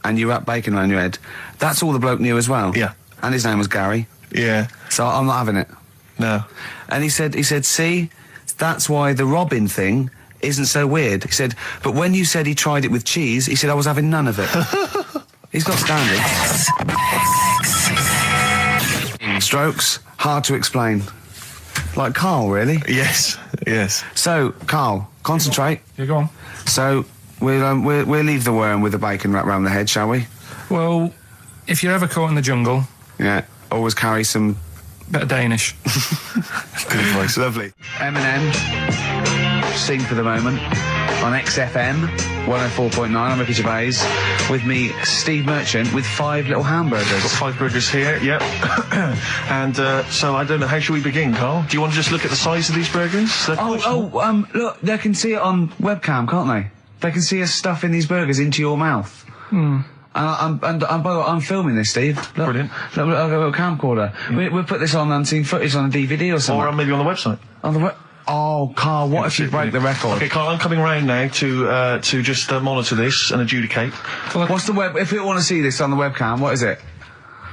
and you wrap bacon around your head, that's all the bloke knew as well. Yeah. And his name was Gary. Yeah. So I'm not having it. No. And he said, see, that's why the Robin thing isn't so weird. He said, but when you said he tried it with cheese, he said I was having none of it. He's got standards. Strokes, hard to explain. Like Karl, really? Yes, yes. So, Karl, concentrate. Yeah, go on. So, we'll leave the worm with the bacon wrapped round the head, shall we? Well, if you're ever caught in the jungle... Yeah, always carry some... bit of Danish. Good advice, lovely. Eminem, Sing for the Moment, on XFM, 104.9, I'm Ricky Gervais, with me, Steve Merchant, with 5 little hamburgers. Got 5 burgers here, yep. And, so I don't know, how should we begin, Karl? Do you want to just look at the size of these burgers? Look, they can see it on webcam, can't they? They can see us stuffing these burgers into your mouth. Hmm. And by the way, I'm filming this, Steve. Look, Brilliant. Look, I've got a little camcorder. Yeah. We'll put this on unseen footage on a DVD or something. Or maybe on the website. On the Oh, Karl, what if you break the record? Okay, Karl, I'm coming round now to just monitor this and adjudicate. Well, what's the web? If you want to see this on the webcam, what is it?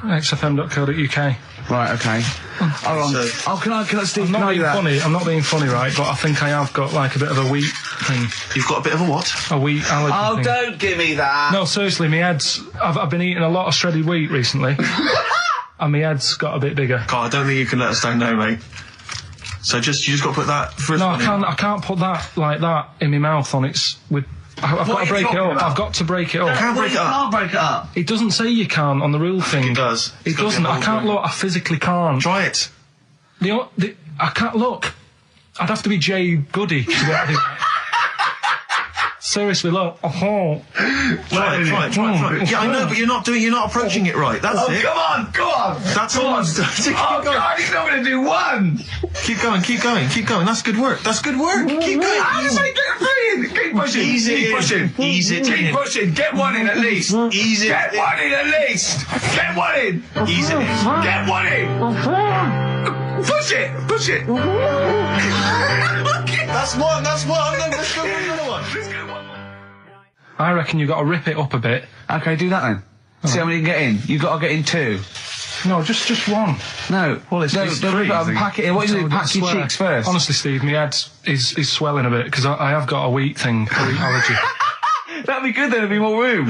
xfm.co.uk. Right, okay. Hold on. Can I, Steve, I'm not being that? funny. I'm not being funny, right? But I think I have got like a bit of a wheat thing. You've got a bit of a what? A wheat allergy thing. Oh, don't give me that. No, seriously, my head's... I've been eating a lot of shredded wheat recently. And my head's got a bit bigger. Karl, I don't think you can let us down now, mate. So you just got to put that... No, I can't put that like that in my mouth on its... I've got to break it up. I've got to break it up. You can't break it up. Can't break it up. It doesn't say you can on the rule thing. It does. It doesn't. I can't look. I physically can't. Try it. I can't look. I'd have to be Jay Goody to be able to do that. Seriously, look. Try it. Yeah, I know, but you're not approaching it right. That's it. Come on. That's all. Oh, God, he's not going to do one. Keep going. That's good work. Keep going. Keep pushing. Ease it in. Ease it in. Keep pushing. Get one in at least. Ease it. Get one in at least. Get one in. Ease it in. Get one in. Push it. That's one. Let's go with another one. I reckon you've got to rip it up a bit. Okay, do that then. See how many you can get in. You've got to get in 2. No, just one. No. Well, it's don't pack it in. What do you do? Pack your cheeks first. Honestly, Steve, my head is swelling a bit because I have got a wheat thing, a wheat allergy. That'd be good then, there'd be more room.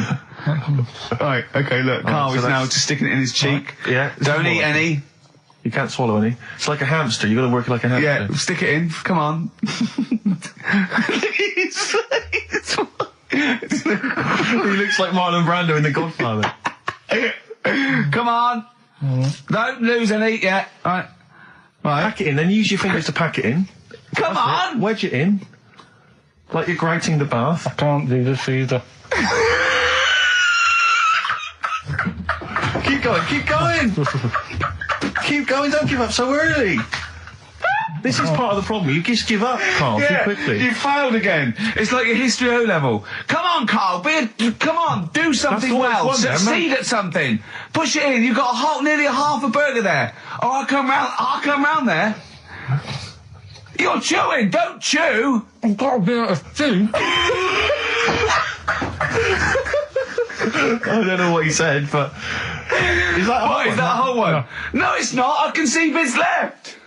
Right, okay, look, Karl is now just sticking it in his cheek. Right. Yeah. Don't eat any. You can't swallow any. It's like a hamster, you've got to work like a hamster. Yeah, stick it in. Come on. He looks like Marlon Brando in The Godfather. Come on. Don't lose any yet. Right. Pack it in, then use your fingers to pack it in. Come on. Wedge it in. Like you're grouting the bath. I can't do this either. Keep going. Keep going, don't give up so early. This is part of the problem. You just give up, Karl, too quickly. You failed again. It's like your history O level. Come on, Karl. Come on. Do something well. Succeed at something. Push it in. You've got nearly half a burger there. Oh, I'll come round there. You're chewing. Don't chew. I've got a bit of food. I don't know what he said, but... Is that a whole one? No, it's not. I can see bits left.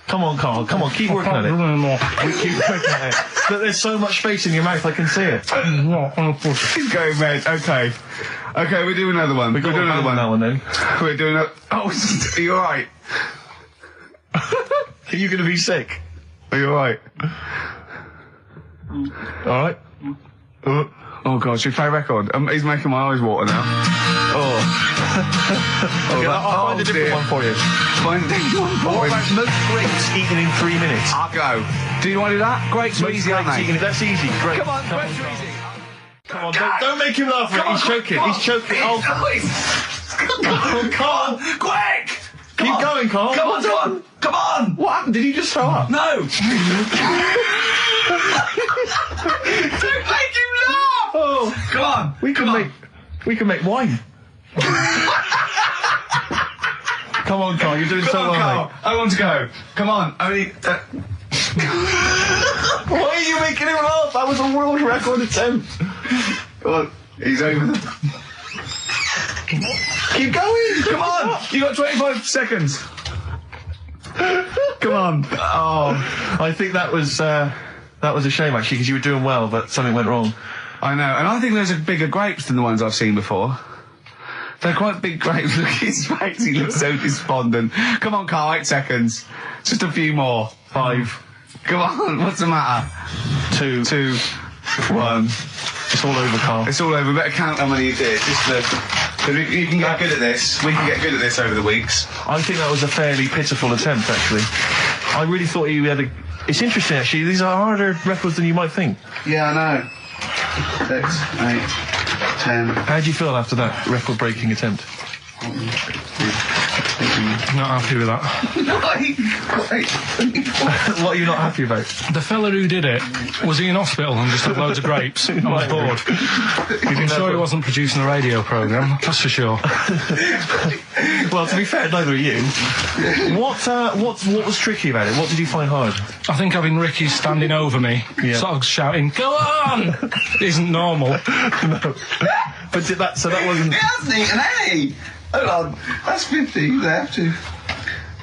Come on, Karl. Come on, keep working at it. Keep working at it. But there's so much space in your mouth, I can see it. He's going red. Okay, we'll do another one. We're doing another one now and then. We're doing a... Oh, are you alright? Are you going to be sick? Are you alright? Alright. Oh, God, should we play a record? He's making my eyes water now. Okay, I'll find a different one for you. Find a different one for What about most grapes eaten in 3 minutes? I'll go. Do you want to do that? Grapes are easy, aren't they? That's easy. Great. Come on, grapes are easy. Come on, don't make him laugh. He's choking. Oh. Karl. Quick! Keep going, Karl. Come on! What happened? Did you just throw up? No! Don't make him laugh! Oh, come on! We can make wine. Come on, Karl. You're doing so well, mate. I want to go. Come on. Only. Why are you making him laugh? That was a world record attempt. Come on. He's over. Keep going. Come on. You got 25 seconds. Come on. Oh, I think that was a shame actually, because you were doing well, but something went wrong. I know, and I think those are bigger grapes than the ones I've seen before. They're quite big grapes. Look at his face, he looks so despondent. Come on, Carl, 8 seconds. Just a few more. 5. Come on, what's the matter? 2, 1. It's all over, Carl. It's all over. Better count how many you did. You can get good at this. We can get good at this over the weeks. I think that was a fairly pitiful attempt, actually. I really thought you had a... It's interesting, actually. These are harder records than you might think. Yeah, I know. 6, 8, 10. How do you feel after that record-breaking attempt? Not happy with that. What are you not happy about? The fella who did it, was he in hospital and just had loads of grapes? I was bored. I'm sure he wasn't producing a radio programme, that's for sure. Well, to be fair, neither are you. What was tricky about it? What did you find hard? I think having Ricky standing over me, sort of shouting, "Go on!" isn't normal. No. But so that wasn't... He hasn't eaten any! Hold on, that's 50, you have to.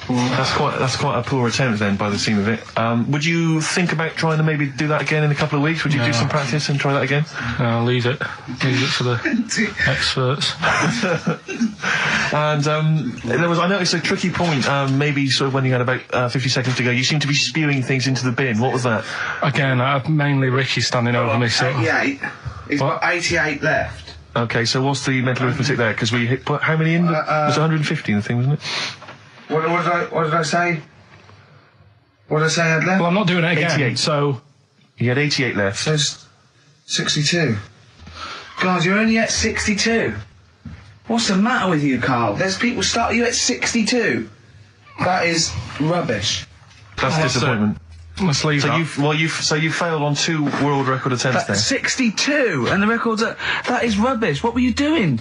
That's quite a poor attempt then, by the seam of it. Would you think about trying to maybe do that again in a couple of weeks? Would you do some practice and try that again? No, leave it. Leave it for the experts. And I noticed a tricky point, maybe sort of when you had about 50 seconds to go, you seemed to be spewing things into the bin. What was that? Again, mainly Ricky standing over me, so... 88. He's got 88 left. Okay, so what's the mental arithmetic there? Because we put how many in? It was 150 in the thing, wasn't it? What did I say? What did I say I had left? Well, I'm not doing it again, 88. so... He had 88 left. So it's 62. God, you're only at 62. What's the matter with you, Carl? There's people start you at 62. That is rubbish. That's disappointment. Let's leave that. So you failed on 2 world record attempts there. 62, and the records are... That is rubbish. What were you doing?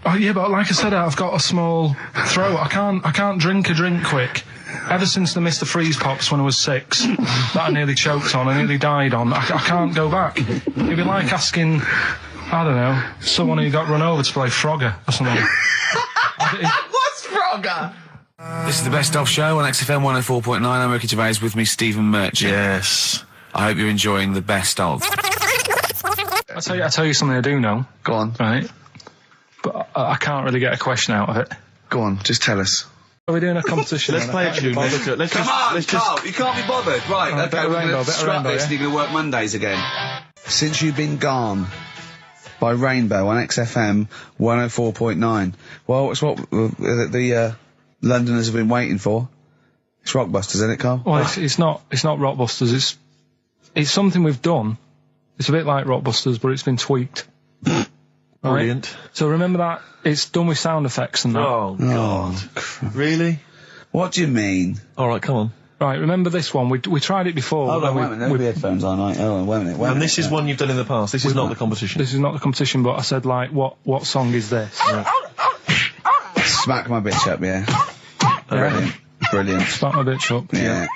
Oh, yeah, but like I said, I've got a small throat. I can't drink a drink quick. Ever since the Mr. Freeze Pops when I was 6, that I nearly choked on, I nearly died on, I can't go back. It'd be like asking, I don't know, someone who got run over to play Frogger or something. What's Frogger? This is the Best Of Show on XFM 104.9. I'm Ricky Gervais, with me Stephen Merchant. Yes. I hope you're enjoying the Best Of. I tell you something I do know. Go on. Right? But I can't really get a question out of it. Go on, just tell us. Are we doing a competition? Let's play a tune. Come on, Carl, you can't be bothered. Right, okay, we're going to scrap this and you're going to work Mondays again. Since You've Been Gone by Rainbow on XFM 104.9. Well, it's what the Londoners have been waiting for. It's Rockbusters, isn't it, Carl? Well, it's not Rockbusters. It's something we've done. It's a bit like Rockbusters, but it's been tweaked. Brilliant. Right? So remember that it's done with sound effects and that. Oh God! Really? What do you mean? All right, come on. Right, remember this one? We tried it before. Hold on, wait a minute. There'll be headphones on. Right? Hold on, wait a minute. And this is one you've done in the past. This is not the competition. This is not the competition, but I said, like, what song is this? Smack my bitch up, yeah. Brilliant. Smack my bitch up. Yeah.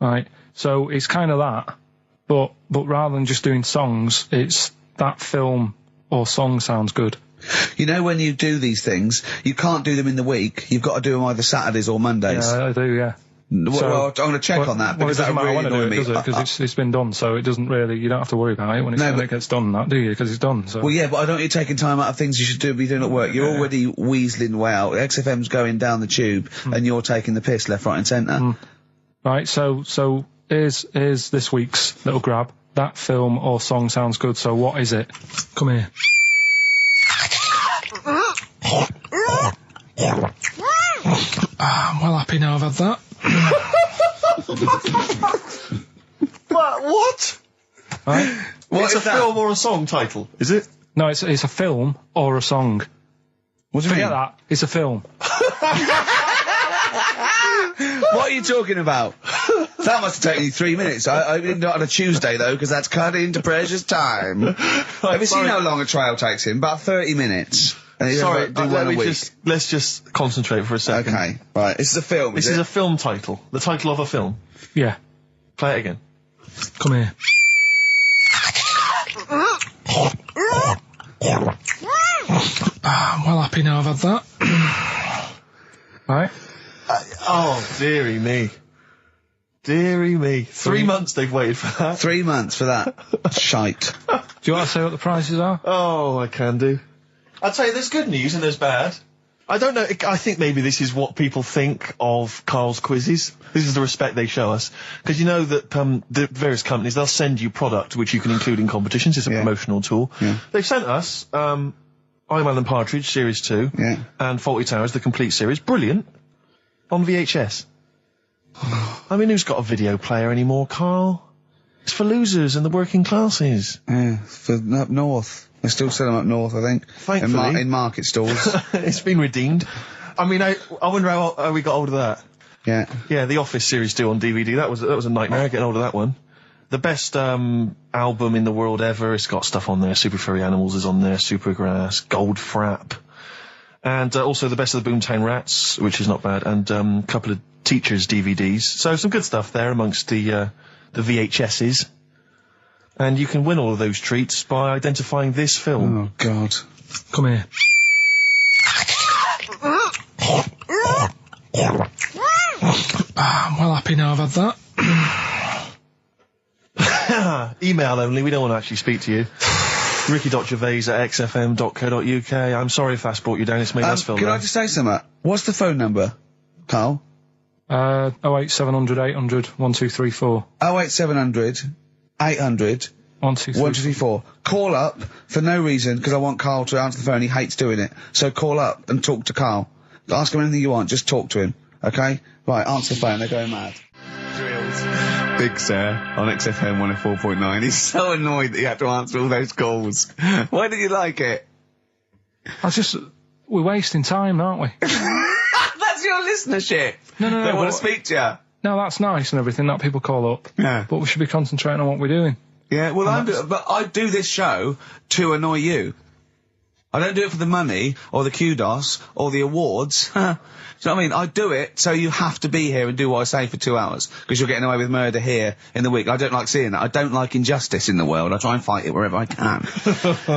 Right. So it's kind of that, but rather than just doing songs, it's that film or song sounds good. You know, when you do these things, you can't do them in the week. You've got to do them either Saturdays or Mondays. Yeah, I do, yeah. Well, I'm going to check on that, because that really annoys me. Because it's been done, so it doesn't really, you don't have to worry about it when it gets done, that, do you? Because it's done, so. Well, yeah, but I don't want you taking time out of things you should be doing at work. You're already weaseling way out. XFM's going down the tube, and you're taking the piss left, right and centre. Right, so here's this week's little grab. That film or song sounds good, so what is it? Come here. I'm well happy now I've had that. What? Right? What's a film or a song title? Is it? No, it's a film or a song. What do you mean? Forget that. It's a film. What are you talking about? That must have taken you 3 minutes. I didn't do it on a Tuesday, though, because that's cut into precious time. Have you seen how long a trial takes him? About 30 minutes. And Sorry, do one a week. let's just concentrate for a second. Okay, right. This is a film, This is a film title. The title of a film. Yeah. Play it again. Come here. happy now I've had that. Right. Oh, dearie me. Dearie me. 3 months they've waited for that. 3 months for that. Shite. Do you want to say what the prices are? Oh, I can do. I'll tell you, there's good news and there's bad. I don't know, I think maybe this is what people think of Karl's quizzes. This is the respect they show us. Because you know that the various companies, they'll send you product which you can include in competitions. It's a promotional tool. Yeah. They've sent us I'm Alan Partridge, Series 2, and Fawlty Towers, the complete series. Brilliant. On VHS. I mean, who's got a video player anymore, Karl? It's for losers and the working classes. Yeah, for up north. They still sell them up north, I think. Thankfully. In market stores. It's been redeemed. I mean, I wonder how we got hold of that. Yeah. Yeah, The Office Series 2 on DVD. That was a nightmare, getting hold of that one. The best album in the world ever. It's got stuff on there. Super Furry Animals is on there. Supergrass. Gold Frap. And also The Best of the Boomtown Rats, which is not bad. And a couple of Teachers DVDs. So some good stuff there amongst the VHSs. And you can win all of those treats by identifying this film. Oh, God. Come here. I'm well happy now I've had that. Email only, we don't want to actually speak to you. ricky.gervais@xfm.co.uk. I'm sorry if that's brought you down, it's made us feel Can I just say something? What's the phone number, Karl? 08700 800 1234. 08700 800 1234. Call up for no reason, because I want Karl to answer the phone. He hates doing it. So call up and talk to Karl. Ask him anything you want, just talk to him. Okay? Right, answer the phone, they're going mad. Big Sir on XFM 104.9. He's so annoyed that you have to answer all those calls. Why did you like it? We're wasting time, aren't we? That's your listenership. No. They want to speak to you. No, that's nice and everything, that people call up. Yeah. But we should be concentrating on what we're doing. Yeah, well, but I do this show to annoy you. I don't do it for the money, or the kudos, or the awards. Do you know what I mean? I do it so you have to be here and do what I say for 2 hours, because you're getting away with murder here in the week. I don't like seeing that. I don't like injustice in the world. I try and fight it wherever I can.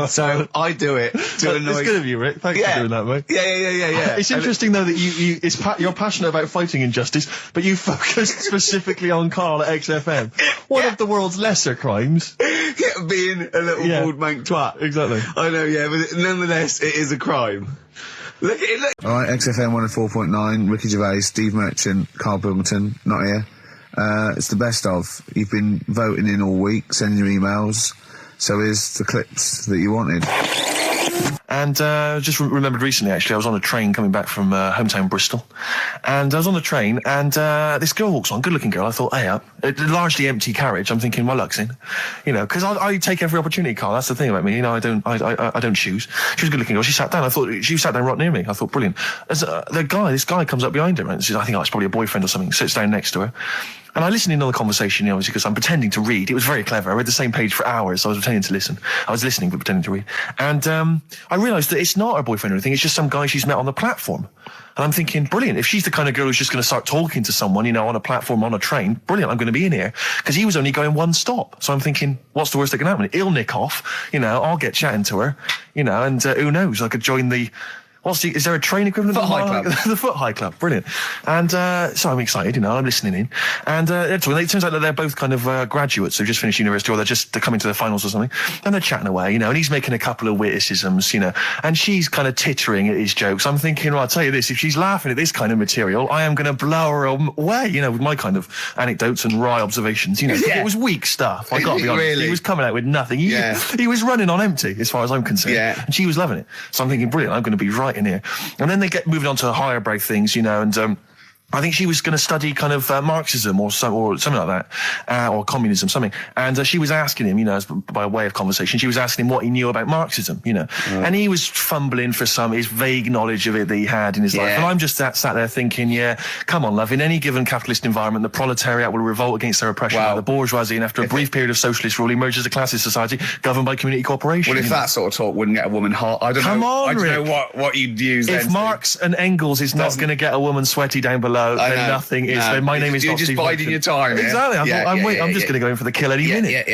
So I do it to annoy... It's good of you, Rick. Thanks for doing that, mate. Yeah. It's interesting, though, that you're passionate about fighting injustice, but you focus specifically on Karl at XFM. One of the world's lesser crimes. Being a little bald mank twat. Exactly. I know, but nonetheless, it is a crime. Look at it, look. Alright, XFM 104.9, Ricky Gervais, Steve Merchant, Karl Pilkington, not here. It's the best of. You've been voting in all week, sending your emails, so here's the clips that you wanted. And just remembered recently, actually, I was on a train coming back from hometown Bristol, and I was on the train, and this girl walks on, good-looking girl. I thought, hey up, a largely empty carriage. I'm thinking, my luck's in, because I take every opportunity, Karl. That's the thing about me, I don't choose. She was a good-looking girl. She sat down. I thought she sat down right near me. I thought, brilliant. As this guy comes up behind her, and says, I think it's probably a boyfriend or something. Sits down next to her. And I listened in on the conversation, obviously, because I'm pretending to read. It was very clever. I read the same page for hours, so I was pretending to listen. I was listening, but pretending to read. And I realised that it's not her boyfriend or anything. It's just some guy she's met on the platform. And I'm thinking, brilliant. If she's the kind of girl who's just going to start talking to someone, on a platform, on a train, brilliant, I'm going to be in here. Because he was only going one stop. So I'm thinking, what's the worst that can happen? He'll nick off, I'll get chatting to her, and who knows, I could join the... is there a train equivalent? Foot High Club. The Foot High Club, brilliant. And so I'm excited, I'm listening in. And it turns out that they're both kind of graduates who've just finished university, or they're coming to their finals or something. And they're chatting away, and he's making a couple of witticisms, and she's kind of tittering at his jokes. I'm thinking, well, I'll tell you this, if she's laughing at this kind of material, I am going to blow her away, with my kind of anecdotes and wry observations, It was weak stuff, I got to be honest. Really? He was coming out with nothing. He was running on empty, as far as I'm concerned. Yeah. And she was loving it. So I'm thinking, brilliant, I'm going to be right in here. And then they get moving on to higher brow things, and I think she was going to study kind of Marxism or something like that, or communism, something. And she was asking him, by way of conversation, she was asking him what he knew about Marxism, And he was fumbling for his vague knowledge of it that he had in his life. And I'm just sat there thinking, come on, love, in any given capitalist environment, the proletariat will revolt against their oppression by the bourgeoisie, and after a brief period of socialist rule, emerges a classist society governed by community cooperation. Well, if that sort of talk wouldn't get a woman hot, I don't know what you'd use then. If Marx and Engels is not going to get a woman sweaty down below, No, nothing is. No. My name is You're not just Steve biding Hodgson. your time. Exactly. I'm just going to go in for the kill any minute.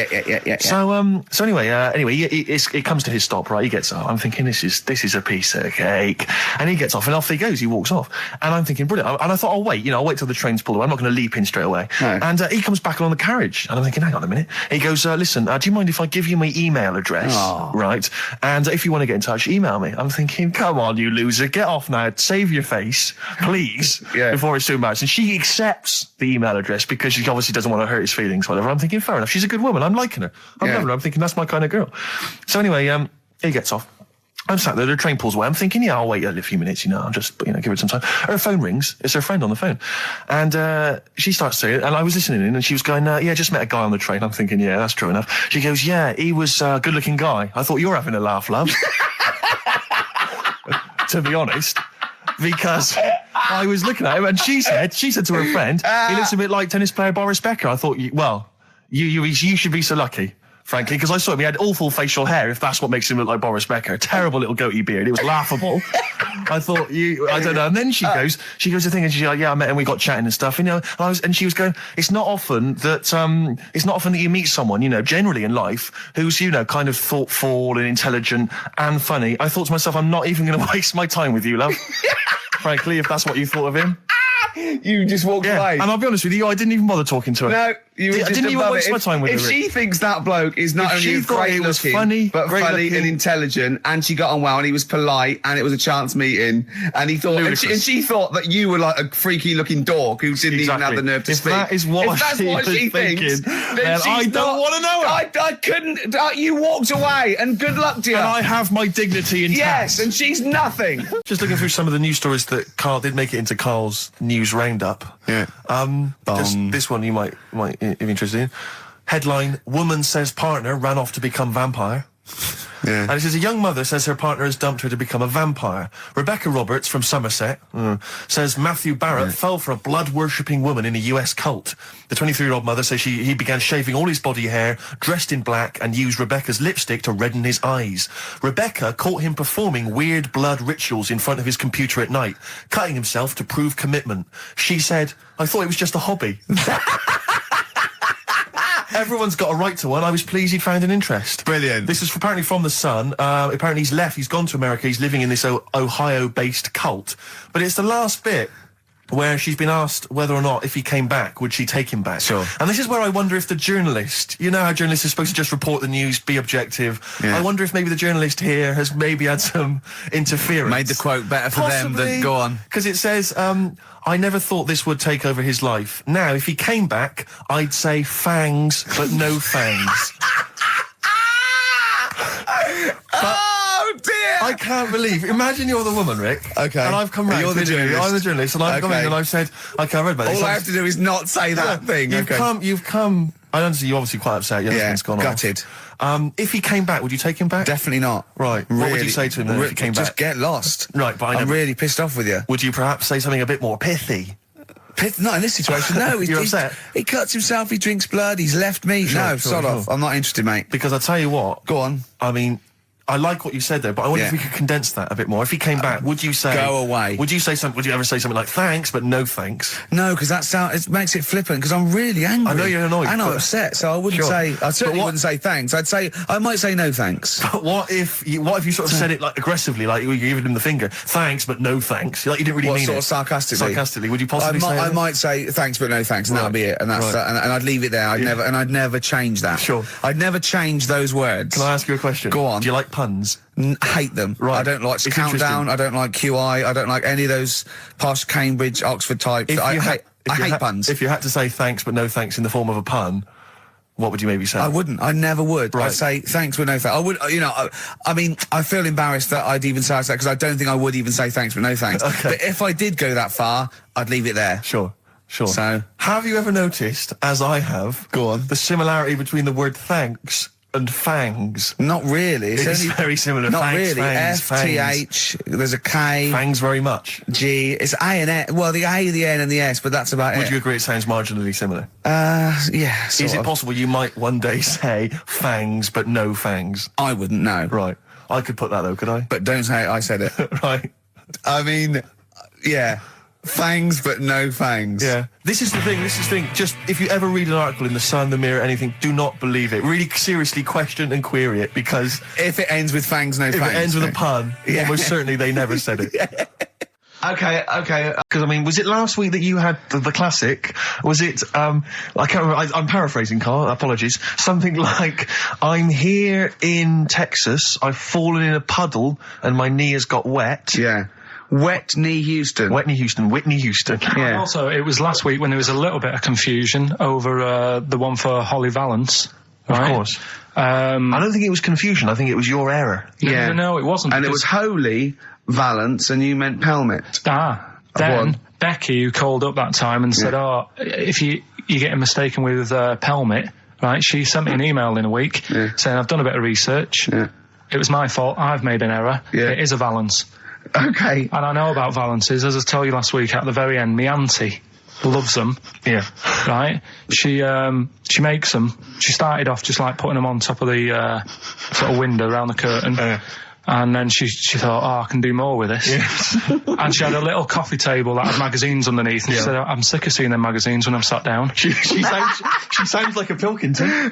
Yeah. So anyway, it comes to his stop, right? He gets up. I'm thinking, this is a piece of cake. And he gets off, and off he goes. He walks off. And I'm thinking, brilliant. And I thought, I'll wait till the train's pulled away. I'm not going to leap in straight away. No. And he comes back along the carriage. And I'm thinking, hang on a minute. He goes, listen, do you mind if I give you my email address? Oh. Right? And if you want to get in touch, email me. I'm thinking, come on, you loser. Get off now. Save your face, please, before it's too embarrassing. She accepts the email address because she obviously doesn't want to hurt his feelings, whatever. I'm thinking, fair enough. She's a good woman. I'm liking her. I'm loving her. I'm thinking, that's my kind of girl. So anyway, he gets off. I'm sat there, the train pulls away. I'm thinking, I'll wait a few minutes, I'll just, give it some time. Her phone rings. It's her friend on the phone. And she starts saying it, and I was listening in, and she was going, just met a guy on the train. I'm thinking, that's true enough. She goes, he was a good-looking guy. I thought, you're having a laugh, love. To be honest. Because I was looking at him, and she said to her friend, he looks a bit like tennis player Boris Becker. I thought, you should be so lucky. Frankly, because I saw him, he had awful facial hair, if that's what makes him look like Boris Becker. Terrible little goatee beard. It was laughable. I thought, I don't know. And then she goes to thing, and she's like, I met him, we got chatting and stuff, and she was going, it's not often that you meet someone, generally in life, who's, kind of thoughtful and intelligent and funny. I thought to myself, I'm not even going to waste my time with you, love. Frankly, if that's what you thought of him. You just walked away. And I'll be honest with you, I didn't even bother talking to her. No, you were just didn't even waste my it. time with her. If she thinks that bloke is not only great looking, but funny and intelligent, and she got on well, and he was polite, and it was a chance meeting, and he thought, and she thought that you were like a freaky looking dog who didn't even have the nerve to speak. That is what she thinks, then I don't want to know her. I couldn't. You walked away, and good luck to you. And I have my dignity intact. Yes, and she's nothing. Just looking through some of the news stories that Carl did make it into Carl's news roundup. Yeah. Just this one you might be interested in. Headline: Woman says partner ran off to become vampire. Yeah. And it says a young mother says her partner has dumped her to become a vampire. Rebecca Roberts from Somerset says Matthew Barrett fell for a blood-worshipping woman in a US cult. The 23-year-old mother says he began shaving all his body hair, dressed in black, and used Rebecca's lipstick to redden his eyes. Rebecca caught him performing weird blood rituals in front of his computer at night, cutting himself to prove commitment. She said, I thought it was just a hobby. Everyone's got a right to one. I was pleased he'd found an interest. Brilliant. This is apparently from The Sun. Apparently he's left. He's gone to America. He's living in this Ohio-based cult. But it's the last bit where she's been asked whether or not, if he came back, would she take him back? Sure. And this is where I wonder if the journalist, how journalists are supposed to just report the news, be objective. Yeah. I wonder if maybe the journalist here has maybe had some interference. Made the quote better for them than go on. Because it says, I never thought this would take over his life. Now, if he came back, I'd say fangs, but no fangs. Oh dear! I can't believe. Imagine you're the woman, Rick. Okay. And I've come round. You're the journalist. I'm the journalist, and I've come in and I've said, I can't read about this. All I have to do is not say that thing. You've come. I understand you're obviously quite upset. Your husband's gone gutted. off. If he came back, would you take him back? Definitely not. Right. Really, what would you say to him then if he came back? Just get lost. Right, but I'm really pissed off with you. Would you perhaps say something a bit more pithy? Not in this situation, no. You're upset? He cuts himself, he drinks blood, he's left me. Sod off. I'm not interested, mate. Because I'll tell you what. Go on. I mean, I like what you said there, but I wonder if we could condense that a bit more. If he came back, would you say... Go away. Would you ever say something like, thanks, but no thanks? No, because it makes it flippant, because I'm really angry. I know you're annoyed. And I'm upset, so I wouldn't say... I certainly wouldn't say thanks. I might say no thanks. But what if you sort of said it like aggressively, like you're giving him the finger, thanks, but no thanks? Like you didn't really mean it. Sort of sarcastically? Sarcastically, would you possibly say that? I might say thanks, but no thanks, and that'll be it. And that's and I'd leave it there. I'd never change that. Sure. I'd never change those words. Can I ask you a question? Go on. Do you like puns? Hate them. Right. I don't like Countdown. I don't like QI. I don't like any of those posh Cambridge, Oxford types. I hate puns. If you had to say thanks but no thanks in the form of a pun, what would you maybe say? I wouldn't. I never would. Right. I'd say thanks but no thanks. I would. I mean, I feel embarrassed that I'd even say that because I don't think I would even say thanks but no thanks. Okay. But if I did go that far, I'd leave it there. Sure. So, have you ever noticed, as I have, the similarity between the word thanks and fangs? Not really. It's very similar. Not fangs, really. Fangs, F-T-H, there's a K. Fangs very much. G, it's A and N. Well, the A, the N and the S, but that's about it. Would you agree it sounds marginally similar? Yeah, Is it possible you might one day say fangs but no fangs? I wouldn't know. Right. I could put that though, could I? But don't say I said it. Right. I mean, yeah. Fangs, but no fangs. Yeah. This is the thing. Just, if you ever read an article in The Sun, The Mirror, anything, do not believe it. Really seriously question and query it, because... If it ends with fangs, no fangs. If it ends with a pun, almost certainly they never said it. Yeah. Okay. Because, I mean, was it last week that you had the classic? Was it, I can't remember, I'm paraphrasing, Carl, apologies. Something like, I'm here in Texas, I've fallen in a puddle, and my knee has got wet. Yeah. Wet Knee Houston. Whitney Houston. Yeah. And also, it was last week when there was a little bit of confusion over the one for Holly Valance. Right? Of course. I don't think it was confusion. I think it was your error. No, it wasn't. And it was Holy Valance, and you meant Pelmet. Then Becky, who called up that time and said, if you're getting mistaken with Pelmet, right, she sent me an email in a week saying, I've done a bit of research. Yeah. It was my fault. I've made an error. Yeah. It is a valance. Okay. And I know about valances. As I told you last week, at the very end, my auntie loves them. Yeah. Right? She makes them. She started off just like putting them on top of the sort of window around the curtain. And then she thought, I can do more with this. Yes. And she had a little coffee table that had magazines underneath, and she said, I'm sick of seeing them magazines when I'm sat down. She sounds like a Pilkington. I'm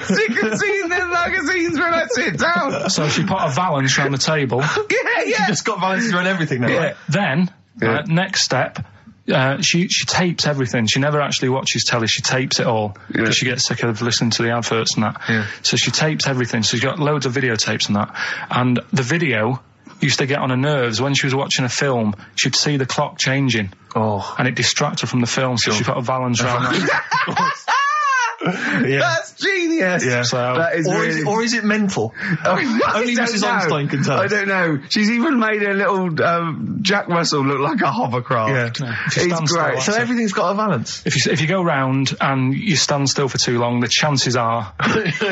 sick of seeing them magazines when I sit down. So she put a valance around the table. She just got valances around everything now. Yeah. Then, next step, she tapes everything. She never actually watches telly. She tapes it all because she gets sick of listening to the adverts and that. Yeah. So she tapes everything. So she's got loads of videotapes and that. And the video used to get on her nerves. When she was watching a film, she'd see the clock changing. Oh. And it distracted her from the film, so she put a valance around that. That's genius. Yeah. So, that is or is it mental? Only Mrs. Einstein can tell. I don't know. She's even made a little Jack Russell look like a hovercraft. Yeah. It's great. So everything's got a valance. If you go round and you stand still for too long, the chances are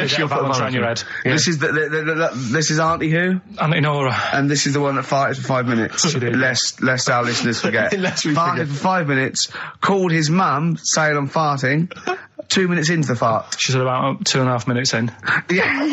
she'll put a valance around your head. Yeah. This is this is Auntie who? Auntie Nora. And this is the one that farted for 5 minutes. Lest our listeners forget. Farted for 5 minutes. Called his mum, saying I'm farting. 2 minutes into the fart. She said about 2.5 minutes in. Yeah.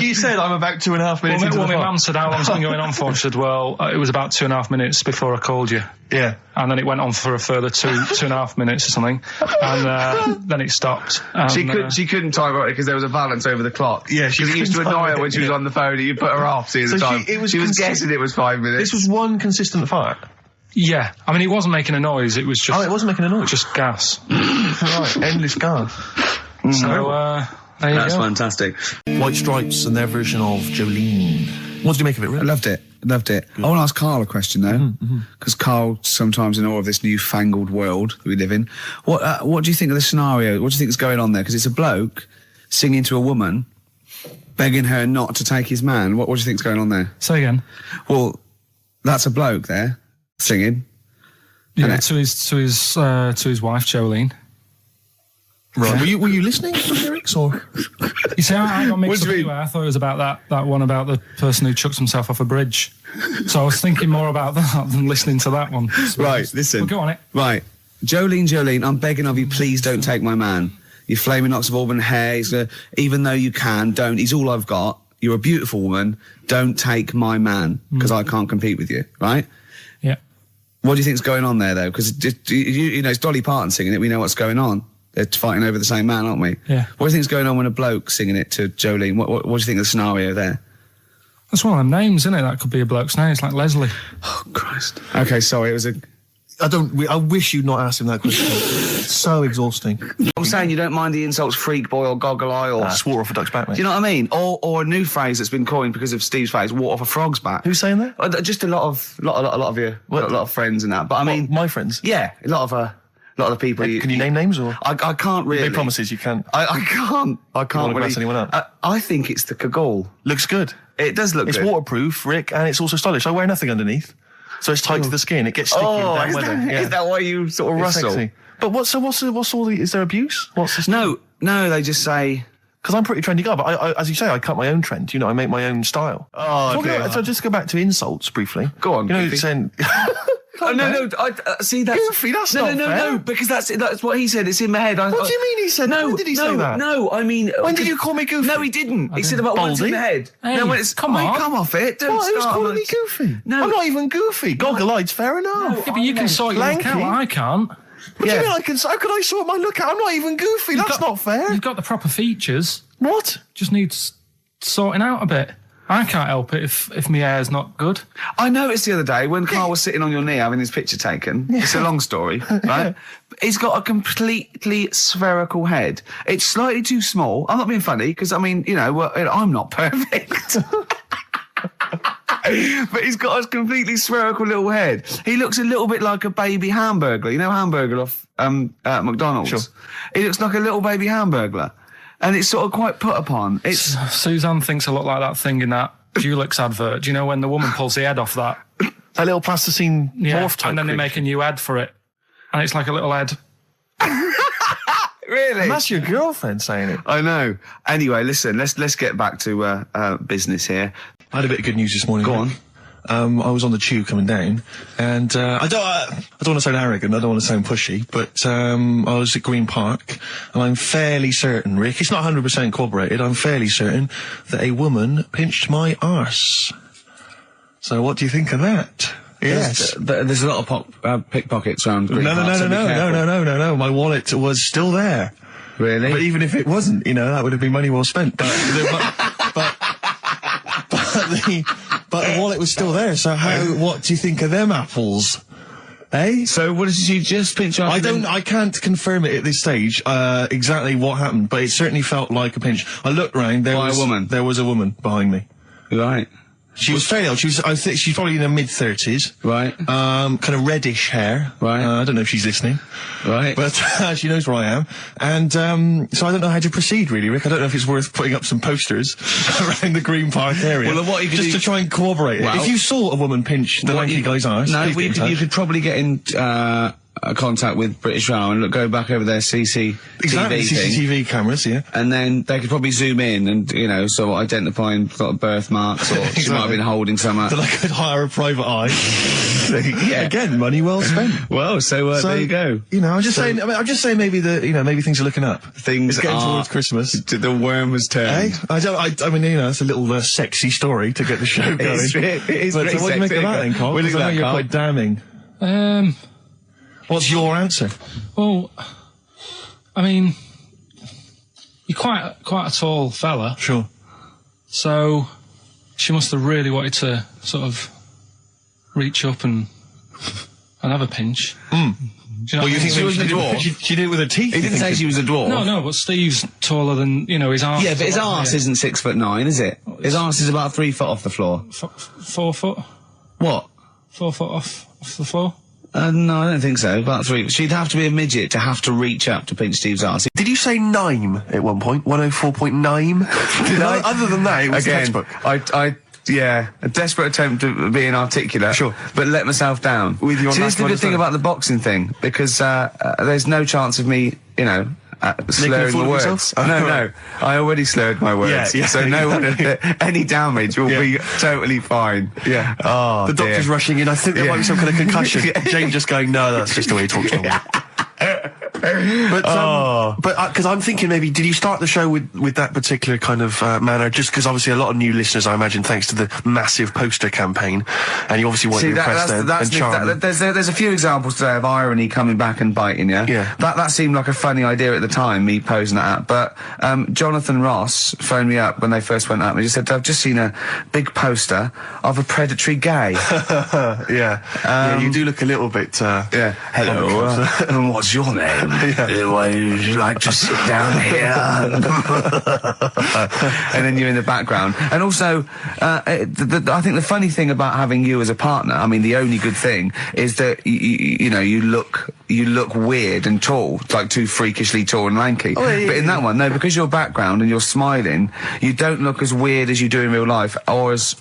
She said I'm about 2.5 minutes into the fart. My mum said, how long's it been going on for? She said, well, it was about 2.5 minutes before I called you. Yeah. And then it went on for a further 2.5 minutes or something. And then it stopped. And, she couldn't time it because there was a valance over the clock. Yeah, because it used to annoy her when she was on the phone and you put her off seeing the time. She was guessing it was 5 minutes. This was one consistent fart. Yeah, I mean, it wasn't making a noise, it was just... Oh, it wasn't making a noise? Just gas. Right, endless gas. So, there you go. That's fantastic. White Stripes and their version of Jolene. What did you make of it, Rick? I loved it. Good. I want to ask Carl a question, though, because Carl sometimes in awe of this newfangled world that we live in. What do you think of the scenario? What do you think is going on there? Because it's a bloke singing to a woman, begging her not to take his man. What do you think is going on there? Say again. Well, that's a bloke there. Singing, to his wife Jolene. Right. Were you listening to the lyrics, or? You see, I got mixed up anyway. I thought it was about that one about the person who chucks himself off a bridge. So I was thinking more about that than listening to that one. So right, listen. Well, go on it. Right, Jolene, I'm begging of you, please don't take my man. You flaming locks of auburn hair. Even though you can, don't. He's all I've got. You're a beautiful woman. Don't take my man because I can't compete with you. Right. Yeah. What do you think's going on there, though? Because you know it's Dolly Parton singing it. We know what's going on. They're fighting over the same man, aren't we? Yeah. What do you think's going on when a bloke singing it to Jolene? What do you think of the scenario there? That's one of them names, isn't it? That could be a bloke's name. It's like Leslie. Oh Christ. Okay, sorry. It was a. I wish you'd not asked him that question. It's so exhausting. I'm saying you don't mind the insults freak boy or goggle eye or... swore off a duck's back, mate. Do you know what I mean? Or a new phrase that's been coined because of Steve's face, walk off a frog's back. Who's saying that? Just a lot of you, a lot of friends and that. But I mean... my friends? Yeah, a lot of the people... Can you name names or...? I can't really... No promises, you can't. I can't really... mess anyone up? I think it's the cagoule. Looks good. It does look good. It's waterproof, Rick, and it's also stylish. I wear nothing underneath. So it's tight to the skin. It gets sticky in damp weather. Is that why you sort of rustle? Sexy. But what's all the... Is there abuse? What's this? No, they just say... Because I'm a pretty trendy guy, but I, as you say, I cut my own trend. You know, I make my own style. Oh, dear. So just go back to insults briefly. Go on. You know, saying... Oh, no. See, that's goofy. That's not fair. No, because that's what he said. It's in my head. What do you mean he said? No, when did he say that? No, I mean, when did you call me goofy? No, he didn't. He said about what's in my head. Hey, no, when it's come off it. Don't what? start. Who's calling me goofy? No, I'm not even goofy. Goggle-eyed's fair enough. Yeah, but you can sort your look out. I can't. What do you mean I can? How could I sort my look out? I'm not even goofy. That's not fair. You've got the proper features. What? Just needs sorting out a bit. I can't help it if my hair's not good. I noticed the other day when Carl was sitting on your knee having his picture taken. It's a long story, right? He's got a completely spherical head. It's slightly too small. I'm not being funny because, I mean, you know, I'm not perfect. But he's got a completely spherical little head. He looks a little bit like a baby hamburger. You know Hamburger off McDonald's? Sure. He looks like a little baby hamburger. And it's sort of quite put upon. It's Suzanne thinks I look like that thing in that Dulux advert. Do you know when the woman pulls the head off that? A little plasticine morph type and then they make a new ad for it. And it's like a little head. Really? And that's your girlfriend saying it. I know. Anyway, listen, let's get back to business here. I had a bit of good news this morning. Go on. I was on the tube coming down, and I don't want to sound arrogant, I don't want to sound pushy, but I was at Green Park, and I'm fairly certain, Rick, it's not 100% corroborated, I'm fairly certain that a woman pinched my arse. So what do you think of that? Yes. There's a lot of pickpockets around Green Park. No. My wallet was still there. Really? But even if it wasn't, you know, that would have been money well spent. But the wallet was still there. So what do you think of them apples? Eh? So what did she just pinch off? I can't confirm it at this stage, exactly what happened, but it certainly felt like a pinch. I looked round, there was a woman behind me. Right. She was fairly old. I think she's probably in her mid-30s. Right. Kind of reddish hair. Right. I don't know if she's listening. Right. But she knows where I am. And so I don't know how to proceed, really, Rick. I don't know if it's worth putting up some posters around the Green Park area. Well, what you could just to try and corroborate it. If you saw a woman pinch the lanky guy's arse... No, you could probably get in... contact with British Rail and go back over their CCTV cameras, yeah. And then they could probably zoom in and, you know, sort of identifying sort of birthmarks or exactly. She might have been holding something. Then I could hire a private eye. Yeah. Again, money well spent. Well, so there you go. You know, I'm just saying maybe maybe things are looking up. Things it's getting towards Christmas. The worm has turned. I mean, you know, it's a little sexy story to get the show going. It is but what do you make of that then, Carl? Well, I think you're quite damning. What's your answer? Well, I mean, you're quite a tall fella. Sure. So she must have really wanted to sort of reach up and have a pinch. Mm. Do you know you think she was a dwarf? She did it with her teeth. He didn't say she was a dwarf. No, but Steve's taller than, you know, his arse. Yeah, but his arse isn't 6'9", is it? His arse is about 3 foot off the floor. 4 foot? What? 4 foot off the floor? No, I don't think so. About 3. She'd have to be a midget to have to reach up to pinch Steve's arse. Did you say nime at one point? 104.9? Did I? Other than that, it was textbook. Yeah, a desperate attempt at being articulate. Sure. But let myself down. With your See, this is the good thing about the boxing thing, because there's no chance of me, you know, slurring the words. Oh, no. I already slurred my words. Yeah, so no one, any damage will be totally fine. Yeah. Oh, the doctor's rushing in. I think there might be some kind of concussion. Jane just going, no, that's just the way he talks to me. But because I'm thinking maybe, did you start the show with that particular kind of manner? Just because obviously a lot of new listeners, I imagine, thanks to the massive poster campaign, and you obviously want to impress them and charm them. There's a few examples today of irony coming back and biting you. Yeah. That seemed like a funny idea at the time, me posing that. But Jonathan Ross phoned me up when they first went up and he just said, I've just seen a big poster of a predatory gay. Yeah, you do look a little bit... Hello, and what's your name? Would you like to sit down here? And then you're in the background. And also, I think the funny thing about having you as a partner, I mean, the only good thing is that you look weird and tall, like too freakishly tall and lanky. But in that one, no, because your background and you're smiling, you don't look as weird as you do in real life, or as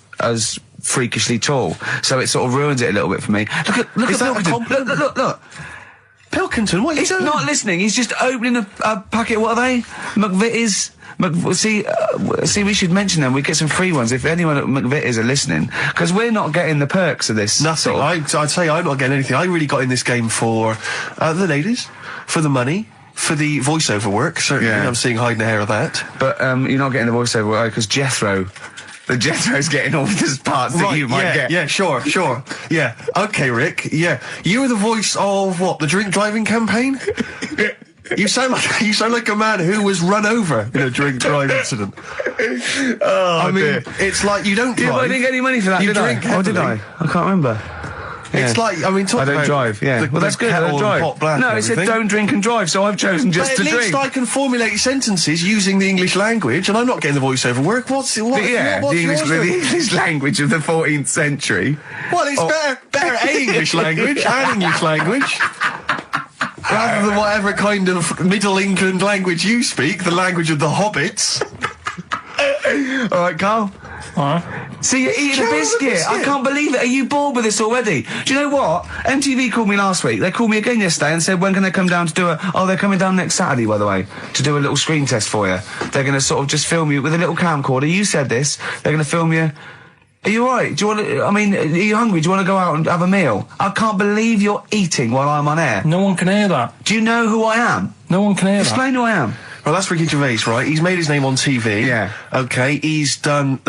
freakishly tall. So it sort of ruins it a little bit for me. Look at Pilkington. Look. Pilkington, what are you doing? He's not listening. He's just opening a packet. What are they? McVitie's But see, we should mention them. We get some free ones if anyone at McVitie's are listening, because we're not getting the perks of this. Nothing. I'd say I'm not getting anything. I really got in this game for the ladies, for the money, for the voiceover work. Certainly, I'm seeing hide and hair of that. But you're not getting the voiceover work because Jethro's getting all these parts that you might get. Yeah, sure. Yeah. Okay, Rick. Yeah. You were the voice of what? The drink driving campaign? You sound like a man who was run over in a drink drive incident. I mean, dear. It's like you don't drive. Yeah, but I didn't get any money for that, did I? Or did I? I can't remember. It's like, I mean, I don't drive, well, that's good, I don't drive. No, it said don't drink and drive, so I've chosen just to drink. At least I can formulate sentences using the English language, and I'm not getting the voiceover work. The English language of the 14th century. Well, it's better English language and English language. Rather than whatever kind of Middle England language you speak, the language of the hobbits. All right, Carl. Alright. See, you're eating a biscuit. I can't believe it. Are you bored with this already? Do you know what? MTV called me last week. They called me again yesterday and said, when can they come down to do they're coming down next Saturday, by the way, to do a little screen test for you. They're going to sort of just film you with a little camcorder. You said this. They're going to film you. Are you alright? Do you want to, are you hungry? Do you want to go out and have a meal? I can't believe you're eating while I'm on air. No one can hear that. Do you know who I am? No one can hear that. Explain who I am. Well, that's Ricky Gervais, right? He's made his name on TV. Yeah. Okay, he's done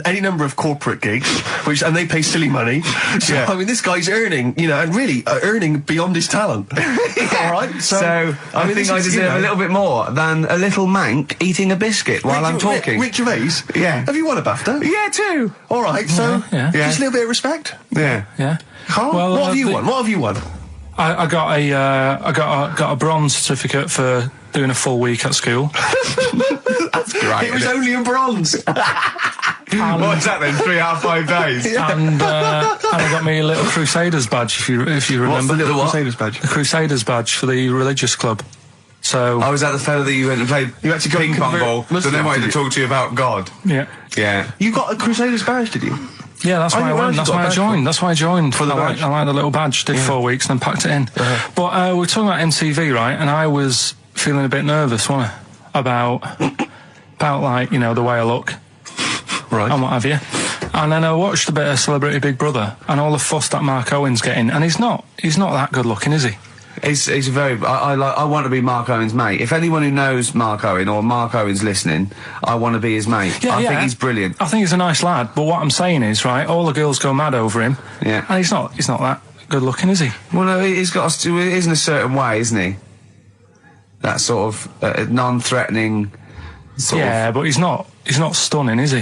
any number of corporate gigs, and they pay silly money. So, I mean, this guy's earning, and really earning beyond his talent. All right? So I think I deserve a little bit more than a little mank eating a biscuit while I'm talking. Rick Gervais? Yeah. Have you won a BAFTA? Yeah, too. All right, so just a little bit of respect. Yeah. Yeah. Carl, well, what have you won? What have you won? I got a bronze certificate for doing a full week at school. That's great. It was only a bronze. What's that then? 3 out of 5 days. And I got me a little Crusaders badge, if you remember. What's the little Crusaders badge? The Crusaders badge for the religious club. So I was at the fellow that you went and played. You had to go ping pong ball. So they wanted to talk to you about God. Yeah. Yeah. You got a Crusaders badge, did you? Yeah, that's why I went. That's why I joined. That's why I joined. For the badge. I like the little badge. Did 4 weeks and then packed it in. But we're talking about MTV, right? And I was feeling a bit nervous, wasn't I? About like, the way I look. Right. And what have you. And then I watched a bit of Celebrity Big Brother and all the fuss that Mark Owen's getting. And he's not that good looking, is he? He's very. I want to be Mark Owen's mate. If anyone who knows Mark Owen or Mark Owen's listening, I want to be his mate. I think he's brilliant. I think he's a nice lad. But what I'm saying is, right, all the girls go mad over him. Yeah. And he's not that good looking, is he? Well, no, he's got. He is in a certain way, isn't he? That sort of non-threatening. But he's not stunning, is he?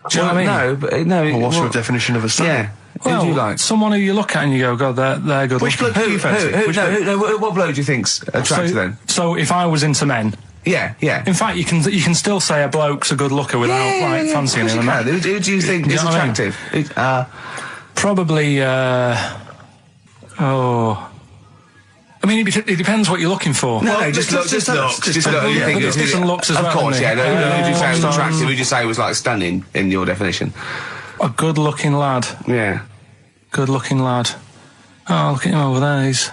Do you know what I mean? No, but no. Well, what's your definition of a stunning? Yeah. Well, who do you like? Someone who you look at and you go, God, they're good. Which bloke do you fancy? What bloke do you think's attractive then? So if I was into men. Yeah. In fact, you can still say a bloke's a good looker without fancying him. Who do you think is attractive? Probably. I mean, it depends what you're looking for. No, just look. Just look. You think it's different looks as well. Of course, yeah. Who did you say was attractive? Who did you say was like stunning in your definition? A good-looking lad. Yeah. Good-looking lad. Oh, look at him over there. He's.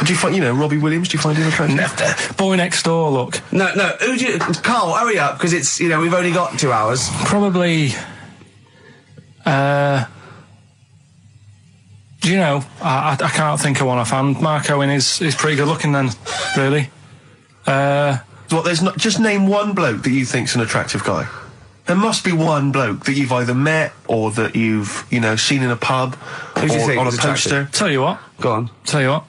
Do you find, Robbie Williams? Do you find him attractive? Boy next door. Look. No. Who do you? Carl, hurry up, because it's we've only got 2 hours. Probably. I can't think of one offhand. Mark Owen is pretty good looking then, really. There's not, just name one bloke that you think's an attractive guy. There must be one bloke that you've either met or that you've, seen in a pub or on a poster. Tell you what. Go on. Tell you what.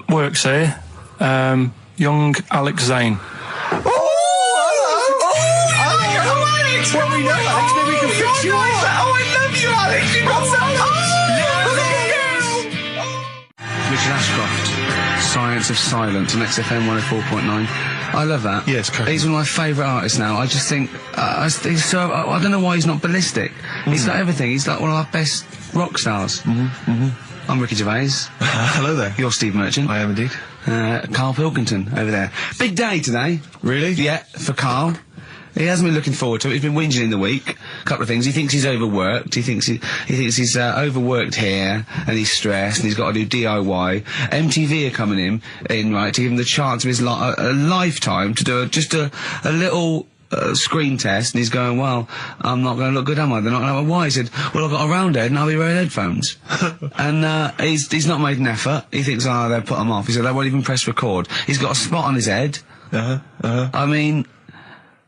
Works here. Young Alex Zane. Alex! Well, we know Alex, maybe we can fix you up. Oh, I love you, Alex! You've got Richard Ashcroft, Science of Silence on XFM 104.9. I love that. Yeah, it's correct. He's one of my favourite artists now. I just think, he's so, I don't know why he's not ballistic. He's got everything. He's like one of our best rock stars. I'm Ricky Gervais. Hello there. You're Steve Merchant. I am indeed. Karl Pilkington over there. Big day today. Really? Yeah, for Karl. He hasn't been looking forward to it. He's been whinging in the week. A couple of things. He thinks he's overworked. He thinks he's overworked here, and he's stressed, and he's got to do DIY. MTV are coming in, right, to give him the chance of his a lifetime to do just a little screen test, and he's going, well, I'm not going to look good, am I? They're not going to. Why? He said, well, I've got a round head and I'll be wearing headphones. And he's not made an effort. He thinks, oh, they'll put him off. He said, they won't even press record. He's got a spot on his head. I mean,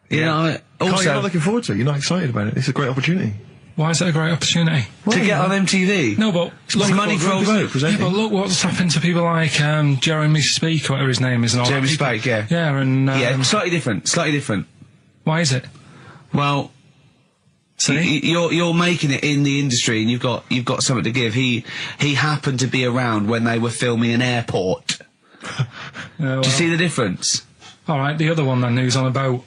you know, also... You're not looking forward to it. You're not excited about it. It's a great opportunity. Why is it a great opportunity? To get on MTV? No, but look, money for yeah, but look what's happened to people like Jeremy Speak, whatever his name is. Jeremy Speak, yeah. Yeah, and... yeah, slightly different. Why is it? Well, you're making it in the industry, and you've got something to give. He happened to be around when they were filming an airport. Well, do you see the difference? All right, the other one then, who's on a boat.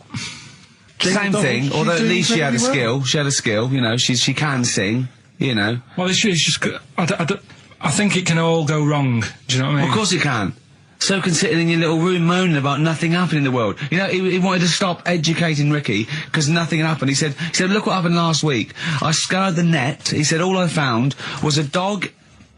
Same thing, although at least she had a skill. She had a skill, you know. She can sing, you know. Well, it's just I think it can all go wrong. Do you know what I mean? Of course it can. So can sitting in your little room moaning about nothing happening in the world. You know, he wanted to stop educating Ricky because nothing happened. He said, look what happened last week. I scoured the net. He said, all I found was a dog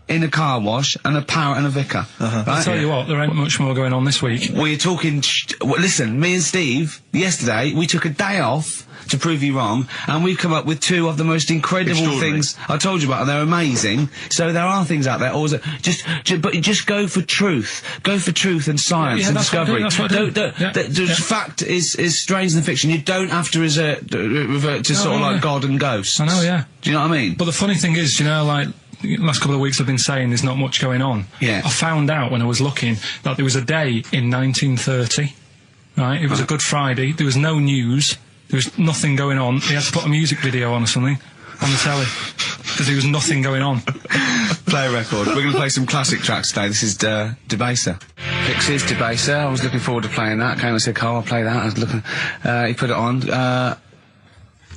in a car wash and a parrot and a vicar. Right? I'll tell you what, there ain't much more going on this week. Well, you're talking... listen, me and Steve, yesterday, we took a day off to prove you wrong, and we've come up with two of the most incredible things I told you about, and they're amazing. So there are things out there. Or but just go for truth. Go for truth and science and discovery. Fact is stranger than fiction. You don't have to revert to sort of like God and ghosts. I know, yeah. Do you know what I mean? But the funny thing is, you know, like... last couple of weeks I've been saying there's not much going on. Yeah. I found out when I was looking that there was a day in 1930, right? It was a Good Friday. There was no news. There was nothing going on. They had to put a music video on or something on the telly because there was nothing going on. Play a record. We're going to play some classic tracks today. This is Debaser. Pixies, Debaser. I was looking forward to playing that. Came and said, Carl, I'll play that. I was looking... he put it on.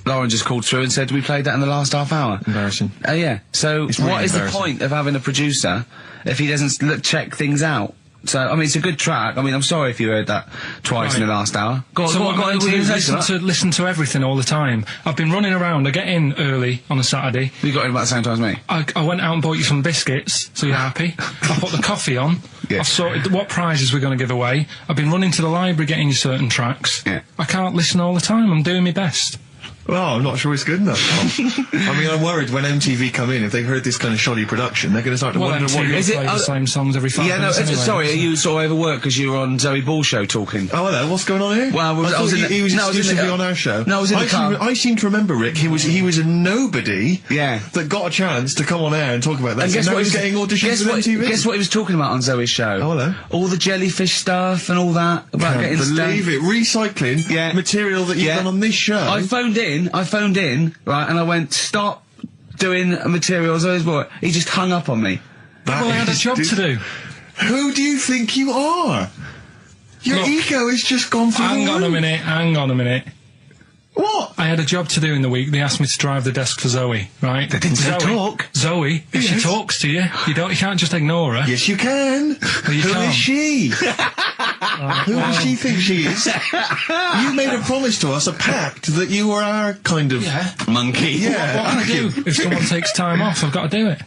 Lauren just called through and said, we played that in the last half hour. Embarrassing. Yeah. So what is the point of having a producer if he doesn't check things out? So, I mean, it's a good track. I mean, I'm sorry if you heard that twice in the last hour. Go on, so what I'm going to do, listen to everything all the time. I've been running around. I get in early on a Saturday. You got in about the same time as me? I went out and bought you some biscuits, so you're happy. I put the coffee on. Yeah. I've sorted what prizes we're going to give away. I've been running to the library getting you certain tracks. Yeah. I can't listen all the time. I'm doing my best. Well, I'm not sure it's good enough, Tom. I mean, I'm worried when MTV come in, if they've heard this kind of shoddy production, they're going to start to wonder what is it. The same songs every 5 minutes. Yeah, no, anyway, sorry, are you sort of overworked because you were on Zoe Ball show talking? Oh, hello, what's going on here? Well, I was exclusively on our show. No, I was in the car. I seem to remember, Rick, he was a nobody that got a chance to come on air and talk about that. And guess what? He's getting auditions for MTV? Guess what he was talking about on Zoe's show? Oh, hello. All the jellyfish stuff and all that. About getting believe it. Recycling material that you've done on this show. I phoned in, right, and I went, stop doing material Zoe's boy. He just hung up on me. Well, I had a job to do. Who do you think you are? Your ego has just gone through the roof. Hang on a minute. What? I had a job to do in the week. They asked me to drive the desk for Zoe, right? They didn't say talk. Zoe, if she talks to you, you can't just ignore her. Yes, you can. Well, Who is she? Who does she think she is? You made a promise to us, a pact, that you were our kind of monkey. Yeah. What can I do? If someone takes time off, I've got to do it.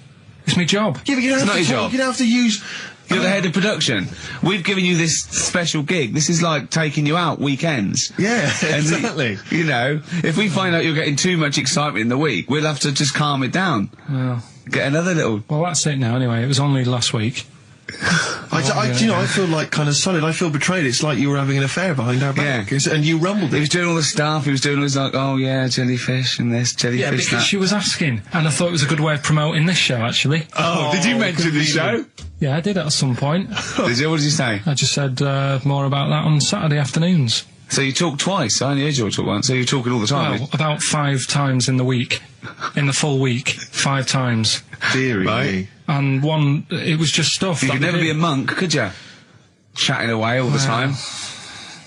It's my job. Yeah, but you don't have to talk. You don't have to use... You're the head of production. We've given you this special gig. This is like taking you out weekends. Yeah, exactly. You know, if we find out you're getting too much excitement in the week, we'll have to just calm it down. Well, get another little... Well, that's it now, anyway. It was only last week. I feel like kind of solid. I feel betrayed. It's like you were having an affair behind our back. Yeah. And you rumbled it. He was doing all the stuff. He was doing all this like, oh yeah, jellyfish and this, jellyfish yeah, because she was asking. And I thought it was a good way of promoting this show, actually. Oh, did you mention the show? Yeah, I did at some point. Did you? What did you say? I just said more about that on Saturday afternoons. So you talk twice? I only heard you talk once. So you're talking all the time? Well, about 5 times in the week. In the full week. 5 times. Deary me. And one, it was just stuff. You could never be a monk, could you? Chatting away all the time.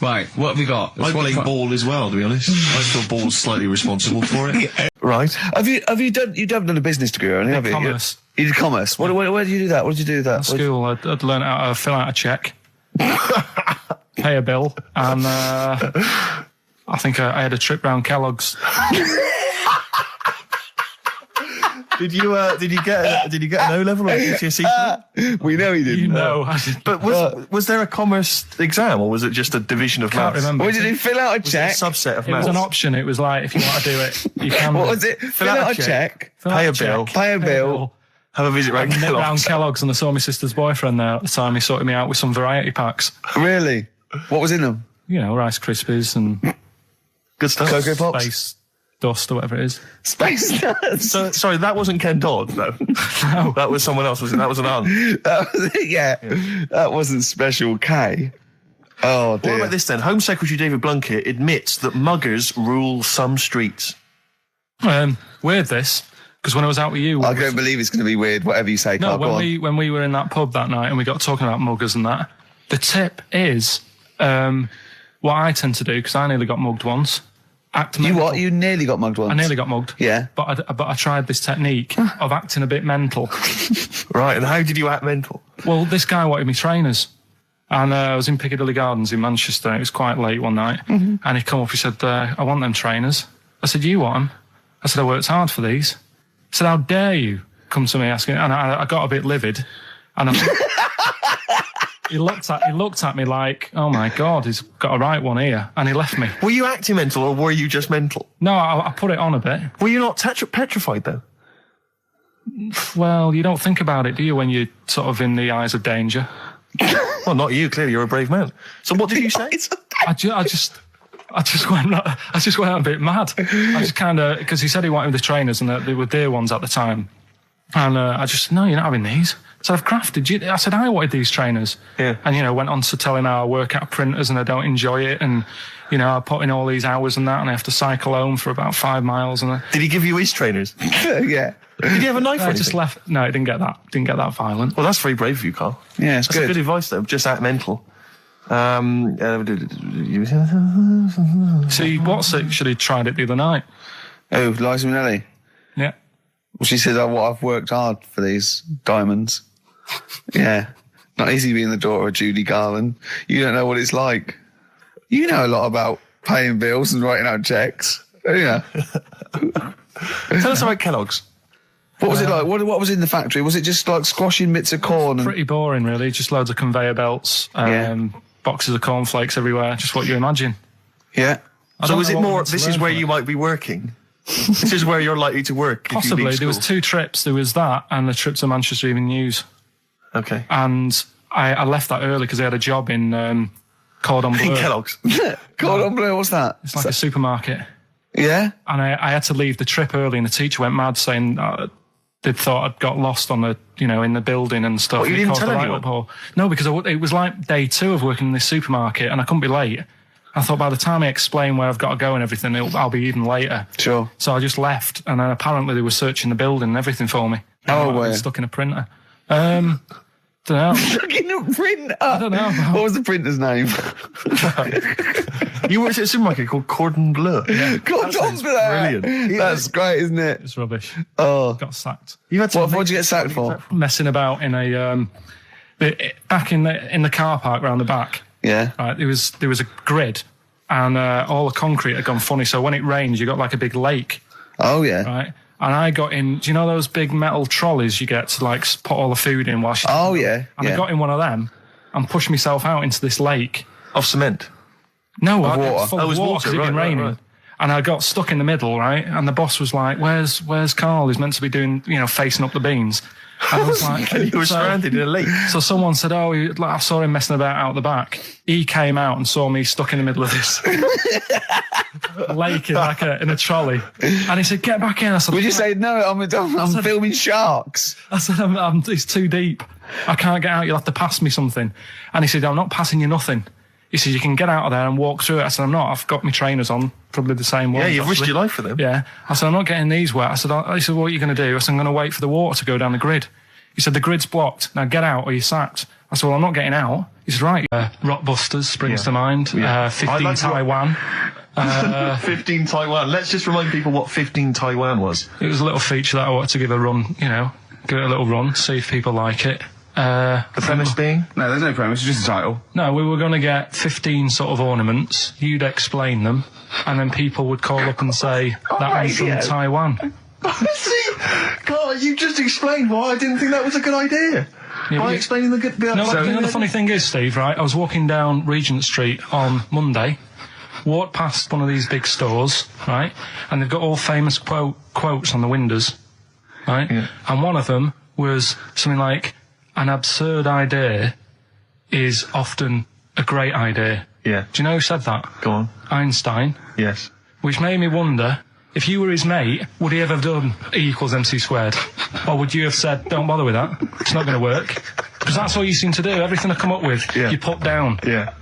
Right, what have you got? I play ball as well, to be honest. I feel ball's slightly responsible for it. Right. Have you done a business degree or anything? Commerce. You did commerce. Where did you do that? What did you do with that? At school, I'd learn how to fill out a cheque, pay a bill, and I think I had a trip round Kellogg's. Did you get an O level or a GCSE? We know he didn't. You know. But was there a commerce exam or was it just a division of maths? Remember. Or did he fill out a check? A subset of It maths. was an option. It was like, if you want to do it, you can. What was it? Fill out a check. Pay a bill. Pay a bill. Have a visit round Kellogg's. Round Kellogg's, and I saw my sister's boyfriend there at the time. He sorted me out with some variety packs. Really? What was in them? You know, Rice Krispies and Good stuff. Cocoa Pops? Space Dust or whatever it is. Space Nuts. So, sorry, that wasn't Ken Dodd, no. No. That was someone else, was it? That was an aunt. Yeah. That wasn't Special K. Oh, dear. What about this then? Home Secretary David Blunkett admits that muggers rule some streets. Weird this, because when I was out with you... I don't believe it's going to be weird, whatever you say, No, Carl. when we were in that pub that night and we got talking about muggers and that, the tip is what I tend to do, because I nearly got mugged once. Act mental. You what? You nearly got mugged once? I nearly got mugged. Yeah. But I tried this technique of acting a bit mental. Right, and how did you act mental? Well, this guy wanted me trainers. And I was in Piccadilly Gardens in Manchester. It was quite late one night. Mm-hmm. And he come up, he said, I want them trainers. I said, you want them? I said, I worked hard for these. I said, how dare you come to me asking? And I got a bit livid. And he looked at me like, oh my God, he's got a right one here. And he left me. Were you acting mental or were you just mental? No, I put it on a bit. Were you not petrified though? Well, you don't think about it, do you, when you're sort of in the eyes of danger? Well, not you. Clearly, you're a brave man. So, what did you say? I just went a bit mad. I just kind of, because he said he wanted the trainers and they were dear ones at the time, and I just, no, you're not having these. So I've crafted you. I said I wanted these trainers. Yeah. And went on to telling how I work at printers and I don't enjoy it, and I put in all these hours and that, and I have to cycle home for about 5 miles. And did he give you his trainers? Yeah. Did you have a knife? I just left. No, it didn't get that violent. Well, that's very brave of you, Carl. Yeah, it's that's good. Good advice, though. Just act mental. See, what's actually tried it the other night. Oh, Liza Minnelli. Yeah. Well, she says, I've worked hard for these diamonds. Yeah. Not easy being the daughter of Judy Garland. You don't know what it's like. You know a lot about paying bills and writing out checks. Yeah. Tell us about Kellogg's. What was it like? What was in the factory? Was it just like squashing bits of corn? Pretty boring, really. Just loads of conveyor belts, boxes of cornflakes everywhere. Just what you imagine. Yeah. So is it more, this is where you might be working? This is where you're likely to work? Possibly. There was 2 trips. There was that and the trip to Manchester Evening News. Okay. And I left that early because I had a job in Cordon Bleu. In Kellogg's? Cordon Bleu, what's that? It's like a supermarket. Yeah? And I had to leave the trip early, and the teacher went mad saying they'd thought I'd got lost on the, in the building and stuff. Well, you didn't tell anyone? No, because it was like day 2 of working in this supermarket, and I couldn't be late. I thought by the time I explain where I've got to go and everything, I'll be even later. Sure. So I just left, and then apparently they were searching the building and everything for me. Oh, wow. Stuck in a printer. Don't know. Stuck in a printer? I don't know. What was the printer's name? You worked at a supermarket called Cordon Bleu. Yeah. Cordon Bleu. Brilliant. That's great, isn't it? It's rubbish. Oh. Got sacked. What did you get sacked for? Messing about in a back in the car park round the back. Yeah. Right, there was a grid, and all the concrete had gone funny. So when it rains, you got like a big lake. Oh yeah. Right. And I got in. Do you know those big metal trolleys you get to like put all the food in whilst? Oh yeah. And I got in one of them and pushed myself out into this lake of cement. No, water. It was full of water. It'd been raining. Right. And I got stuck in the middle, right? And the boss was like, "Where's Carl? He's meant to be doing, facing up the beans." And I was like, and you were stranded in a lake. So someone said, "Oh, I saw him messing about out the back." He came out and saw me stuck in the middle of this lake in a trolley, and he said, "Get back in." I said, "Would you say no? I'm filming sharks." I said, "It's too deep. I can't get out. You'll have to pass me something." And he said, "I'm not passing you nothing." He said, "You can get out of there and walk through it." I said, "I'm not. I've got my trainers on, probably the same ones." Yeah, you've risked your life for them. Yeah. I said, "I'm not getting these wet." He said, "What are you going to do?" I said, "I'm going to wait for the water to go down the grid." He said, "The grid's blocked. Now get out or you're sacked." I said, "Well, I'm not getting out." He said, "Right." Rockbusters springs to mind. Yeah. 15 Taiwan. 15 Taiwan. Let's just remind people what 15 Taiwan was. It was a little feature that I wanted to give a run, give it a little run, see if people like it. The premise being? No, there's no premise, it's just a title. No, we were going to get 15 sort of ornaments. You'd explain them, and then people would call up and say, that one's from Taiwan. See? God, you just explained why I didn't think that was a good idea. Yeah, by explaining the good bit. No, the funny thing is, Steve, right, I was walking down Regent Street on Monday, walked past one of these big stores, right, and they've got all famous quotes on the windows, right, and one of them was something like, an absurd idea is often a great idea. Yeah. Do you know who said that? Go on. Einstein. Yes. Which made me wonder, if you were his mate, would he ever have done E = MC²? Or would you have said, don't bother with that, it's not going to work? Because that's all you seem to do. Everything I come up with, you put down. Yeah.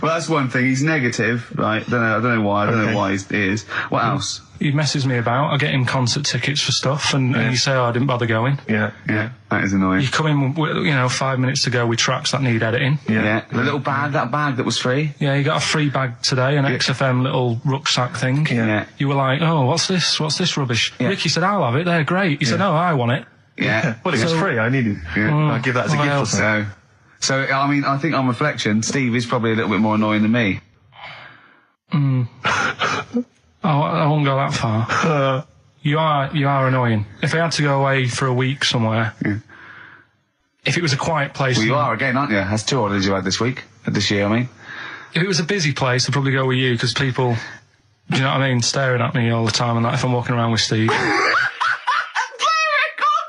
Well, that's one thing. He's negative, right? I don't know why. I don't know why he is. What else? He messes me about. I get him concert tickets for stuff, and you say, oh, I didn't bother going. Yeah. That is annoying. You come in, 5 minutes to go with tracks that need editing. Yeah. The little bag, that was free. Yeah, you got a free bag today, an XFM little rucksack thing. Yeah. You were like, oh, what's this rubbish? Yeah. Ricky said, I'll have it, they're great. He said, no, I want it. Yeah. Well, it was free, I need it. I'll give that as a gift or something. So, I mean, I think on reflection, Steve is probably a little bit more annoying than me. I won't go that far. You are annoying. If I had to go away for a week somewhere, if it was a quiet place... Well, you are again, aren't you? That's 2 holidays you had this year, I mean. If it was a busy place, I'd probably go with you, because people, do you know what I mean, staring at me all the time and that if I'm walking around with Steve.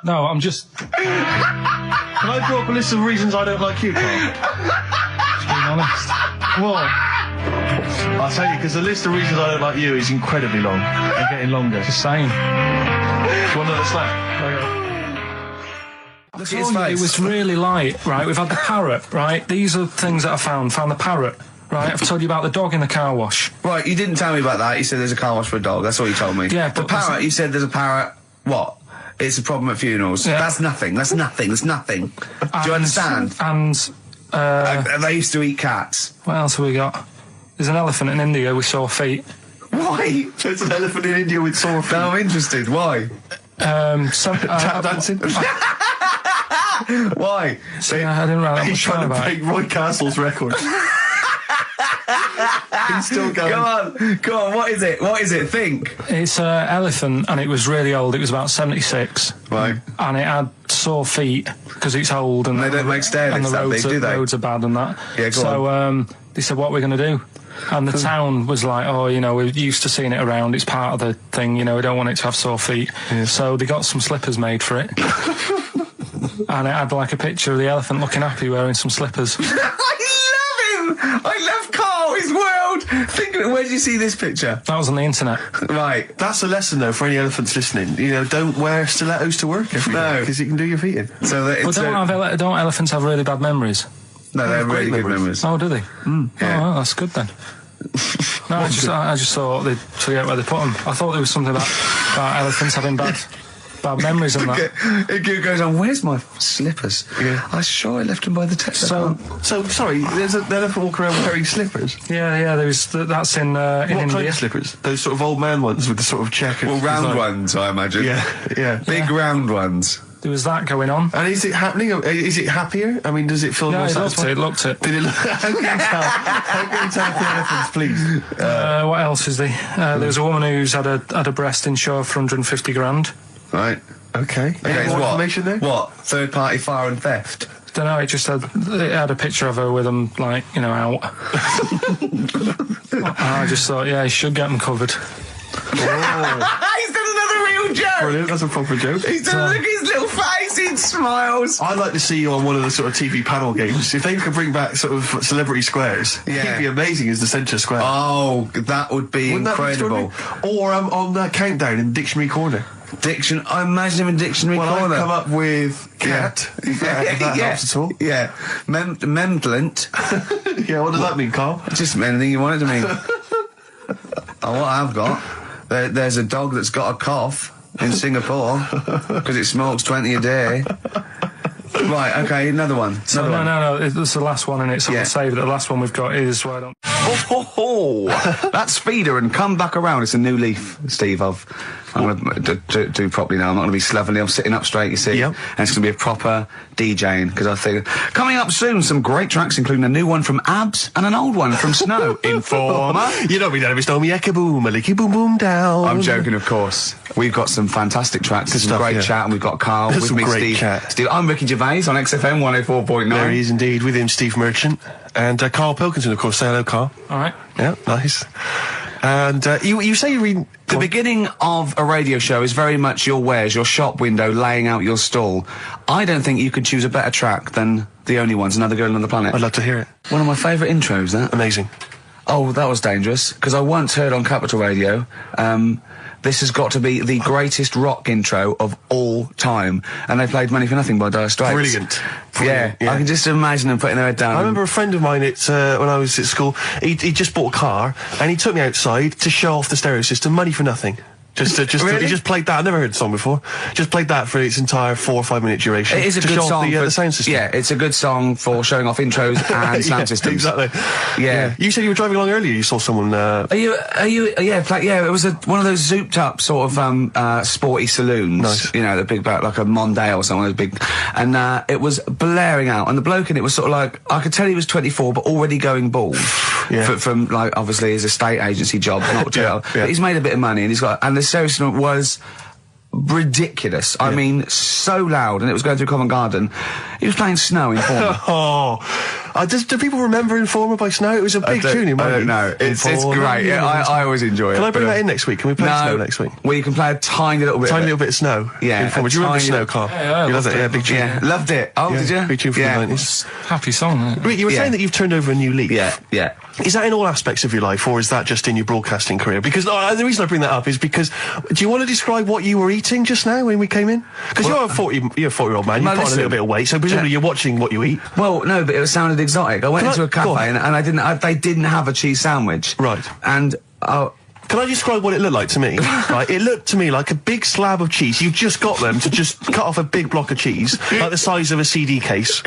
No, I'm just... Can I draw up a list of reasons I don't like you, Carl? Just being honest. What? I'll tell you, because the list of reasons I don't like you is incredibly long and getting longer. Just saying. Do you want another slap? Look at his face. It was really light, right? We've had the parrot, right? These are things that I found. Found the parrot, right? I've told you about the dog in the car wash. Right, you didn't tell me about that. You said there's a car wash for a dog. That's all you told me. Yeah, but the parrot, you said there's a parrot. What? It's a problem at funerals. Yeah. That's nothing. That's nothing. Do you understand? And they used to eat cats. What else have we got? There's an elephant in India with sore feet. Why? There's an elephant in India with sore feet. No, I'm interested. Why? Tap dancing? Why? So, I didn't write that He's much trying to about break Roy Castle's record. He's still going. Go on, what is it? Think. It's an elephant, and it was really old. It was about 76. Right. And it had sore feet, because it's old, and they don't make stair lifts that big, do they? Roads are bad and that. Yeah, go on. They said, what are we going to do? And the town was like, oh, we're used to seeing it around, it's part of the thing, we don't want it to have sore feet. Yeah. So they got some slippers made for it. And it had like a picture of the elephant looking happy wearing some slippers. I love him! I love Carl, his world! Think of it, where did you see this picture? That was on the internet. Right. That's a lesson, though, for any elephants listening. Don't wear stilettos to work every day, because it can do your feet in. So that it's don't elephants have really bad memories? No, they have really good memories. Oh, do they? Yeah. Oh, well, that's good then. No, I just thought they'd forget where they put them. I thought there was something about elephants having bad memories and that. It goes on, where's my slippers? Yeah. I'm sure I left them by the test. So sorry, there's an elephant walking around wearing slippers? Yeah, that's in India. What kind of slippers? Those sort of old man ones with the sort of checker. Well, round ones, I imagine. Yeah. Big round ones. There was that going on. And is it happening? Is it happier? I mean, does it feel more satisfying? It looked it. Did it look? How can you tell the elephants, please? What else is there? There was a woman who's had a breast insured for 150 grand. Right. Okay. Any more information there? What? Third party fire and theft? Don't know. It had a picture of her with them, out. I just thought, he should get them covered. He's done another real joke. Brilliant. That's a proper joke. He's done. Look at his little face. He smiles. I'd like to see you on one of the sort of TV panel games. If they could bring back sort of celebrity squares, he'd be amazing as the centre square. Oh, that would be incredible. Or on that countdown in Dictionary Corner. I imagine him in Dictionary Corner. I've come up with cat. If that helps at all. Yeah. Memblent. Yeah, what does that mean, Carl? Just anything you want it to mean. What I've got, there's a dog that's got a cough in Singapore because it smokes 20 a day. Right, okay, another one. No, it's the last one in it, so we'll save it. The last one we've got is why don't... That's Feeder and Come Back Around. It's a new leaf, Steve. I've I'm going to do properly now. I'm not going to be slovenly. I'm sitting up straight, you see. Yep. And it's going to be a proper DJing, because I think coming up soon, some great tracks, including a new one from Abs and an old one from Snow. Informer. You know me, don't stole me, eka boom, a licky boom boom down. I'm joking, of course. We've got some fantastic tracks. Good stuff, great chat, and we've got Carl with me, Steve. I'm Ricky Gervais on XFM 104.9. There he is indeed, with him, Steve Merchant. And Karl Pilkington, of course. Say hello, Carl. All right. Yeah, nice. And you say you read... The beginning of a radio show is very much your wares, your shop window, laying out your stall. I don't think you could choose a better track than The Only Ones, Another Girl on the Planet. I'd love to hear it. One of my favourite intros, that. Amazing. Oh, that was dangerous, because I once heard on Capital Radio, this has got to be the greatest rock intro of all time. And they played Money for Nothing by Dire Straits. Brilliant. Yeah, I can just imagine them putting their head down. I remember a friend of mine, when I was at school, he just bought a car, and he took me outside to show off the stereo system, Money for Nothing. Really? He just played that. I've never heard the song before. Just played that for its entire 4 or 5 minute duration. It is a good song for the sound system. Yeah, it's a good song for showing off intros and sound systems. Exactly. Yeah. You said you were driving along earlier. You saw someone. Yeah, it was one of those zooped up sort of sporty saloons. Nice. You know, the big back, like a Mondale or something. Big, and it was blaring out. And the bloke in it was sort of like, I could tell he was 24, but already going bald. Yeah. From like obviously his estate agency job, not jail. But he's made a bit of money, and the stereo system was ridiculous. I mean, so loud, and it was going through Covent Garden. He was playing Snow in Informer. Do people remember Informer by Snow? It was a big tune in my I don't know. It's great. Yeah, I always enjoy it. Can I bring that in next week? Can we play Snow next week? Well, you can play a tiny little bit. Tiny little bit of Snow. Yeah. Informer. Do you remember Snow, Carl? Yeah, you loved it. Yeah, big tune. Yeah, loved it. Oh, did you? Big tune from the 90s. Happy song, isn't it? Rick, you were saying that you've turned over a new leaf. Yeah. Is that in all aspects of your life, or is that just in your broadcasting career? Because the reason I bring that up is because, do you want to describe what you were eating just now when we came in? Because you're a 40-year-old man, you've put on a little bit of weight, so presumably you're watching what you eat. Well, no, but it sounded exotic. I went into a cafe and they didn't have a cheese sandwich. Right. And can I describe what it looked like to me? Right, it looked to me like a big slab of cheese. You've just got them to just cut off a big block of cheese, like the size of a CD case,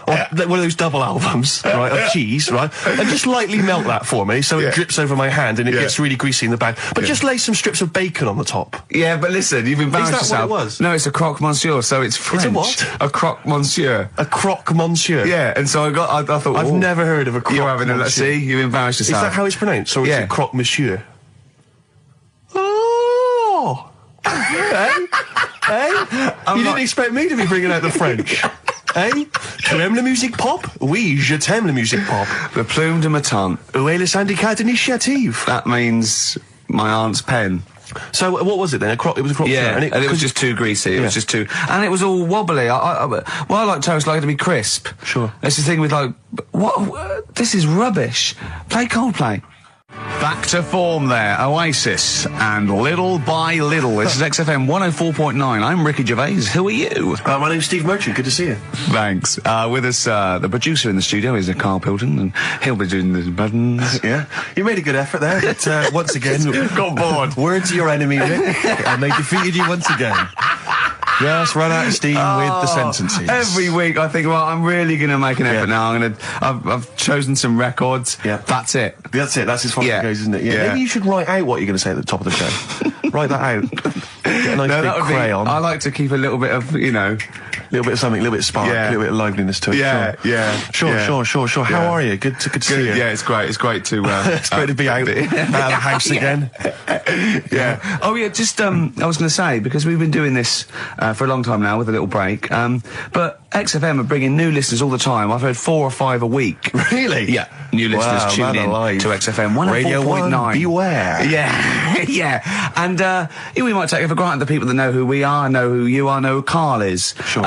or one of those double albums, right, of cheese, right, and just lightly melt that for me so it drips over my hand and it gets really greasy in the bag. But just lay some strips of bacon on the top. Yeah, but listen, you've embarrassed yourself. Is that what it was? No, it's a croque monsieur, so it's French. It's a what? A croque monsieur. A croque monsieur. Yeah, and so I thought, I've never heard of a croque monsieur. You're having see, you embarrassed yourself. Is that how it's pronounced, or is it croque monsieur? Oh! Hey? You didn't expect me to be bringing out the French. Hey? Tu aimes la musique pop? Oui, je t'aime la musique pop. Le plume de ma tante. Où est le syndicat d'initiative? That means my aunt's pen. So what was it then? It was a croque yeah, and it was just too greasy. It was just too, and it was all wobbly. I like toast, like it to be crisp. Sure. That's the thing with like, what? This is rubbish. Play Coldplay. Back to form there, Oasis, and Little by Little. This is XFM 104.9. I'm Ricky Gervais. Who are you? My name's Steve Merchant. Good to see you. Thanks. With us, the producer in the studio is Karl Pilkington, and he'll be doing the buttons. Yeah. You made a good effort there, but once again... got bored. Words are your enemy, Rick, and they defeated you once again. Just run out of steam with the sentences. Every week I think, well, I'm really going to make an effort now. I've chosen some records. Yeah. That's it. That's as far as it goes, isn't it? Yeah. Maybe you should write out what you're going to say at the top of the show. Write that out. Get a nice big crayon. I like to keep a little bit of, a little bit of something, a little bit of spark, a little bit of liveliness to it. Sure. How are you? Good to see you. Yeah, it's great. It's great to it's great to be out of the house again. Yeah. Oh yeah, just I was going to say, because we've been doing this for a long time now with a little break, but XFM are bringing new listeners all the time. I've heard 4 or 5 a week. Really? Yeah. New listeners tune in to XFM 104.9. Beware. Yeah. And we might take it for granted the people that know who we are, know who you are, know who Karl is. Sure.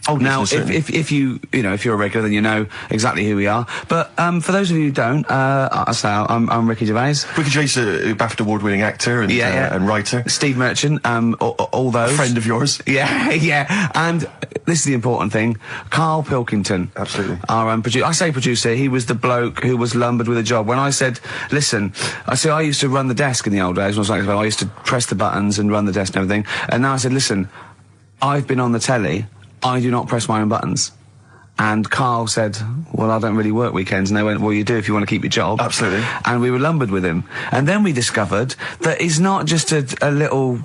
Now, if you're a regular, then you know exactly who we are. But for those of you who don't, I'm Ricky Gervais. Ricky Gervais, a BAFTA award-winning actor and writer. Steve Merchant, all those. A friend of yours. Yeah. And this is the important thing. Karl Pilkington. Absolutely. Our producer. I say producer, he was the bloke who was lumbered with a job. When I said, listen, I used to run the desk in the old days. I used to press the buttons and run the desk and everything. And now I said, listen, I've been on the telly. I do not press my own buttons. And Karl said, well, I don't really work weekends. And they went, well, you do if you want to keep your job. Absolutely. And we were lumbered with him. And then we discovered that he's not just a little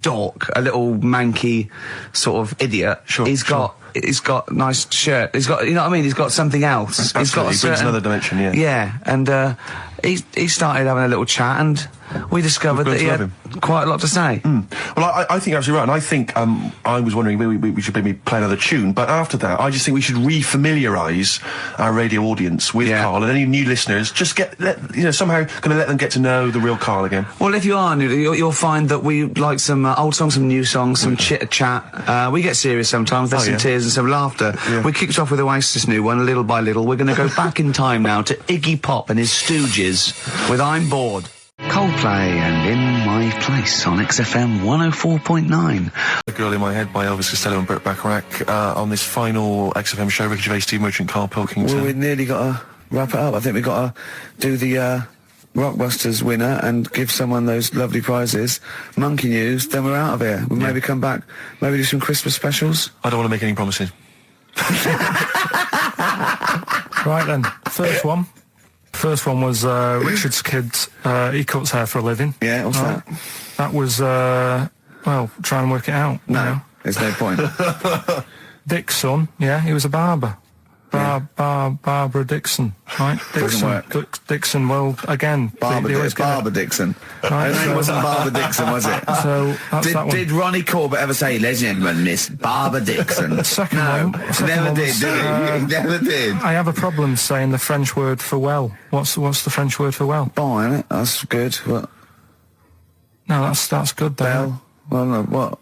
dork, a little manky sort of idiot. Sure. He's got nice shirt. He's got, you know what I mean? He's got something else. Absolutely. He's got He brings another dimension, yeah. Yeah. And, he started having a little chat, and we discovered that he had quite a lot to say. Well, I think you're absolutely right, and I think I was wondering maybe we should maybe play another tune, but after that, I just think we should re-familiarise our radio audience with Karl, and any new listeners, just somehow going to let them get to know the real Karl again. Well, if you are new, you'll find that we like some old songs, some new songs, some chitter-chat. We get serious sometimes, there's some tears and some laughter. Yeah. We kicked off with Oasis' new one, Little by Little. We're going to go back in time now to Iggy Pop and his Stooges with I'm Bored. Coldplay and In My Place on XFM 104.9. The Girl in My Head by Elvis Costello and Burt Bacharach on this final XFM show. Ricky Gervais, Steve Merchant, Karl Pilkington. Well, we've nearly got to wrap it up. I think we've got to do the Rockbusters winner and give someone those lovely prizes. Monkey News, then we're out of here. We'll maybe come back, maybe do some Christmas specials. I don't want to make any promises. Right then, first one. First one was Richard's kids. He cuts hair for a living. Yeah, what's that? That was, well, try and work it out. No, you know. there's no point. Dick's son, he was a barber. Barbara Dixon, right? Dixon, well, again... Barbara Dixon. Right, her name wasn't Barbara Dixon, was it? So, that's that one. Did Ronnie Corbett ever say, ladies and gentlemen, Miss Barbara Dixon? The second one... Never did he? Never did. I have a problem saying the French word for well. What's the French word for well? Bon, isn't it? That's good. What? No, that's good, though. Bell? Well, no, what?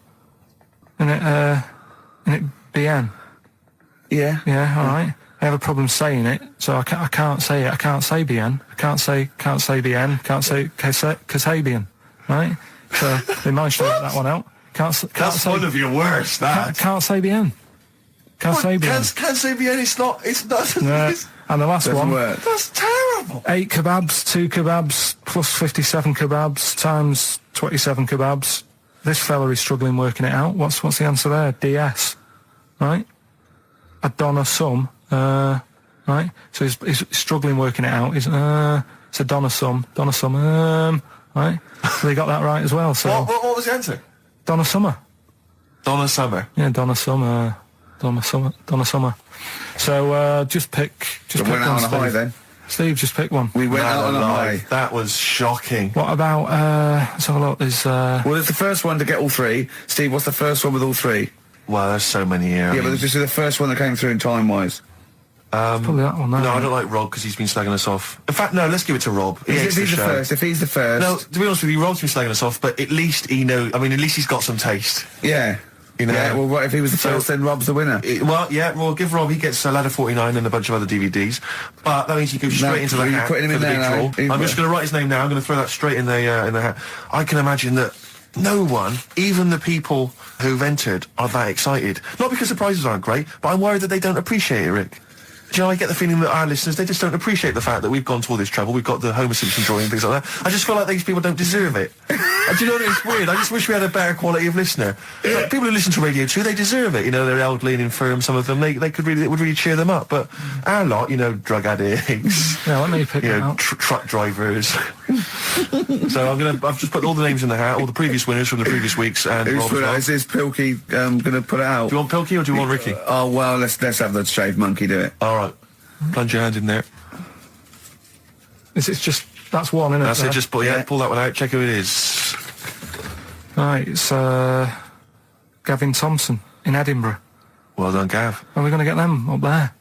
Isn't it bien? Yeah. Yeah, all right. I have a problem saying it, so I can't say it. I can't say bien. I can't say bien. Can't say Kasabian, right? So they managed to work that one out. That's one of your worst. Can't say bien. Can't say bien. Can't say bien. It's not. No. And the last one. Work. That's terrible. 8 kebabs, 2 kebabs, plus 57 kebabs times 27 kebabs. This fella is struggling working it out. What's the answer there? DS, right? A Donna sum, right? So he's struggling working it out. It's a Donna sum, right? So they got that right as well. So what was the answer? Donna Summer. Donna Summer. Yeah, Donna Summer. So just pick went one, out on a Steve. high then. Steve, just pick one. We went out on a high. That was shocking. What about let's have a look. There's well, it's the first one to get all three. Steve, what's the first one with all three? Well, there's so many here. Yeah, but this is the first one that came through in time-wise. probably that one. No, I don't like Rob because he's been slagging us off. In fact, no, let's give it to Rob. If he's the first. No, to be honest with you, Rob's been slagging us off, but at least he knows. I mean, at least he's got some taste. Yeah. You know? Yeah, well, what if he was the first, then Rob's the winner? Well, give Rob, he gets a Ladder 49 and a bunch of other DVDs, but that means he goes straight into the hat for the big draw. I'm just going to write his name now, I'm going to throw that straight in the hat. I can imagine that no one, even the people who've entered, are that excited. Not because the prizes aren't great, but I'm worried that they don't appreciate it, Rick. Do you know, I get the feeling that our listeners, they just don't appreciate the fact that we've gone to all this trouble, we've got the Homer Simpson drawing and things like that. I just feel like these people don't deserve it. Do you know what, it's weird? I just wish we had a better quality of listener. Like, people who listen to Radio 2, they deserve it. You know, they're elderly and infirm, some of them, it would really cheer them up. But our lot, you know, drug addicts, yeah, let me pick truck drivers. So I've just put all the names in the hat, all the previous winners from the previous weeks, and Rob as well. Is this Pilky gonna put it out? Do you want Pilky or do you want Ricky? Oh well, let's have the shaved monkey do it. All right, plunge your hand in there. This is just that's one, isn't it? That's it. Just pull that one out. Check who it is. Right, it's Gavin Thompson in Edinburgh. Well done, Gav. Are we going to get them up there?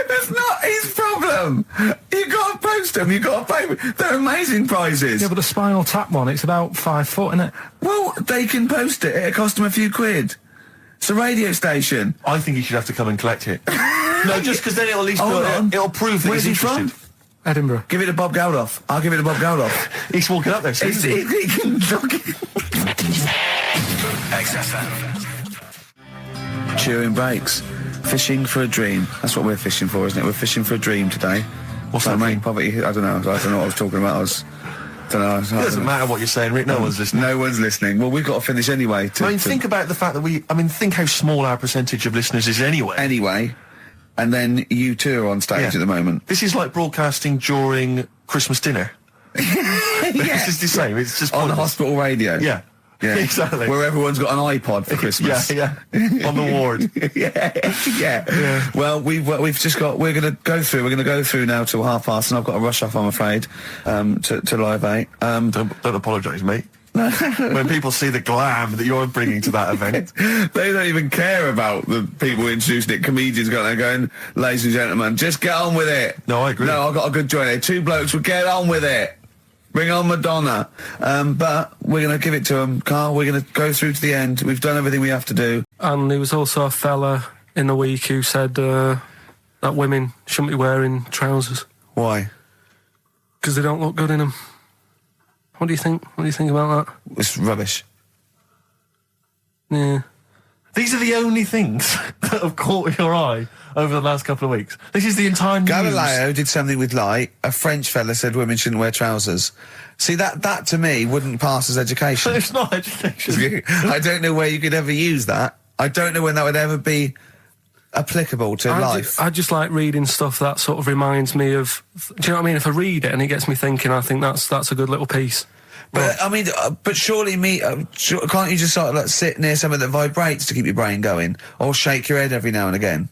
That's not his problem. You got to post them. You got to pay. They're amazing prizes. Yeah, but the Spinal Tap one, it's about 5 foot, isn't it? Well, they can post it. It'll cost them a few quid. It's a radio station. I think he should have to come and collect it. No, just because then it'll at least it'll prove that Where's he's he interested. from? Edinburgh. Give it to Bob Geldof. I'll give it to Bob Geldof. He's walking up there. He can talk it. XFM. Chewing breaks. Fishing for a dream. That's what we're fishing for, isn't it? We're fishing for a dream today. What's that mean? Poverty. I don't know what I was talking about. Don't know. It doesn't matter what you're saying, Rick. No one's listening. No one's listening. Well, we've got to finish anyway. Think about the fact that think how small our percentage of listeners is anyway. Anyway, and then you two are on stage at the moment. This is like broadcasting during Christmas dinner. This is the same. It's just on the hospital radio. Yeah. Yeah, exactly. Where everyone's got an iPod for Christmas. Yeah. On the ward. yeah. Well, we've just got. We're going to go through now till 5:30, and I've got to rush off. I'm afraid to Live 8. Don't apologise, mate. When people see the glam that you're bringing to that event, they don't even care about the people introducing it. Comedians going, ladies and gentlemen, just get on with it. No, I agree. No, I've got a good joint here. 2 blokes will get on with it. Bring on Madonna. But we're going to give it to them, Carl. We're going to go through to the end. We've done everything we have to do. And there was also a fella in the week who said that women shouldn't be wearing trousers. Why? Because they don't look good in them. What do you think? What do you think about that? It's rubbish. Yeah. These are the only things that have caught your eye over the last couple of weeks. This is the entire news. Galileo did something with light. A French fella said women shouldn't wear trousers. See, that to me wouldn't pass as education. It's not education. I don't know where you could ever use that. I don't know when that would ever be applicable to life. I just like reading stuff that sort of reminds me of... Do you know what I mean? If I read it and it gets me thinking, I think that's a good little piece. But but surely can't you just sort of like sit near something that vibrates to keep your brain going, or shake your head every now and again?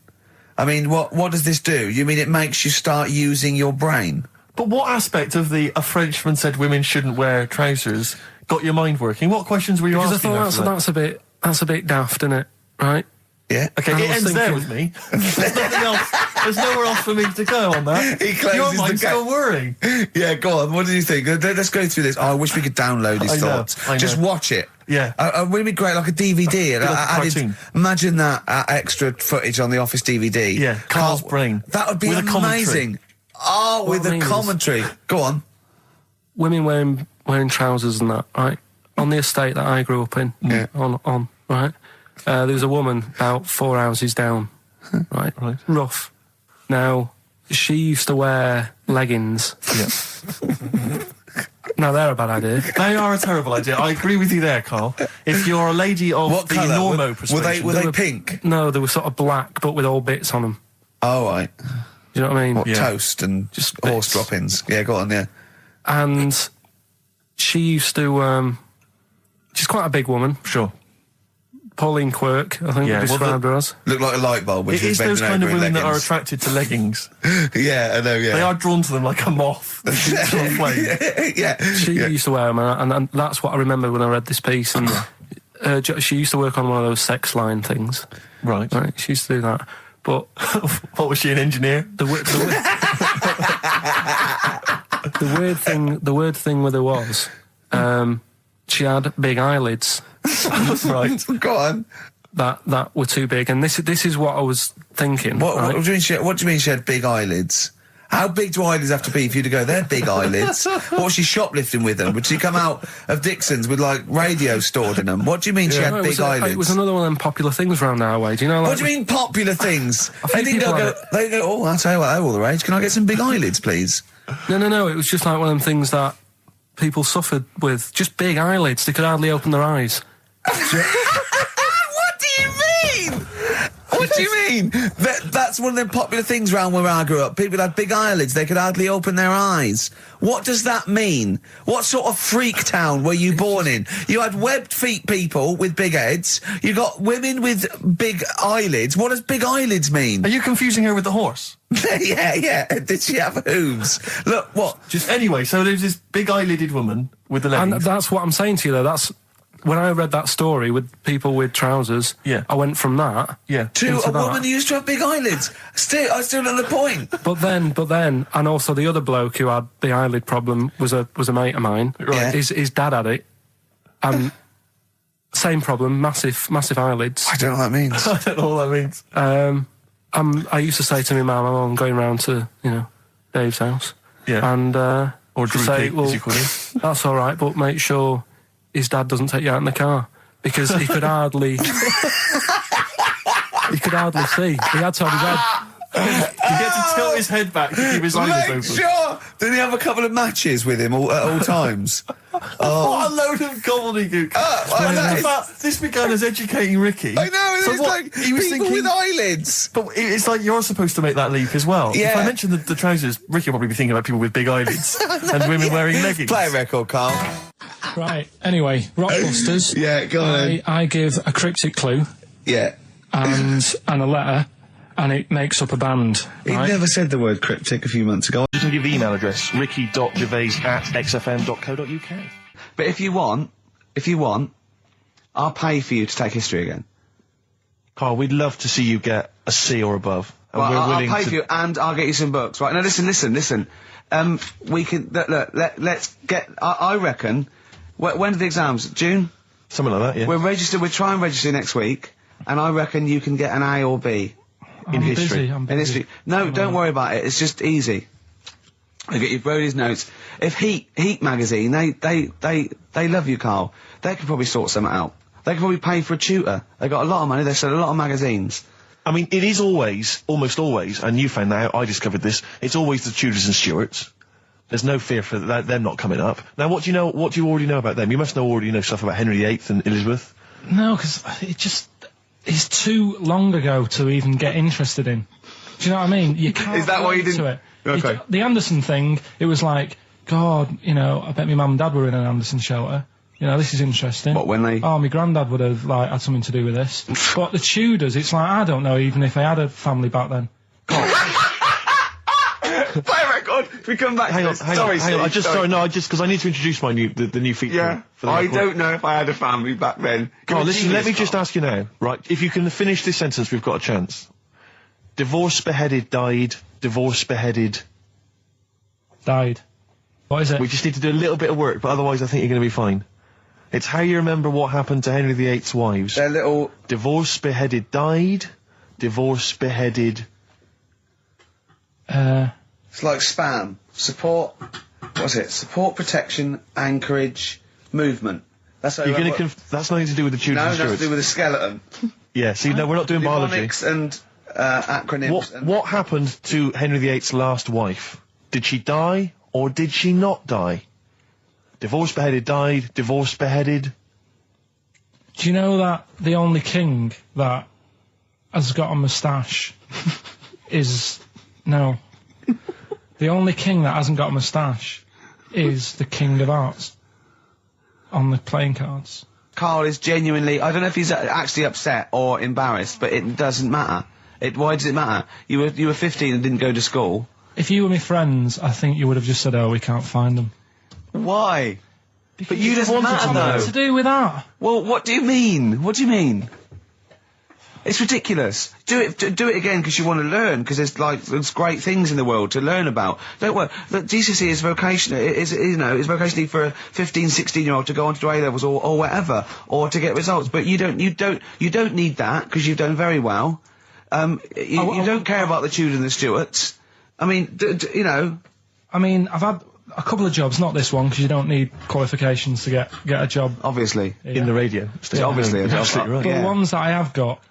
I mean, what does this do? You mean it makes you start using your brain? But what aspect of a Frenchman said women shouldn't wear trousers got your mind working? What questions were you asking? Because I thought that's a bit daft, isn't it? Right? Yeah. Okay, it ends there with me. There's nothing else. There's nowhere else for me to go on that. He closes your mind's still worrying. Yeah, go on. What do you think? Let's go through this. Oh, I wish we could download his thoughts. I know. Just watch it. Yeah. Wouldn't it be great, like a DVD? Cartoon. Imagine that extra footage on the Office DVD. Yeah, Carl's brain. That would be amazing. Oh, with the commentary. Go on. Women wearing trousers and that, right? On the estate that I grew up in, on right? There was a woman about 4 houses down, right? Rough. Now, she used to wear leggings. Yeah. Now, they're a bad idea. They are a terrible idea. I agree with you there, Carl. If you're a lady of what the colour? normo persuasion... Were they pink? No, they were sort of black, but with all bits on them. Oh, right. Do you know what I mean? What, toast and just horse droppings? Yeah, go on, yeah. And she used to... she's quite a big woman. Sure. Pauline Quirk, I think we described her as. Look like a light bulb. It is those kind of women that are attracted to leggings. Yeah, I know, yeah. They are drawn to them like a moth. Yeah. She used to wear them, and that's what I remember when I read this piece. And she used to work on one of those sex line things. Right. She used to do that. But what was she, an engineer? The weird thing with her was she had big eyelids. Right. Go on. That were too big, and this is what I was thinking. What do you mean she had big eyelids? How big do eyelids have to be for you to go, they're big eyelids? What was she shoplifting with them? Would she come out of Dixon's with, like, radio stored in them? What do you mean she had big eyelids? It was another one of them popular things around our way. Do you know? Like, what do you mean popular things? They go, oh, I'll tell you what, they're all the rage. Can I get some big eyelids, please? No. It was just like one of them things that people suffered with. Just big eyelids. They could hardly open their eyes. What do you mean? What do you mean? That's one of the popular things around where I grew up. People had big eyelids. They could hardly open their eyes. What does that mean? What sort of freak town were you born in? You had webbed feet people with big heads. You got women with big eyelids. What does big eyelids mean? Are you confusing her with the horse? Yeah. Did she have hooves? Look, what? Just anyway, so there's this big eyelidded woman with the leggings. And that's what I'm saying to you, though. That's... When I read that story with people with trousers, I went from that to a woman who used to have big eyelids. I still don't know the point. But then, and also the other bloke who had the eyelid problem was a mate of mine. Right. His dad had it, and same problem, massive eyelids. I don't know what that means. I don't know what that means. I used to say to my mum, I'm going round to Dave's house, and or Drew say, as you call him. That's all right, but make sure his dad doesn't take you out in the car, because he could hardly see. He had to have his head. You get to tilt his head back to keep his eyes open. Make sure. Did he have a couple of matches with him at all times? What a load of gobbledygook. This began as educating Ricky. I know, So it's what- like he was people thinking- with eyelids. But it's like you're supposed to make that leap as well. Yeah. If I mention the trousers, Ricky will probably be thinking about people with big eyelids and women wearing leggings. Play a record, Carl. Right, anyway, Rockbusters. Yeah, go on. I give a cryptic clue Yeah. and a letter, and it makes up a band. He Right? never said the word cryptic a few months ago. Just give the email address, ricky.gervais@xfm.co.uk. But if you want, I'll pay for you to take history again. Carl, we'd love to see you get a C or above. And Well, we're I'll willing pay to... for you, and I'll get you some books. Right, now listen. We can, let's get, I reckon, when are the exams? June? Something like that, yeah. We'll try and register next week, and I reckon you can get an A or B. I'm history. Busy, I'm In busy. history. No, don't worry about it, it's just easy. I get you Brody's notes. If Heat magazine, they love you, Carl. They could probably sort something out. They could probably pay for a tutor. They got a lot of money, they sell a lot of magazines. I mean, it is always, almost always, and you found that out, I discovered this, it's always the Tudors and Stuarts. There's no fear for them not coming up. Now, what do you already know about them? You must already know stuff about Henry VIII and Elizabeth. No, because it's too long ago to even get interested in. Do you know what I mean? You can't. Is that why you relate to didn't- it. Okay. The Anderson thing, it was like, God, you know, I bet my mum and dad were in an Anderson shelter. You know, this is interesting. What, when they- Oh, my granddad would have, like, had something to do with this. But the Tudors, it's like, I don't know even if they had a family back then. Play a record, we come back Hang to on, this. hang Sorry, on, hang on. Steve, Because I need to introduce the new feature. Yeah, For the I record. don't know if I had a family back then. Carl, listen, let me Genius, just ask you now, right? If you can finish this sentence, we've got a chance. Divorced, beheaded, died. Divorced, beheaded. Died. What is it? We just need to do a little bit of work, but otherwise I think you're going to be fine. It's how you remember what happened to Henry VIII's wives. They're little... Divorced, beheaded, died. Divorced, beheaded. It's like spam. Support... What's it? Support, protection, anchorage, movement. That's how You're going to that's nothing to do with the Tudors No, and nothing to Stuarts. do with the skeleton. Yeah, see, no, we're not doing biology. Mnemonics and acronyms. What happened to Henry VIII's last wife? Did she die, or did she not die? Divorced, beheaded, died. Divorced, beheaded. Do you know that the only king that has got a moustache is... No. The only king that hasn't got a moustache is the King of Hearts on the playing cards. Carl is genuinely... I don't know if he's actually upset or embarrassed, but it doesn't matter. Why does it matter? You were 15 and didn't go to school. If you were my friends, I think you would have just said, oh, we can't find them. Why? But you doesn't matter, What's though. to do with that? Well, what do you mean? What do you mean? It's ridiculous. Do it again because you want to learn, because there's great things in the world to learn about. Don't worry. Look, GCSE is vocational. Is vocationally for a 15, 16-year-old to go on to do A-levels or whatever, or to get results. But you don't need that because you've done very well. You don't care about the Tudors and the Stuarts. I mean, you know. I mean, I've had a couple of jobs, not this one, because you don't need qualifications to get a job. Obviously. In the radio. Yeah, obviously. You're absolutely right. But Yeah. ones that I have got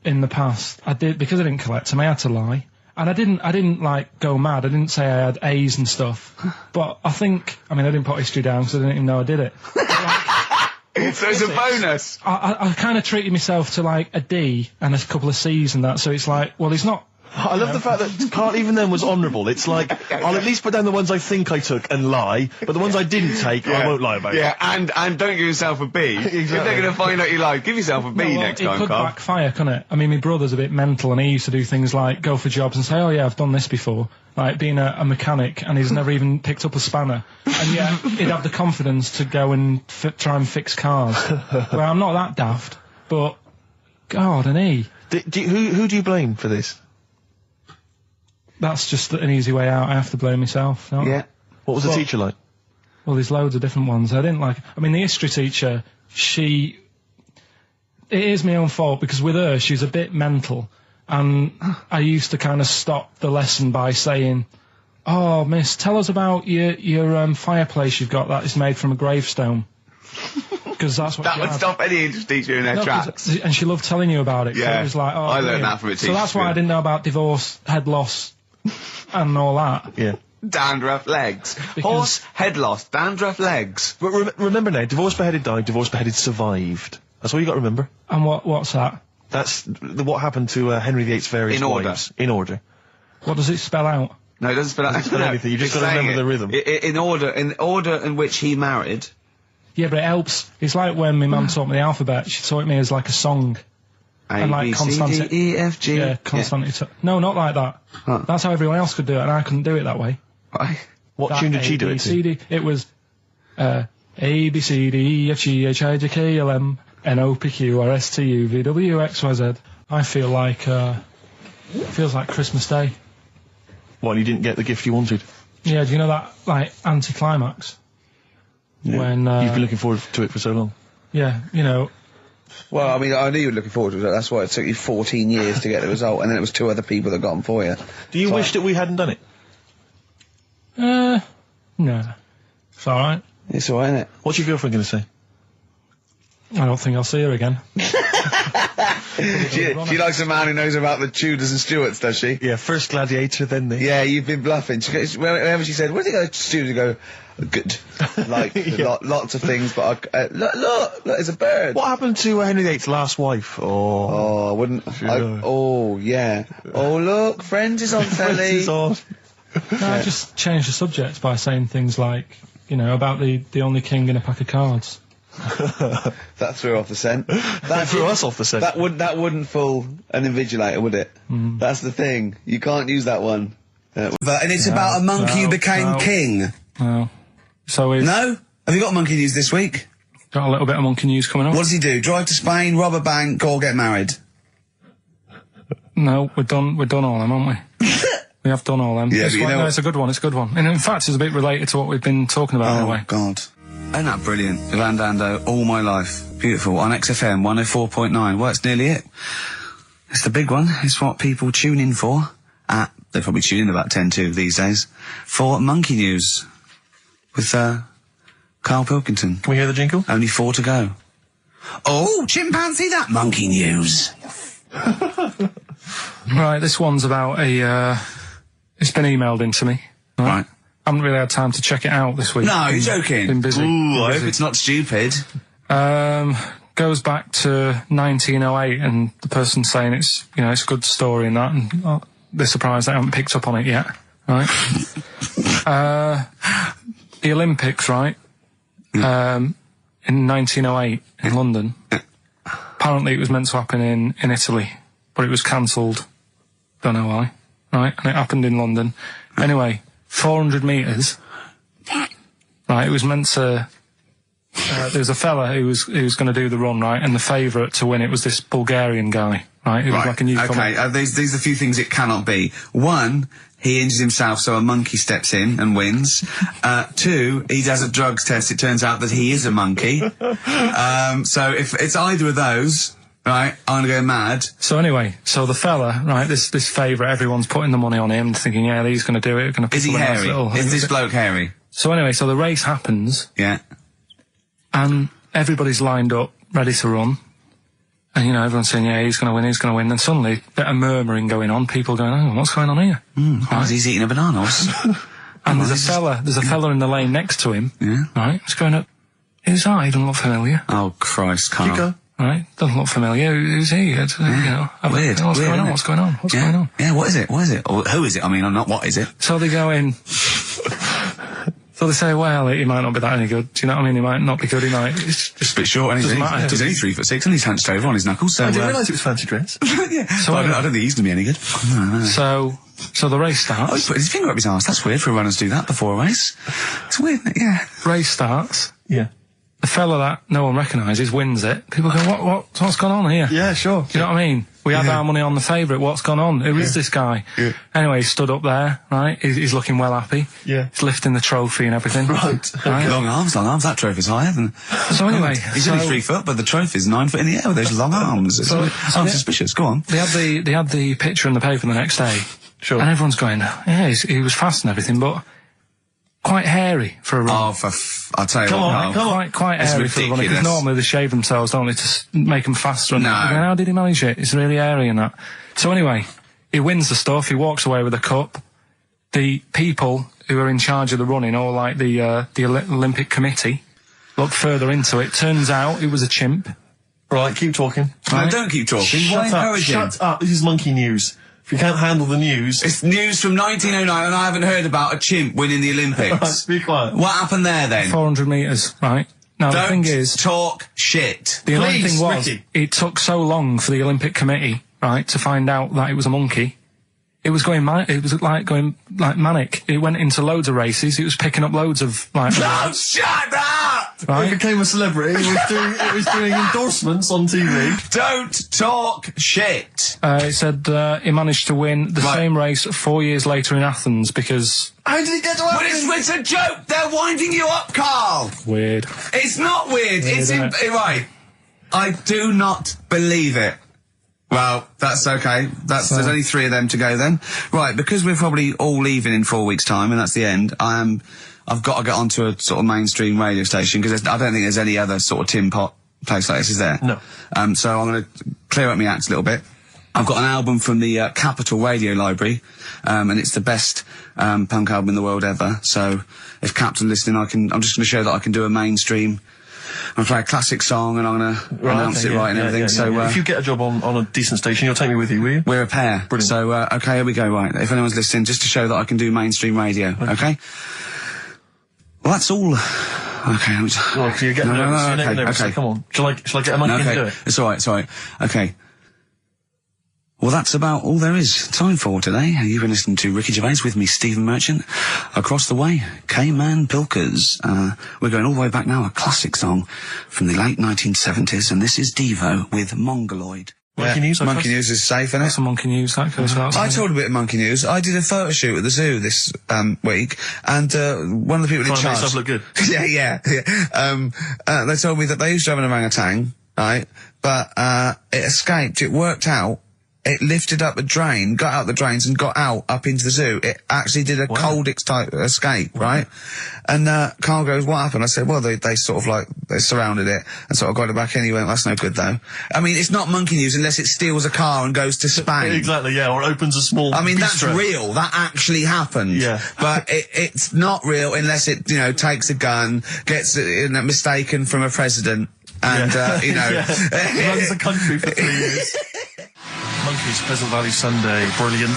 in the past, I did, because I didn't collect them, I had to lie. And I didn't like go mad. I didn't say I had A's and stuff. But I didn't put history down because I didn't even know I did it. So it's a bonus. I kind of treated myself to like a D and a couple of C's and that, so it's like, well, he's not... I love the fact that Carl even then was honourable. It's like, I'll at least put down the ones I think I took and lie, but the ones I didn't take, I won't lie about. Yeah, and don't give yourself a B. Exactly. If they're going to find out you lied, give yourself a B next time, It could Carl. backfire, couldn't it? I mean, my brother's a bit mental, and he used to do things like go for jobs and say, oh yeah, I've done this before, like being a mechanic, and he's never even picked up a spanner. And yet, he'd have the confidence to go and try and fix cars. Well, I'm not that daft, but, God, and he... Who do you blame for this? That's just an easy way out. I have to blame myself. Don't I? Yeah. What was the teacher like? Well, there's loads of different ones. I didn't like... I mean, the history teacher, it is my own fault, because with her, she's a bit mental. And I used to kind of stop the lesson by saying, oh, miss, tell us about your fireplace you've got that is made from a gravestone. Because that's what That she would had. stop any English teacher in their tracks. And she loved telling you about it. So Yeah. it was like, oh, I learned brilliant. that from a So teacher, that's why yeah. I didn't know about divorce, head loss, and all that. Yeah. Dandruff legs. Horse, head loss, dandruff legs. But remember now, divorced, beheaded, died, divorced, beheaded, survived. That's all you got to remember. And what's that? That's what happened to Henry VIII's various wives. In order. What does it spell out? No, it doesn't spell out. It doesn't spell anything. You just got to remember the rhythm. In order in which he married. Yeah, but it helps. It's like when my mum taught me the alphabet. She taught me as like a song. A, B, C, D, E, F, G. Yeah, constantly. Yeah. No, not like that. Huh. That's how everyone else could do it, and I couldn't do it that way. Right. What tune did she do it to? It was A, B, C, D, E, F, G, H, I, J, K, L, M, N, O, P, Q, R, S, T, U, V, W, X, Y, Z. I feel like, it feels like Christmas Day. What, you didn't get the gift you wanted? Yeah, do you know that, like, anticlimax? Yeah. When, you've been looking forward to it for so long. Yeah, you know. Well, I mean, I knew you were looking forward to it. That's why it took you 14 years to get the result, and then it was 2 other people that got them for you. Do you wish that we hadn't done it? No. It's alright. It's alright, isn't it? What's your girlfriend going to say? I don't think I'll see her again. She likes a man who knows about the Tudors and Stuarts, does she? Yeah, first Gladiator, then the... Yeah, you've been bluffing. She goes, whenever she said, where did you go to Stuarts? You go, good. Like, lots of things, but look, there's a bird. What happened to Henry VIII's last wife? Oh, I wouldn't... oh, yeah. Oh, look, Friends is on telly. Friends is on. No, I just changed the subject by saying things like, you know, about the only king in a pack of cards. That threw off the scent. That threw us off the scent. That wouldn't fool an invigilator, would it? Mm. That's the thing. You can't use that one. And it's about a monkey who became king. No. So No? Have you got monkey news this week? Got a little bit of monkey news coming up. What does he do? Drive to Spain, rob a bank, or get married? No, we're done all them, aren't we? We have done all them. Yeah, but it's a good one, And in fact, it's a bit related to what we've been talking about in a way. Oh, God. Isn't that brilliant? Van Dando, All My Life. Beautiful. On XFM 104.9. Well, that's nearly it. It's the big one. It's what people tune in for. They probably tune in about 10 to these days. For Monkey News. With, Karl Pilkington. Can we hear the jingle? Only 4 to go. Oh, chimpanzee, that Monkey News. Right, this one's about it's been emailed in to me. Right. I haven't really had time to check it out this week. No, you're joking. Been busy. Ooh, I hope it's not stupid. Goes back to 1908, and the person's saying it's a good story and that, and they're surprised they haven't picked up on it yet. Right? The Olympics, right? In 1908 in London. Apparently it was meant to happen in Italy, but it was cancelled. Don't know why. Right? And it happened in London. Anyway, 400 metres. Right, it was meant to... there was a fella who was going to do the run, right, and the favourite to win it was this Bulgarian guy, right? He was like a newcomer. Okay, these are a few things it cannot be. 1, he injures himself, so a monkey steps in and wins. 2, he does a drugs test, it turns out that he is a monkey. So if it's either of those... Right, I'm gonna go mad. So anyway, the fella, right, this favourite, everyone's putting the money on him, thinking, yeah, he's gonna do it, gonna... Is he hairy? Is this bloke hairy? So anyway, the race happens. Yeah. And everybody's lined up, ready to run. And, everyone's saying, yeah, he's gonna win. And suddenly, a bit of murmuring going on, people going, oh, what's going on here? Right. He's eating a banana. And there's a fella in the lane next to him. Yeah. Right, he's going up, who's that? He doesn't look familiar. Oh, Christ, Carl. You go. Right, doesn't look familiar. Who's he? Weird. What's going on? What's going on? Yeah, what is it? Or who is it? I mean, I'm not what is it? So they go in. So they say, well, he might not be that any good. Do you know what I mean? He might not be good. He might. It's just a bit short. And he's only 3'6", and he's hunched over on his knuckles. So I didn't realise it was fancy dress. Yeah. So I don't think he's gonna be any good. No. So the race starts. Oh, he's put his finger up his arse. That's weird for runners to do that before a race. It's weird, isn't it? Yeah. Race starts. Yeah. The fella that no one recognises wins it. People go, what's gone on here? Yeah, sure. Do you know what I mean? We had our money on the favourite. What's gone on? Who is this guy? Yeah. Anyway, he stood up there, right? He's looking well happy. Yeah. He's lifting the trophy and everything. Right. Long arms. That trophy's higher than... So anyway... He's only 3 foot, but the trophy's 9 foot in the air with those long arms. I'm suspicious. Go on. They had the picture in the paper the next day. Sure. And everyone's going, yeah, he was fast and everything, but... quite hairy for a run. Oh, I'll tell you Come on. Quite hairy for a run. Because normally they shave themselves, don't they, to make them faster. No. And how did he manage it? It's really hairy and that. So anyway, he wins the stuff, he walks away with a cup, the people who are in charge of the running, or like the Olympic Committee, looked further into it. Turns out it was a chimp. Right, keep talking. Right? No, don't keep talking. Shut up. This is monkey news. If you can't handle the news... It's news from 1909 and I haven't heard about a chimp winning the Olympics. Right, be quiet. What happened there then? 400 metres, right? Now, the thing is... talk shit. The annoying thing was, Ricky. it took so long for the Olympic Committee, right, to find out that it was a monkey. It was going manic. It went into loads of races. It was picking up loads of, like... No, shut up! Right? It became a celebrity. It was doing endorsements on TV. Don't talk shit. It said he managed to win the same race 4 years later in Athens because... How did he get to Athens? Well, it's a joke. They're winding you up, Carl. Weird. It's not weird. It's right. I do not believe it. Well, that's okay. There's only 3 of them to go then. Right, because we're probably all leaving in 4 weeks' time, and that's the end, I've got to get onto a sort of mainstream radio station, because I don't think there's any other sort of tin pot place like this, is there? No. So I'm going to clear up my act a little bit. I've got an album from the Capital Radio Library, and it's the best punk album in the world ever. So if Cap's listening, I'm just going to show that I can do a mainstream. I'm going to play a classic song and I'm going to announce it right and everything. So if you get a job on a decent station, you'll take me with you, will you? We're a pair. Brilliant. So, okay, here we go, right. If anyone's listening, just to show that I can do mainstream radio, okay? Well, that's all. Okay, I'm just... Well, you're getting nervous. Okay. Come on. Shall I get a monkey and do it? It's alright. Okay. Well, that's about all there is time for today. You've been listening to Ricky Gervais with me, Stephen Merchant. Across the way, K-Man Pilkers. We're going all the way back now, a classic song from the late 1970s, and this is Devo with Mongoloid. Monkey news? Monkey news is safe, isn't it? That's some monkey news, that goes without saying. I told a bit of monkey news. I did a photo shoot at the zoo this week, and one of the people in charge... Trying to make yourself look good. Yeah. They told me that they used to have an orangutan, right? But it escaped. It worked out. It lifted up a drain, got out the drains and got out up into the zoo. It actually did a Coldix type escape, right? And Carl goes, what happened? I said, well, they sort of like, they surrounded it and sort of got it back anyway. That's no good though. I mean, it's not monkey news unless it steals a car and goes to Spain. Exactly, yeah, or opens a small I mean, bistro. That's real. That actually happened. Yeah. But it's not real unless it, takes a gun, gets mistaken from a president and, runs the country for 3 years. Monkeys, Pleasant Valley Sunday, brilliant.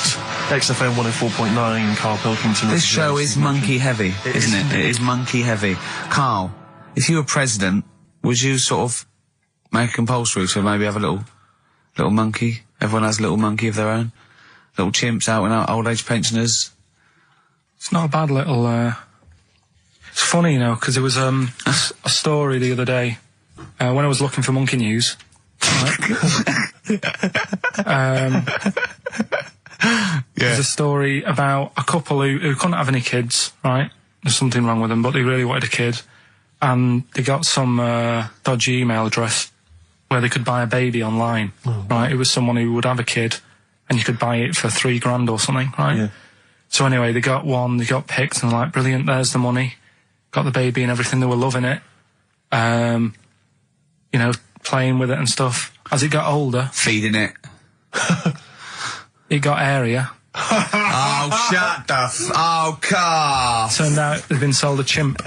XFM 104.9, Karl Pilkington. This show is monkey heavy, isn't it? It is monkey heavy. Carl, if you were president, would you sort of make it compulsory to maybe have a little monkey? Everyone has a little monkey of their own? Little chimps out and old age pensioners? It's not a bad little, It's funny, because there was a story the other day, when I was looking for monkey news. There's a story about a couple who couldn't have any kids, right? There's something wrong with them, but they really wanted a kid. And they got some dodgy email address where they could buy a baby online, right? It was someone who would have a kid, and you could buy it for $3,000 or something, right? Yeah. So anyway, they got one, they got picked, and like, brilliant, there's the money. Got the baby and everything, they were loving it. Playing with it and stuff. As it got older... Feeding it. It got area. Oh, shut the Oh, Carl. Turned out they'd been sold a chimp.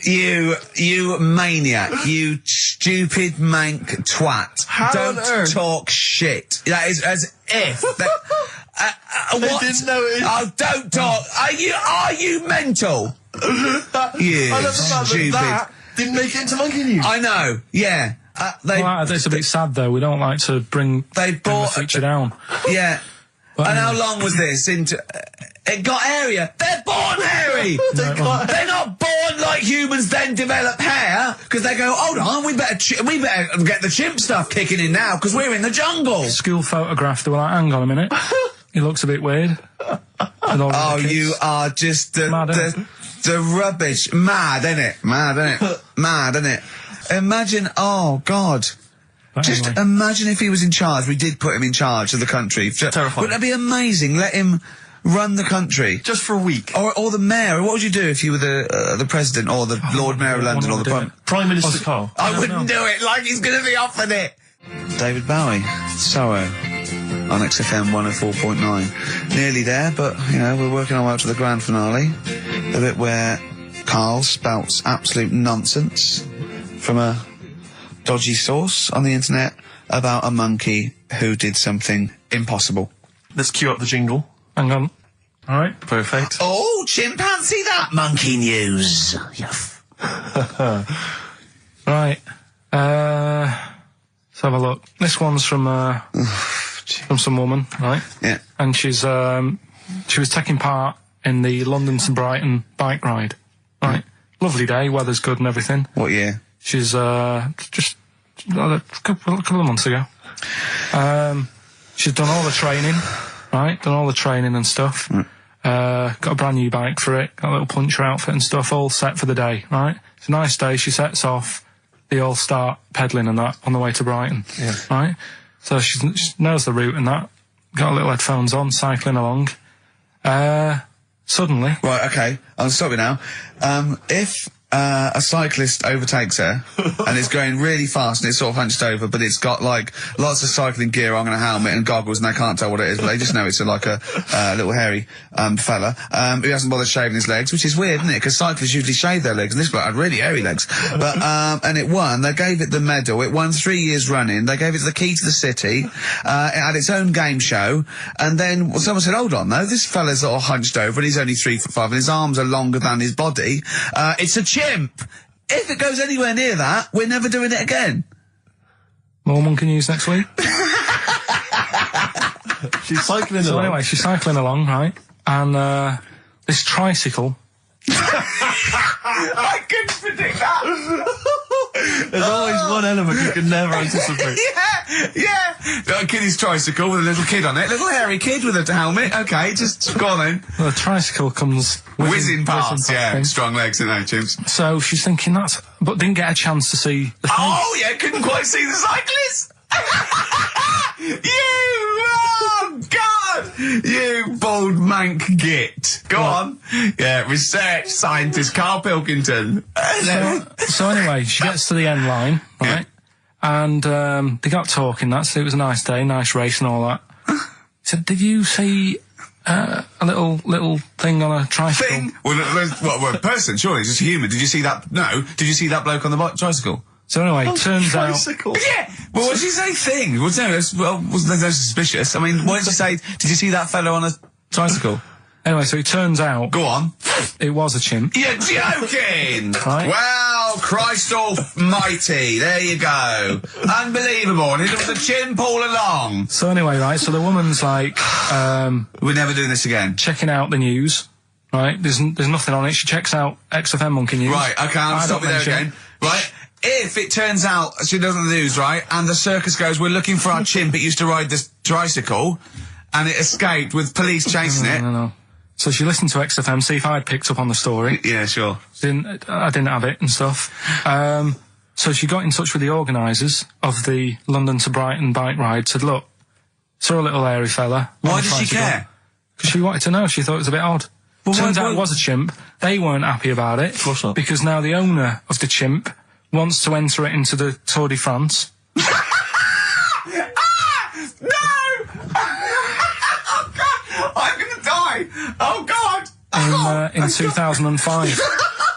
You maniac. You stupid mank twat. Don't talk shit. That is as if... what? Didn't know it. Oh, don't talk. Are you mental? You stupid... That didn't make it into monkey news. I know, yeah. It's a bit sad though. We don't like to bring the feature down. Yeah. But and how long was this? It got area. They're born hairy. They're not born like humans. Then develop hair because they go. Hold on, we better get the chimp stuff kicking in now because we're in the jungle. School photograph. They were like, hang on a minute. He looks a bit weird. Oh, you are just the rubbish. Mad, innit? Mad, innit? Imagine, oh, God. But just anyway. imagine if he was in charge. We did put him in charge of the country. Terrifying. Wouldn't that be amazing? Let him run the country. Just for a week. Or the mayor. What would you do if you were the president or the Lord Mayor of London or the Prime Minister Carl? I wouldn't do it like he's going to be offered it. David Bowie, Sorrow. on XFM 104.9. Nearly there, but, you know, we're working our way up to the grand finale. The bit where Karl spouts absolute nonsense from a dodgy source on the internet about a monkey who did something impossible. Let's cue up the jingle. Hang on. All right. Perfect. Oh, chimpanzee that monkey news. Right. Let's have a look. This one's from some woman, right? Yeah. And she was taking part in the London to Brighton bike ride. Right. Lovely day, weather's good and everything. What year? She's just a couple of months ago. She's done all the training, right? Done all the training and stuff. Got a brand new bike for it, got a little puncher outfit and stuff, all set for the day, right? It's a nice day, she sets off, they all start pedalling and that on the way to Brighton, right? So she knows the route and that, got a little headphones on, cycling along. Suddenly... Right, okay, I'll stop you now. If a cyclist overtakes her and is going really fast and it's sort of hunched over, but it's got like lots of cycling gear on and a helmet and goggles and they can't tell what it is, but they just know it's like a little hairy fella who hasn't bothered shaving his legs, which is weird, isn't it? Because cyclists usually shave their legs and this bloke had really hairy legs. But and it won. They gave it the medal. It won 3 years running. They gave it the key to the city. It had its own game show. And then someone said, hold on though, this fella's all hunched over and he's only 3'5" and his arms are longer than his body. It's a chimp. If it goes anywhere near that, we're never doing it again. More monkey news next week. She's cycling along. So anyway, she's cycling along, right? And this tricycle... I couldn't predict that. There's always one element you can never anticipate. Yeah. A kiddie's tricycle with a little kid on it. Little hairy kid with a helmet. Okay, just go on then. Well, the tricycle comes... Whizzing past, yeah. Strong legs, isn't it, chimps? So she's thinking that's... But didn't get a chance to see the thing. Oh, yeah, couldn't quite see the cyclist. Oh, God! You bald mank git. Go on. Yeah, research scientist Karl Pilkington. So anyway, she gets to the end line, right? And they got talking, so it was a nice day, nice race and all that. He said, did you see a little thing on a tricycle? Thing? Well, a person, surely, just a human. Did you see that? No. Did you see that bloke on the tricycle? So anyway, turns out... Yeah! Well, what did she say thing? Well, no, wasn't no suspicious. I mean, what did she say? Did you see that fellow on a tricycle? Anyway, so it turns out... Go on. It was a chimp. You're joking! Right. Well, Christ almighty, there you go. Unbelievable, and it was a chimp all along. So anyway, right, so the woman's like... We're never doing this again. Checking out the news, right? There's nothing on it. She checks out XFM Monkey News. Right, okay, I'll stop you there again. Right? If it turns out she doesn't lose, right, and the circus goes, we're looking for our chimp, it used to ride this tricycle, and it escaped with police chasing it. No. So she listened to XFM, see if I'd picked up on the story. Yeah, sure. I didn't have it and stuff. So she got in touch with the organisers of the London to Brighton bike ride, said, look, saw a little hairy fella. Why did she care? Because she wanted to know. She thought it was a bit odd. Well, turns out it was a chimp. They weren't happy about it. Of course not. Because now the owner of the chimp wants to enter it into the Tour de France. No! Oh, God! I'm gonna die! Oh, God! In 2005.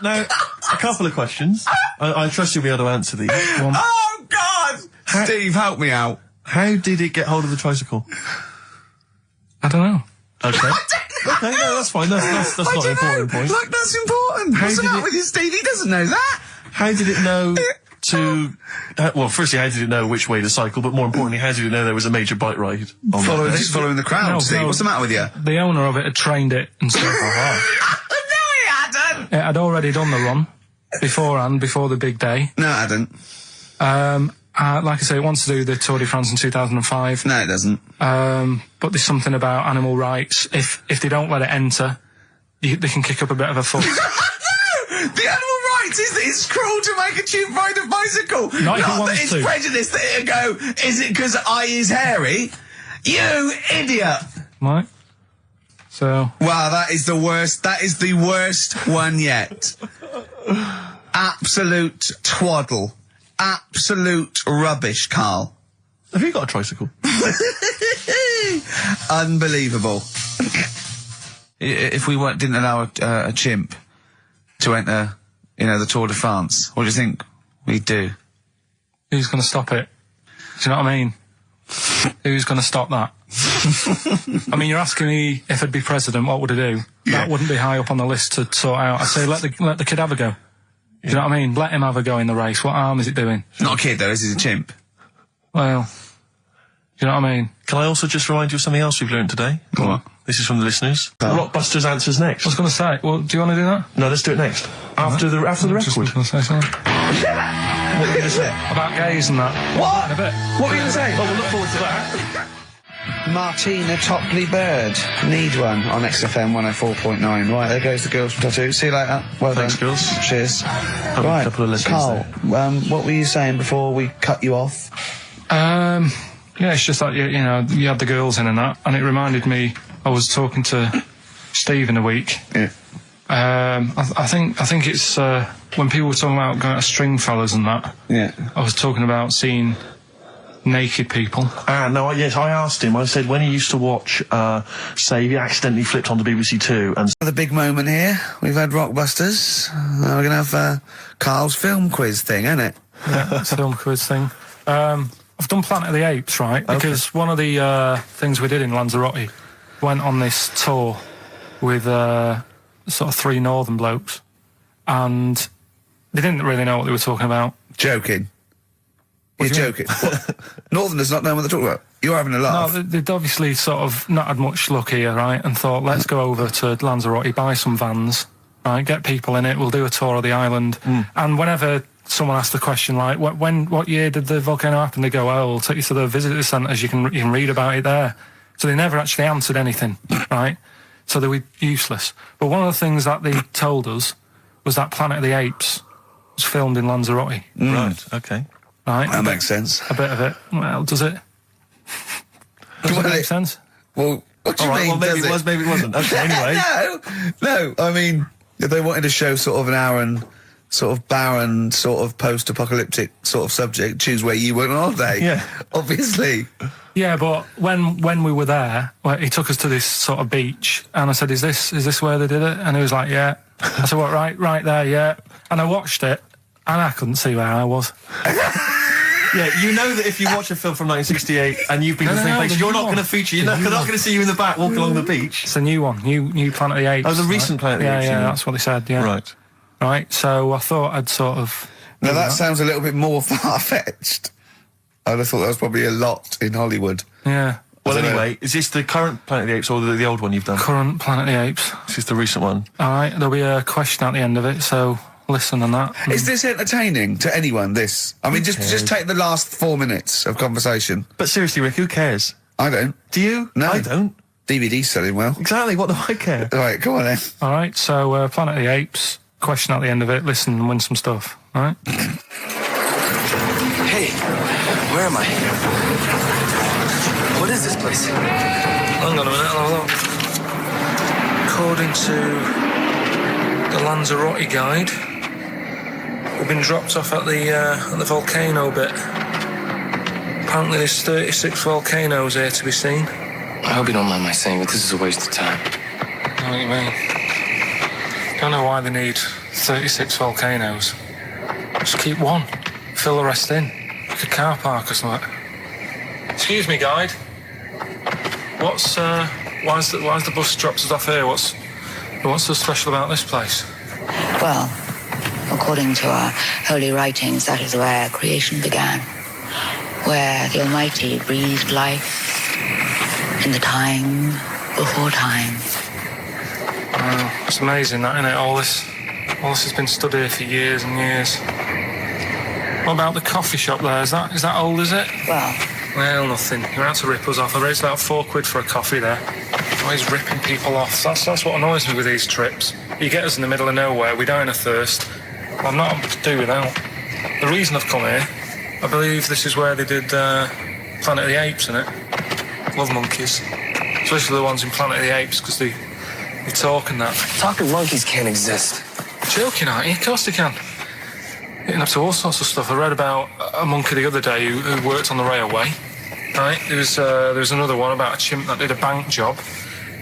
Now, a couple of questions. I trust you'll be able to answer these. Oh, God! Steve, help me out. How did it get hold of the tricycle? I don't know. Okay. Okay, no, that's fine. That's not an important point. Like, that's important. What's the matter with you, Steve? He doesn't know that. How did it know to... well, firstly, how did it know which way to cycle? But more importantly, how did it know there was a major bike ride? Following the crowd, Steve. What's the matter with you? The owner of it had trained it and stuff. No, he hadn't. It had already done the run beforehand, before the big day. No, it hadn't. Like I say, it wants to do the Tour de France in 2005. No, it doesn't. But there's something about animal rights. If they don't let it enter, they can kick up a bit of a fuss. No! The animal rights is that it's cruel to make a chimp ride a bicycle. Not if he wants that it's to. prejudice that it'll go, is it because I is hairy? You idiot! Right. So... Wow, that is the worst one yet. Absolute twaddle. Absolute rubbish, Karl. Have you got a tricycle? Unbelievable. If we didn't allow a chimp to enter, the Tour de France, what do you think we'd do? Who's going to stop it? Do you know what I mean? Who's going to stop that? I mean, you're asking me if I'd be president, what would I do? Yeah. That wouldn't be high up on the list to sort out. I'd say let the kid have a go. Do you know what I mean? Let him have a go in the race. What harm is it doing? Not a kid, though. This is a chimp. Well, do you know what I mean? Can I also just remind you of something else we've learned today? Go on. This is from the listeners. Rockbusters answers next. I was going to say, well, do you want to do that? No, let's do it next. After the record. Just going to say something. What were you going to say? About gays and that. What? In a bit. What were you going to say? Well, we'll look forward to that. Martina Topley Bird. Need one on XFM 104.9. Right, there goes the girls from Tattoo. See you later. Well Thanks, done. girls. Cheers. Right, a couple of lessons Carl, what were you saying before we cut you off? Yeah, it's just like, you had the girls in and that, and it reminded me, I was talking to Steve in a week. Yeah. I think it's, when people were talking about going to Stringfellas and that. Yeah. I was talking about seeing naked people. Yes, I asked him, I said, when he used to watch, say, he accidentally flipped onto BBC Two and... The big moment here, we've had Rockbusters, now we're going to have Carl's film quiz thing, isn't it? Yeah, it's a film quiz thing. I've done Planet of the Apes, right? Because one of the things we did in Lanzarote went on this tour with sort of 3 northern blokes, and they didn't really know what they were talking about. Joking. You're joking. Northerners not knowing what they're talking about. You're having a laugh. No, they'd obviously sort of not had much luck here, right? And thought, let's go over to Lanzarote, buy some vans, right? Get people in it. We'll do a tour of the island. And whenever someone asked the question, like, what year did the volcano happen? They go, we'll take you to the visitor centres. You can read about it there. So they never actually answered anything, right? So they were useless. But one of the things that they told us was that Planet of the Apes was filmed in Lanzarote. Right, okay. Right? That makes sense. A bit of it. Well, does it? Does it make sense? Well, what do you mean? Well, maybe it was, maybe it wasn't. Okay, anyway. No. I mean, if they wanted to show sort of an barren, sort of post-apocalyptic sort of subject, choose where you went on holiday. Yeah. Obviously. Yeah, but when we were there, he took us to this sort of beach, and I said, "Is this where they did it?" And he was like, "Yeah." I said, "What? Right there, yeah." And I watched it, and I couldn't see where I was. Yeah, you know that if you watch a film from 1968 and you've been to the same place, you're not going to feature. You're not going to see you in the back walking along the beach. It's a new one, new Planet of the Apes. Oh, the recent Planet of the Apes. Yeah, that's what they said. Yeah. Right. So I thought I'd sort of. Now that sounds a little bit more far-fetched. I'd have thought that was probably a lot in Hollywood. Yeah. Well, anyway, is this the current Planet of the Apes or the old one you've done? Current Planet of the Apes. This is the recent one. All right, there'll be a question at the end of it, so listen on that. Is this entertaining to anyone, this? I mean, just take the last 4 minutes of conversation. But seriously, Rick, who cares? I don't. Do you? No. I don't. DVD's selling well. Exactly, what do I care? All right, come on then. All right, so Planet of the Apes, question at the end of it, listen and win some stuff, all right? Hey, where am I? What is this place? Hang on a minute, I'll have a look. According to the Lanzarote guide, we've been dropped off at the volcano bit. Apparently there's 36 volcanoes here to be seen. I hope you don't mind my saying, but this is a waste of time. I know what you mean. Don't know why they need 36 volcanoes. Just keep one. Fill the rest in. Like a car park or something. Excuse me, guide. Why's the bus dropped us off here? What's so special about this place? Well, according to our holy writings, that is where creation began, where the Almighty breathed life in the time before time. Wow, it's amazing, that, isn't it? All this has been stood here for years and years. What about the coffee shop there? Is that old, is it? Well, nothing. You're out to rip us off. I raised about £4 for a coffee there. Always ripping people off. That's what annoys me with these trips. You get us in the middle of nowhere, we die of thirst. I'm not able to do without. The reason I've come here, I believe this is where they did Planet of the Apes, innit? Love monkeys. Especially the ones in Planet of the Apes, because they talk and that. Talking monkeys can't exist. Joking, aren't you? Of course they can. You can have to all sorts of stuff. I read about a monkey the other day who worked on the railway. Right, there was another one about a chimp that did a bank job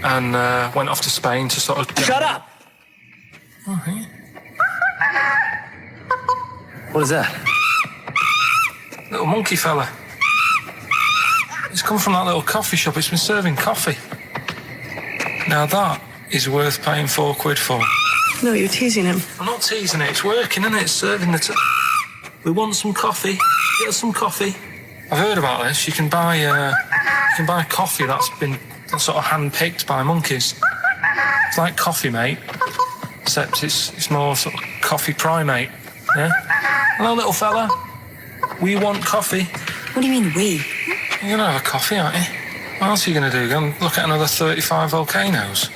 and went off to Spain to sort of... Shut up! Oh, yeah. What is that? Little monkey fella. It's come from that little coffee shop. It's been serving coffee. Now that is worth paying £4 for. No, you're teasing him. I'm not teasing it. It's working, isn't it? It's serving the... We want some coffee. Get us some coffee. I've heard about this. You can buy coffee that's been sort of hand-picked by monkeys. It's like Coffee Mate, except it's more sort of coffee primate. Yeah. Hello, little fella. We want coffee. What do you mean, we? You're gonna have a coffee, aren't you? What else are you gonna do? Go and look at another 35 volcanoes?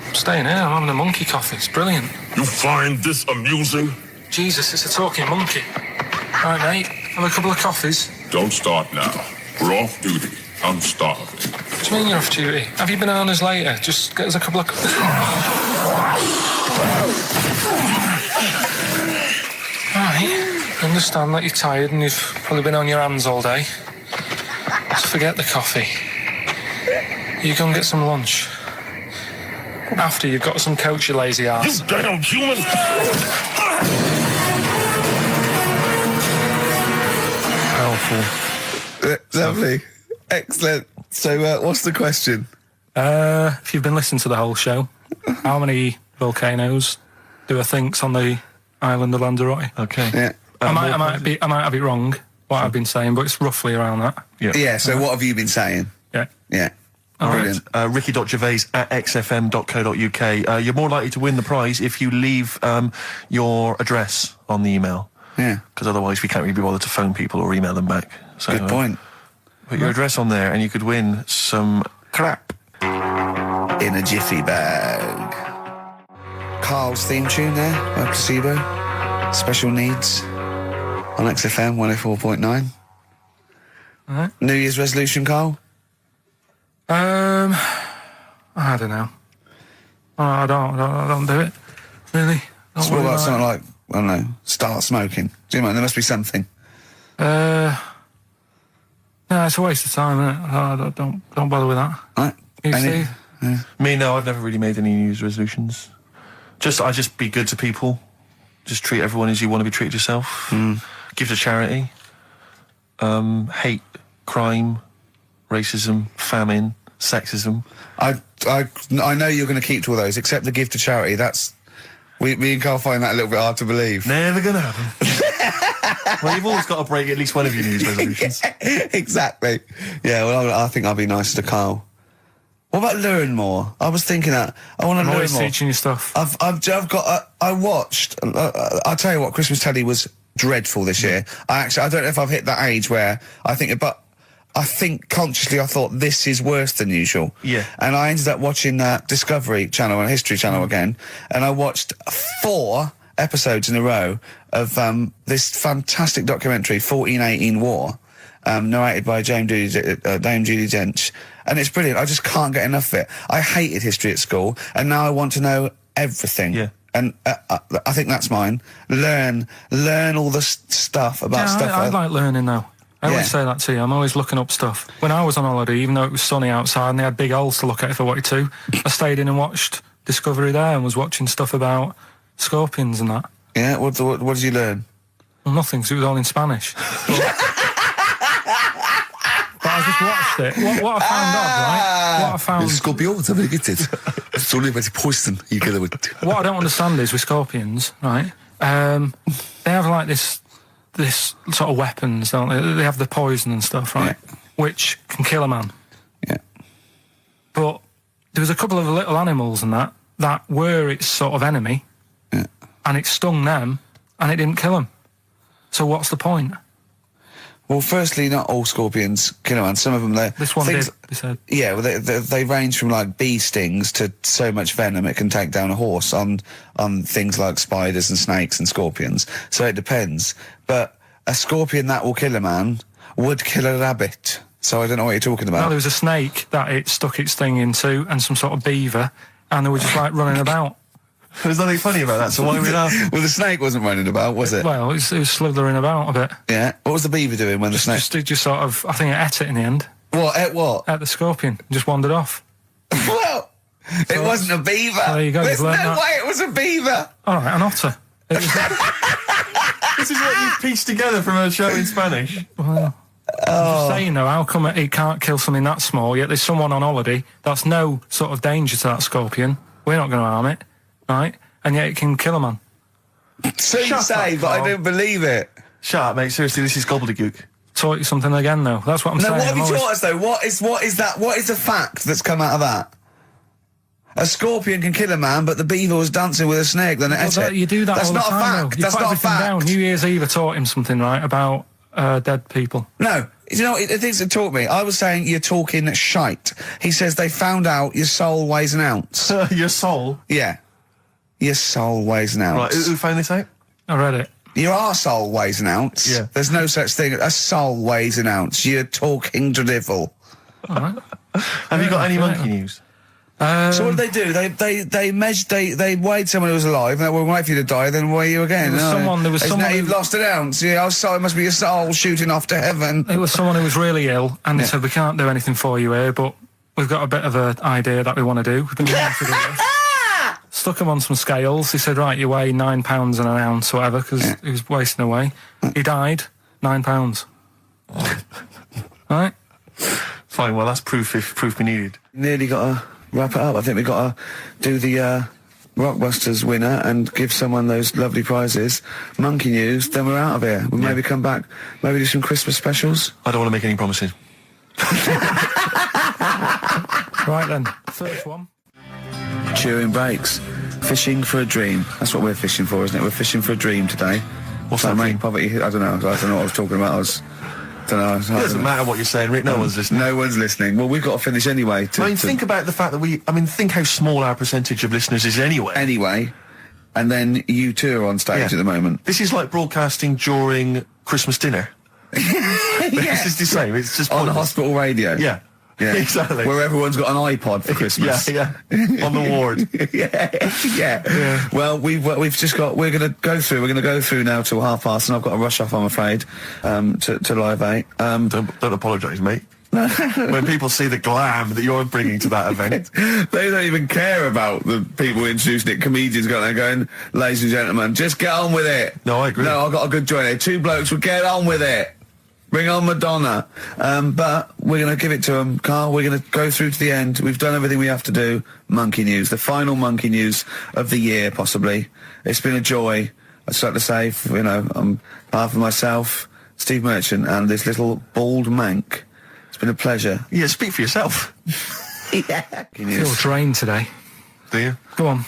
I'm staying here. I'm having a monkey coffee. It's brilliant. You find this amusing? Jesus, it's a talking monkey. Right, mate. Have a couple of coffees. Don't start now. We're off duty. I'm starving. What do you mean you're off duty? Have you bananas later? Just get us a couple of... Right. I understand that you're tired and you've probably been on your hands all day. Just forget the coffee. You go and get some lunch. After you've got some coach, you lazy ass. You damn human! Powerful. Lovely. Excellent. So, what's the question? If you've been listening to the whole show, how many volcanoes do I think's on the island of Lanzarote? Okay. Yeah. I might have it wrong, what I've been saying, but it's roughly around that. Yeah, so what have you been saying? Yeah. Yeah. Brilliant. Ricky.gervais at xfm.co.uk. You're more likely to win the prize if you leave your address on the email. Yeah. Because otherwise we can't really be bothered to phone people or email them back. So, Good point. Put your address on there and you could win some crap. In a jiffy bag. Carl's theme tune there by Placebo. Special Needs on XFM 104.9. Alright. New Year's resolution, Carl? I don't know. I don't do it. Really. It's more like something like, I don't know, start smoking. Do you know? There must be something. No, it's a waste of time, isn't it? Don't bother with that. Right. You, Steve? Yeah. Me, no, I've never really made any New Year's resolutions. I just be good to people. Just treat everyone as you want to be treated yourself. Give to charity. Hate, crime, racism, famine, sexism. I know you're going to keep to all those, except the give to charity. That's... Me and Carl find that a little bit hard to believe. Never gonna happen. Well, you've always got to break at least one of your New Year's resolutions. Yeah, exactly. Yeah, well, I think I'll be nicer to Carl. What about learn more? I was thinking that. I want to learn more. I'm always teaching you stuff. I've got... I watched... I'll tell you what, Christmas telly was dreadful this year. I don't know if I've hit that age where I think... But I think consciously I thought this is worse than usual. Yeah. And I ended up watching Discovery Channel and History Channel again, and I watched 4 episodes in a row of this fantastic documentary, 1418 War, narrated by Dame Judi Dench, and it's brilliant. I just can't get enough of it. I hated history at school, and now I want to know everything. Yeah. And I think that's mine. Learn all the stuff about stuff. I like learning though. I always say that to you. I'm always looking up stuff. When I was on holiday, even though it was sunny outside and they had big holes to look at if I wanted to, I stayed in and watched Discovery there and was watching stuff about scorpions and that. Yeah, what did you learn? Well, nothing, because it was all in Spanish. But I just watched it. What I found out, right? What I found... Scorpions, I'm going to get it. It's only about poison you get with. What I don't understand is with scorpions, right? They have like this sort of weapons, don't they? They have the poison and stuff, right? Yeah. Which can kill a man. Yeah. But there was a couple of little animals and that were its sort of enemy. Yeah. And it stung them, and it didn't kill them. So what's the point? Well, firstly, not all scorpions kill a man. Some of them, this one did, they said. Yeah, well, they range from like bee stings to so much venom it can take down a horse on things like spiders and snakes and scorpions. So it depends. But a scorpion that will kill a man would kill a rabbit. So I don't know what you're talking about. No, there was a snake that it stuck its thing into, and some sort of beaver, and they were just like running about. There's nothing funny about that, so why are we laughing? Well, the snake wasn't running about, was it? Well, it was slithering about a bit. Yeah. What was the beaver doing when the snake... Just sort of, I think it ate it in the end. What? At what? At the scorpion. Just wandered off. Well, it wasn't a beaver. There you go. There's no that. way it was a beaver. All right, an otter. This is what you pieced together from a show in Spanish. Well, I'm just saying, though, how come he can't kill something that small, yet there's someone on holiday that's no sort of danger to that scorpion. We're not going to harm it, right? And yet it can kill a man. So you say, but I don't believe it. Shut up, mate. Seriously, this is gobbledygook. Taught you something again, though. That's what I'm saying. No, what have you taught us, though? What is that? What is the fact that's come out of that? A scorpion can kill a man, but the beaver was dancing with a snake. Then you do that That's all not the time, a fact. though. You That's put not a everything fact. down. New Year's Eve, I taught him something, right, about dead people. No. You know, the things that taught me, I was saying you're talking shite. He says they found out your soul weighs an ounce. Your soul? Yeah. Your soul weighs an ounce. Right, who found this out? I read it. Your arsehole weighs an ounce. Yeah. There's no such thing. A soul weighs an ounce. You're talking drivel. All right. Have you got any monkey news? So what did they do? They measured. They weighed someone who was alive, and they will wait for you to die, then weigh you again. There was someone you've lost an ounce. Yeah, it must be your soul shooting off to heaven. It was someone who was really ill, and they said, we can't do anything for you here, but we've got a bit of an idea that we want to do. We've been wanting to do this. Stuck him on some scales. He said, right, you weigh 9 pounds and an ounce or whatever, because he was wasting away. He died, 9 pounds. Right? Fine, well, that's proof we needed. Nearly got to wrap it up. I think we've got to do the Rockbusters winner and give someone those lovely prizes. Monkey news, then we're out of here. We'll maybe come back, maybe do some Christmas specials. I don't want to make any promises. Right then, first one. Chewing breaks. Fishing for a dream. That's what we're fishing for, isn't it? We're fishing for a dream today. What's that dream? Poverty. I don't know. I don't know what I was talking about. It doesn't matter what you're saying, Rick. No one's listening. No one's listening. Well, we've got to finish anyway. Think about the fact that think how small our percentage of listeners is anyway. Anyway. And then you two are on stage at the moment. This is like broadcasting during Christmas dinner. This is the same. It's just on hospital radio. Yeah. Yeah, exactly. Where everyone's got an iPod for Christmas. Yeah. On the ward. yeah. Well, we're going to go through now till 5:30, and I've got to rush off, I'm afraid, to Live 8. Don't apologise, mate. When people see the glam that you're bringing to that event, they don't even care about the people introducing it. Comedians going, ladies and gentlemen, just get on with it. No, I agree. No, I've got a good joint here. 2 blokes will get on with it. Bring on Madonna. But we're going to give it to them, Carl. We're going to go through to the end. We've done everything we have to do. Monkey news. The final monkey news of the year, possibly. It's been a joy, I'd start to say, on behalf of myself, Steve Merchant, and this little bald mank. It's been a pleasure. Yeah, speak for yourself. Yeah. I feel drained today. Do you? Go on.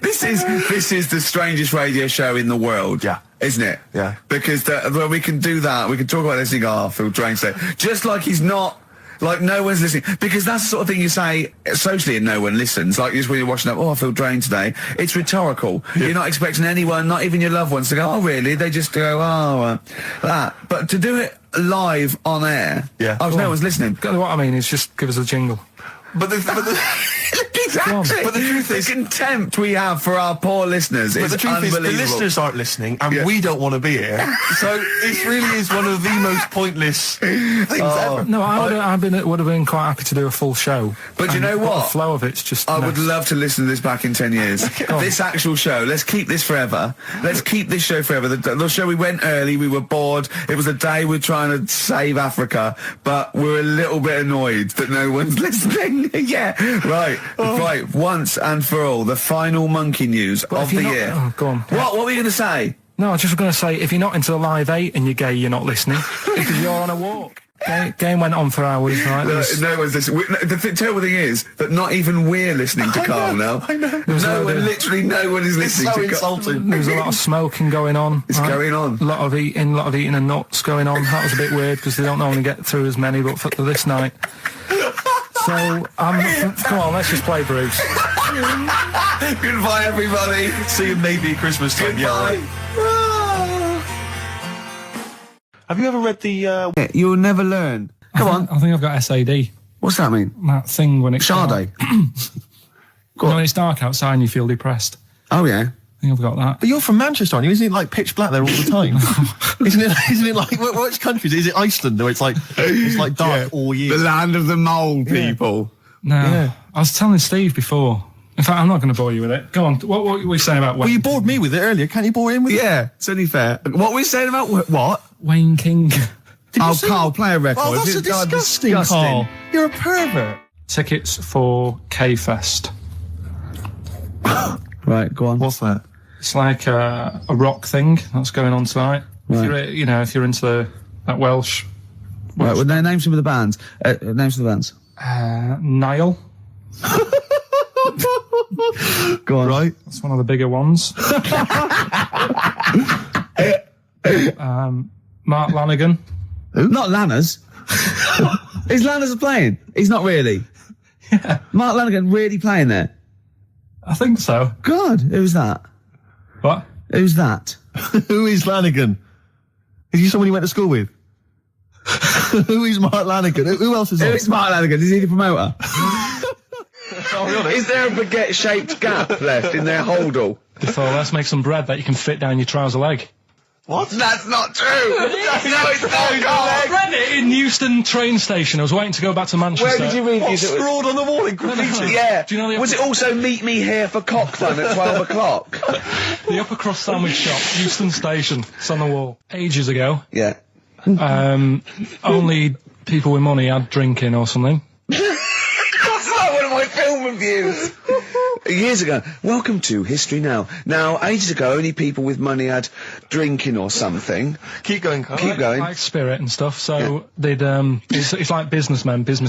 This is the strangest radio show in the world. Yeah. Isn't it? Yeah. Because when we can do that, we can talk about this thing, I feel drained today. Just like he's not, like no one's listening. Because that's the sort of thing you say socially and no one listens. Like just when you're watching I feel drained today. It's rhetorical. Yeah. You're not expecting anyone, not even your loved ones, to go, oh really? They just go, that. But to do it live on air, no one's listening. What I mean is just give us a jingle. But the exactly. But the truth is, the contempt we have for our poor listeners is unbelievable. The listeners aren't listening, and we don't want to be here. So it really is one of the most pointless things ever. No, would have been quite happy to do a full show. But you know what? The flow of it's just. I would love to listen to this back in 10 years. This actual show. Let's keep this forever. Let's keep this show forever. The show we went early. We were bored. It was a day we're trying to save Africa, but we're a little bit annoyed that no one's listening. Yeah, right. Right, once and for all, the final monkey news of the year. Oh, go on. What were you going to say? No, I was just going to say, if you're not into the Live 8 and you're gay, you're not listening. Because you're on a walk. Game went on for hours, right? No one's listening. The terrible thing is that not even we're listening to Carl now. I know. Literally no one is listening to Carl. It's so insulting. There was a lot of smoking going on. It's going on. A lot of eating and nuts going on. That was a bit weird because they don't normally get through as many, but for this night. So, come on, let's just play Bruce. Goodbye, everybody. See you maybe at Christmas time. Goodbye. Have you ever read the... You'll never learn. Come on. I think I've got SAD. What's that mean? That thing when it's Sade. when it's dark outside and you feel depressed. Oh, yeah. think I've got that. But you're from Manchester, aren't you? Isn't it like pitch black there all the time? Isn't it like, which country is it? Iceland, where it's like dark all year? The land of the mole people. No. Yeah. I was telling Steve before. In fact, I'm not going to bore you with it. Go on. What were we saying about Wayne? Well, you bored me with it earlier. Can't you bore him with it? Yeah, it's only fair. What were we saying about what? Wayne King. Carl, play a record. Oh, that's disgusting, Carl. You're a pervert. Tickets for K-Fest. Right, go on. What's that? It's like a rock thing that's going on tonight. Right. If you're into that Welsh. Right, well, name some of the bands. Names of the bands. Nile. Go on. Right. That's one of the bigger ones. Mark Lanigan. Who? Not Lanners. Is Lanners playing? He's not really. Yeah. Mark Lanigan really playing there? I think so. God, who's that? What? Who's that? Who is Lanigan? Is he someone you went to school with? Who is Mark Lanigan? Who else is Who on? is Mark Lanigan? Is he the promoter? Is there a baguette-shaped gap left in their holdall? Before, let's make some bread that you can fit down your trouser leg. What? That's not true! No, it's not, I read it in Euston train station. I was waiting to go back to Manchester. Where did you read this? Scrawled on the wall in graffiti? Yeah. Do you know Was it also meet me here for cock fun at 12 o'clock? The Upper Cross Sandwich Shop, Euston Station. It's on the wall. Ages ago. Yeah. Only people with money had drinking or something. That's like one of my film reviews. Years ago. Welcome to History Now. Now, ages ago, only people with money had drinking or something. Keep going, Carl. Keep going. Like spirit and stuff. So they'd it's like businessmen. It's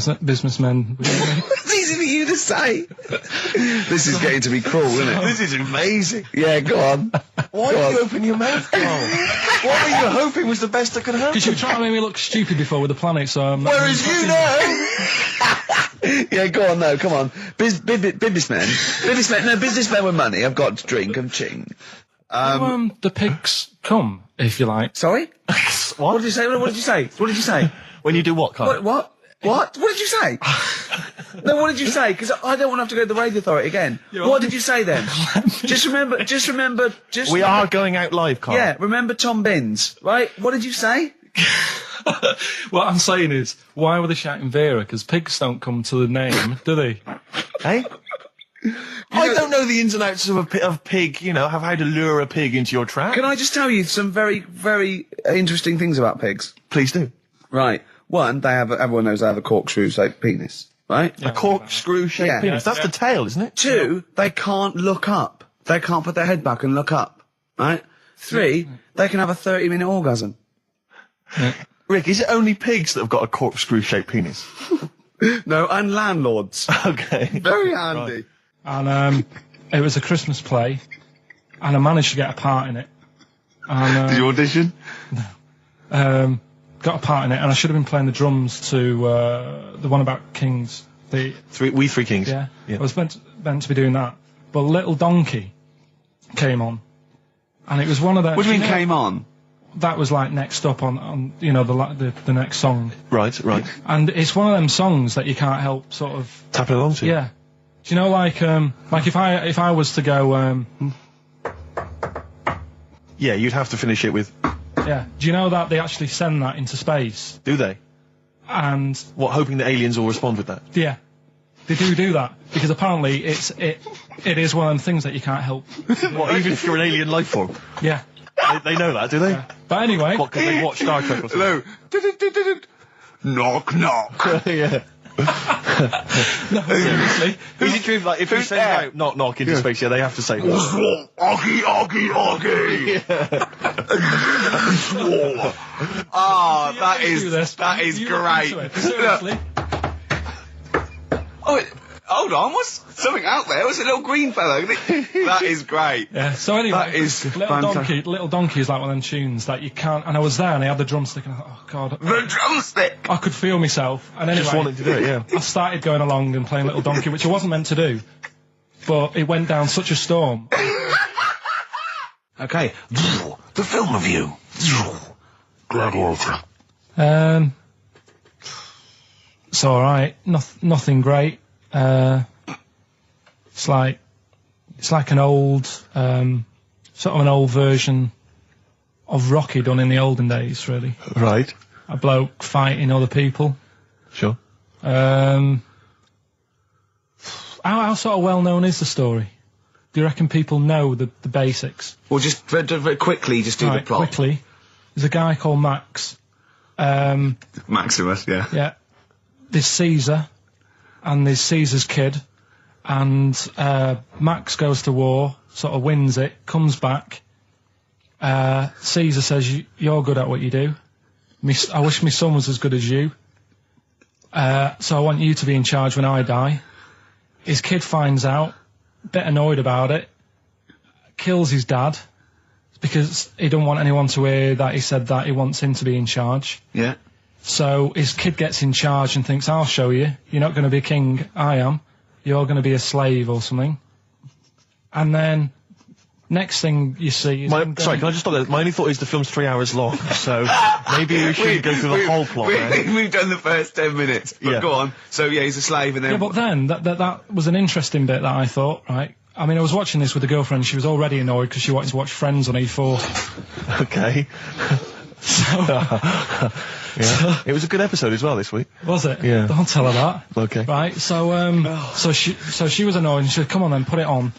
easy for you to say. This is getting to be cruel, isn't it? This is amazing. Yeah, go on. Why did you open your mouth, Carl? What were you hoping was the best that could happen? Because you were trying to make me look stupid before with the planet, so Whereas you know. Yeah, go on, no, come on. Businessmen with money. I've got to drink and ching. the pigs come, if you like. Sorry? What did you say? What did you say? What did you say? When you do what, Carl? What? What did you say? No, what did you say? Because I don't want to have to go to the radio authority again. What did you say then? Just remember. We are going out live, Carl. Yeah, remember Tom Binns, right? What did you say? What I'm saying is, why were they shouting Vera? Because pigs don't come to the name, do they? Hey? I don't know the ins and outs of pig, have how to lure a pig into your trap. Can I just tell you some very, very interesting things about pigs? Please do. Right. One, everyone knows they have a corkscrew-shaped penis, right? A corkscrew-shaped penis. That's the tail, isn't it? Two, they can't look up. They can't put their head back and look up, right? Three, they can have a 30-minute orgasm. Yeah. Rick, is it only pigs that have got a corkscrew-shaped penis? No, and landlords. Okay. Very handy. Right. And it was a Christmas play, and I managed to get a part in it. And, did you audition? No. Got a part in it, and I should have been playing the drums to the one about Kings. We Three Kings. Yeah. I was meant to be doing that, but Little Donkey came on, and it was one of those. What do you mean came on? That was like next up on the next song. Right. And it's one of them songs that you can't help sort of tapping along to. Yeah. Do you know like if I was to go yeah, you'd have to finish it with. Yeah. Do you know that they actually send that into space? Do they? And what, hoping that aliens will respond with that? Yeah. They do that because apparently it is one of them things that you can't help. What, even if you're an alien life form? Yeah. They know that, do they? Yeah. But anyway... What, because they watch Star Trek or something? No. Knock, knock. Yeah. No, seriously. Is it true, like, if you send out knock, knock into space, they have to say... Oggy. Oh, that is great. Seriously. Oh, hold on, what's something out there? What's a little green fellow? That is great. Yeah, so anyway, that is Little Donkey is like one of them tunes that you can't, and I was there and I had the drumstick and I thought, oh god. The drumstick! I could feel myself, and anyway, just wanted to do it, yeah. I started going along and playing Little Donkey, which I wasn't meant to do, but it went down such a storm. Okay, the film review. Gladiator. It's alright, nothing great. It's like an old sort of an old version of Rocky done in the olden days, really. Right. A bloke fighting other people. Sure. How sort of well known is the story? Do you reckon people know the basics? Well, just very quickly, just do the plot. Quickly. There's a guy called Max. Maximus, yeah. Yeah. There's Caesar, and there's Caesar's kid, and Max goes to war, sort of wins it, comes back. Caesar says, you're good at what you do. I wish my son was as good as you. So I want you to be in charge when I die. His kid finds out, a bit annoyed about it, kills his dad, because he don't want anyone to hear that he said that he wants him to be in charge. Yeah. So his kid gets in charge and thinks, I'll show you. You're not going to be king, I am. You're going to be a slave or something. And then, next thing you see is... Sorry, can I just stop there? My only thought is the film's 3 hours long, so maybe we shouldn't go through the whole plot. We've done the first 10 minutes, but go on. So, yeah, he's a slave and then... Yeah, but then, that was an interesting bit that I thought, right? I mean, I was watching this with a girlfriend, she was already annoyed because she wanted to watch Friends on E4. Okay. Yeah. It was a good episode as well this week. Was it? Yeah. Don't tell her that. Okay. Right, so she was annoyed and she said, come on then, put it on.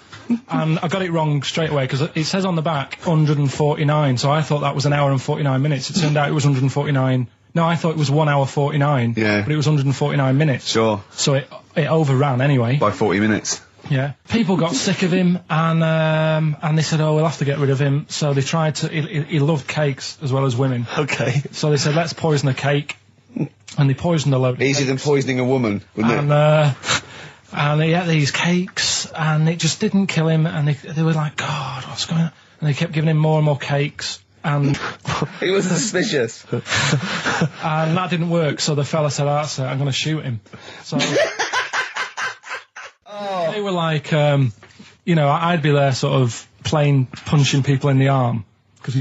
And I got it wrong straight away because it says on the back 149, so I thought that was an hour and 49 minutes. It turned out it was 149. No, I thought it was 1 hour 49. Yeah. But it was 149 minutes. Sure. So it overran anyway. By 40 minutes. Yeah. People got sick of him and they said, oh, we'll have to get rid of him. So they tried to, he loved cakes as well as women. Okay. So they said, let's poison a cake. And they poisoned a load of Easier cakes. than poisoning a woman, wouldn't it? And he ate these cakes, and it just didn't kill him, and they were like, God, what's going on? And they kept giving him more and more cakes, and... He was suspicious. And that didn't work, so the fella said, that's it, I'm going to shoot him. So... They were like, you know, I'd be there sort of punching people in the arm. That's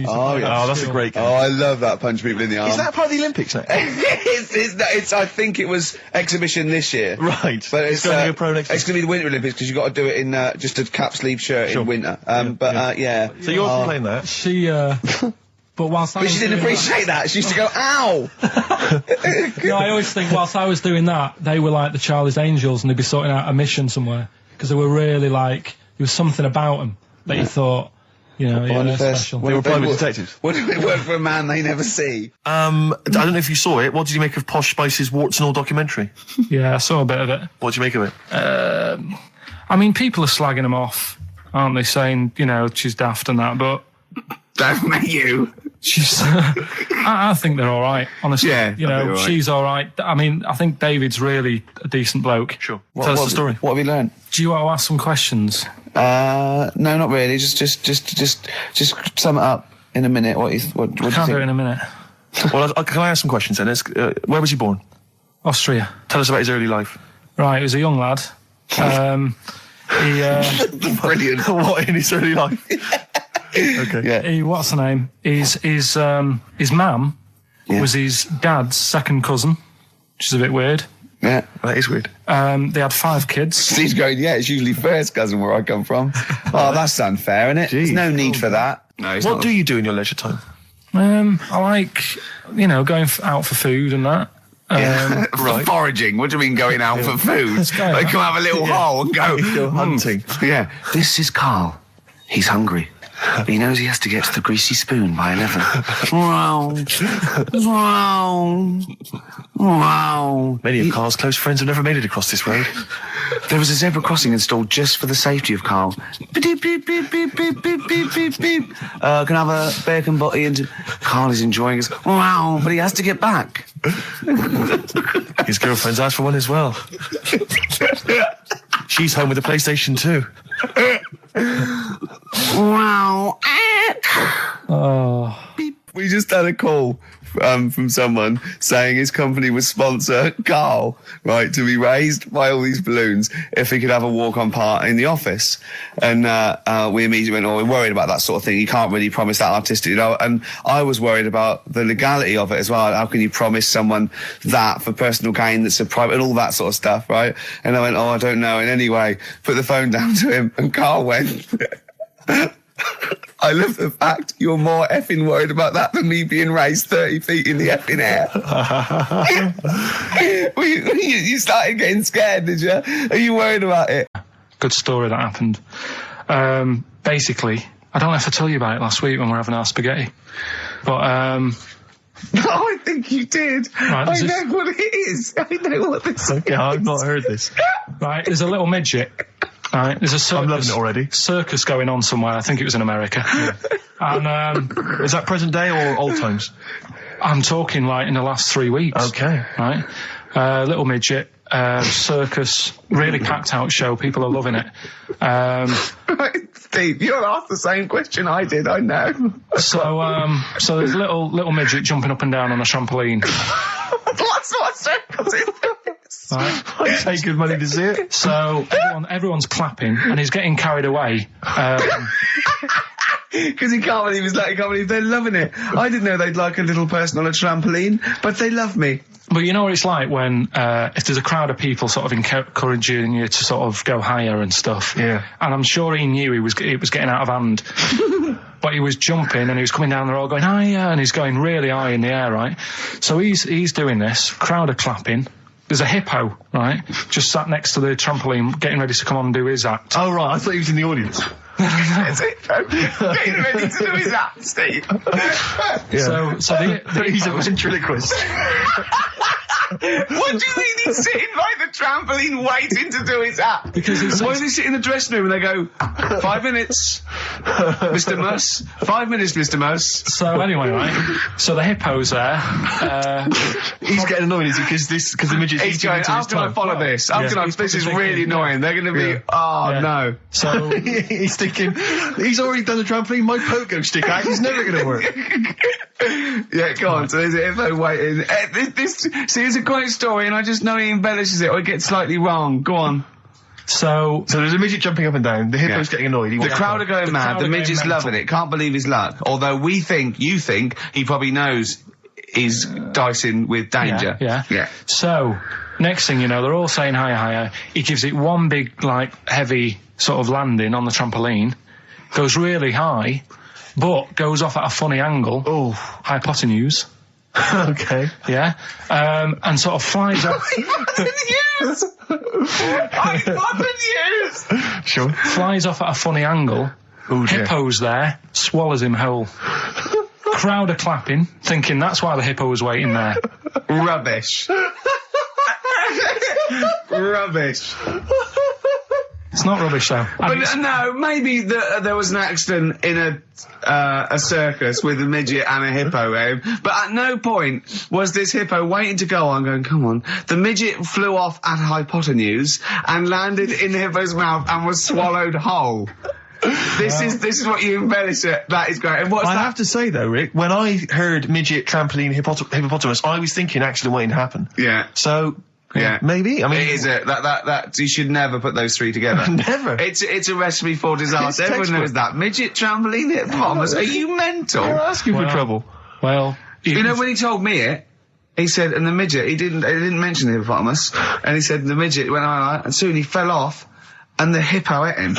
a great game. Oh, I love that, punch people in the arm. Is that part of the Olympics now? it's I think it was exhibition this year. Right. But it's going to be a pro next It's going to be the Winter Olympics because you've got to do it in just a cap sleeve shirt in winter. Yeah. So you're playing that? She, but whilst I she didn't appreciate that. She used to go, ow! No, I always think whilst I was doing that, they were like the Charlie's Angels and they'd be sorting out a mission somewhere. Because they were really like, there was something about them that you thought, you know, they're special. They were private detectives. What do they work for a man they never see? I don't know if you saw it. What did you make of Posh Spice's Warts and All documentary? Yeah, I saw a bit of it. What did you make of it? I mean, people are slagging them off, aren't they? Saying, you know, she's daft and that, but... Don't you? She's... I think they're all right, honestly. Yeah, you know, she's all right. I mean, I think David's really a decent bloke. Sure. Tell us the story. What have you learned? Do you want to ask some questions? No, not really. Just sum it up in a minute. What do you think? Can't do it in a minute. Well, can I ask some questions then? Where was he born? Austria. Tell us about his early life. Right, he was a young lad. Brilliant. What in his early life? Okay. Yeah. What's the name? His mum was his dad's second cousin, which is a bit weird. Yeah, that is weird. They had 5 kids. Steve's going, yeah, it's usually first cousin where I come from. Oh, that's unfair, isn't it? Jeez. There's no need for that. No, what do you do in your leisure time? I like, you know, going out for food and that. Right. Foraging. What do you mean going out for food? They come have a little hole and go hunting. Yeah. This is Karl. He's hungry. But he knows he has to get to the greasy spoon by 11. Wow. Many of Karl's close friends have never made it across this road. There was a zebra crossing installed just for the safety of Karl. Beep, beep, beep, beep, beep, beep, beep, beep, beep. Can I have a bacon butty? And Karl is enjoying his... Wow, but he has to get back. His girlfriend's asked for one as well. She's home with a PlayStation 2. Wow. Oh. We just had a call from someone saying his company would sponsor Karl, right, to be raised by all these balloons if he could have a walk-on part in the office. And we immediately went, oh, we're worried about that sort of thing. You can't really promise that artistic, you know. And I was worried about the legality of it as well. How can you promise someone that for personal gain that's a private and all that sort of stuff, right? And I went, oh, I don't know. And anyway, put the phone down to him and Karl went... I love the fact you're more effing worried about that than me being raised 30 feet in the effing air. You started getting scared, did you? Are you worried about it? Good story that happened. Basically, I don't know if I told you about it last week when we were having our spaghetti, but no, I think you did. Right, I know what it is. I know what this is. Yeah, I've not heard this. Right, there's a little midget. Right, there's a circus, I'm loving it already. Circus going on somewhere. I think it was in America. And is that present day or old times? I'm talking like in the last 3 weeks. Okay. Right, little midget. Circus, really packed out show. People are loving it. Right, Steve, you're asked the same question I did. I know. So there's little midget jumping up and down on a trampoline. That's what circus is. Right. I pay good money to see it. So everyone's clapping, and he's getting carried away. Because he can't believe they're loving it. I didn't know they'd like a little person on a trampoline, but they love me. But you know what it's like when, if there's a crowd of people sort of encouraging you to sort of go higher and stuff. Yeah. And I'm sure he knew it was getting out of hand. But he was jumping and he was coming down the road going higher, and he's going really high in the air, right? So he's doing this, crowd are clapping. There's a hippo, right, just sat next to the trampoline getting ready to come on and do his act. Oh, right, I thought he was in the audience. There's a hippo getting ready to do his act, Steve. Yeah. So he's a ventriloquist. What do you mean he's sitting by the trampoline waiting to do his act? Because why does he sit in the dressing room and they go, 5 minutes, Mr. Muss, 5 minutes, Mr. Muss. So anyway, right, so the hippo's there. He's getting annoyed, is he? Because the midget's he's going, how can I follow this? This is really annoying. They're going to be, no. So he's thinking, he's already done the trampoline, my pogo stick act, he's never going to work. Yeah, go on. So there's a hippo waiting. See, it's a great story, and I just know he embellishes it or it gets slightly wrong. Go on. So there's a midget jumping up and down. The hippo's getting annoyed. The crowd are going mad. The midget's loving it. Can't believe his luck. Although you think he probably knows he's dicing with danger. Yeah. So next thing you know, they're all saying higher. He gives it one big, like, heavy sort of landing on the trampoline, goes really high, but goes off at a funny angle. Oh, hypotenuse. Okay. Yeah. And sort of flies off. Hypotenuse! Sure. Flies off at a funny angle. Oh, dear. Hippo's there, swallows him whole. Crowd are clapping, thinking that's why the hippo was waiting there. Rubbish. Rubbish. It's not rubbish, though. But no, maybe there was an accident in a circus with a midget and a hippo, but at no point was this hippo waiting to go on, going, come on. The midget flew off at hypotenuse and landed in the hippo's mouth and was swallowed whole. This is what you embellish it. That is great. And I have to say, though, Rick, when I heard midget, trampoline, hippopotamus, I was thinking accident waiting to happen. Yeah. So... Yeah, maybe. I mean, it is that you should never put those three together. Never. It's a recipe for disaster. Everyone knows that. Midget, trampoline, hippopotamus. Are you mental? You're asking for trouble. Well, you know when he told me it, he said, and the midget. He didn't mention the hippopotamus, and he said the midget went on, and soon he fell off, and the hippo ate him.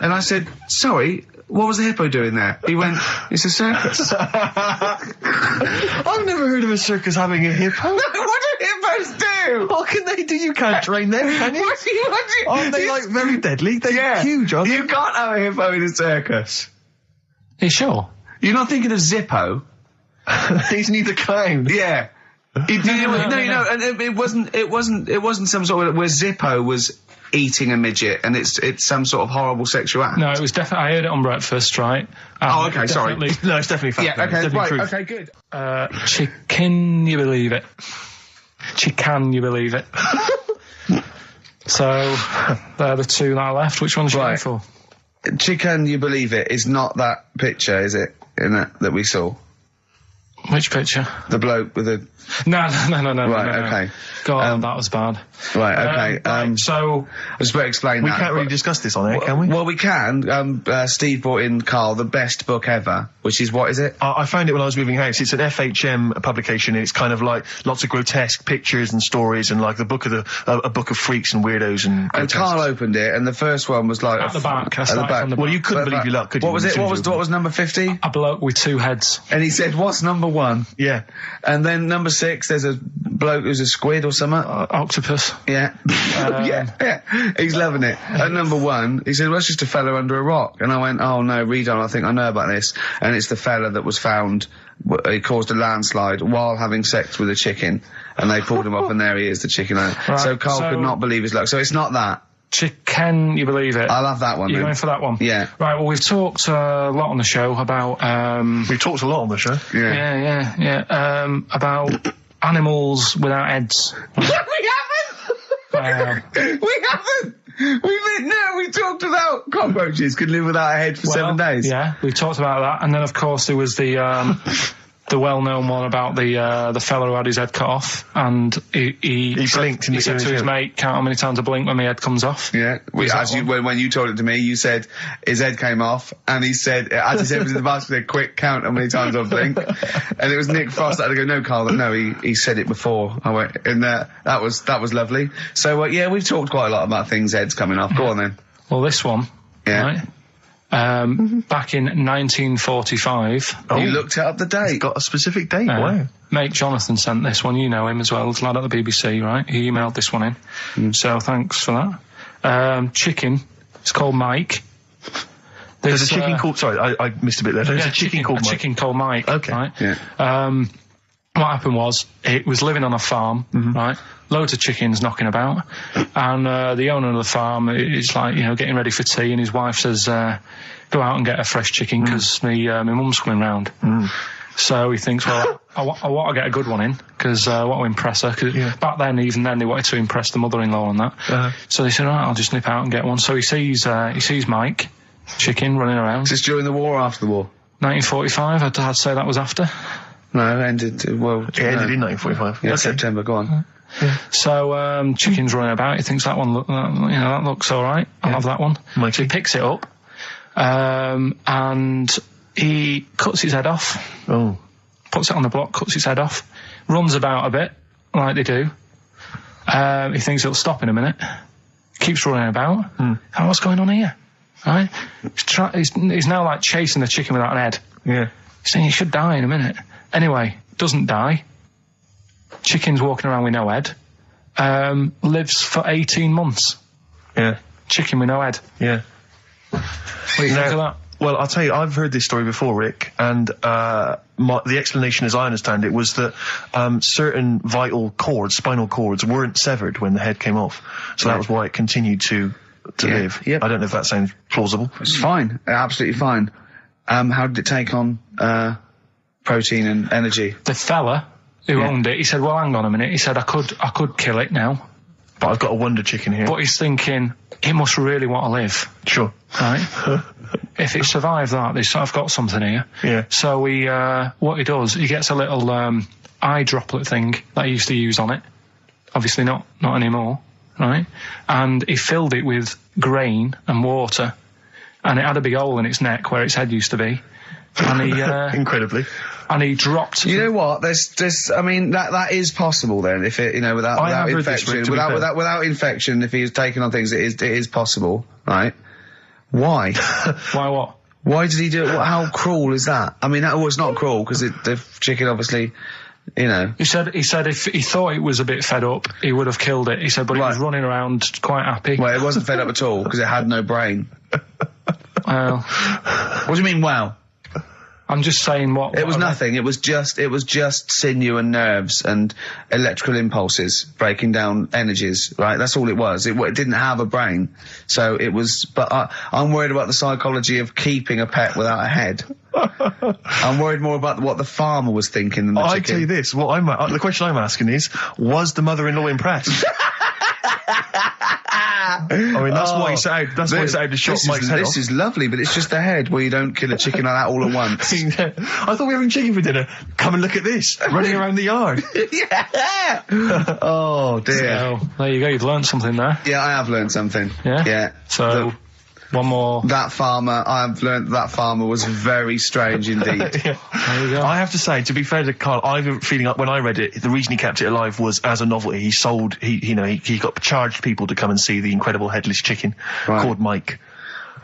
And I said, sorry. What was the hippo doing there? He went, it's a circus. I've never heard of a circus having a hippo. No, what do hippos do? What can they do? You can't train them, can you? What do you... Aren't they, like, very deadly? They're huge, aren't they? You can't have a hippo in a circus. Are you sure? You're not thinking of Zippo? He's neither kind. Yeah. No, and it wasn't some sort of where Zippo was eating a midget, and it's some sort of horrible sexual act. No, it was definitely. I heard it on breakfast, right? Oh, okay, sorry. No, it's definitely fact. Yeah, okay, right, truth. okay, good. Chicken, you believe it? Chicken, you believe it? So, they're the two that are left. Which one's you going for? Chicken, you believe it, is not that picture, is it? That we saw. Which picture? The bloke with the No. Right, okay. God, that was bad. Right, okay. So I just better explain we that. can't really discuss this on air, can we? Well, we can. Steve brought in, Carl, the best book ever, which is, what is it? I found it when I was moving house. It's an FHM publication, and it's kind of like lots of grotesque pictures and stories, and like a book of freaks and weirdos and. And Carl opened it, and the first one was like at the back. At the back. Well, you couldn't believe your luck, could you? What was it? What was number 50? A bloke with 2 heads. And he said, "What's number 1?" Yeah. And then number 6, there's a bloke who's a squid or something. Octopus. Yeah. yeah. He's loving it. At number 1, he said, well, it's just a fella under a rock. And I went, oh no, read on, I think I know about this. And it's the fella that was found, he caused a landslide while having sex with a chicken. And they pulled him up, and there he is, the chicken. Right, so Carl could not believe his luck. So it's not that. Can you believe it? I'll have that one. You're going for that one? Yeah. Right, well, we've talked a lot on the show about... We've talked a lot on the show. Yeah. About animals without heads. We haven't! We haven't! We talked about cockroaches could live without a head for 7 days. Yeah, we've talked about that. And then, of course, there was the well-known one about the fella who had his head cut off, and he blinked, and he said to his mate, count how many times I blink when my head comes off. Yeah, when you told it to me, you said his head came off, and he said, as his head was in the basket, he said, quick, count how many times I blink. And it was Nick Frost that had to go, no, Carl, no, he said it before. I went, and that was lovely. So, yeah, we've talked quite a lot about things, heads coming off. Go on then. Well, this one, right? Back in 1945. You looked it up the date. It's got a specific date. Wow. Mate Jonathan sent this one. You know him as well. It's a lad at the BBC, right? He emailed this one in. So thanks for that. Chicken. It's called Mike. There's a chicken called... Sorry, I missed a bit there. There's a chicken called Mike. Chicken called Mike. Okay. Right? Yeah. What happened was, it was living on a farm, right? Loads of chickens knocking about. And the owner of the farm is like, getting ready for tea, and his wife says, go out and get a fresh chicken, because my mum's coming round. So he thinks, well, I want to get a good one in, because I want to impress her. Cause back then, even then, they wanted to impress the mother-in-law and that. So they said, right, I'll just nip out and get one. So he sees Mike, chicken, running around. Is this during the war or after the war? 1945, I'd say that was after. No, it ended, It ended in 1945. Yeah, Okay. September, go on. So, chicken's running about, he thinks that one, that looks alright, I'll have that one. Mikey. So he picks it up, and he cuts his head off. Oh. Puts it on the block, cuts his head off, runs about a bit, like they do. He thinks it'll stop in a minute, keeps running about. Oh, what's going on here? Right? He's now like chasing the chicken without an head. Yeah. He's saying he should die in a minute. Anyway, doesn't die. Chicken's walking around with no head. Lives for 18 months. Yeah. Chicken with no head. Yeah. What do you think of that? Well, I'll tell you, I've heard this story before, Rick, and the explanation, as I understand it, was that certain vital cords, spinal cords, weren't severed when the head came off. So that was why it continued to live. Yep. I don't know if that sounds plausible. It's fine. Absolutely fine. How did it take on protein and energy? The fella who owned it, he said, well, hang on a minute. He said, I could kill it now. But I've got a wonder chicken here. But he's thinking, it must really want to live. Sure. Right? If it survived that, I've got something here. Yeah. So what he does, he gets a little eye droplet thing that he used to use on it. Obviously not anymore. Right? And he filled it with grain and water. And it had a big hole in its neck where its head used to be. And he... Incredibly. And he dropped... You know what? I mean, that is possible then, if it, without infection. Without infection, if he was taking on things, it is possible, right? Why? Why what? Why did he do it? How cruel is that? I mean, that was not cruel, because the chicken obviously... He said if he thought it was a bit fed up, he would have killed it. He said, but it was running around quite happy. Well, it wasn't fed up at all, because it had no brain. Well. What do you mean, wow? I'm just saying what... It was nothing. It was just sinew and nerves and electrical impulses breaking down energies, right? That's all it was. It didn't have a brain. So it was... But I'm worried about the psychology of keeping a pet without a head. I'm worried more about what the farmer was thinking than the chicken. I tell you this, the question I'm asking is, was the mother-in-law impressed? I mean, that's why he set out. That's why he set out to shot Mike's head off. This is lovely, but it's just the head where you don't kill a chicken like that all at once. I thought we were having chicken for dinner. Come and look at this, running around the yard. Yeah. Oh dear. So, there you go. You've learned something there. Yeah, I have learned something. Yeah. Yeah. So. One more. That farmer, I've learned that farmer was very strange indeed. There you go. I have to say, to be fair to Carl, I have a feeling when I read it, the reason he kept it alive was as a novelty. He got charged people to come and see the incredible headless chicken called Mike.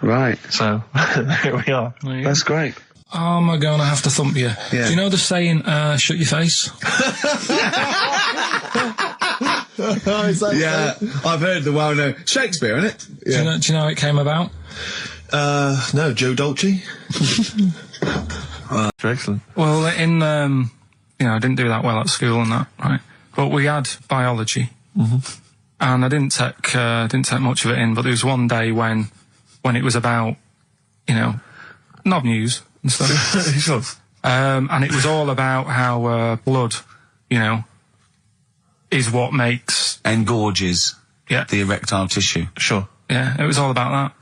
Right. So, there we are. That's great. Oh, am I gonna have to thump you? Yeah. Do you know the saying, shut your face? Yeah, I've heard the well-known Shakespeare, innit? Yeah. Do you know how it came about? No, Joe Dolce. Excellent. Well, I didn't do that well at school and that, right? But we had biology, and I didn't take much of it in. But there was one day when it was about, knob news and stuff. And it was all about how blood, is what makes engorges the erectile tissue. Sure. Yeah, it was all about that.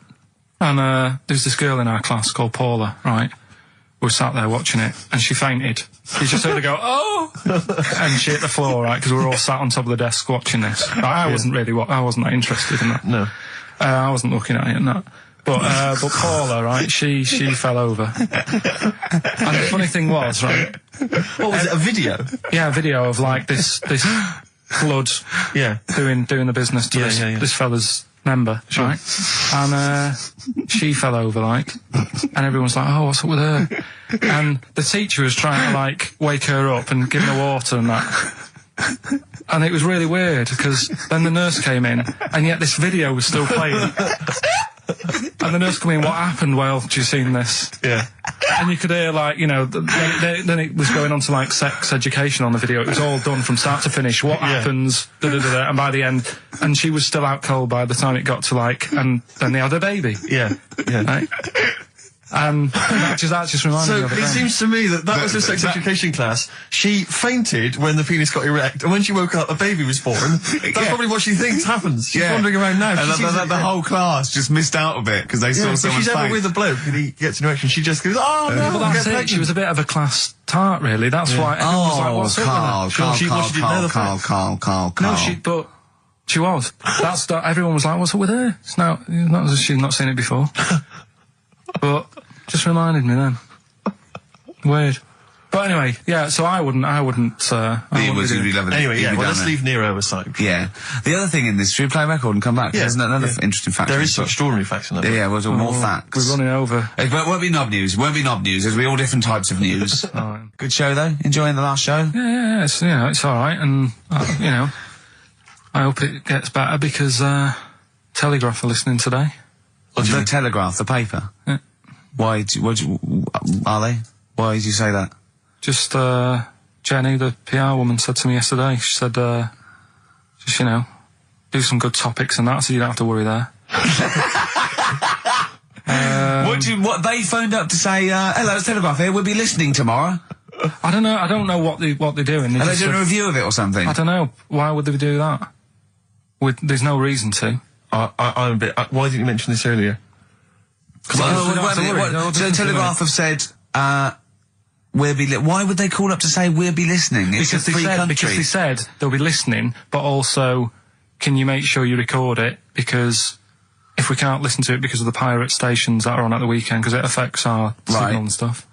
And there's this girl in our class called Paula, right? We were sat there watching it, and she fainted. You just heard her go, oh! And she hit the floor, right? Because we were all sat on top of the desk watching this. I wasn't that interested in that. No. I wasn't looking at it and that. But Paula, right, she fell over. And the funny thing was, right? What was it, a video? Yeah, a video of like this blood doing the business to this fella's member, right? And she fell over, like, and everyone's like, oh, what's up with her? And the teacher was trying to like wake her up and give her water and that. And it was really weird because then the nurse came in and yet this video was still playing. And the nurse came in, what happened? Well, do you seen this? Yeah. And you could hear, like, then it was going on to, like, sex education on the video. It was all done from start to finish. What happens? And by the end, and she was still out cold by the time it got to, like, and then they had a baby. Yeah. Yeah. Right? And that just reminded me of it. So it seems to me that was her sex education class. She fainted when the penis got erect, and when she woke up, a baby was born. That's probably what she thinks happens. She's wandering around now. And the whole class just missed out a bit because they saw someone. If she's ever with a bloke and he gets an erection, she just goes, oh no, well, that's it. She was a bit of a class tart, really. That's why everyone was like, what's up with her? Carl. No, but she was. Everyone was like, what's up with her? It's not as if she'd not seen it before. But just reminded me then. Weird. But anyway, yeah. So I wouldn't. Anyway, let's leave Nero aside. Yeah. The other thing in this, should we play a record and come back? Yeah. There's another interesting fact. There is some extraordinary facts in that. Yeah, we'll do more facts. We're running over. But it won't be knob news. There'll be all different types of news. Good show though. Enjoying the last show. Yeah. It's all right, and I hope it gets better because Telegraph are listening today. The Telegraph, the paper. Yeah. Why? Are they? Why did you say that? Just Jenny, the PR woman, said to me yesterday. She said, just do some good topics and that, so you don't have to worry there. What they phoned up to say? Hello, it's Telegraph here. We'll be listening tomorrow. I don't know. I don't know what they're doing. Are they doing a review of it or something? I don't know. Why would they do that? There's no reason to. I'm a bit. Why didn't you mention this earlier? The Telegraph have said, why would they call up to say we'll be listening? It's a free country. Because they said they'll be listening, but also, can you make sure you record it? Because if we can't listen to it because of the pirate stations that are on at the weekend, because it affects our signal and stuff.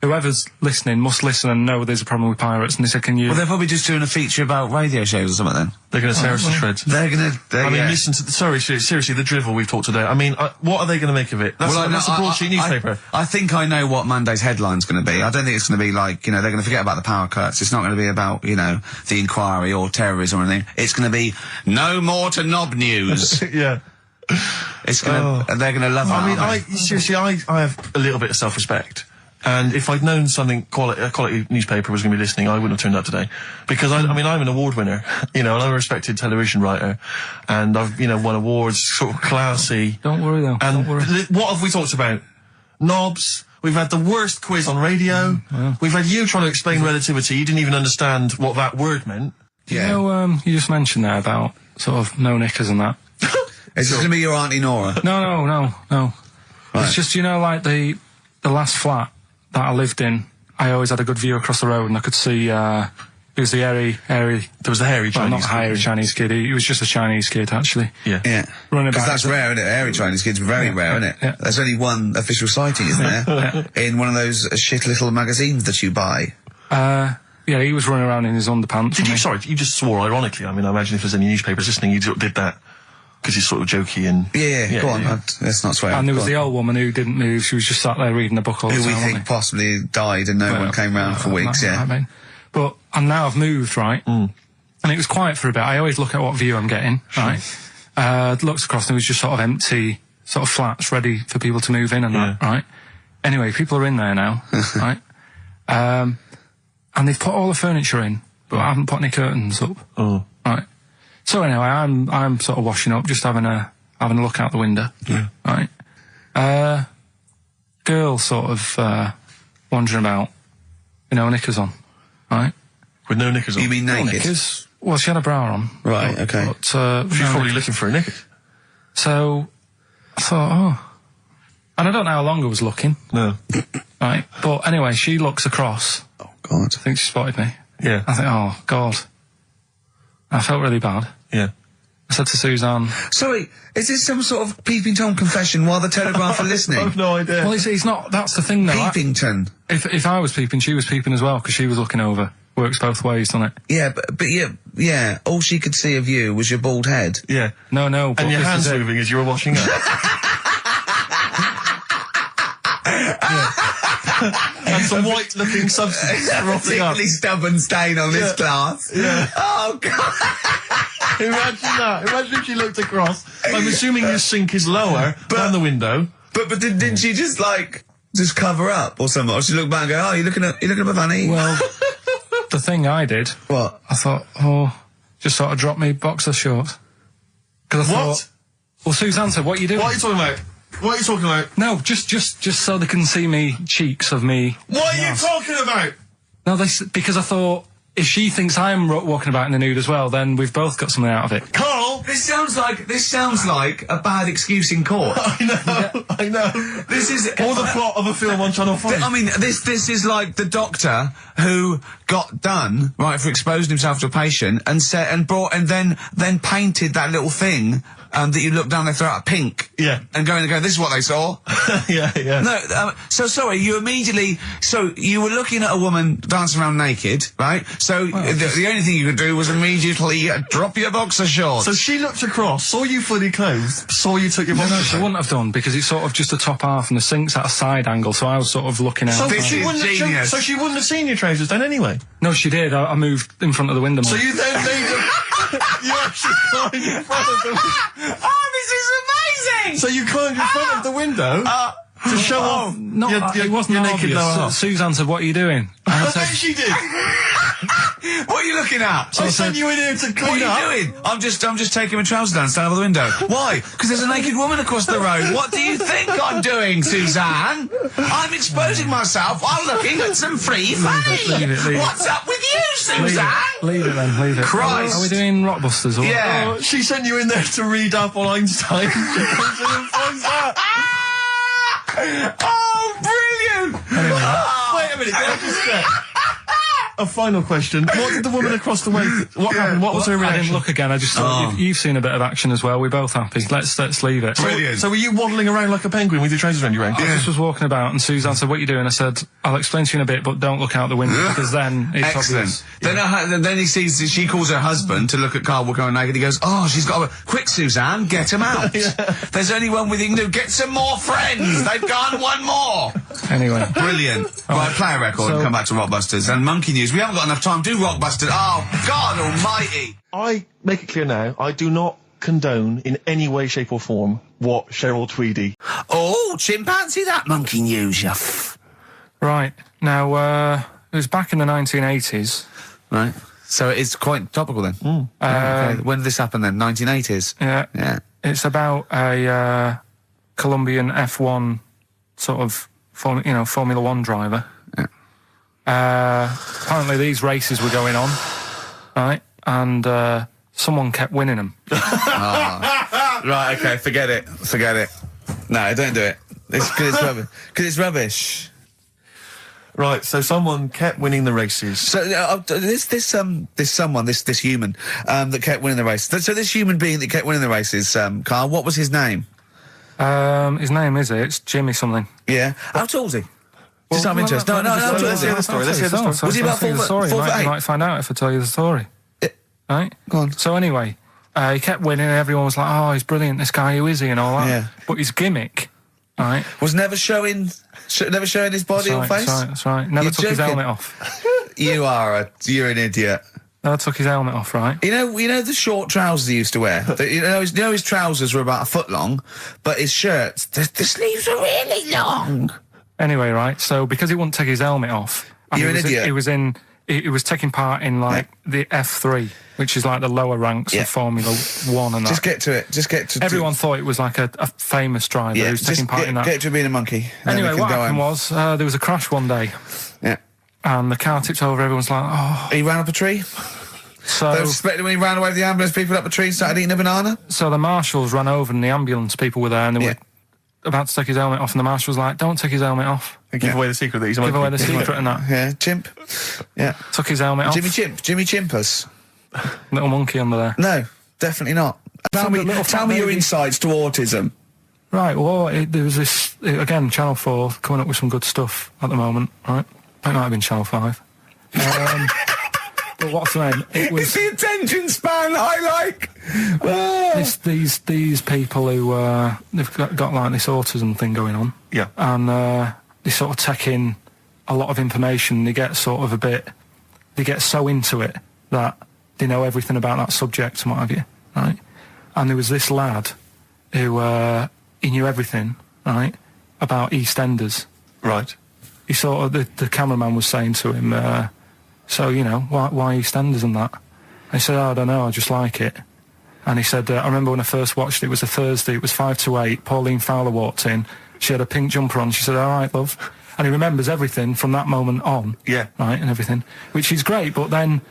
Whoever's listening must listen and know there's a problem with pirates, and they said, can you... Well, they're probably just doing a feature about radio shows or something then. They're going to tear us to shreds. Listen to seriously, the drivel we've talked today. I mean, what are they going to make of it? That's a broadsheet newspaper. I think I know what Monday's headline's going to be. I don't think it's going to be like, they're going to forget about the power cuts. It's not going to be about, the inquiry or terrorism or anything. It's going to be, no more to knob news. Yeah. It's going to, they're going to love it. I have a little bit of self-respect. And if I'd known a quality newspaper was going to be listening, I wouldn't have turned up today. Because I'm an award winner, and I'm a respected television writer, and I've, won awards, sort of classy. Don't worry though. And don't worry. What have we talked about? Knobs. We've had the worst quiz on radio. We've had you trying to explain relativity. You didn't even understand what that word meant. Yeah. You just mentioned there about sort of no knickers and that. Is this going to be your Auntie Nora? No. Right. It's just, you know, like the last flat that I lived in, I always had a good view across the road and I could see, it was the hairy... There was the hairy Chinese kid. Not hairy Chinese kid, he was just a Chinese kid, actually. Yeah. Running about. Because that's rare, isn't it? Hairy Chinese kids, very rare, isn't it? Yeah. There's only one official sighting, isn't there? In one of those shit little magazines that you buy. Yeah, he was running around in his underpants. You just swore ironically. I mean, I imagine if there's any newspapers listening, you did that because he's sort of jokey and... Yeah, go on, let's not swear. And there was the old woman who didn't move, she was just sat there reading a book all the time. Who we think possibly died and no one came round for weeks, I mean. But now I've moved, right? And it was quiet for a bit. I always look at what view I'm getting, right? Looked across and it was just sort of empty, sort of flats ready for people to move in and that, right? Anyway, people are in there now, right? And they've put all the furniture in, but I haven't put any curtains up. Oh. Right. So anyway, I'm sort of washing up, just having a look out the window. Yeah. Right. Girl sort of wandering about, you know, knickers on. Right. With no knickers on? You mean naked? No knickers. Well, she had a bra on. Right, okay. But, she's probably looking for a knickers. So, I thought, and I don't know how long I was looking. No. Right. But anyway, she looks across. Oh, God. I think she spotted me. Yeah. I think, oh, God. I felt really bad. Yeah. I said to Suzanne... Sorry, is this some sort of Peeping Tom confession while the Telegraph are listening? I've no idea. Well, it's not... That's the thing, though. Peepington. If I was peeping, she was peeping as well, because she was looking over. Works both ways, doesn't it? Yeah, but yeah, all she could see of you was your bald head. Yeah. No, but and your hands moving as you were washing up. And some white-looking substance rotting up. Particularly stubborn stain on this glass. Yeah. Oh, God. Imagine that. Imagine if she looked across. I'm assuming your sink is lower than the window. But didn't she just cover up or something? Or she looked back and go, oh, you're looking at my fanny? Well, the thing I did... What? I thought, just sort of drop me boxer shorts. Because I thought... Well, Suzanne said, what are you doing? What are you talking about? What are you talking about? No, just so they can see me cheeks of me. What are you talking about? No, because I thought, if she thinks I'm walking about in the nude as well, then we've both got something out of it. Carl! This sounds like a bad excuse in court. I know. This is... Or the plot of a film on Channel 5. I mean, this is like the doctor who got done, right, for exposing himself to a patient and then painted that little thing that you look down their throat at pink. Yeah. And go, this is what they saw. Yeah. No, so sorry, you were looking at a woman dancing around naked, right? So the only thing you could do was immediately drop your boxer shorts. So she looked across, saw you fully clothed, saw you took your boxer shorts. No, she wouldn't have done, because it's sort of just the top half and the sink's at a side angle, so I was sort of looking out. So she wouldn't have seen your trousers then anyway? No, she did. I moved in front of the window. So you then made you actually climbed in front of the window. Oh, this is amazing! So you climbed in front of the window to show off it wasn't your naked lower half. Suzanne said, what are you doing? I bet she did. What are you looking at? I sent you in here to clean up. What are you doing? I'm just taking my trousers down, stand over the window. Why? Because there's a naked woman across the road. What do you think I'm doing, Suzanne? I'm exposing myself while looking at some free fanny. Leave it. What's up with you, Suzanne? Leave it then, leave it. Christ. Are we doing rockbusters or Yeah. what? She sent you in there to read up on Einstein. She comes in and finds that. Oh, brilliant! Wait a minute, can I just check? A final question. What did the woman across the way... What happened? What was her reaction? I didn't look again, I just thought, you've seen a bit of action as well, we're both happy. Let's leave it. Brilliant. So were you waddling around like a penguin with your trousers around your ankles? I just was walking about and Suzanne said, what are you doing? I said, I'll explain to you in a bit, but don't look out the window, because then it's Excellent. obvious. Then he sees, she calls her husband to look at Carl walking around naked. He goes, oh, she's got a... Quick, Suzanne, get him out. There's only one with you can do. Get some more friends. They've gone one more. Anyway. Brilliant. Right, play a record and come back to Rockbusters. And Monkey News. We haven't got enough time. Do Rockbusters. Oh, God almighty. I make it clear now, I do not condone in any way, shape or form what Cheryl Tweedy... Oh, chimpanzee, that Monkey News, you Right. Now, it was back in the 1980s. Right. So it's quite topical then. Okay. When did this happen then? 1980s? Yeah. It's about a Colombian F1 sort of, Formula One driver. Yeah. Apparently these races were going on, right? And someone kept winning them. Right, okay, forget it. No, don't do it. It's because it's rubbish. Because it's rubbish. Right, so someone kept winning the races. So this human that kept winning the races. So this human being that kept winning the races, Karl, what was his name? His name it's Jimmy something. Yeah. How tall is he? Just out of interest. No, let's hear the story. Let's hear the story. Was he about 4 foot 8? You might find out if I tell you the story. Right? Go on. So anyway, he kept winning and everyone was like, oh, he's brilliant, this guy, who is he, and all that. Yeah. But his gimmick, right? Was never showing his body or face? That's right. Never took his helmet off. You're an idiot. Never took his helmet off, right? You know the short trousers he used to wear? His trousers were about a foot long, but his shirts, the sleeves were really long. Anyway, right, so because he wouldn't take his helmet off... You're an idiot. He was taking part in, the F3, which is like the lower ranks of Formula 1 and that. Just get to it. Everyone thought it was like a famous driver who was taking part in that. Get to being a monkey. Anyway, what happened was, there was a crash one day. Yeah. And the car tipped over, everyone's like, oh... He ran up a tree? So... They were suspecting when he ran away with the ambulance people up a tree and started eating a banana? So the marshals ran over and the ambulance people were there and they were about to take his helmet off and the marshal was like, don't take his helmet off. Give away the secret that he's a monkey. Give away the secret and that. Yeah, chimp. Yeah. Took his helmet off. Jimmy Chimpus. Little monkey under there. No, definitely not. Tell me your insights to autism. Right, well, there was this, again, Channel 4 coming up with some good stuff at the moment, right? It might have been Channel 5. But what's the name? It's the attention span that I like. These people who they've got like this autism thing going on. Yeah. And they sort of take in a lot of information. They get sort of they get so into it that they know everything about that subject and what have you, right? And there was this lad who he knew everything, right, about EastEnders. Right. He sort of the cameraman was saying to him. So, why EastEnders and that? And he said, I don't know, I just like it. And he said, I remember when I first watched it was a Thursday, it was 5 to 8, Pauline Fowler walked in, she had a pink jumper on, she said, all right, love. And he remembers everything from that moment on. Yeah. Right, and everything, which is great, but then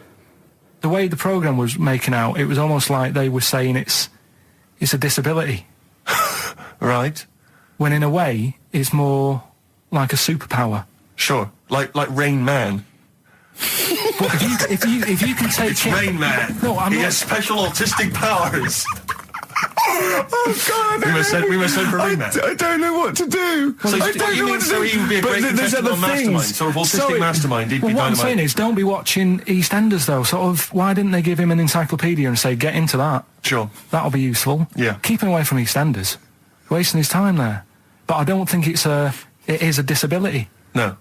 the way the programme was making out, it was almost like they were saying it's a disability. Right. When in a way, it's more like a superpower. Sure, like Rain Man. But if you can take Rain Man. No, he has special autistic powers. Oh God! We must send for Rain Man. I don't know what to do. So he would be a great contestant on Mastermind, sort of autistic mastermind. He'd be what I'm saying is, don't be watching EastEnders though. Sort of, why didn't they give him an encyclopedia and say, get into that? Sure. That'll be useful. Yeah. Keep him away from EastEnders. Wasting his time there. But I don't think it is a disability. No.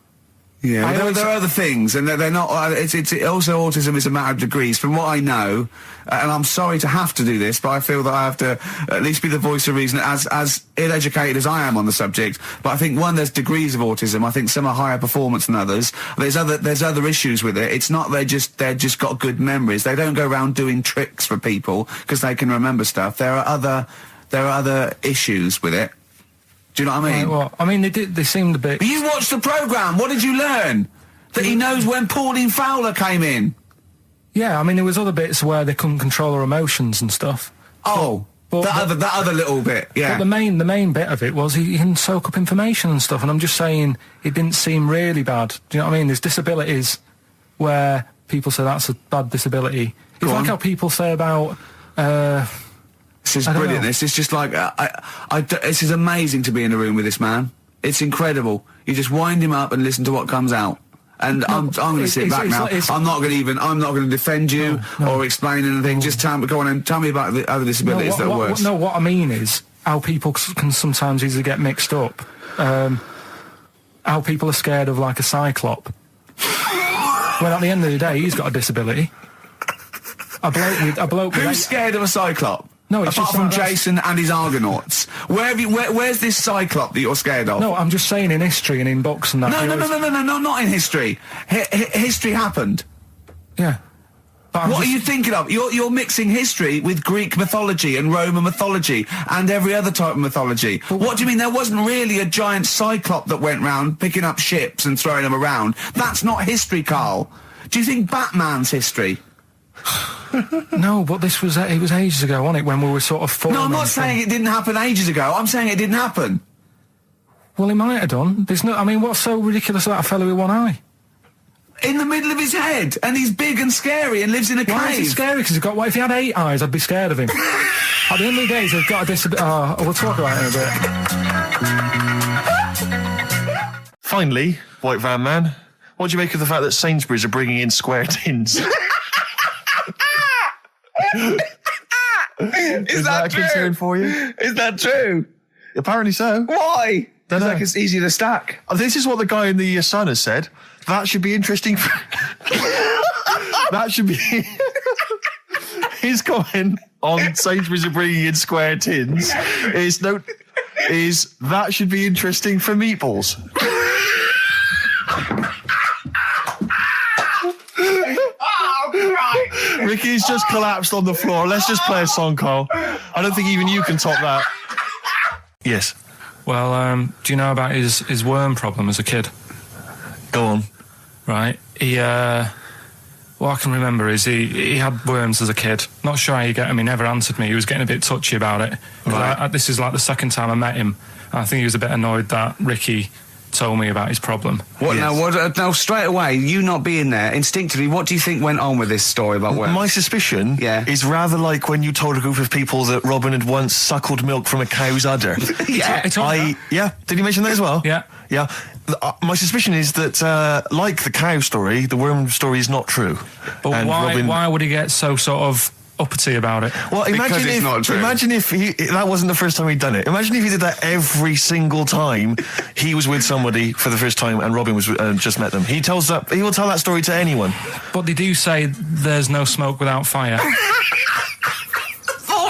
Yeah, there are other things, and they're not. It's also autism is a matter of degrees, from what I know. And I'm sorry to have to do this, but I feel that I have to at least be the voice of reason, as ill-educated as I am on the subject. But I think there's degrees of autism. I think some are higher performance than others. There's other issues with it. It's not they're just got good memories. They don't go around doing tricks for people because they can remember stuff. There are other issues with it. Do you know what I mean? Well, I mean, they seemed a bit... But you watched the programme, what did you learn? That he knows when Pauline Fowler came in? Yeah, I mean, there was other bits where they couldn't control their emotions and stuff. Oh, that other little bit, yeah. But the main bit of it was he can soak up information and stuff, and I'm just saying it didn't seem really bad. Do you know what I mean? There's disabilities where people say that's a bad disability. It's like how people say about... This is brilliant. This is just like this is amazing to be in a room with this man. It's incredible. You just wind him up and listen to what comes out. And I'm going to sit back now. I'm not going to defend you or explain anything. Just go on and tell me about the other disabilities that are worse. What I mean is how people can sometimes easily get mixed up. How people are scared of like a cyclop. When at the end of the day, he's got a disability. A bloke. Who's scared of a cyclop? No, it's apart from Jason and his Argonauts. Where's this cyclop that you're scared of? No, I'm just saying in history and in books and that. No, not in history. History happened. Yeah. What are you thinking of? You're mixing history with Greek mythology and Roman mythology and every other type of mythology. What do you mean there wasn't really a giant cyclop that went round picking up ships and throwing them around? That's not history, Karl. Do you think Batman's history? No, but it was ages ago, wasn't it, when we were sort of No, I'm not saying it didn't happen ages ago. I'm saying it didn't happen. Well, it might have done. What's so ridiculous about a fellow with one eye? In the middle of his head, and he's big and scary and lives in a cave. Why is he scary? Because what if he had 8 eyes, I'd be scared of him. At the end of the day, he's got a disability. We'll talk about it in a bit. Finally, White Van Man, what do you make of the fact that Sainsbury's are bringing in square tins? Is that a concern for you? Is that true? Apparently so. Why? Don't know. Like it's easier to stack. This is what the guy in the Sun has said. That should be interesting. That should be his comment on Sainsbury's are bringing in square tins. Is that should be interesting for meatballs. Ricky's just collapsed on the floor. Let's just play a song, Carl. I don't think even you can top that. Yes. Well, do you know about his worm problem as a kid? Go on. Right. What I can remember is he had worms as a kid. Not sure how you get him. He never answered me. He was getting a bit touchy about it. Right. This is like the second time I met him. I think he was a bit annoyed that Ricky told me about his problem. What yes. Now, straight away, you not being there, instinctively, what do you think went on with this story about worms? My suspicion is rather like when you told a group of people that Robin had once suckled milk from a cow's udder. Yeah. Did you mention that as well? Yeah. Yeah. My suspicion is that, like the cow story, the worm story is not true. But why would he get so sort of uppity about it? Well, imagine if that wasn't the first time he'd done it. Imagine if he did that every single time he was with somebody for the first time and Robin was just met them. He will tell that story to anyone. But they do say there's no smoke without fire.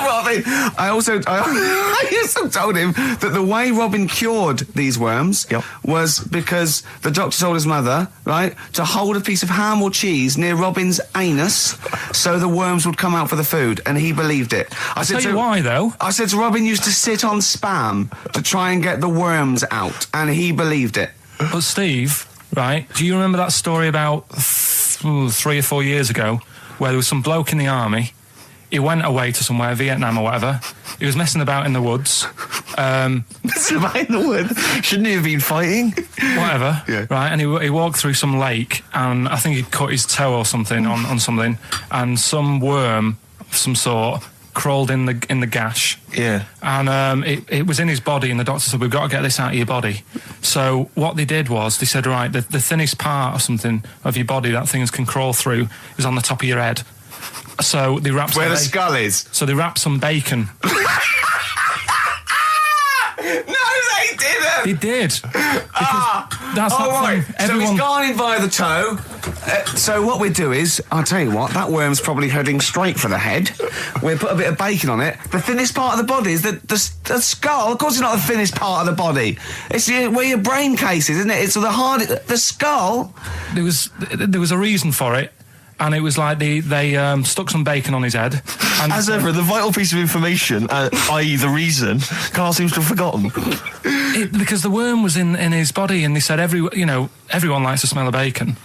Robin. I also told him that the way Robin cured these worms was because the doctor told his mother, right, to hold a piece of ham or cheese near Robin's anus so the worms would come out for the food, and he believed it. I'll tell you why, though. I said to Robin used to sit on Spam to try and get the worms out, and he believed it. But Steve, right, do you remember that story about 3 or 4 years ago where there was some bloke in the army? He went away to somewhere, Vietnam or whatever. He was messing about in the woods. Messing about in the woods? Shouldn't he have been fighting? Whatever. Yeah. Right, and he walked through some lake, and I think he'd cut his toe or something on something, and some worm of some sort crawled in the gash. Yeah. And it was in his body, and the doctor said, we've got to get this out of your body. So what they did was, they said, right, the thinnest part or something of your body that things can crawl through is on the top of your head. So they wrapped where the skull is. So they wrapped some bacon. No, they didn't. They did. That's right. Thing. Everyone... So he's gone in via the toe. So what we do is, I'll tell you what, that worm's probably heading straight for the head. We'll put a bit of bacon on it. The thinnest part of the body is the skull. Of course, it's not the thinnest part of the body. It's where your brain case is, isn't it? It's the skull. There was a reason for it. And it was like they stuck some bacon on his head. And as ever, the vital piece of information, i.e. the reason, Carl seems to have forgotten. Because the worm was in his body, and they said everyone likes the smell of bacon.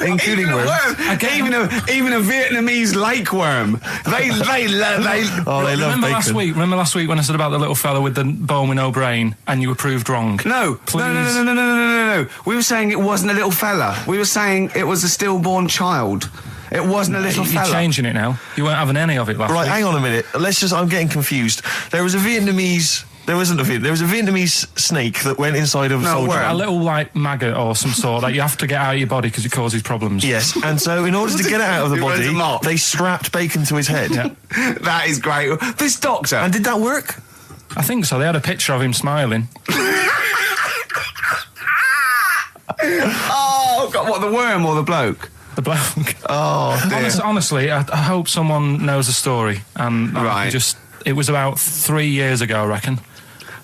Including worms. Even a Vietnamese lake worm. They love bacon. Remember last week when I said about the little fella with the bone with no brain, and you were proved wrong? No. We were saying it wasn't a little fella. We were saying it was a stillborn child. It wasn't a little fella. You're changing it now. You weren't having any of it last week. Right, hang on a minute. I'm getting confused. There was a Vietnamese snake that went inside of a soldier. A little, like, maggot or some sort that you have to get out of your body because it causes problems. Yes, and so in order to get it out of the body, they strapped bacon to his head. Yeah. That is great. This doctor... And did that work? I think so. They had a picture of him smiling. Oh, God, what, the worm or the bloke? The bloke. Oh, dear. Honestly, I hope someone knows the story. And it was about 3 years ago, I reckon.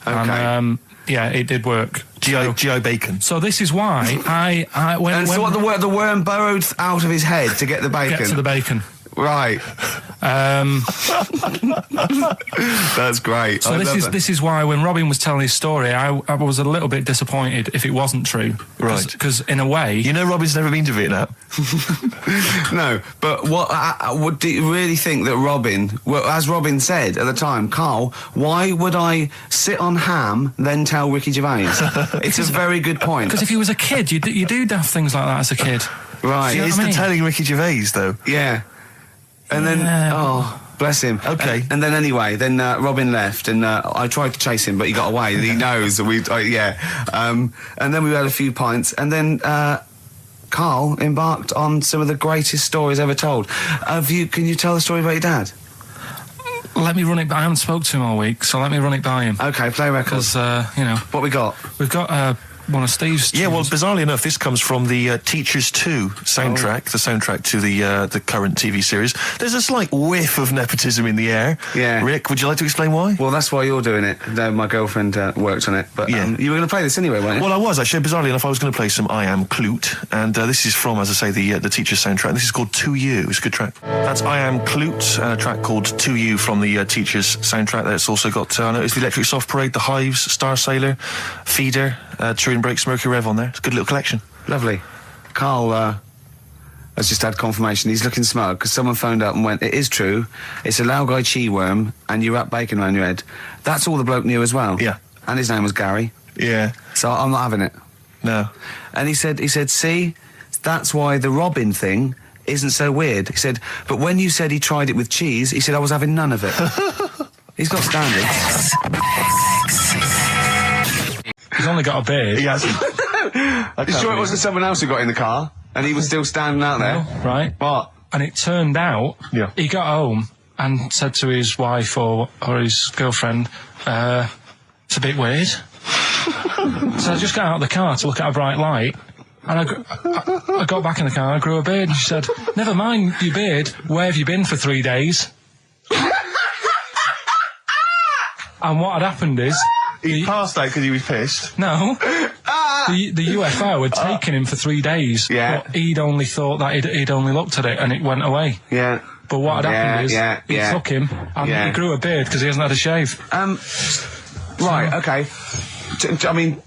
Okay. And, it did work. GI bacon. So this is why the worm burrowed out of his head to get the bacon. Get to the bacon. Right. That's great. So this is why when Robin was telling his story, I was a little bit disappointed if it wasn't true. Right. Because in a way... You know Robin's never been to Vietnam. No, but what do you really think that Robin, well, as Robin said at the time, Carl, why would I sit on ham, then tell Ricky Gervais? It's a very good point. Because if you was a kid, you do daft things like that as a kid. Right. He is the telling Ricky Gervais, though. Yeah. And then, oh, bless him. Okay. And then anyway, Robin left, and I tried to chase him, but he got away. He knows that and then we had a few pints, and then Carl embarked on some of the greatest stories ever told. Can you tell the story about your dad? Let me run it by... I haven't spoke to him all week, so let me run it by him. Okay, play records. Because, What we got? We've got... one of Steve's tunes. Yeah, well, bizarrely enough, this comes from the Teachers 2 soundtrack, the soundtrack to the current TV series. There's a slight whiff of nepotism in the air. Yeah. Rick, would you like to explain why? Well, that's why you're doing it. No, my girlfriend worked on it. But yeah. You were going to play this anyway, weren't you? Well, I was, actually. Bizarrely enough, I was going to play some I Am Clute, and this is from, as I say, the Teachers soundtrack. This is called To You. It's a good track. That's I Am Clute, a track called To You from the Teachers soundtrack. That's also got, I noticed, the Electric Soft Parade, The Hives, Star Sailor, Feeder, Turin Breaks, Mercury Rev on there. It's a good little collection. Lovely. Carl has just had confirmation. He's looking smug because someone phoned up and went, it is true, it's a Laogai chi worm and you wrap bacon around your head. That's all the bloke knew as well. Yeah. And his name was Gary. Yeah. So I'm not having it. No. And he said, see, that's why the Robin thing isn't so weird. He said, but when you said he tried it with cheese, he said I was having none of it. He's got standards. He's only got a beard. He has. You sure it wasn't someone else who got in the car and he was still standing out there? No, right. What? And it turned out, yeah, he got home and said to his wife or his girlfriend, it's a bit weird. So I just got out of the car to look at a bright light, and I got back in the car, I grew a beard, and she said, never mind your beard, where have you been for 3 days? And what had happened is... He passed out because he was pissed. No. The UFO had taken him for 3 days. Yeah. But he'd only thought that he'd only looked at it and it went away. Yeah. But what had happened is he took him and he grew a beard because he hasn't had a shave. Right, okay. I mean,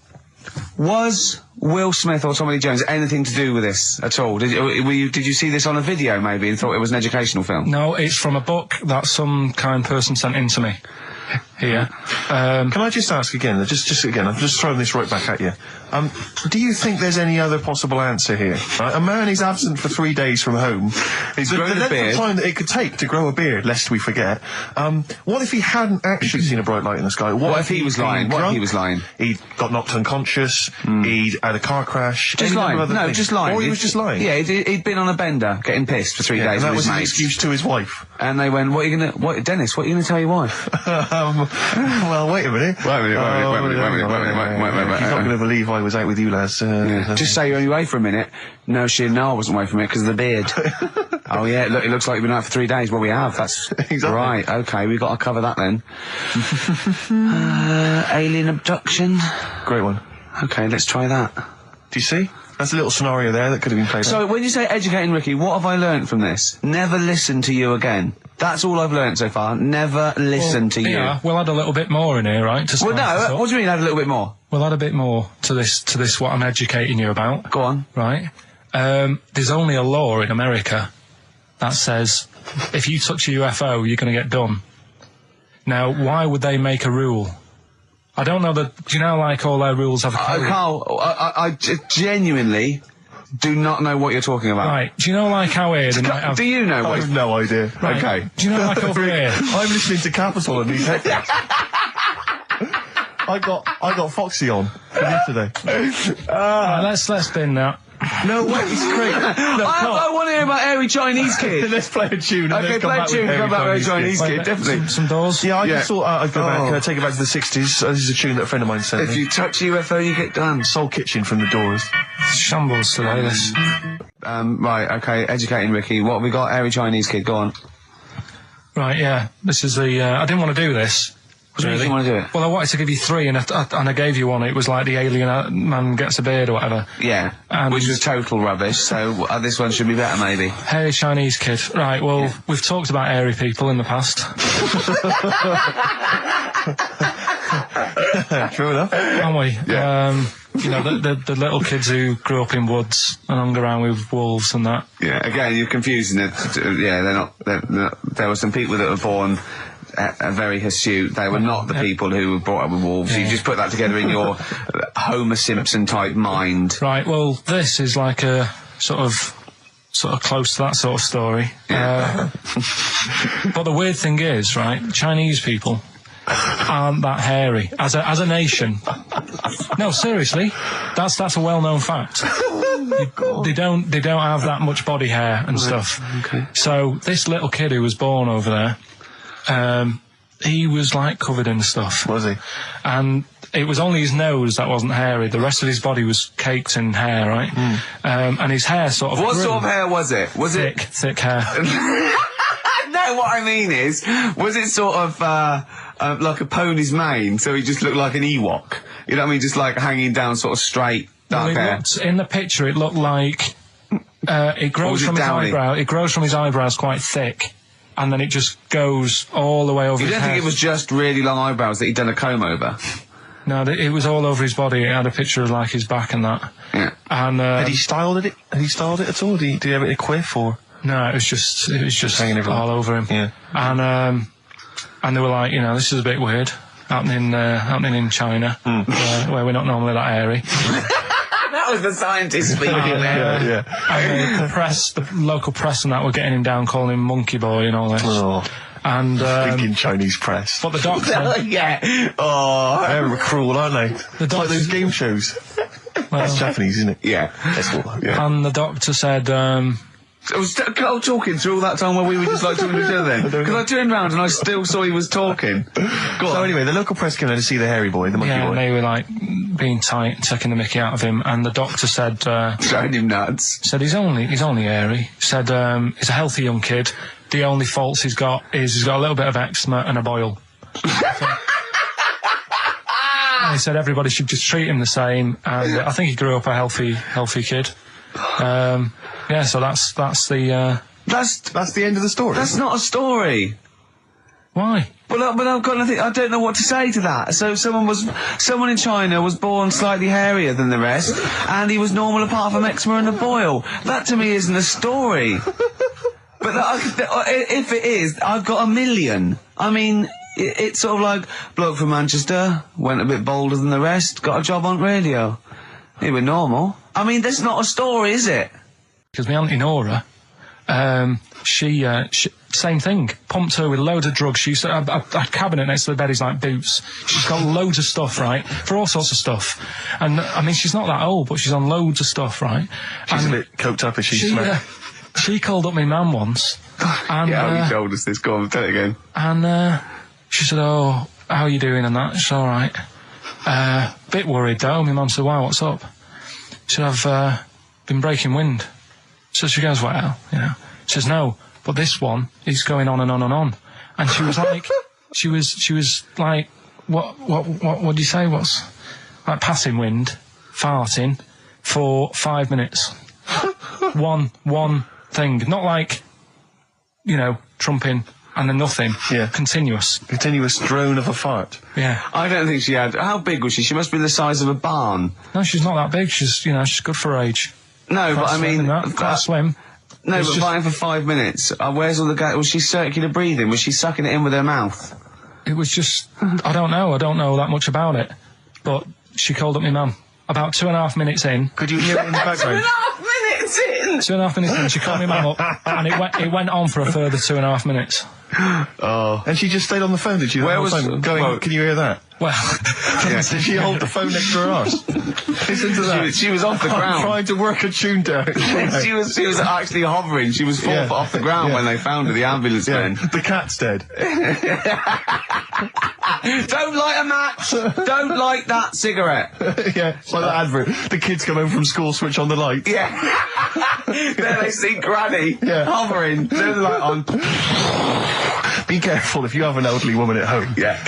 was Will Smith or Tommy Lee Jones anything to do with this at all? Did you see this on a video maybe and thought it was an educational film? No, it's from a book that some kind person sent in to me. Here. Can I just ask again, just again, I'm just throwing this right back at you. Do you think there's any other possible answer here? Right? A man is absent for 3 days from home. He's grown a beard. The length of time that it could take to grow a beard, lest we forget. What if he hadn't actually seen a bright light in the sky? What if he was lying? What if he was lying? He'd got knocked unconscious, he'd had a car crash. Just lying. No, just lying. Or he was just lying. Yeah, he'd been on a bender, getting pissed for 3 days. And that was his an mates. excuse to his wife. And they went, Dennis, what are you going to tell your wife? Well, wait a minute. Wait a minute. He's not going to believe I was out with you, lads. Just say you're only away for a minute. No, I wasn't away from it because of the beard. Oh, yeah, look, it looks like you've been out for 3 days. Well, we have. That's exactly right. Okay, we've got to cover that then. Alien abduction. Great one. Okay, let's try that. Do you see? That's a little scenario there that could have been played. So, when you say educating Ricky, what have I learnt from this? Never listen to you again. That's all I've learnt so far. Never listen to you. Yeah, we'll add a little bit more in here, right? Well, no, what do you mean add a little bit more? We'll add a bit more to this what I'm educating you about. Go on. Right. There's only a law in America that says if you touch a UFO, you're going to get done. Now, why would they make a rule? I don't know that... Do you know, like, all their rules have a code? Carl, I genuinely do not know what you're talking about. Right. Do you know, like, how here... Do you know what... I have no idea. Right. Okay. Do you know, like, over here... I'm listening to Capital and these headlines. I got Foxy on from yesterday. Right, let's bin that. No, wait, it's great. No, I want to hear about Airy Chinese Kid. Let's play a tune. Okay, play a tune. Come back with Airy Chinese Kid, definitely. Some doors. Yeah, I just thought I'd go back, take it back to the 60s. This is a tune that a friend of mine sent me. If you touch a UFO, you get done. Soul Kitchen from the Doors. Shambles today, this. Right, okay, educating Ricky. What have we got? Airy Chinese Kid, go on. Right, yeah. This is the... I didn't want to do this, What do you want to do it? Well, I wanted to give you 3, and I gave you one. It was like the alien man gets a beard or whatever. Yeah, and which was total rubbish, so this one should be better, maybe. Hairy Chinese kid. Right, well, we've talked about hairy people in the past. True enough. Haven't we? Yeah. You know, the little kids who grew up in woods and hung around with wolves and that. Yeah, again, you're confusing it. Yeah, they're not, there were some people that were born very hirsute. They were not the people who were brought up with wolves. Yeah. You just put that together in your Homer Simpson type mind. Right, well, this is like a sort of close to that sort of story. Yeah. But the weird thing is, right, Chinese people aren't that hairy as a nation. No, seriously, that's a well-known fact. They don't have that much body hair and stuff. Okay. So this little kid who was born over there, he was like covered in stuff. Was he? And it was only his nose that wasn't hairy. The rest of his body was caked in hair, right? And his hair sort of What grew. sort of hair was it? Was thick hair. No, what I mean is, was it sort of like a pony's mane, so he just looked like an Ewok? You know what I mean? Just like hanging down sort of straight, dark hair. In the picture, it looked like it grows from his eyebrow. It grows from his eyebrows quite thick, and then it just goes all the way over his head. You don't think it was just really long eyebrows that he'd done a comb over? No, it was all over his body. It had a picture of like his back and that. Yeah. And had he styled it? Had he styled it at all? Did he have it in a quiff or? No, it was just hanging all over him. Yeah. And they were like, you know, this is a bit weird happening in China, where we're not normally that hairy. That was the scientist speaking there. Yeah. And the local press and that were getting him down, calling him monkey boy and all this. Oh. And thinking Chinese press. But the doctor, yeah. Oh, they're cruel, aren't they? The like those game shows. That's Japanese, isn't it? Yeah. And the doctor said, I was talking through all that time while we were just like talking to each other then. Because I turned round and I still saw he was talking. So anyway, the local press came in to see the hairy boy, the monkey boy. And they were like being tight, taking the mickey out of him, and the doctor said, showing him nuts. Said he's only hairy. Said he's a healthy young kid. The only faults he's got is he's got a little bit of eczema and a boil. And he said everybody should just treat him the same, and I think he grew up a healthy kid. Yeah, so that's the end of the story. That's not a story. Why? But I've got nothing. I don't know what to say to that. So someone in China was born slightly hairier than the rest, and he was normal apart from eczema and a boil. That to me isn't a story. But if it is, I've got a million. I mean, it's sort of like bloke from Manchester went a bit bolder than the rest, got a job on radio. He was normal. I mean, that's not a story, is it? Because my Auntie Nora, she same thing, pumped her with loads of drugs. She used to have a cabinet next to the bed is like boots. She's got loads of stuff, right, for all sorts of stuff. And, I mean, she's not that old, but she's on loads of stuff, right? She's a bit coked up, is she? She called up my mum once. And, yeah, you told us this. Go on, tell it again. And she said, "Oh, how are you doing?" And that. She's all right. Bit worried though. My mum said, "Why? What's up?" She said, "I've been breaking wind." So she goes, "Well, you know." She says, "No, but this one is going on and on and on." And she was like, she was like, what do you say? What's like passing wind, farting for 5 minutes. one thing, not like, you know, trumping and then nothing. Yeah. Continuous drone of a fart. Yeah. I don't think she had. How big was she? She must be the size of a barn. No, she's not that big. She's good for her age. No, but I mean, quite slim. No, but fighting for 5 minutes. Where's all the gas? Was she circular breathing? Was she sucking it in with her mouth? It was just, I don't know that much about it. But she called up my mum. About 2.5 minutes in. Could you hear it in the background? 2.5 minutes in! 2.5 minutes in, she called my mum up, and it went on for a further 2.5 minutes. Oh. And she just stayed on the phone, did she? Where was going, can you hear that? Well, yeah. Did she hold the phone next to her arse? Listen to that. She was off the ground. Trying to work a tune down. she was actually hovering. She was 4 foot off the ground when they found her, the ambulance men. The cat's dead. Don't light a match. Don't light that cigarette. Yeah, it's like that advert. The kids come home from school, switch on the light. Yeah. Then they see Granny hovering. Turn the light on. Be careful if you have an elderly woman at home. Yeah.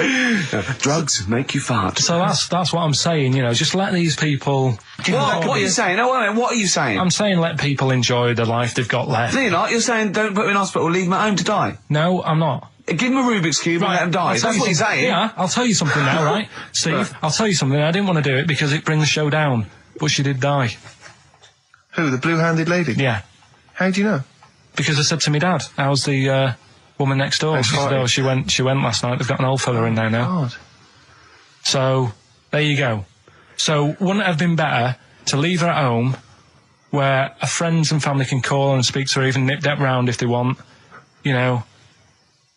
Drugs make you fart. So that's what I'm saying, you know, just let these people... What are you saying? No, wait, what are you saying? I'm saying let people enjoy the life they've got left. No, you're not. You're saying don't put them in hospital, leave them at home to die. No, I'm not. Give them a Rubik's Cube and let them die. That's what you're saying. Yeah, I'll tell you something now, right? Steve, I'll tell you something. I didn't want to do it because it brings the show down. But she did die. Who, the blue-handed lady? Yeah. How do you know? Because I said to my dad, how's the woman next door? She said, oh, she went last night. They've got an old fella in there now. God. So, there you go. So, wouldn't it have been better to leave her at home where her friends and family can call and speak to her, even nip that round if they want, you know,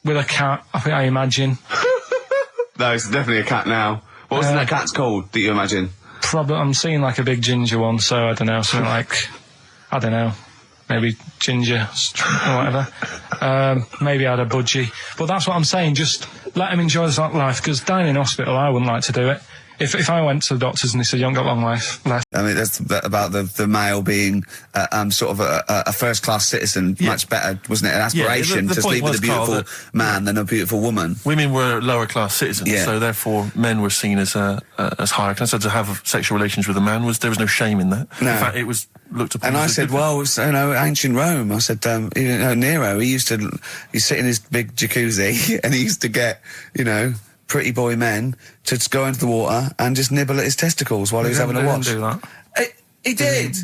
with a cat, I imagine. No, it's definitely a cat now. What was that cat's called, that you imagine? Probably, I'm seeing like a big ginger one, so I don't know, something like, I don't know, maybe ginger or whatever. Maybe I had a budgie. But that's what I'm saying, just let them enjoy this life, because dying in hospital, I wouldn't like to do it. If I went to the doctors and they said, you haven't got long life left. I mean, that's about the male being sort of a first-class citizen, much better, wasn't it? An aspiration to sleep with a beautiful man than a beautiful woman. Women were lower-class citizens, so therefore men were seen as higher class. So to have sexual relations with a man, there was no shame in that. No. In fact, it was looked upon. And I said, well, you know, ancient Rome. I said, you know, Nero, he'd sit in his big jacuzzi and he used to get, you know, pretty boy men to just go into the water and just nibble at his testicles while he was having a watch. He didn't do that. He did.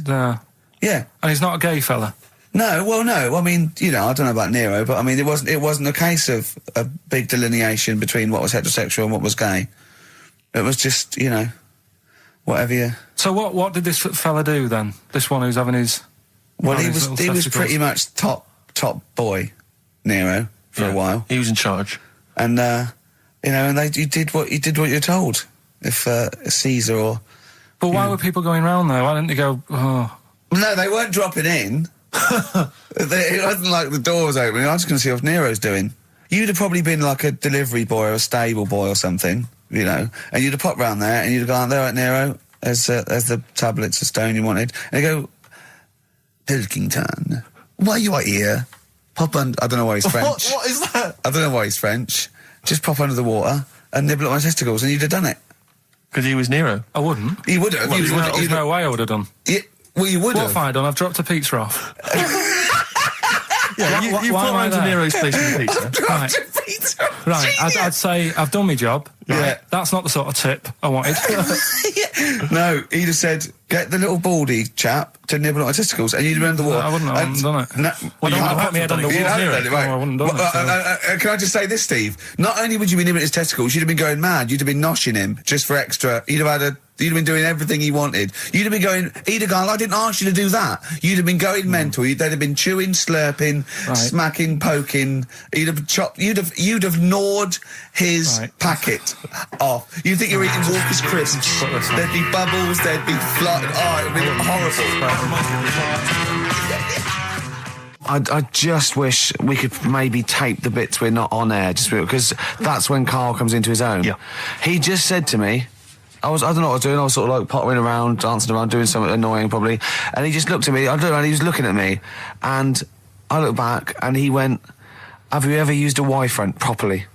Yeah. And he's not a gay fella. No, well, no. I mean, you know, I don't know about Nero, but I mean, it wasn't a case of a big delineation between what was heterosexual and what was gay. It was just, you know, whatever you... So what did this fella do then? This one who's having his... Well, he was pretty much top boy, Nero, for a while. He was in charge. And, you know, and you did what you're told. If Caesar or... But why were people going round there? Why didn't they go, oh... No, they weren't dropping in. It wasn't like the door was opening. I was just going to see what Nero's doing. You'd have probably been like a delivery boy or a stable boy or something, you know, and you'd have popped round there and you'd have gone, there, right, Nero, there's the tablets of stone you wanted. And you go, Pilkington, why are you here? Pop under... I don't know why he's French. What is that? I don't know why he's French. Just pop under the water and nibble at my testicles and you'd have done it. Because he was Nero. I wouldn't. You would have. Well, there's no way I would have done. Well, you would have. What have I done? I've dropped a pizza off. Yeah, you put around to Nero's place with the pizza. Right, I'd say I've done my job. Right? Yeah. That's not the sort of tip I wanted. No, he'd have said, get the little baldy chap to nibble at my testicles, and you'd have done the water. I wouldn't have done it. No, well, you wouldn't have put me head on the wall. I wouldn't have done it. Can I just say this, Steve? Not only would you be nibbling at his testicles, you'd have been going mad. You'd have been noshing him just for extra. You'd have been doing everything he wanted. You'd have been going, he'd have gone, I didn't ask you to do that. You'd have been going mental. They'd have been chewing, slurping, smacking, poking. You'd have chopped, you'd have gnawed his packet off. You'd think you were eating Walker's crisps. There'd be bubbles, there'd be flood. Oh, it would be horrible. I just wish we could maybe tape the bits we're not on air, just because that's when Karl comes into his own. Yeah. He just said to me, I don't know what I was doing, I was sort of like pottering around, dancing around, doing something annoying probably, and he just looked at me, I don't know, and he was looking at me, and I looked back, and he went, have you ever used a Y-front properly?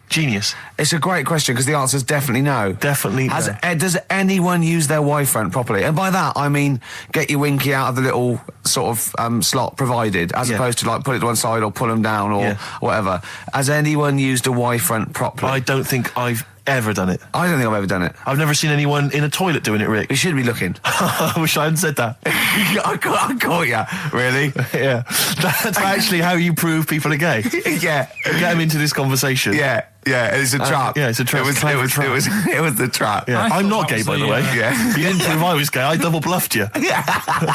Genius. It's a great question, because the answer is definitely no. Definitely no. Does anyone use their Y-front properly? And by that, I mean, get your winky out of the little sort of slot provided, as opposed to like put it to one side or pull them down or whatever. Has anyone used a Y-front properly? I don't think I've ever done it. I don't think I've ever done it. I've never seen anyone in a toilet doing it, Rick. You should be looking. I wish I hadn't said that. I caught you. Really? Yeah. That's actually how you prove people are gay. Yeah. Get them into this conversation. Yeah. Yeah, it's a trap. Yeah, it's a trap. It was the trap. Yeah. I'm not gay, by the way. Yeah. You didn't prove I was gay. I double bluffed you. Yeah.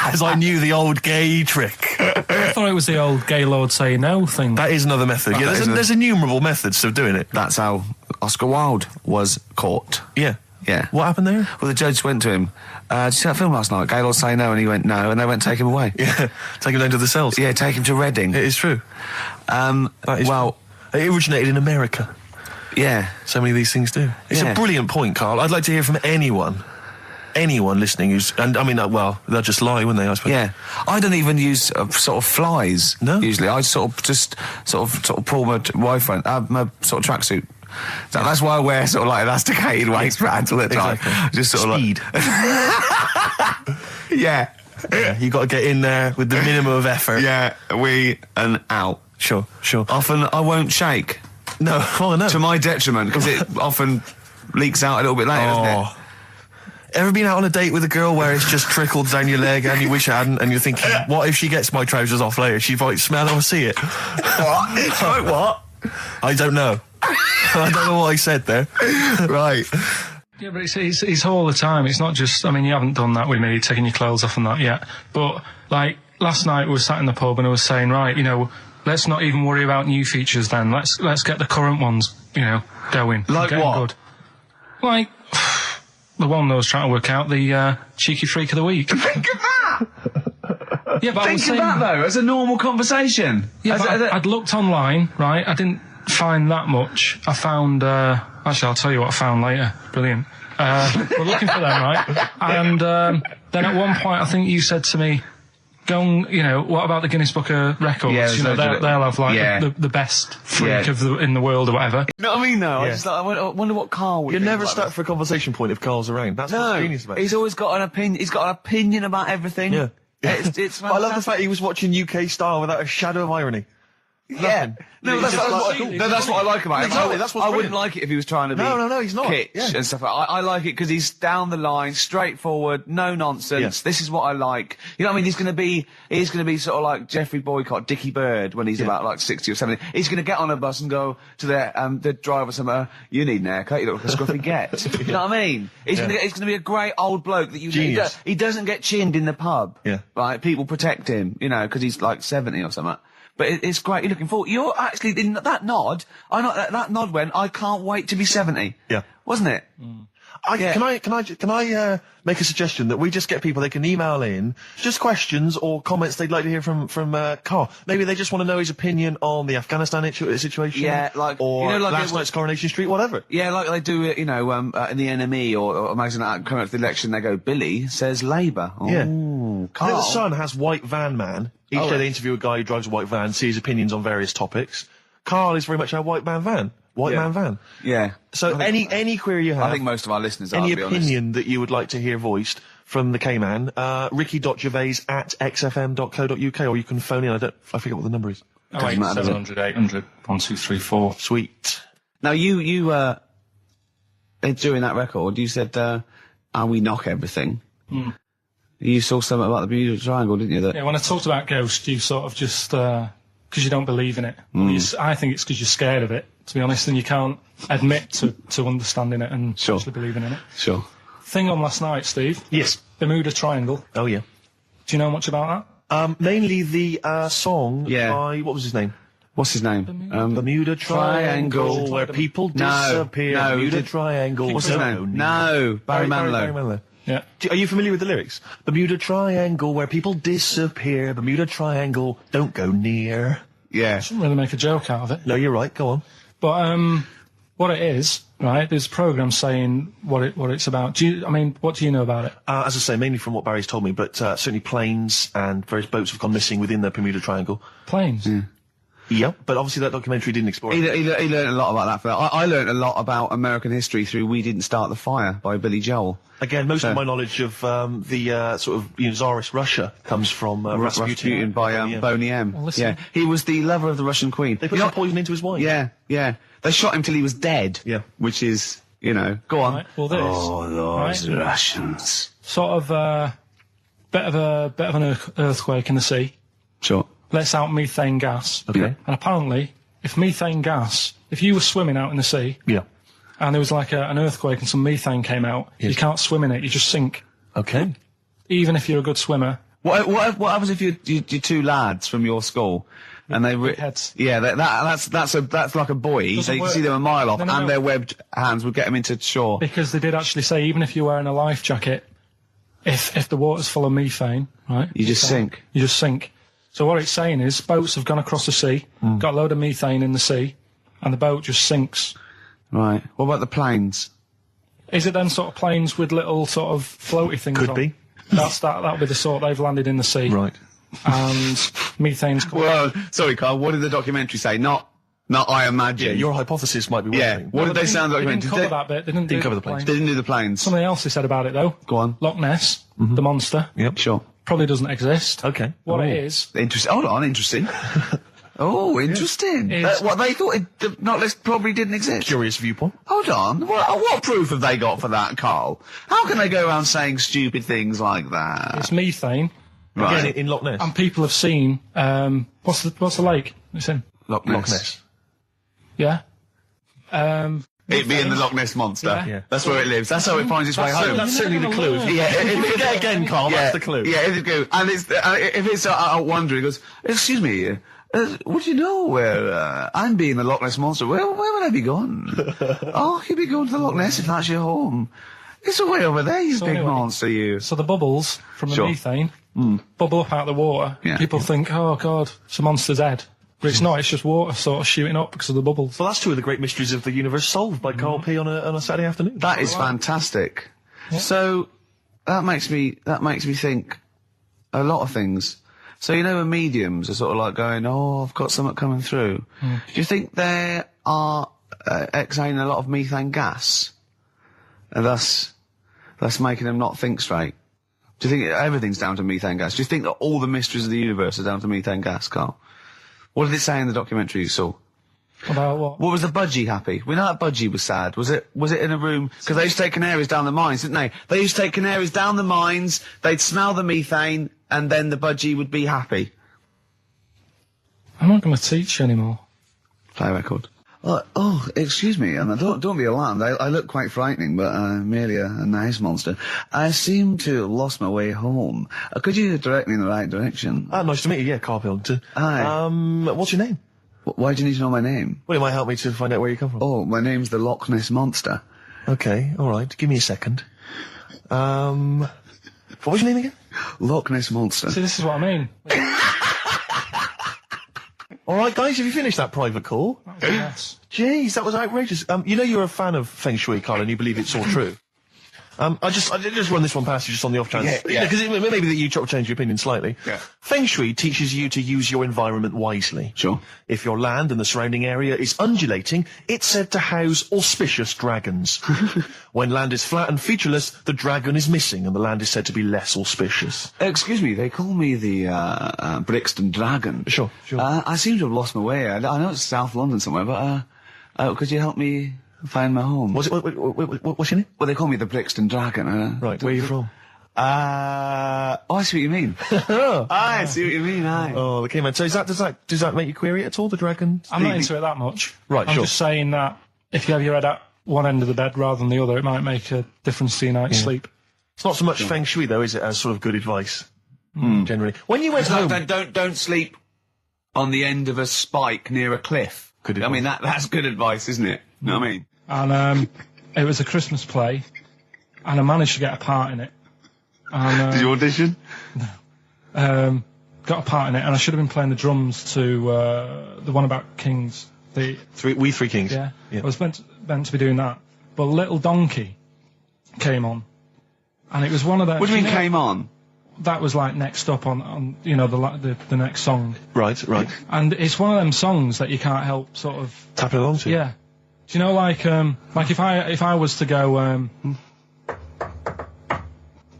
As I knew the old gay trick. I thought it was the old gay lord say no thing. That is another method. Yeah, there's innumerable methods of doing it. That's how Oscar Wilde was caught. Yeah. Yeah. What happened there? Well, the judge went to him, did you see that film last night? Gay Lord Say No, and he went, no, and they went take him away. Yeah. Take him down to the cells. Yeah, take him to Reading. It is true. That is true. It originated in America. Yeah. So many of these things do. It's a brilliant point, Carl. I'd like to hear from anyone listening who's, and I mean, well, they'll just lie, wouldn't they, I suppose? Yeah. I don't even use sort of flies. No? Usually. I sort of pull my wife on, my sort of tracksuit. So that's why I wear sort of like elasticated waistbands all the time. Exactly. Just sort Speed. of like... Yeah. You got to get in there with the minimum of effort. Yeah, and out. Sure. Often I won't shake. No, no. To my detriment, because it often leaks out a little bit later, doesn't it? Ever been out on a date with a girl where it's just trickled down your leg and you wish it hadn't, and you're thinking, what if she gets my trousers off later? She might smell or see it. What? What? I don't know. I don't know what I said there. Right. Yeah, but it's all the time. It's not just, I mean, you haven't done that with me, taking your clothes off and that yet. But, like, last night we were sat in the pub and I was saying, right, you know, let's not even worry about new features then. Let's get the current ones, you know, going. Like what? Good. Like, the one that I was trying to work out, the cheeky freak of the week. Think of that! Yeah, but Think of that, though, as a normal conversation. Yeah, I'd looked online, right? I didn't find that much. I found, actually, I'll tell you what I found later. Brilliant. We're looking for them, right? And then at one point, I think you said to me, go and, you know, what about the Guinness Book of Records? Yeah, you know, they'll have, like, the best freak in the world or whatever. You know what I mean, though? I wonder what Carl would You're think never about stuck that. for a conversation point if Carl's around. That's what's genius about it. He's always got an opinion. He's got an opinion about everything. Yeah. It's But I love the fact he was watching UK Style without a shadow of irony. Yeah. No, that's what I like about him. Exactly, that's what's I wouldn't brilliant. like it if he was trying to be No, he's not. kitsch Yeah. and stuff. I like it because he's down the line, straightforward, no nonsense. Yeah. This is what I like. You know what I mean? He's going to be sort of like Jeffrey Boycott, Dickie Bird when he's about like 60 or 70. He's going to get on a bus and go to the driver somewhere. You need an haircut. You look like a scruffy get. You know what I mean? He's going to be a great old bloke that he doesn't get chinned in the pub. Yeah. Right? People protect him, you know, because he's like 70 or something. But it's great. You're looking forward. You're actually in that nod. That nod went. I can't wait to be 70. Yeah. Wasn't it? Can I make a suggestion that we just get people, they can email in just questions or comments they'd like to hear from Carl. Maybe they just want to know his opinion on the Afghanistan situation. Yeah, like, or you know, like last night's Coronation Street, whatever. Yeah, like they do it, you know, in the NME or magazine that coming up to the election, they go, Billy says Labour. Oh, Yeah. Carl. I think the Sun has White Van Man. Each day they interview a guy who drives a white van, see his opinions on various topics. Carl is very much a white man van. Man van. Yeah. So any query you have, I think most of our listeners are, any to be honest. opinion that you would like to hear voiced from the K-Man, ricky.gervais@xfm.co.uk, or you can phone in. I forget what the number is. 700 800 1234. Sweet. Now you during that record, you said, we knock everything. Mm. You saw something about the Bermuda Triangle, didn't you? Yeah, when I talked about Ghost, you sort of just, because you don't believe in it. I think it's because you're scared of it, to be honest, and you can't admit to understanding it and actually believing in it. Sure. Thing on last night, Steve. Yes. Bermuda Triangle. Oh, yeah. Do you know much about that? Mainly the song by, what was his name? What's his name? Bermuda Triangle, where people disappear. No, Bermuda Triangle. What's his name? No, Barry Manilow. Yeah. Are you familiar with the lyrics? Bermuda Triangle, where people disappear. Bermuda Triangle, don't go near. Yeah. I shouldn't really make a joke out of it. No, you're right. Go on. But what it is, right? There's a program saying what it's about. What do you know about it? As I say, mainly from what Barry's told me, but certainly planes and various boats have gone missing within the Bermuda Triangle. Planes. Yeah. Yep, but obviously that documentary didn't explore it. He learned a lot about that. I learned a lot about American history through We Didn't Start the Fire by Billy Joel. Again, most of my knowledge of the sort of Tsarist Russia comes from Rasputin by Boney M. Well, listen. Yeah, he was the lover of the Russian queen. They put some poison into his wine. Yeah. They shot him till he was dead. Yeah, which is, you know, go on. Right, well, this, those Russians. Sort of bit of an earthquake in the sea. Sure. Lets out methane gas. Okay. And apparently, if you were swimming out in the sea, and there was like an earthquake and some methane came out, you can't swim in it, you just sink. Okay. Even if you're a good swimmer. What happens if you're two lads from your school and they heads? Yeah, that's like a buoy. So you can see them a mile off, and their webbed hands would get them into shore. Because they did actually say even if you're wearing a life jacket, if the water's full of methane, right, you just sink. You just sink. So what it's saying is boats have gone across the sea, got a load of methane in the sea, and the boat just sinks. Right. What about the planes? Is it then sort of planes with little sort of floaty things on? Could be. That'll be the sort they've landed in the sea. Right. And methane's coming. Well, sorry, Carl, what did the documentary say? Not I imagine. Yeah, your hypothesis might be Yeah. working. What did they say on the They documentary? didn't cover that bit. They didn't cover the planes. They didn't do the planes. Something else they said about it, though. Go on. Loch Ness, the monster, Yep. Sure. probably doesn't exist. Okay. What it is... Interesting. Hold on, interesting. Oh, interesting. It's- What they thought the Loch Ness probably didn't exist. Curious viewpoint. Hold on. What proof have they got for that, Carl? How can they go around saying stupid things like that? It's methane. Right. Again, in Loch Ness. And people have seen... what's the lake it's in? Loch Loch Ness. Yeah? It being the Loch Ness monster. Yeah. That's where it lives. That's how it finds its way home. That's certainly the clue. Yeah, Yeah, again, Carl, that's the clue. Yeah, it's the clue. And it's if it's out wandering, it goes, excuse me, would you know where I'm being the Loch Ness monster? Where would I be going? Oh, you'd be going to the Loch Ness if that's your home. It's way over there, you big monster, you. So the bubbles from the Sure. methane bubble up out of the water. Yeah. People think, oh, God, it's a monster's head. But it's not, it's just water sort of shooting up because of the bubbles. Well, that's two of the great mysteries of the universe solved by Karl P on a Saturday afternoon. That is fantastic. Yeah. So that makes me think a lot of things. So you know when mediums are sort of like going, oh, I've got something coming through. Do you think they are exhaling a lot of methane gas, and thus making them not think straight? Do you think everything's down to methane gas? Do you think that all the mysteries of the universe are down to methane gas, Carl? What did it say in the documentary you saw? About what? What was the budgie happy? We know that budgie was sad. Was it in a room? Because they used to take canaries down the mines, didn't they? They used to take canaries down the mines, they'd smell the methane, and then the budgie would be happy. I'm not going to teach you anymore. Play a record. Oh, excuse me, and don't be alarmed. I look quite frightening, but merely a nice monster. I seem to have lost my way home. Could you direct me in the right direction? Nice to meet you, yeah, Karl Pilkington. Hi. What's your name? Why do you need to know my name? Well, it might help me to find out where you come from. Oh, my name's the Loch Ness Monster. Okay, alright, give me a second. What was your name again? Loch Ness Monster. See, this is what I mean. Alright, guys, have you finished that private call? Yes. Jeez, that was outrageous. You know you're a fan of Feng Shui, Carl, and you believe it's all true. I just run this one past you just on the off chance. Yeah. Because maybe that you change your opinion slightly. Yeah. Feng Shui teaches you to use your environment wisely. Sure. If your land and the surrounding area is undulating, it's said to house auspicious dragons. When land is flat and featureless, the dragon is missing and the land is said to be less auspicious. Excuse me, they call me the Brixton Dragon. Sure. I seem to have lost my way. I know it's South London somewhere, but could you help me find my home? What's your name? Well, they call me the Brixton Dragon. Right, where are you from? I see what you mean. I see what you mean, aye. Oh, okay, man. So does that make you query it at all, the dragon? I'm not into it that much. Right, I'm sure. just saying that if you have your head at one end of the bed rather than the other, it might make a difference to your night's sleep. It's not so much Feng Shui, though, is it, as sort of good advice, generally? When you went home... Don't sleep on the end of a spike near a cliff. Good advice. I mean, that's good advice, isn't it? You know what I mean? And it was a Christmas play, and I managed to get a part in it. And, Did you audition? No. Got a part in it, and I should have been playing the drums to the one about Kings. We Three Kings. Yeah. I was meant to be doing that, but Little Donkey came on, and it was one of them. What do you mean came on? That was like next up on the next song. Right. And it's one of them songs that you can't help sort of tapping along to. Yeah. Do you know, like if I was to go,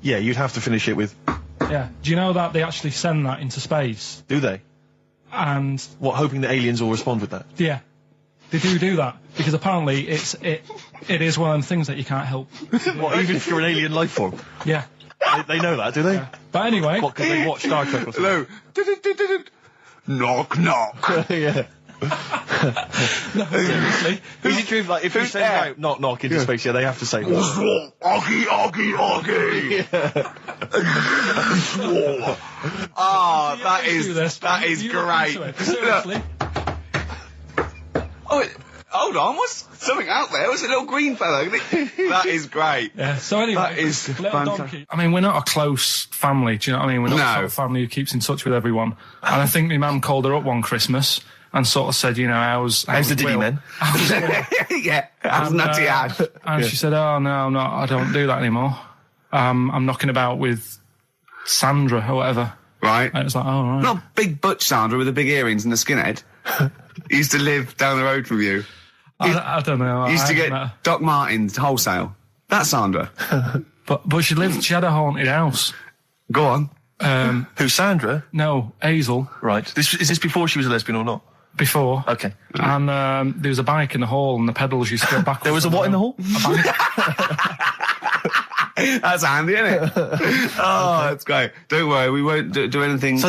yeah, you'd have to finish it with. Yeah. Do you know that they actually send that into space? Do they? And what, hoping that aliens will respond with that? Yeah, they do that because apparently it is one of them things that you can't help. What, even if you're an alien life form? Yeah. They know that, do they? Yeah. But anyway, what, because they watch Star Trek or something? Hello. Knock knock. Yeah. No, seriously. Is it true? Like, if you send out knock knock into space, they have to say that. Oggy. Oh, that is great. Seriously. Oh, hold on. What's something out there? Was a little green fellow? That is great. Yeah. So anyway, that is fantastic. I mean, we're not a close family. Do you know what I mean? We're not the sort of family who keeps in touch with everyone. And I think my mum called her up one Christmas. and sort of said, how's the Diddy men? Yeah, how's Nutty Ash? And she said, oh, no, I don't do that anymore. I'm knocking about with Sandra or whatever. Right. And it was like, oh, right. Not big butch Sandra with the big earrings and the skinhead. Used to live down the road from you. I don't know. Used to get Doc Martens wholesale. That's Sandra. But she had a haunted house. Go on. Who, Sandra? No, Hazel. Right. Is this before she was a lesbian or not? Before. Okay. And there was a bike in the hall and the pedals used to go backwards. There was a what in the hall? A bike. That's handy, isn't it? Oh, that's great. Don't worry, we won't do anything. So, I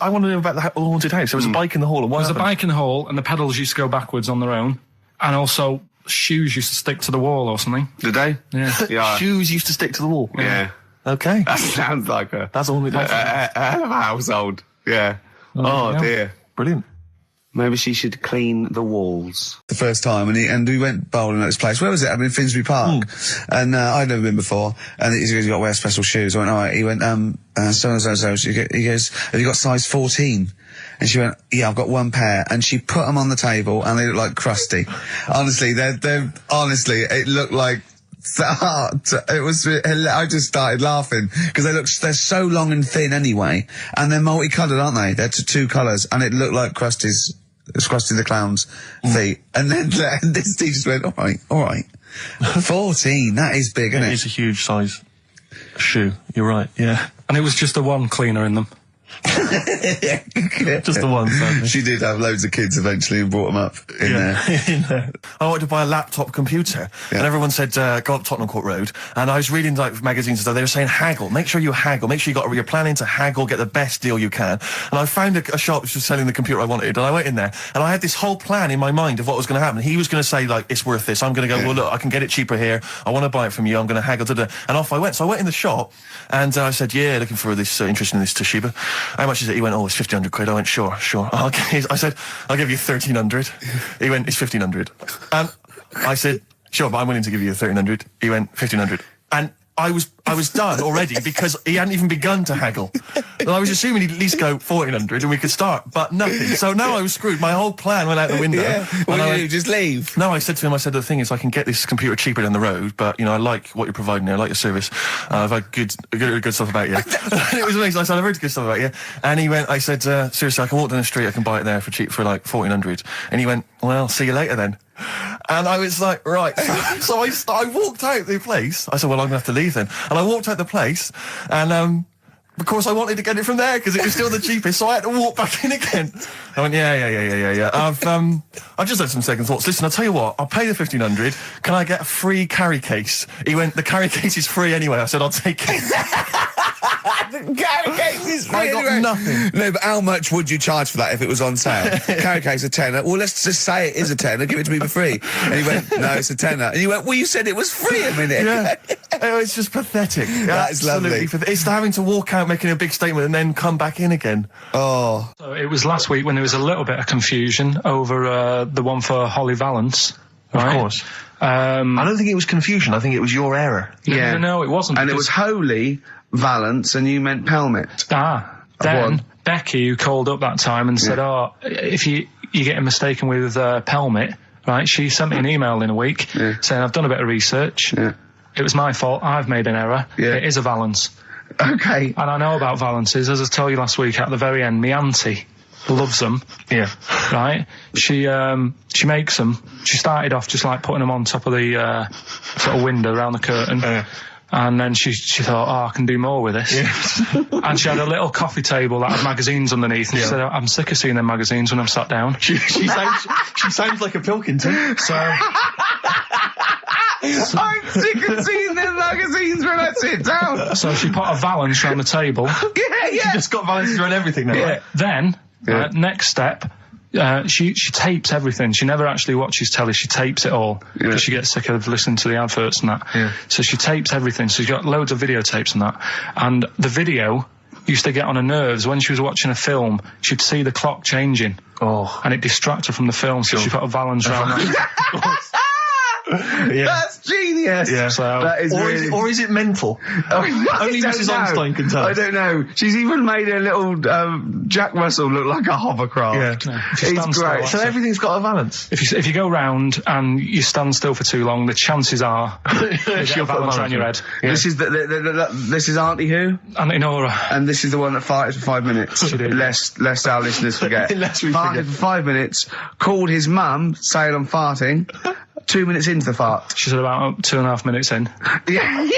want to know about the haunted house. There was a bike in the hall. And there was a bike in the hall and the pedals used to go backwards on their own. And also, shoes used to stick to the wall or something. Did they? Yeah. Shoes used to stick to the wall? Yeah. Okay. That sounds like that's all a household. Yeah. Oh, dear. Brilliant. Maybe she should clean the walls. The first time, and we went bowling at this place. Where was it? I mean, Finsbury Park. And I'd never been before. And he goes, "You got to wear special shoes." I went, "All right." He went, so. He goes, "Have you got size 14?" And she went, "Yeah, I've got one pair." And she put them on the table, and they look like crusty. Honestly, honestly, it looked like. It was. I just started laughing because they're so long and thin anyway, and they're multicoloured, aren't they? They're two colours, and it looked like Krusty's. It's Krusty the Clown's feet. And then this teacher just went, all right. 14, that is big, isn't it? It is a huge size shoe. You're right, yeah. And it was just the one cleaner in them. Just the one, sadly. She did have loads of kids eventually and brought them up in there. I wanted to buy a laptop computer, and everyone said, go up Tottenham Court Road, and I was reading like magazines and stuff. They were saying haggle. Make sure you haggle. Make sure you're planning to haggle, get the best deal you can. And I found a shop which was selling the computer I wanted, and I went in there, and I had this whole plan in my mind of what was going to happen. He was going to say, like, it's worth this. I'm going to go, well, look, I can get it cheaper here. I want to buy it from you. I'm going to haggle. And off I went. So I went in the shop, and I said, yeah, looking for this, interested in this Toshiba. How much is it? He went, oh, it's 1,500 quid. I went, sure. Okay. I said, I'll give you 1,300. He went, it's 1,500. And I said, sure, but I'm willing to give you 1,300. He went, 1,500. And I was done already because he hadn't even begun to haggle. And I was assuming he'd at least go 1,400 and we could start, but nothing. So now I was screwed. My whole plan went out the window. Yeah. What did you do? Just leave? No, I said to him, the thing is I can get this computer cheaper down the road, but, I like what you're providing here. I like your service. I've had good stuff about you. And it was amazing. I said, I've heard good stuff about you. And he went, I said, seriously, I can walk down the street, I can buy it there for cheap for like 1,400. And he went, well, see you later then. And I was like, right. So I walked out the place. I said, well, I'm going to have to leave then. And I walked out the place, and of course I wanted to get it from there because it was still the cheapest, so I had to walk back in again. I went, yeah. I've just had some second thoughts. Listen, I'll tell you what, I'll pay the 1,500. Can I get a free carry case? He went, the carry case is free anyway. I said, I'll take it. The carry case is free. I got nothing. No, but how much would you charge for that if it was on sale? Carry case a tenner. Well, let's just say it is a tenner. Give it to me for free. And he went, no, it's a tenner. And you went, well, you said it was free a minute. Yeah. It's just pathetic. That is lovely. It's having to walk out making a big statement and then come back in again. Oh. So it was last week when there was a little bit of confusion over the one for Holly Valance. Right? Of course. I don't think it was confusion. I think it was your error. Yeah. No, it wasn't. And it was Holy Valance and you meant Pelmet. Then Becky, who called up that time and said, oh, if you're getting mistaken with Pelmet, right, she sent me an email in a week saying, I've done a bit of research. Yeah. It was my fault. I've made an error. Yeah. It is a Valance. Okay. And I know about Valances. As I told you last week, at the very end, my auntie loves them. Yeah. Right? She makes them. She started off just like putting them on top of the sort of window around the curtain. And then she thought, oh, I can do more with this. Yeah. And she had a little coffee table that had magazines underneath. And she said, I'm sick of seeing them magazines when I'm sat down. She sounds like a Pilkington. So I'm sick of seeing them magazines when I sit down. So she put a valance around the table. Yeah. She just got valances around everything now. Yeah. Then, next step, she tapes everything. She never actually watches telly. She tapes it all because she gets sick of listening to the adverts and that. Yeah. So she tapes everything. So she's got loads of videotapes and that. And the video used to get on her nerves. When she was watching a film, she'd see the clock changing. Oh. And it distracted her from the film. So she put a valance around that. Yeah. That's genius. Yeah. So, That is or is it mental? Only Mrs. Einstein can tell. I don't know. She's even made a little Jack Russell look like a hovercraft. Yeah. He's great. So everything's got a valance. If you go round and you stand still for too long, the chances are you get a balance around your head. Yeah. This is this is Auntie who? Auntie Nora. And this is the one that farted for 5 minutes. She did. Lest our listeners forget. Lest we farted forget. for 5 minutes, called his mum, saying I'm farting, 2 minutes into the fart. She said about 2.5 minutes in. Yeah.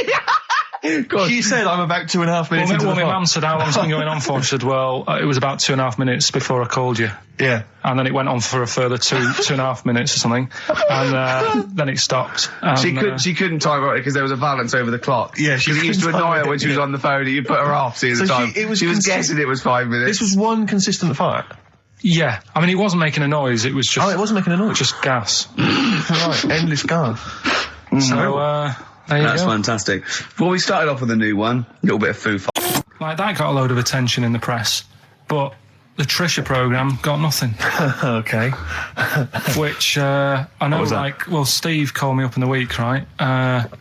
God. She said I'm about 2.5 minutes into the my fart. mum said, how long's it been going on for? She said, well, it was about 2.5 minutes before I called you. Yeah. And then it went on for a further 2.5 minutes or something. And then it stopped. And, She couldn't time it because there was a valance over the clock. Yeah, she Because it used to couldn't annoy time her it, when she was yeah. on the phone and you put her off seeing the So time. She was guessing it was 5 minutes. This was one consistent fart. yeah. I mean, it wasn't making a noise. It was just... Oh, it wasn't making a noise. Just gas. Right, endless gas. So, there you That's go. fantastic. Well, we started off with a new one. A little bit of foo. Like, that got a load of attention in the press. But the Trisha programme got nothing. Okay. Which, I know, was that? like, well, Steve called me up in the week, right?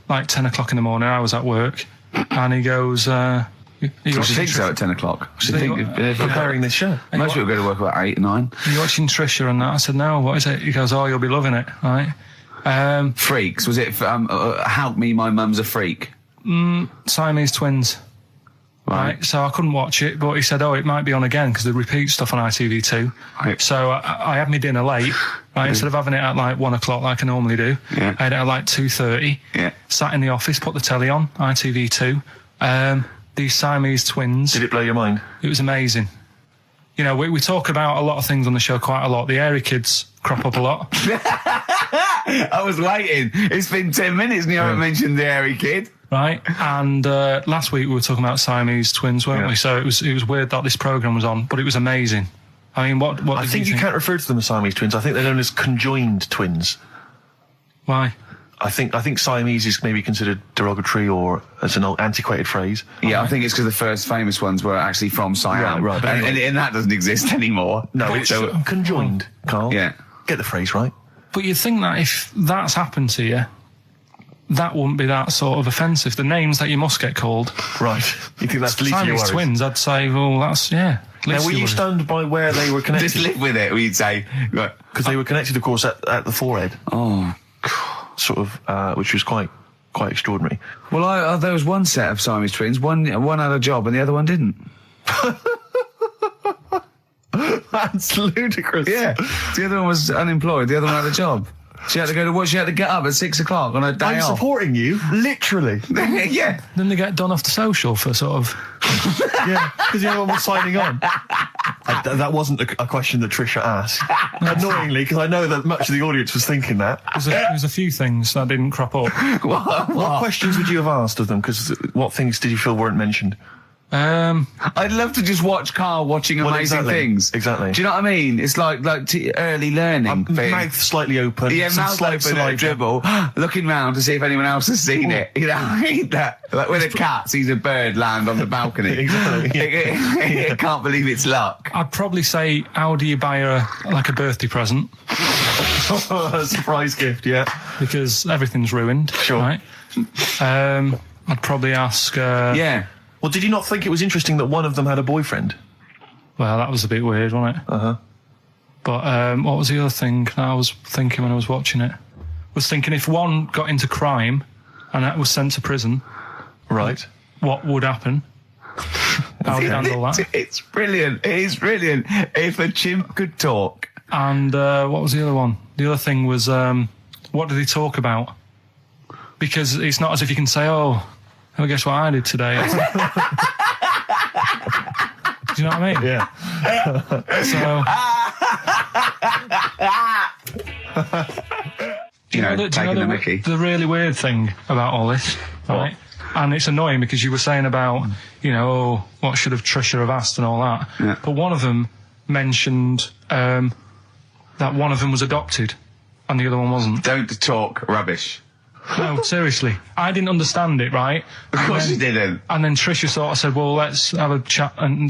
Like 10 o'clock in the morning, I was at work. And he goes, What do you think so at 10 o'clock? I should think Preparing this show. most people go to work about 8, 9. Are you watching Trisha and that? I said, no, what is it? He goes, oh, you'll be loving it, right? Freaks. Was it Help Me, My Mum's a Freak? Siamese twins. Right. So I couldn't watch it, but he said, oh, it might be on again because they repeat stuff on ITV2. Right. So I had my dinner late, right? Instead of having it at like 1 o'clock like I normally do, Yeah. I had it at like 2:30. Yeah. Sat in the office, put the telly on, ITV2. These Siamese twins. Did it blow your mind? It was amazing. You know, we talk about a lot of things on the show quite a lot. The airy kids crop up a lot. I was waiting. It's been 10 minutes and you haven't mentioned the hairy kid. Right, and last week we were talking about Siamese twins, weren't we? So it was weird that this programme was on, but it was amazing. I mean, what I think you can't refer to them as Siamese twins. I think they're known as conjoined twins. Why? I think Siamese is maybe considered derogatory or as an old antiquated phrase. Yeah, I think it's because the first famous ones were actually from Siam. Right, but anyway. and that doesn't exist anymore. No, it's conjoined, Carl. Yeah. Get the phrase right. But you'd think that if that's happened to you, that wouldn't be that sort of offensive. The names that you must get called. Right. You think that's least your Siamese worries? twins, I'd say, well, that's, yeah. Now, were you worries. stunned by where they were connected? Just live with it, we'd say. Because they were connected, of course, at the forehead. Oh. Sort of, which was quite extraordinary. Well, there was one set of Siamese twins. One had a job and the other one didn't. That's ludicrous. Yeah. The other one was unemployed. The other one had a job. She had to go to work. She had to get up at 6 o'clock on her day I'm off. supporting you, literally. Yeah. Then they get done off the social for sort of... Yeah, because the other one was signing on. That wasn't a question that Trisha asked. Annoyingly, because I know that much of the audience was thinking that. There's a few things that didn't crop up. What questions would you have asked of them? Because what things did you feel weren't mentioned? I'd love to just watch Carl watching amazing things. Exactly. Do you know what I mean? It's like early learning thing. Mouth slightly open. Yeah, some mouth slight open at a dribble, looking round to see if anyone else has seen it. You know, I hate that. Like when a cat sees a bird land on the balcony. Exactly. It can't believe it's luck. I'd probably say, how do you buy her like a birthday present? A surprise gift, yeah. Because everything's ruined. Sure. Right? I'd probably ask... Yeah. Well, did you not think it was interesting that one of them had a boyfriend? Well, that was a bit weird, wasn't it? Uh-huh. But what was the other thing that I was thinking when I was watching it? I was thinking if one got into crime and that was sent to prison, right, what would happen? How would you handle that? It's brilliant. It is brilliant. If a chimp could talk. And what was the other one? The other thing was, what did he talk about? Because it's not as if you can say, oh, guess what I did today? Do you know what I mean? Yeah. Taking the mickey. The really weird thing about all this, right? And it's annoying because you were saying about, what should have Trisha have asked and all that. Yeah. But one of them mentioned that one of them was adopted and the other one wasn't. Don't talk rubbish. No, seriously. I didn't understand it, right? Of course you didn't. And then Trisha sort of said, well, let's have a chat. And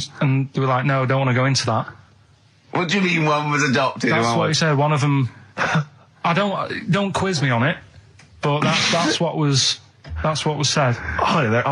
they were like, no, don't want to go into that. What do you mean one was adopted? That's what he said. One of them... don't quiz me on it. but that's what was said. Hello there,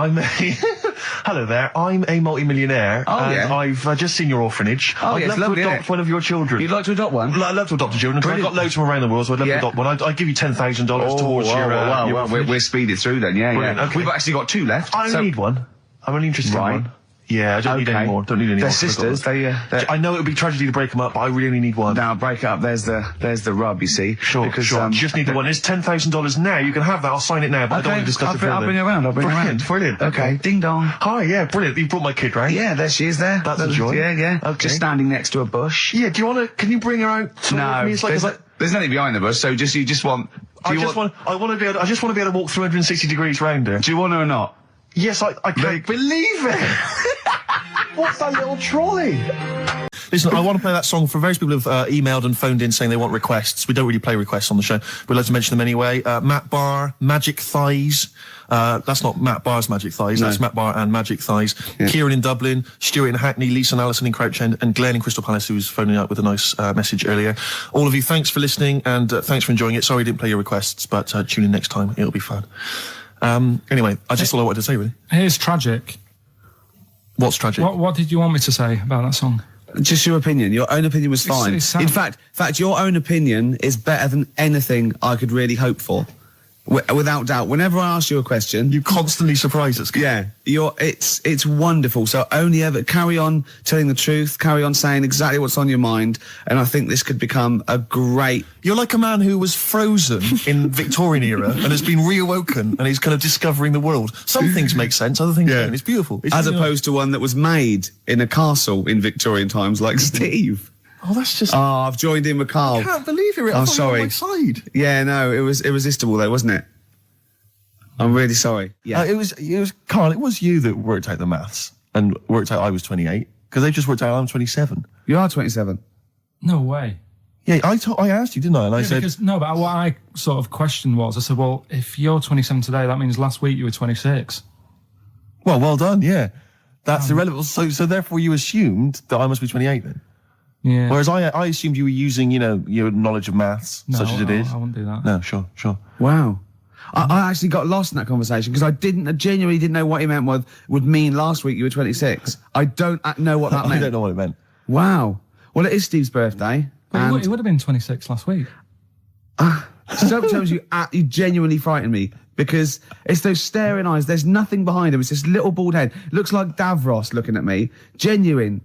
hello there, I'm a multi-millionaire, and I've just seen your orphanage. I'd love to adopt one of your children. You'd like to adopt one? I'd love to adopt a children, because I've got loads from around the world, so I'd love to adopt one. I'd give you $10,000 towards your we're speeding through then, Okay. We've actually got 2 left. I only need one. I'm only interested in one. Yeah, I don't need any more. Don't need any more. They're sisters. I know it would be tragedy to break them up, but I really only need one. Now, break up. There's the rub, you see. Sure. You just need the one. It's $10,000 now. You can have that. I'll sign it now, but I don't want to discuss it further. I'll bring it around. Brilliant. Okay. Ding dong. Hi, yeah, brilliant. You brought my kid round. Yeah, there she is there. That's a joy. Yeah. Okay. Just standing next to a bush. Yeah, can you bring her out? No, me? there's nothing behind the bush, so you just want... I just want to be able to walk 360 degrees round her. Do you want her or not? Yes, I can't believe it. What's that little trolley? Listen, I want to play that song for various people who've emailed and phoned in saying they want requests. We don't really play requests on the show. We'd like to mention them anyway. Matt Barr, Magic Thighs. That's not Matt Barr's Magic Thighs. No. That's Matt Barr and Magic Thighs. Yeah. Kieran in Dublin, Stuart in Hackney, Lisa and Alison in Crouch End, and Glenn in Crystal Palace, who was phoning up with a nice message earlier. All of you, thanks for listening and thanks for enjoying it. Sorry I didn't play your requests, but tune in next time. It'll be fun. Anyway, I just all I wanted to say, really. Here's tragic. What's tragic? What did you want me to say about that song? Just your opinion. Your own opinion was fine. In fact, your own opinion is better than anything I could really hope for. Without doubt. Whenever I ask you a question, you constantly surprise us. Yeah, it's wonderful. So only ever carry on telling the truth, carry on saying exactly what's on your mind, and I think this could become a great... You're like a man who was frozen in Victorian era and has been reawoken, and he's kind of discovering the world. Some things make sense, other things don't. It's beautiful. As opposed to one that was made in a castle in Victorian times, like Steve. Oh, that's just... Oh, I've joined in with Carl. I can't believe it. I'm sorry. On my side. Yeah, no, it was irresistible though, wasn't it? I'm really sorry. Yeah. It was Carl, it was you that worked out the maths and worked out I was 28, because they just worked out I'm 27. You are 27. No way. Yeah, I asked you, didn't I? And I said... No, but what I sort of questioned was, I said, well, if you're 27 today, that means last week you were 26. Well done, yeah. That's irrelevant. So therefore you assumed that I must be 28 then? Yeah. Whereas I assumed you were using, your knowledge of maths, such as it is. I wouldn't do that. No, sure. Wow. I actually got lost in that conversation because I genuinely didn't know what he meant would mean last week you were 26. I don't know what that meant. I don't know what it meant. Wow. Well, it is Steve's birthday. But he would have been 26 last week. Sometimes you genuinely frighten me because it's those staring eyes. There's nothing behind him. It's this little bald head. Looks like Davros looking at me. Genuine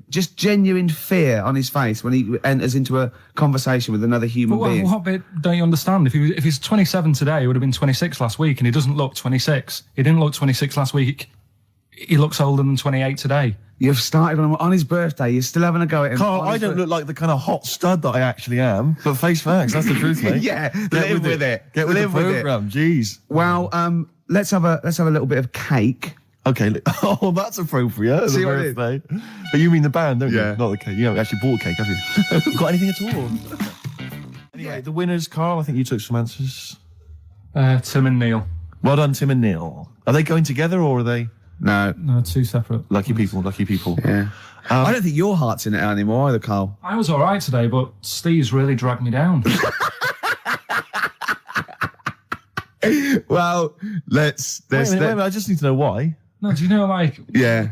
fear on his face when he enters into a conversation with another human being. What bit don't you understand? If he's 27 today, he would have been 26 last week, and he doesn't look 26. He didn't look 26 last week. He looks older than 28 today. You've started on his birthday. You're still having a go at him. Carl, I don't look like the kind of hot stud that I actually am, but face facts, that's the truth, mate. Yeah, live with it. Get with the programme, jeez. Well, let's have a little bit of cake. Okay, oh, that's appropriate. See what it is. But you mean the band, don't you? Not the cake. You haven't actually bought cake, have you? Got anything at all? Anyway, the winners, Carl, I think you took some answers. Tim and Neil. Well done, Tim and Neil. Are they going together or are they... No, two separate. Lucky people. Yeah. I don't think your heart's in it anymore either, Carl. I was all right today, but Steve's really dragged me down. Well, let's... Wait a minute, I just need to know why. No, do you know,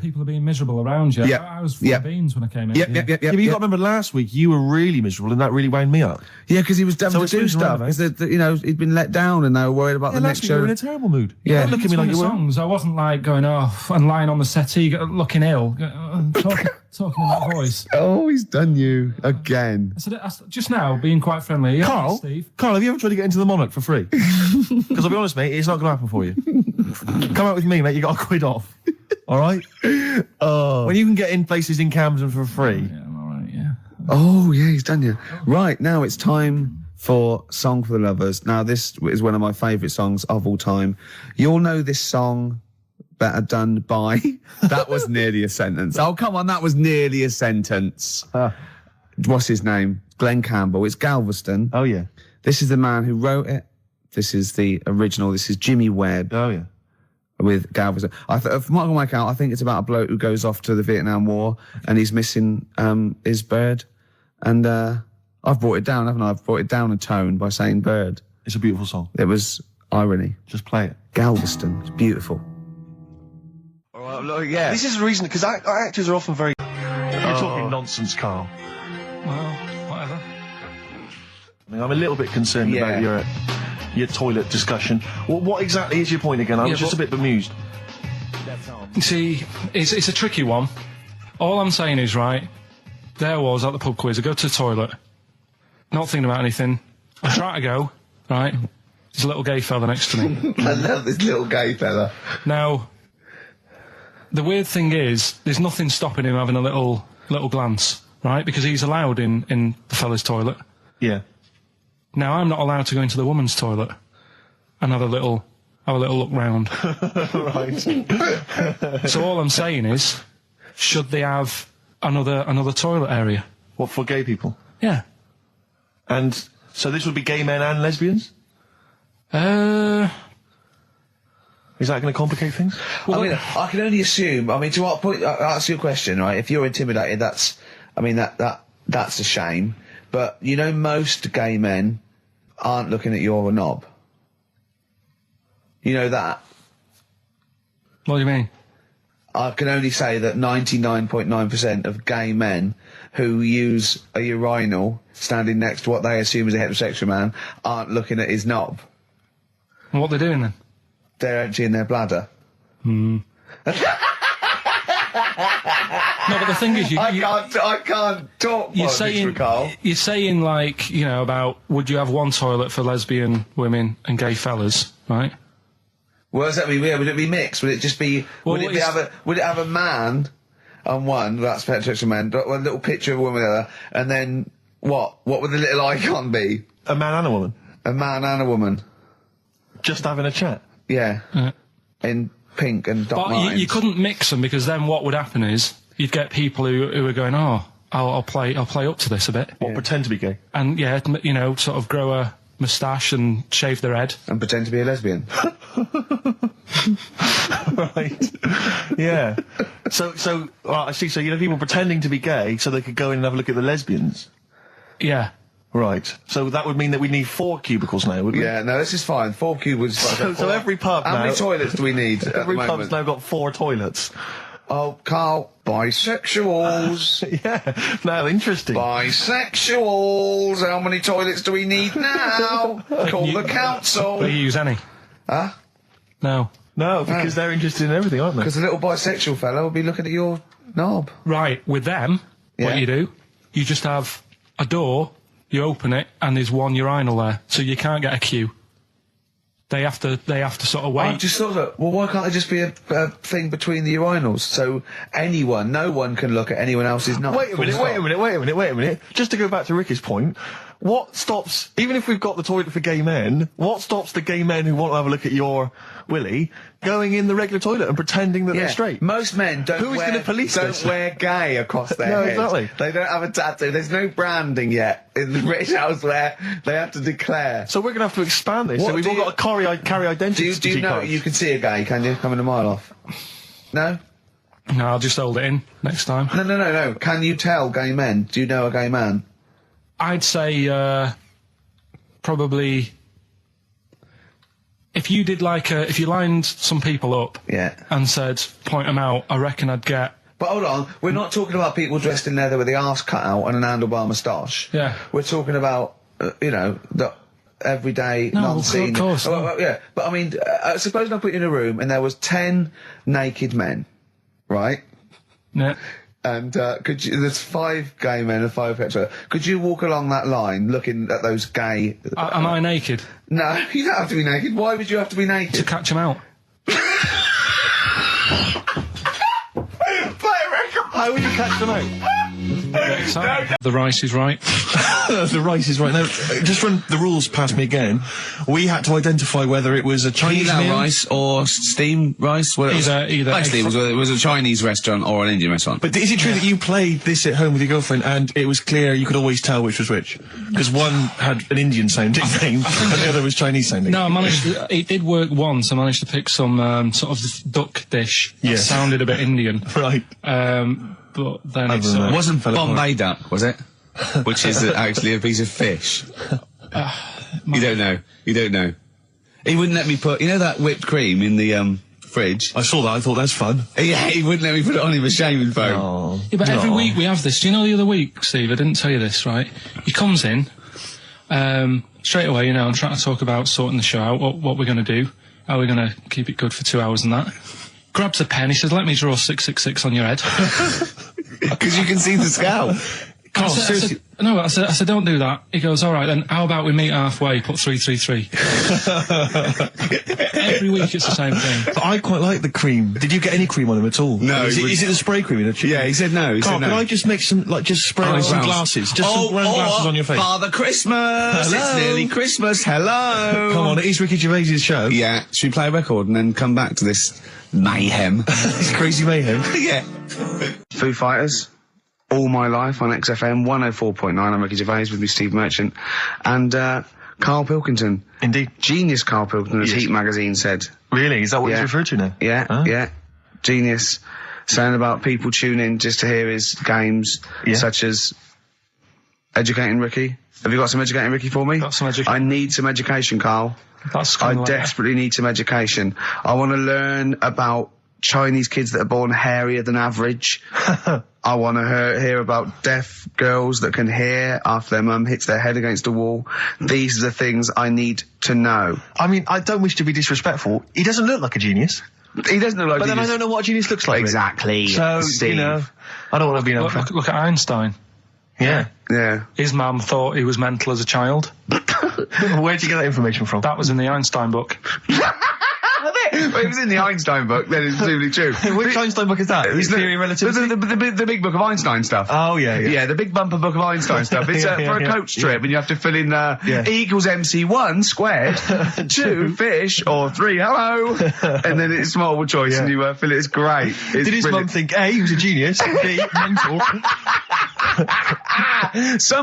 people are being miserable around you? Yeah. I was full of beans when I came in. Yeah, but you got to remember last week, you were really miserable and that really wound me up. Yeah, because he was having to do stuff. Because, he'd been let down and they were worried about the next show. You were in a terrible mood. Yeah. Look at me like you were. Songs, I wasn't going off and lying on the settee looking ill, talking in that voice. Oh, he's done you again. I said, just now, being quite friendly. Yeah, Carl, Steve. Carl, have you ever tried to get into the Monarch for free? Because I'll be honest, mate, it's not going to happen for you. Come out with me, mate, you got a quid off. All right? When you can get in places in Camden for free. Yeah, I'm all right, yeah. Oh, yeah, he's done you. Right, now it's time for Song for the Lovers. Now, this is one of my favourite songs of all time. You'll know this song better done by... That was nearly a sentence. Oh, come on, that was nearly a sentence. What's his name? Glenn Campbell. It's Galveston. Oh, yeah. This is the man who wrote it. This is the original. This is Jimmy Webb. Oh, yeah. With Galveston. From what I can work out, I think it's about a bloke who goes off to the Vietnam War and he's missing his bird. And I've brought it down, haven't I? I've brought it down a tone by saying bird. It's a beautiful song. It was irony. Just play it. Galveston. It's beautiful. Yeah. This is the reason, because actors are often very... You're talking nonsense, Carl. Well, whatever. I mean, I'm a little bit concerned about your toilet discussion. Well, what exactly is your point again? I was just a bit bemused. You see, it's a tricky one. All I'm saying is, right, there I was at the pub quiz. I go to the toilet, not thinking about anything. I try to go, right, there's a little gay fella next to me. I love this little gay fella. Now, the weird thing is, there's nothing stopping him having a little glance, right, because he's allowed in the fella's toilet. Yeah. Now, I'm not allowed to go into the woman's toilet and have a little look round. Right. So all I'm saying is, should they have another toilet area? What, for gay people? Yeah. And so this would be gay men and lesbians? Is that going to complicate things? Well, I mean, I can only assume. I mean, to what point? I'll ask you a question, right? If you're intimidated, that's a shame. But you know, most gay men aren't looking at your knob. You know that? What do you mean? I can only say that 99.9% of gay men who use a urinal standing next to what they assume is a heterosexual man aren't looking at his knob. And what they're doing then? They're emptying their bladder. No, but the thing is, I can't talk. You're saying like, you know, about would you have one toilet for lesbian women and gay fellas, right? What does that mean? Yeah, would it be mixed? Would it just be? Well, would it have a man on one? That's heterosexual man. One little picture of a woman, the other, and then what? What would the little icon be? A man and a woman. A man and a woman. Just having a chat. Yeah. In pink and dot lines. But you couldn't mix them, because then what would happen is you'd get people who are going, oh, I'll play up to this a bit. What, pretend to be gay? And yeah, you know, sort of grow a moustache and shave their head. And pretend to be a lesbian. Right. Yeah. So I see. So you know, people pretending to be gay so they could go in and have a look at the lesbians. Yeah. Right. So that would mean that we need 4 cubicles now, would we? Yeah. No, this is fine. 4 cubicles. So every pub now. How many toilets do we need? Every pub's now got 4 toilets. Oh, Carl, bisexuals. Yeah. Now, interesting. Bisexuals. How many toilets do we need now? Call the council. Do you use any? Huh? No. No, because they're interested in everything, aren't they? Because the little bisexual fella will be looking at your knob. Right. With them, what you do, you just have a door, you open it, and there's one urinal there, so you can't get a queue. They have to sort of wait. I just thought that, well, why can't there just be a thing between the urinals, so no one can look at anyone else's knob? Wait a minute. Just to go back to Ricky's point, what stops, even if we've got the toilet for gay men, what stops the gay men who want to have a look at your willy going in the regular toilet and pretending that they're straight? Most men don't wear gay across their head. Exactly. They don't have a tattoo. There's no branding yet in the British house where they have to declare. So we're going to have to expand this. So we've all got to carry identity. Do you know you can see a gay, can you? Coming a mile off. No? No, I'll just hold it in next time. No. Can you tell gay men? Do you know a gay man? I'd say, probably, if you did if you lined some people up and said, point them out, I reckon I'd get... But hold on, we're not talking about people dressed in leather with the arse cut out and an handlebar moustache. Yeah. We're talking about, the everyday, non-seen... of course. Yeah, but I mean, suppose I put you in a room and there was 10 naked men, right? Yeah. And there's 5 gay men and 5 hetero. Could you walk along that line looking at those gay... am I naked? No, you don't have to be naked. Why would you have to be naked? To catch them out. How will you catch them out? The rice is right. The rice is right. Now, just run the rules past me again. We had to identify whether it was a Chinese meal, rice or steamed rice. Either. Basically, it was a Chinese restaurant or an Indian restaurant. But is it true that you played this at home with your girlfriend and it was clear you could always tell which was which? Because one had an Indian sounding name and the other was Chinese sounding. No, it did work once. I managed to pick some sort of duck dish that sounded a bit Indian. Right. But then it wasn't Bombay duck, was it? Which is actually a piece of fish. You don't know. He wouldn't let me put, you know that whipped cream in the, fridge? I saw that, I thought that's fun. Yeah, he wouldn't let me put it on him, a shaming foam. Oh. Yeah, but every week we have this. Do you know the other week, Steve, I didn't tell you this, right? He comes in, straight away, you know, I'm trying to talk about sorting the show out, what we're going to do, how we're going to keep it good for 2 hours and that. Grabs a pen, he says, let me draw 666 on your head. Because you can see the scalp. I said, don't do that. He goes, all right, then how about we meet halfway, put 333. Every week it's the same thing. But I quite like the cream. Did you get any cream on him at all? No. Is it the spray cream? Yeah, he said no. Carl, can I just make some, just spray on some glasses? Just some round glasses on your face. Father Christmas! Hello. It's nearly Christmas, hello! Come on, it is Ricky Gervais' show. Yeah, should we play a record and then come back to this mayhem? This crazy mayhem. Yeah. Foo Fighters. All My Life on XFM 104.9. I'm Ricky Gervais with me, Steve Merchant, and Karl Pilkington. Indeed. Genius Karl Pilkington, as Heat magazine said. Really? Is that what he's referred to now? Yeah, yeah. Genius. Saying about people tune in just to hear his games, such as Educating Ricky. Have you got some Educating Ricky for me? Got some education. I need some education, Karl. I desperately need some education. I want to learn about Chinese kids that are born hairier than average. I want to hear about deaf girls that can hear after their mum hits their head against a wall. These are the things I need to know. I mean, I don't wish to be disrespectful. He doesn't look like a genius. He doesn't look like a genius. But then I don't know what a genius looks like. Exactly. So, Steve. you know, I don't want to be an Look at Einstein. Yeah. Yeah. His mum thought he was mental as a child. Where'd you get that information from? That was in the Einstein book. Well, it was in the Einstein book, then it's presumably true. Which Einstein book is that? His Theory of Relativity? The big book of Einstein stuff. Oh, yeah. Yeah, the big bumper book of Einstein stuff. It's for a coach trip, and you have to fill in E equals MC1 squared, 2 fish, or 3 hello, and then it's multiple choice, and you fill it. It's great. Did his mum think, A, he was a genius, B, mental?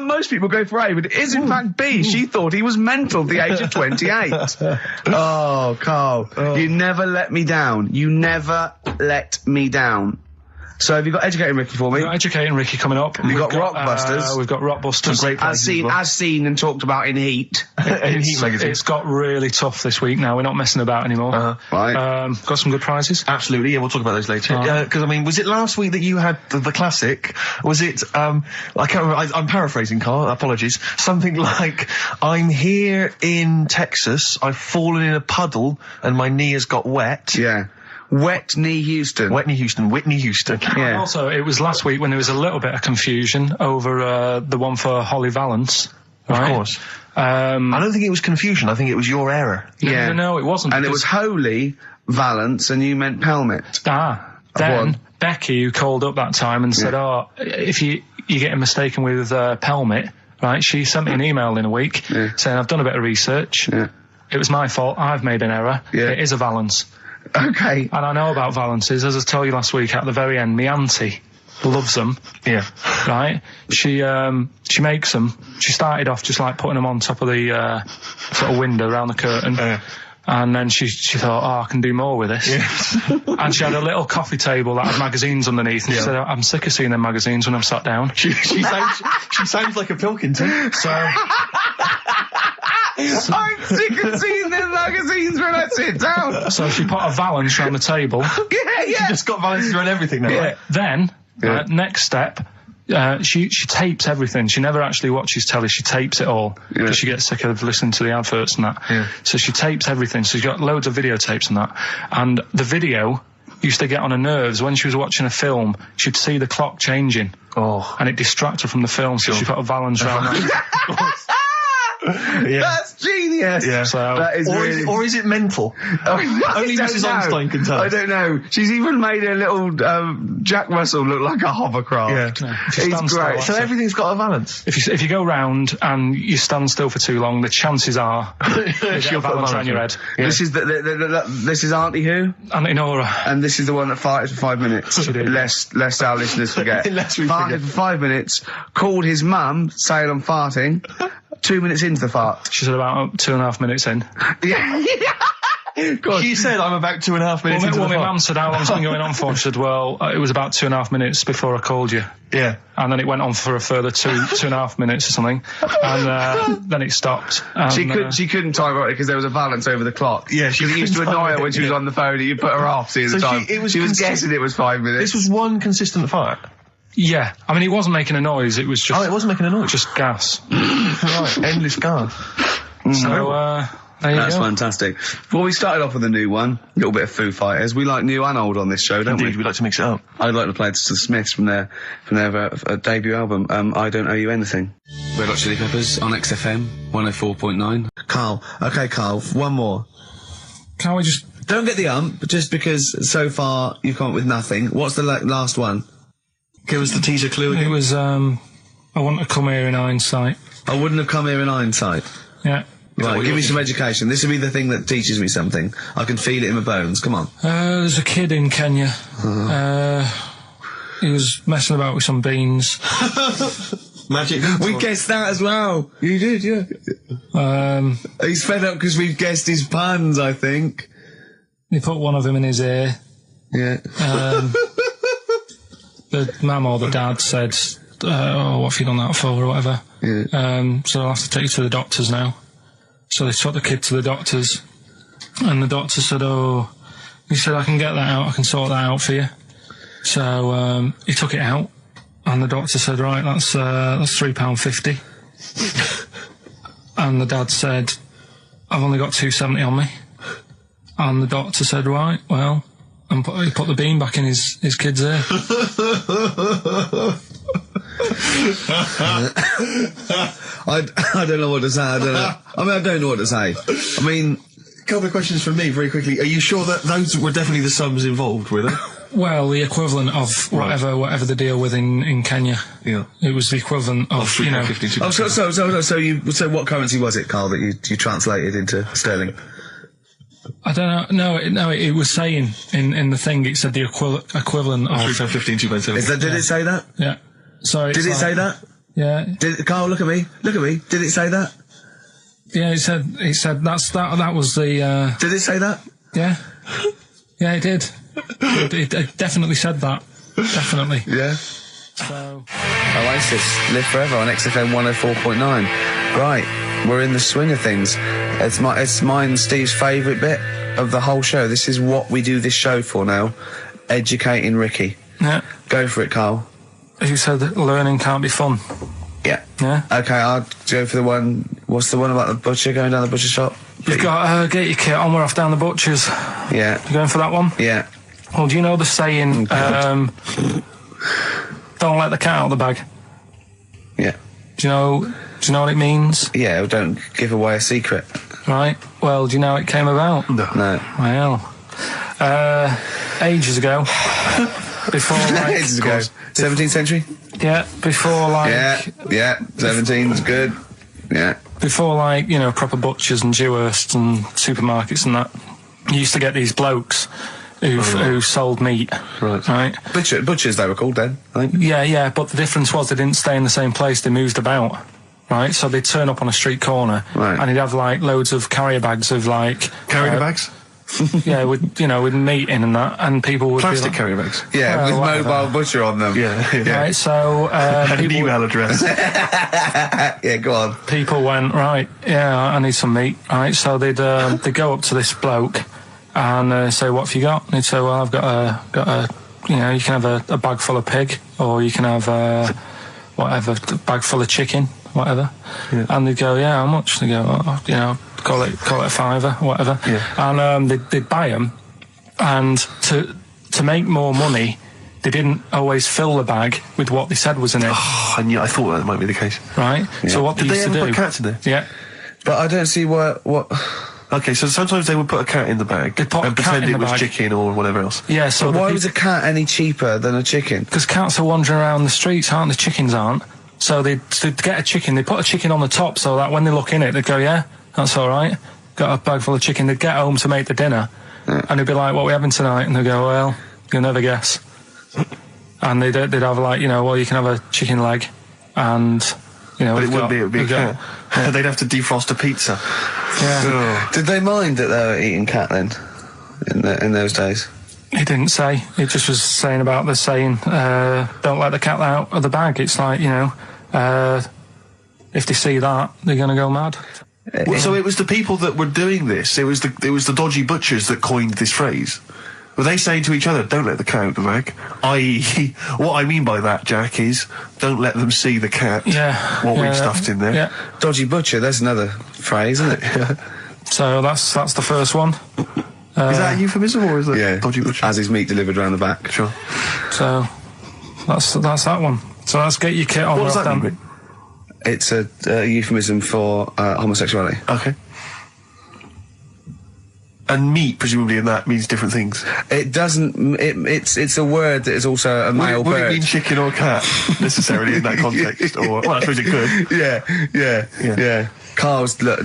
Most people go for A, but it is in fact B. She thought he was mental at the age of 28. Oh, Karl, you never let me down. You never let me down. So have you got Educating Ricky for me? We've got Educating Ricky coming up. We've got Rockbusters. We've got Rockbusters. Great as seen and talked about in Heat. In Heat magazine. It's got really tough this week now. We're not messing about anymore. Right. Got some good prizes. Absolutely, yeah, we'll talk about those later. Because, I mean, was it last week that you had the classic? Was it, I can't remember, I'm paraphrasing, Karl, apologies. Something like, I'm here in Texas, I've fallen in a puddle, and my knee has got wet. Yeah. Wet Knee Houston. Whitney Houston. Yeah. And also, it was last week when there was a little bit of confusion over the one for Holly Valance. Right? Of course. I don't think it was confusion. I think it was your error. No, it wasn't. And it was Holy Valance, and you meant Pelmet. Then Becky, who called up that time and said, if you're getting mistaken with Pelmet, right, she sent me an email in a week saying, I've done a bit of research. Yeah. It was my fault. I've made an error. Yeah. It is a valance. Okay. And I know about valances. As I told you last week, at the very end, my auntie loves them. Yeah. Right? She makes them. She started off just like putting them on top of the sort of window around the curtain. And then she thought, I can do more with this. Yeah. And she had a little coffee table that had magazines underneath. And she said, I'm sick of seeing them magazines when I'm sat down. She sounds like a Pilkington. So... I'm sick of seeing them magazines when I sit down. So she put a valance around the table. She just got valances around everything now. Yeah. Then, next step, she tapes everything. She never actually watches telly. She tapes it all because she gets sick of listening to the adverts and that. Yeah. So she tapes everything. So she's got loads of videotapes and that. And the video used to get on her nerves. When she was watching a film, she'd see the clock changing. Oh. And it distracted her from the film. So she put a valance around that. That's genius. Yeah. So that is or is it mental? Only Mrs. Einstein can tell. I don't know. She's even made a little Jack Russell look like a hovercraft. Yeah. It's great. So everything's got a valance. If you go round and you stand still for too long, the chances are she'll put a valance around your head. Yeah. This is this is Auntie who? Auntie Nora. And this is the one that farted for 5 minutes. Lest our listeners forget. Farted for 5 minutes. Called his mum, saying I'm farting. 2 minutes into the fart. She said about 2.5 minutes in. Yeah. She said I'm about 2.5 minutes into the my pot. mum said, how long's it been going on for? And she said, well, it was about 2.5 minutes before I called you. Yeah. And then it went on for a further 2.5 minutes or something. And then it stopped. And, She couldn't time it because there was a valance over the clock. Yeah, she it used to annoy her when she was on the phone and you put her off, see the time. She was guessing it was 5 minutes. This was one consistent fart. Yeah. I mean, it wasn't making a noise, it was just... Oh, it wasn't making a noise? Just gas. Right, endless gas. So, there you That's go. fantastic. Well, we started off with a new one, a little bit of Foo Fighters. We like new and old on this show, don't Indeed, we like to mix it up. I'd like to play the Smiths from their debut album, I Don't Owe You Anything. Red Hot Chili Peppers on XFM 104.9. Carl. Okay, Carl, one more. Can't we just... Don't get the just because so far you've come up with nothing. What's the last one? Give us the teaser clue again. It was, I want to come here in hindsight. I wouldn't have come here in hindsight. Yeah. Right, give me some education. This will be the thing that teaches me something. I can feel it in my bones. Come on. There's a kid in Kenya. He was messing about with some beans. Magic. We guessed that as well. You did, yeah. He's fed up because we've guessed his puns, I think. He put one of them in his ear. Yeah. The mum or the dad said, what have you done that for, or whatever. Yeah. So I'll have to take you to the doctors now. So they took the kid to the doctors, and the doctor said, he said, I can get that out, I can sort that out for you. So, he took it out, and the doctor said, right, that's £3.50. And the dad said, I've only got £2.70 on me. And the doctor said, right, well, and he put the bean back in his kid's ear. I don't know what to say. I don't know what to say. I mean, a couple of questions from me very quickly. Are you sure that those were definitely the sums involved, were they? Well, the equivalent of whatever the deal with in Kenya. Yeah. It was the equivalent of, So what currency was it, Carl, that you translated into sterling? I don't know. No, it was saying in the thing, it said the equivalent of £3.15, Did it say that? Yeah. So did it say that? Yeah. Carl, look at me. Did it say that? Yeah, it said that was the Did it say that? Yeah. Yeah, it did. It definitely said that. Definitely. Yeah. So Oasis, Live Forever on XFM 104.9. Right, we're in the swing of things. It's mine and Steve's favourite bit of the whole show. This is what we do this show for now. Educating Ricky. Yeah. Go for it, Carl. You said that learning can't be fun. Yeah. Yeah. Okay, I'll go for the one. What's the one about the butcher going down the butcher shop? You've got get your kit on. We're off down the butcher's. Yeah. You going for that one? Yeah. Well, do you know the saying? Don't let the cat out of the bag. Yeah. Do you know what it means? Yeah. Don't give away a secret. Right. Well, do you know how it came about? No. Well, ages ago. Before, like, ages ago. 17th century? Yeah, before, like... Yeah, 17's good. Yeah. Before, like, proper butchers and Dewhursts and supermarkets and that, you used to get these blokes who sold meat. Right. Butchers, they were called then, I think. Yeah, but the difference was they didn't stay in the same place, they moved about. Right, so they'd turn up on a street corner, and he'd have, like, loads of carrier bags of, like... Carrier bags? Yeah, with meat in and that, and people would plastic be like, carrier bags. Yeah, with mobile butcher on them. Yeah. Right, so and an email address. Yeah, go on. People went, right, yeah, I need some meat. Right, so they'd go up to this bloke and say, what have you got? And he'd say, well, I've got a you can have a bag full of pig, or you can have a bag full of chicken, whatever. Yeah. And they'd go, yeah, how much? They go, call it a fiver, whatever. Yeah. And they'd buy them, and to make more money, they didn't always fill the bag with what they said was in it. Oh, I thought that might be the case. Right. Yeah. So what did they used to do? put cats in there? Yeah. But I don't see what. Okay, so sometimes they would put a cat in the bag and pretend it was chicken or whatever else. Yeah. So why was a cat any cheaper than a chicken? Because cats are wandering around the streets, aren't they? Chickens aren't. So they'd get a chicken. They put a chicken on the top so that when they look in it, they'd go, yeah, that's all right. Got a bag full of chicken. They'd get home to make the dinner, and they'd be like, what are we having tonight? And they'd go, well, you'll never guess. And they'd have like, well, you can have a chicken leg, and but it wouldn't be a cat. They'd have to defrost a pizza. Yeah. Did they mind that they were eating cat then? In those days? He didn't say. He just was saying about the saying, don't let the cat out of the bag. It's like, if they see that, they're going to go mad. So it was the people that were doing this, it was the dodgy butchers that coined this phrase. Were they saying to each other, don't let the cat out of the bag? I.e., what I mean by that, Jack, is don't let them see the cat. Yeah. What we've stuffed in there. Yeah. Dodgy butcher, that's another phrase, isn't it? Yeah. So that's the first one. Is that a euphemism or is it dodgy butcher? As his meat delivered round the back. Sure. So that's that one. So let's get your kit on. What does that mean? It's a euphemism for homosexuality. Okay. And meat, presumably, in that means different things. It doesn't. It's a word that is also a male bird. Would it mean chicken or cat necessarily in that context? Or well, I suppose it could. Yeah. Carl's look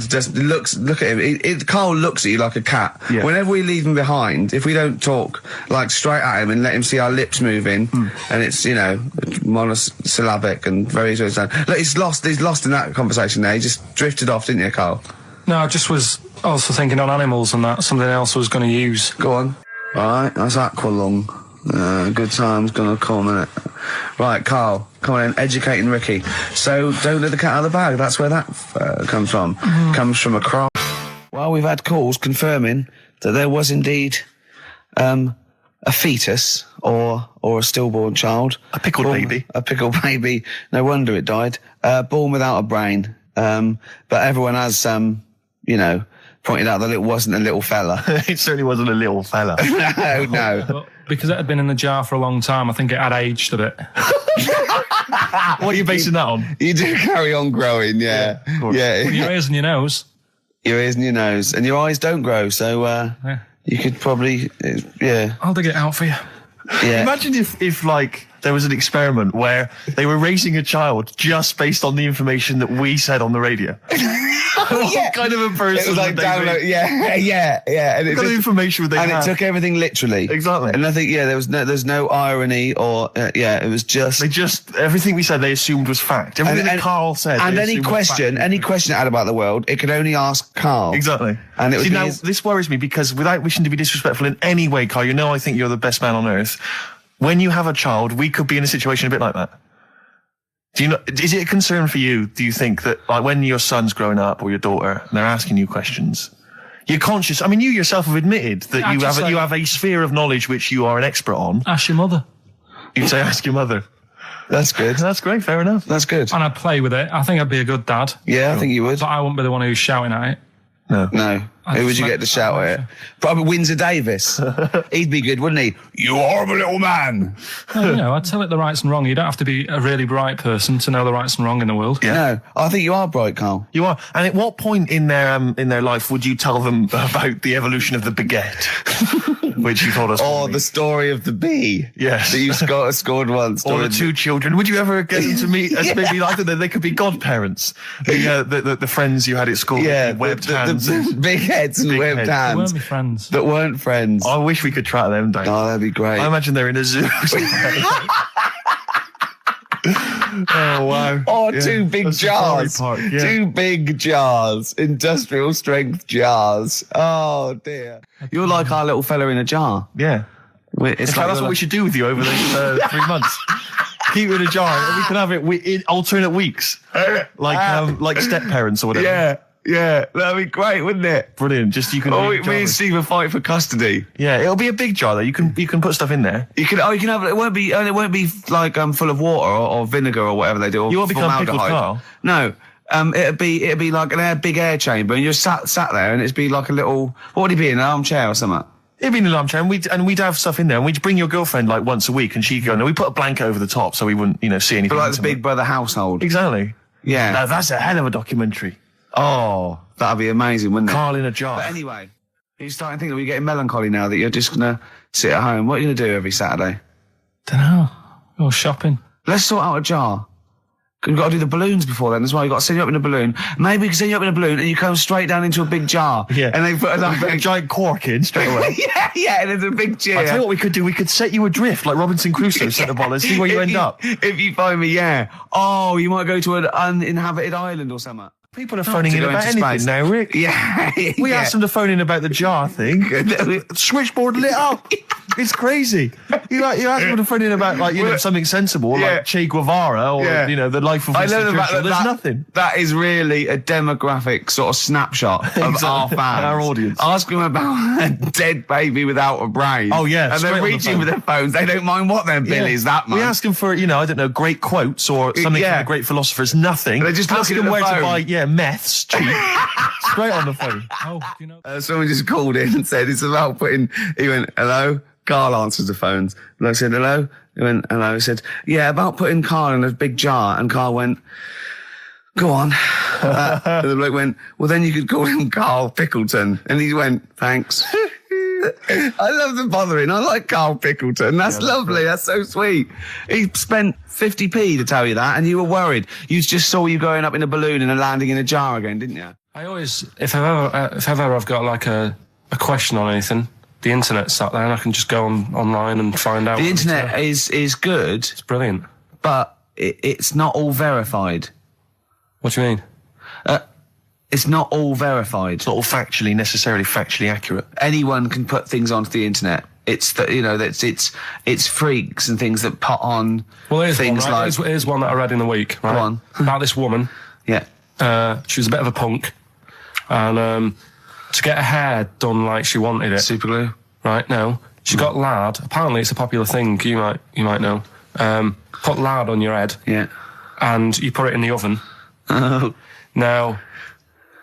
at him. Carl looks at you like a cat. Yeah. Whenever we leave him behind, if we don't talk like straight at him and let him see our lips moving, and it's monosyllabic and very slow. Look, he's lost in that conversation there. He just drifted off, didn't you, Carl? No, I just was also thinking on animals and that something else I was going to use. Go on. Alright, that's aqualung. Good time's gonna come, innit? Right, Carl, come on in, educating Ricky. So, don't let the cat out of the bag, that's where that comes from. Comes from a cry. Well, we've had calls confirming that there was indeed a fetus or a stillborn child. A pickled baby. A pickled baby. No wonder it died. Born without a brain. But everyone has, pointed out that it wasn't a little fella. It certainly wasn't a little fella. No. But because it had been in the jar for a long time, I think it had aged a bit. What are you basing that on? You do carry on growing, yeah. Well, your ears and your nose. Your ears and your nose. And your eyes don't grow, so you could probably, I'll dig it out for you. Yeah. Imagine if like there was an experiment where they were raising a child just based on the information that we said on the radio. What kind of a person? It was like download, yeah. And what kind of information would they have? And it took everything literally. Exactly. And I think there's no irony or it was just everything we said they assumed was fact. Everything that Carl said. And any question it had about the world, it could only ask Carl. Exactly. And it now this worries me because without wishing to be disrespectful in any way, Carl, I think you're the best man on earth. When you have a child, we could be in a situation a bit like that. Is it a concern for you, do you think, that like when your son's growing up or your daughter and they're asking you questions, you're conscious, I mean, you yourself have admitted that you have a sphere of knowledge which you are an expert on. Ask your mother. You'd say ask your mother. That's good. That's great, fair enough. That's good. And I'd play with it. I think I'd be a good dad. Yeah, I think you would. But I wouldn't be the one who's shouting at it. No. Who would you get to shout at it? Probably Windsor Davis. He'd be good, wouldn't he? You horrible little man. Well, I'd tell it the rights and wrong. You don't have to be a really bright person to know the rights and wrong in the world. Yeah. No, I think you are bright, Carl. You are. And at what point in their life would you tell them about the evolution of the baguette, which you told us? Or the story of the bee. Yes. That you scored once. Or the two children. Would you ever get them to meet as maybe like that? They could be godparents. The friends you had at school. Yeah. Webbed hands. The big heads and webbed hands. They weren't my friends. That weren't friends. I wish we could track them down. Oh, that'd be great. I imagine they're in a zoo. Oh, wow. Or two big jars. Two big jars. Industrial strength jars. Oh, dear. You're like our little fella in a jar. Yeah. That's what we should do with you over these 3 months. Keep it in a jar and we can have it in alternate weeks. Like step parents or whatever. Yeah, that'd be great, wouldn't it? Brilliant. Just you can. Me and Steve will fight for custody. Yeah, it'll be a big jar though. You can put stuff in there. You can have it. Won't be like full of water or vinegar or whatever they do. Or you won't become pickled, Carl. No. It'd be like an big air chamber, and you're sat there, and it'd be like a little. What would it be, an armchair or something? It'd be in an armchair, and we'd have stuff in there, and we'd bring your girlfriend like once a week, and she'd go. No, we put a blanket over the top so we wouldn't, see anything. But like the Big Brother household. Exactly. Yeah. Now that's a hell of a documentary. Oh, that'd be amazing, wouldn't it? Carl in a jar. But anyway, you're starting to think that we're getting melancholy now that you're just gonna sit at home. What are you gonna do every Saturday? Dunno. Go shopping. Let's sort out a jar. We've got to do the balloons before then as well. You've got to send you up in a balloon. Maybe we can send you up in a balloon and you come straight down into a big jar. Yeah. And they put a giant cork in straight away. yeah, and there's a big chair. I'll tell you what we could do. We could set you adrift like Robinson Crusoe set the ball and see where you end up. If you find me, yeah. Oh, you might go to an uninhabited island or something. People are phoning in about anything now, Rick. Yeah. We asked them to phone in about the jar thing. Switchboard lit up. It's crazy. You asked them to phone in about, like, you know, something sensible, like Che Guevara or, you know, the life of Winston Churchill. There's nothing. That is really a demographic sort of snapshot of our fans. Our audience. Ask them about a dead baby without a brain. Oh, yeah. And they're reaching with their phones. They don't mind what their bill is that much. We ask them for, you know, I don't know, great quotes or something from the great philosophers. Nothing. They're just asking looking them at the where phone. to buy, meths cheap. Straight on the phone. Oh, you know. Someone just called in and said it's about putting. He went, "Hello." Carl answers the phones. The bloke said, "Hello." He went, "Hello." He said, "Yeah, about putting Carl in a big jar." And Carl went, "Go on." And the bloke went, "Well, then you could call him Karl Pilkington." And he went, "Thanks." I love the bothering. I like Karl Pilkington. That's lovely. That's so sweet. He spent 50p to tell you that, and you were worried. You just saw you going up in a balloon and landing in a jar again, didn't you? I always, if ever I've got like a question on anything, the internet's sat there and I can just go online and find out. The internet is good. It's brilliant. But it's not all verified. What do you mean? It's not all verified. It's not all necessarily factually accurate. Anyone can put things onto the internet. It's that, you know, it's freaks and things that put on things one, right? like. Here's one that I read in the week, right? Go on. About this woman. Yeah. She was a bit of a punk, and to get her hair done like she wanted it. Super glue. Right, no. She got lard. Apparently it's a popular thing, you might know. Put lard on your head. Yeah. And you put it in the oven. Oh. Now,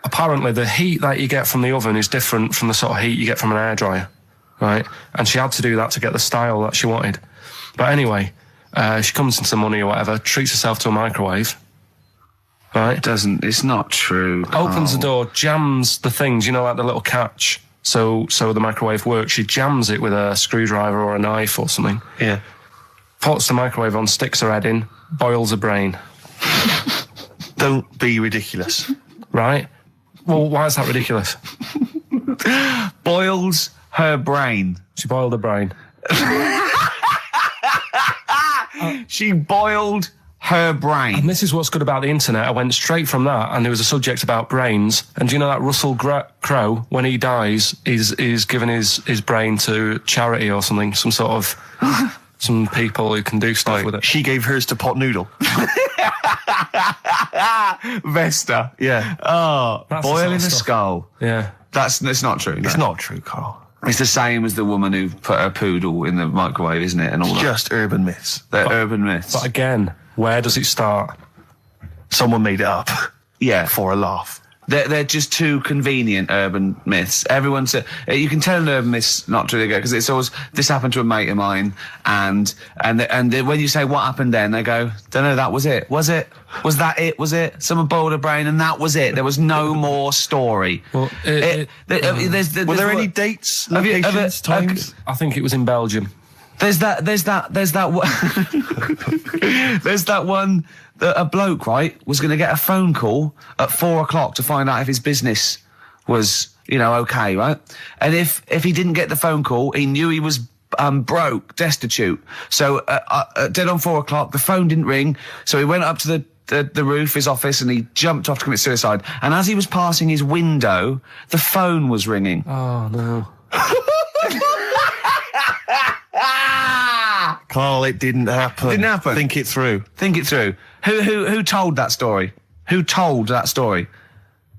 apparently the heat that you get from the oven is different from the sort of heat you get from an hairdryer, right? And she had to do that to get the style that she wanted. But anyway, she comes into money or whatever, treats herself to a microwave, right? It's not true. Opens the door, jams the things, you know, like the little catch. So the microwave works. She jams it with a screwdriver or a knife or something. Yeah. Puts the microwave on, sticks her head in, boils her brain. Don't be ridiculous. Right? Well, why is that ridiculous? Boils her brain. She boiled her brain. She boiled her brain. And this is what's good about the internet. I went straight from that, and there was a subject about brains. And do you know that Russell Crowe, when he dies, is giving his brain to charity or something, some sort of some people who can do stuff with it. She gave hers to Pot Noodle. Vesta. Yeah. Oh, That's boiling the the skull. Yeah. It's not true. No. It's not true, Carl. It's the same as the woman who put her poodle in the microwave, isn't it? And all that. Just urban myths. They're urban myths. But again, where does it start? Someone made it up. Yeah. For a laugh. They're just too convenient urban myths. Everyone said you can tell an urban myth's not true because it's always this happened to a mate of mine, and when you say what happened then, they go, don't know, that was it. Was it? Was that it? Was it? Someone boiled a brain and that was it. There was no more story. Well, were there any dates, locations, times? I think it was in Belgium. There's that one that a bloke, right, was going to get a phone call at 4:00 to find out if his business was, you know, okay, right? And if he didn't get the phone call, he knew he was broke, destitute. So dead on 4:00, the phone didn't ring. So he went up to the roof, his office, and he jumped off to commit suicide. And as he was passing his window, the phone was ringing. Oh no. Carl, it didn't happen. Didn't happen. Think it through. Think it through. Who told that story? Who told that story?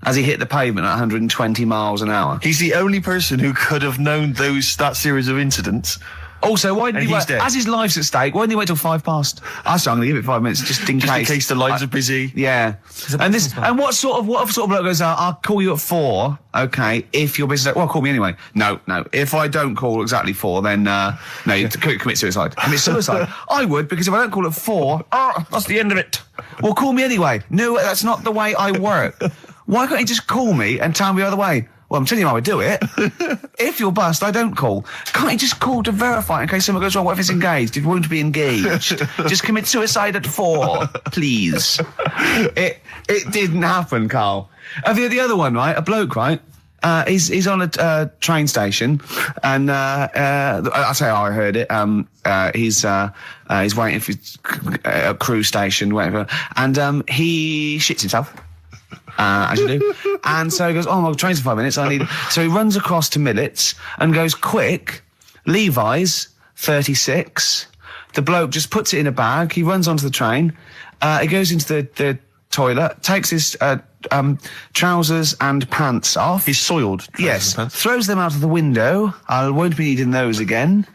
As he hit the pavement at 120 miles an hour. He's the only person who could have known that series of incidents. Also, why didn't he wait? Dead. As his life's at stake, why didn't he wait till 5:00? I'm going to give it 5 minutes just in case. In case the lines are busy. Yeah. And what sort of bloke goes out? I'll call you at 4. Okay, if your business. Well, call me anyway. No. If I don't call exactly 4, then no, you commit suicide. Commit suicide. I would, because if I don't call at 4, that's the end of it. Well, call me anyway. No, that's not the way I work. Why can't you just call me and tell me the other way? Well, I'm telling you how I do it. If you're bust, I don't call. Can't you just call to verify in case something goes wrong? What if it's engaged? If you want to be engaged, just commit suicide at 4, please. It didn't happen, Carl. The other one, right? A bloke, right? He's on a train station, and I'll tell you how I heard it. He's waiting for a crew station, whatever, and he shits himself. as you do. And so he goes, oh, the train's in 5 minutes, So he runs across to Millets and goes, quick, Levi's, 36. The bloke just puts it in a bag, he runs onto the train, he goes into the toilet, takes his trousers and pants off. He's soiled. Yes. Throws them out of the window. I won't be needing those again.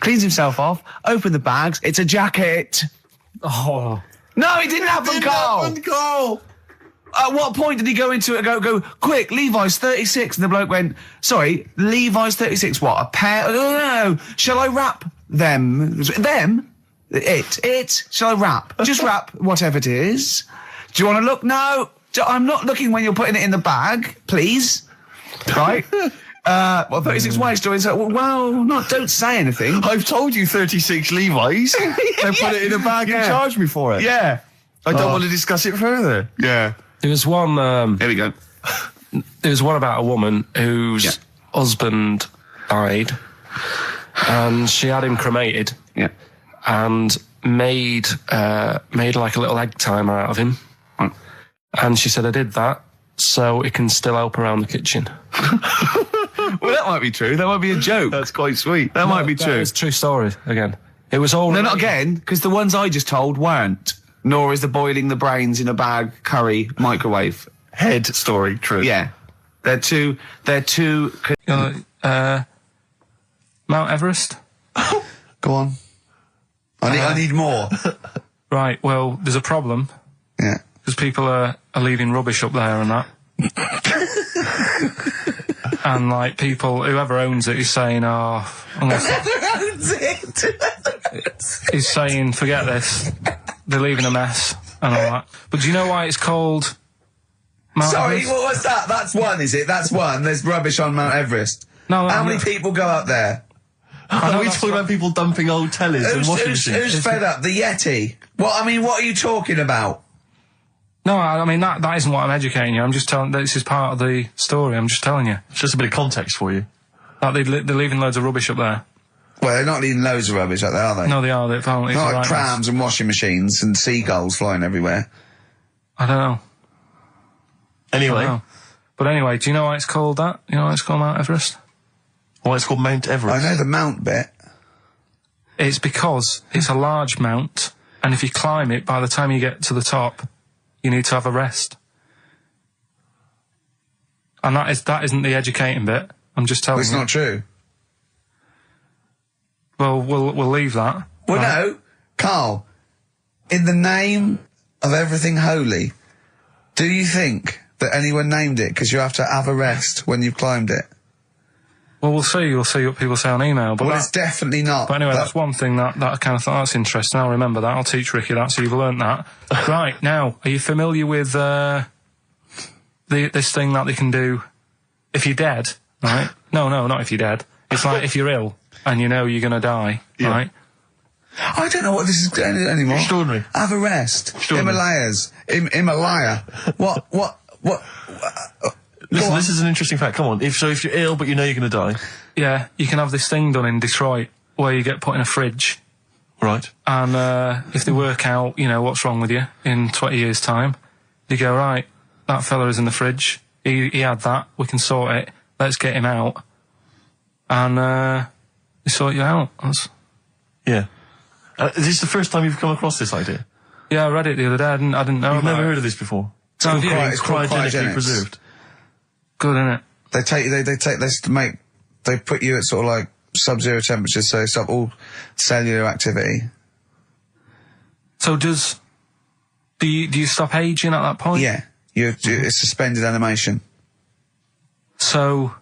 Cleans himself off. Open the bags. It's a jacket. Oh. No, it didn't happen, Carl. At what point did he go into it and go, quick, Levi's 36? And the bloke went, sorry, Levi's 36, what, a pair? No. Shall I wrap them? Them? It. Shall I wrap? Just wrap whatever it is. Do you want to look? No. I'm not looking when you're putting it in the bag, please. Right? 36 ways to so, don't say anything. I've told you 36 Levi's. They put it in a bag and charge me for it. Yeah. I don't want to discuss it further. Yeah. There was one, here we go. There was one about a woman whose husband died, and she had him cremated. Yeah. And made like a little egg timer out of him. Right. And she said, I did that so it can still help around the kitchen. Well, that might be true. That might be a joke. That's quite sweet. That might be true. It's a true story, again. It was all... No, not again, because the ones I just told weren't. Nor is the boiling the brains in a bag, curry, microwave. Head story, true. Yeah. They're two... Mount Everest? Go on. I need more. Right, well, there's a problem. Yeah. Because people are leaving rubbish up there and that. And, like, people, whoever owns it is saying, Whoever owns it? He's saying, forget this. They're leaving a mess and all that. But do you know why it's called Mount Sorry, Everest? what was that? That's one, is it? That's one. There's rubbish on Mount Everest. No, How many people go up there? Are we talking about people dumping old tellies and washing machines? Who's fed up? The Yeti? What are you talking about? No, I mean, that isn't what I'm educating you. I'm just telling, this is part of the story. I'm just telling you. It's just a bit of context for you. Like, they're leaving loads of rubbish up there. Well, they're not leaving loads of rubbish up there, are they? No, they are. They're apparently... Not like prams and washing machines and seagulls flying everywhere. I don't know. Anyway. But anyway, do you know why it's called that? You know why it's called Mount Everest? Why it's called Mount Everest? I know the mount bit. It's because it's a large mount, and if you climb it, by the time you get to the top, you need to have a rest. And that isn't the educating bit. I'm just telling you. It's not true. Well, we'll leave that. Well, no, Carl. In the name of everything holy, do you think that anyone named it because you have to have a rest when you've climbed it? Well, we'll see. We'll see what people say on email. But it's definitely not. But anyway, that's one thing that I kind of thought, that's interesting. I'll remember that. I'll teach Ricky that, so you've learnt that. Right, now, are you familiar with this thing that they can do if you're dead, right? No, not if you're dead. It's like if you're ill and you know you're going to die, right? I don't know what this is anymore. Extraordinary. Have a rest. Himalayas. Himalaya. What? Listen, this is an interesting fact. Come on. If you're ill but you know you're going to die. Yeah, you can have this thing done in Detroit where you get put in a fridge. Right. And if they work out, what's wrong with you in 20 years' time, they go, right, that fella is in the fridge. He had that. We can sort it. Let's get him out. And they sort you out. Yeah. Is this the first time you've come across this idea? Yeah, I read it the other day. I didn't know. You've never heard of this before? It's called cryogenically preserved. Good, isn't it? They take this to make. They put you at sort of like sub-zero temperatures, so stop all cellular activity. So do you stop aging at that point? Yeah, it's suspended animation. So,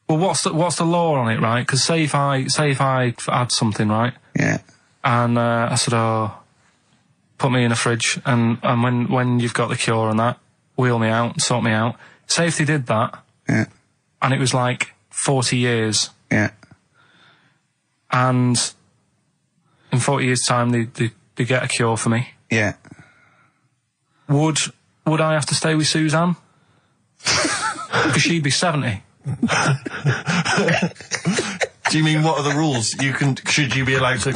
well, what's the law on it, right? Because say if I had something, right? Yeah. And I said, put me in a fridge, and when you've got the cure and that, wheel me out, sort me out. Say if they did that, yeah, and it was like 40 years, yeah, and in 40 years' time they get a cure for me, yeah. Would I have to stay with Suzanne? Because she'd be 70. Do you mean what are the rules? Should you be allowed to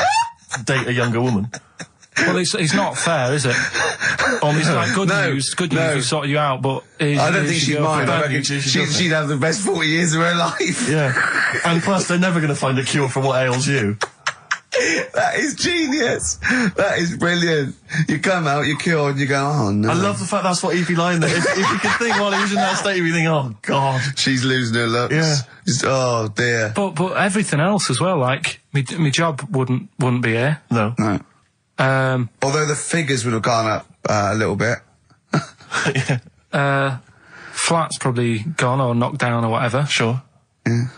date a younger woman? Well, it's not fair, is it? It's like good news. Good news, we sorted you out, but I don't think she'd mind. I reckon she'd have the best 40 years of her life. Yeah. And plus, they're never going to find a cure for what ails you. That is genius. That is brilliant. You come out, you're cured, and you go, oh no. I love the fact that's what he'd be lying there. If you could think while he was in that state, you'd be thinking, oh god. She's losing her looks. Yeah. Just, oh dear. But everything else as well, like, my job wouldn't be here. No. No. Although the figures would have gone up a little bit. Yeah. Flat's probably gone or knocked down or whatever. Sure. Yeah.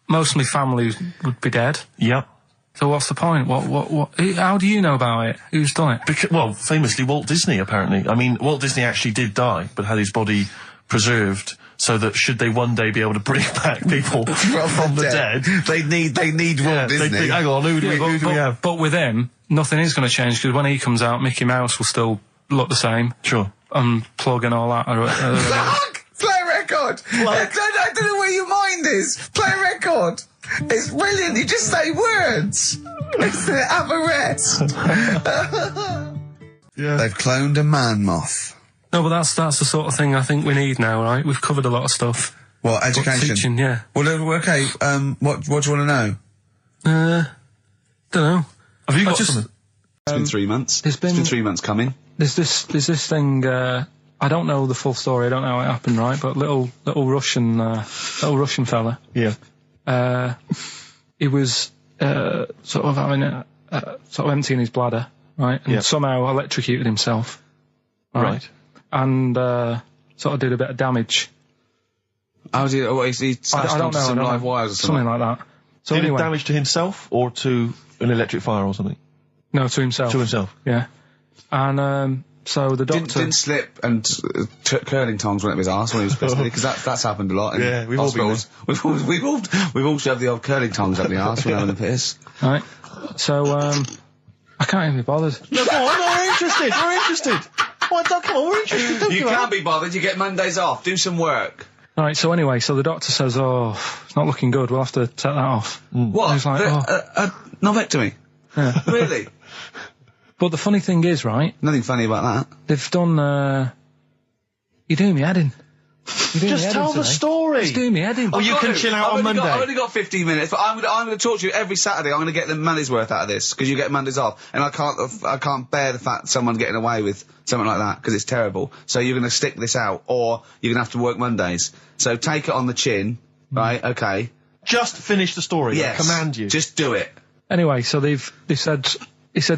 Most of my family would be dead. Yep. So what's the point? What? How do you know about it? Who's done it? Well, famously Walt Disney, apparently. I mean, Walt Disney actually did die, but had his body preserved so that should they one day be able to bring back people from the dead, they need Walt Disney. Hang on, who do we have? But with him, nothing is going to change, because when he comes out, Mickey Mouse will still look the same. Sure. Unplug and all that. Play a record! I don't know where your mind is. Play a record! It's brilliant, you just say words! It's the apparatus! Yeah. They've cloned a man moth. No, but that's the sort of thing I think we need now, right? We've covered a lot of stuff. What, education? Teaching, yeah. Well, okay, what do you want to know? Don't know. Have you got something? It's been 3 months. It's been 3 months coming. There's this thing, I don't know the full story, I don't know how it happened, right? But little Russian fella. Yeah. He was, sort of having sort of emptying his bladder, right? And somehow electrocuted himself. Right. And, sort of did a bit of damage. How did he smashed onto some live wires or something? Something like that. So did anyway, it damage to himself or to an electric fire or something? No, to himself. To himself. Yeah. And, so the doctor didn't slip and curling tongs went up his arse when he was pissed, because that's happened a lot in we've all been hospitals. We've all shoved the old curling tongs up the arse when having a piss. Right. So I can't even be bothered. No, go on, we're interested. We're interested. Come on, we're interested. You can't be bothered. You get Mondays off. Do some work. Right. So anyway, so the doctor says, "Oh, it's not looking good. We'll have to take that off." What? And he's like, Novectomy. Yeah. Really? But the funny thing is, right? Nothing funny about that. They've done, you're doing me head in. Just tell the story. Just doing me head in. Well, you can chill out on Monday. I've only got 15 minutes, but I'm going to talk to you every Saturday. I'm going to get the money's worth out of this, because you get Mondays off. And I can't bear the fact someone getting away with something like that, because it's terrible. So you're going to stick this out, or you're going to have to work Mondays. So take it on the chin, right? Okay. Just finish the story. Yes. I command you. Just do it. Anyway, so he said,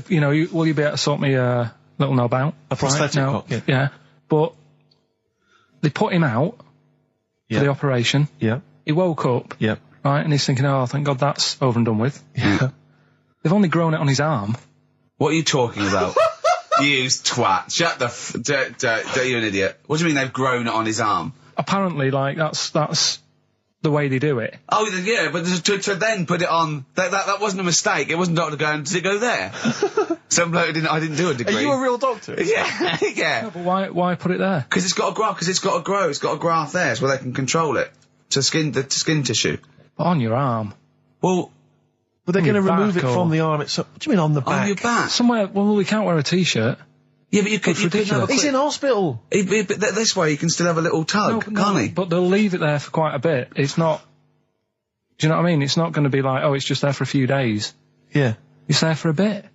you know, will you be able to sort me a little knob out? A prosthetic cock, yeah. But they put him out for the operation. Yeah. He woke up. Yeah. Right, and he's thinking, oh, thank God that's over and done with. Yeah. They've only grown it on his arm. What are you talking about? You twat. Shut the you're an idiot. What do you mean they've grown it on his arm? Apparently, like, that's the way they do it. Oh, yeah, but to then put it on, that wasn't a mistake. It wasn't doctor going, did it go there? Some bloke I didn't do a degree. Are you a real doctor? Yeah, yeah. No, but why put it there? Because it's got to grow, It's got a graft there, so they can control it. To skin tissue. But on your arm. Well, but they're going to remove it from the arm itself. What do you mean on the back? On your back? Somewhere, well, we can't wear a t-shirt. Yeah, but you could. He's in hospital. But this way, you can still have a little tug, can't he? But they'll leave it there for quite a bit. It's not. Do you know what I mean? It's not going to be like, oh, it's just there for a few days. Yeah. It's there for a bit.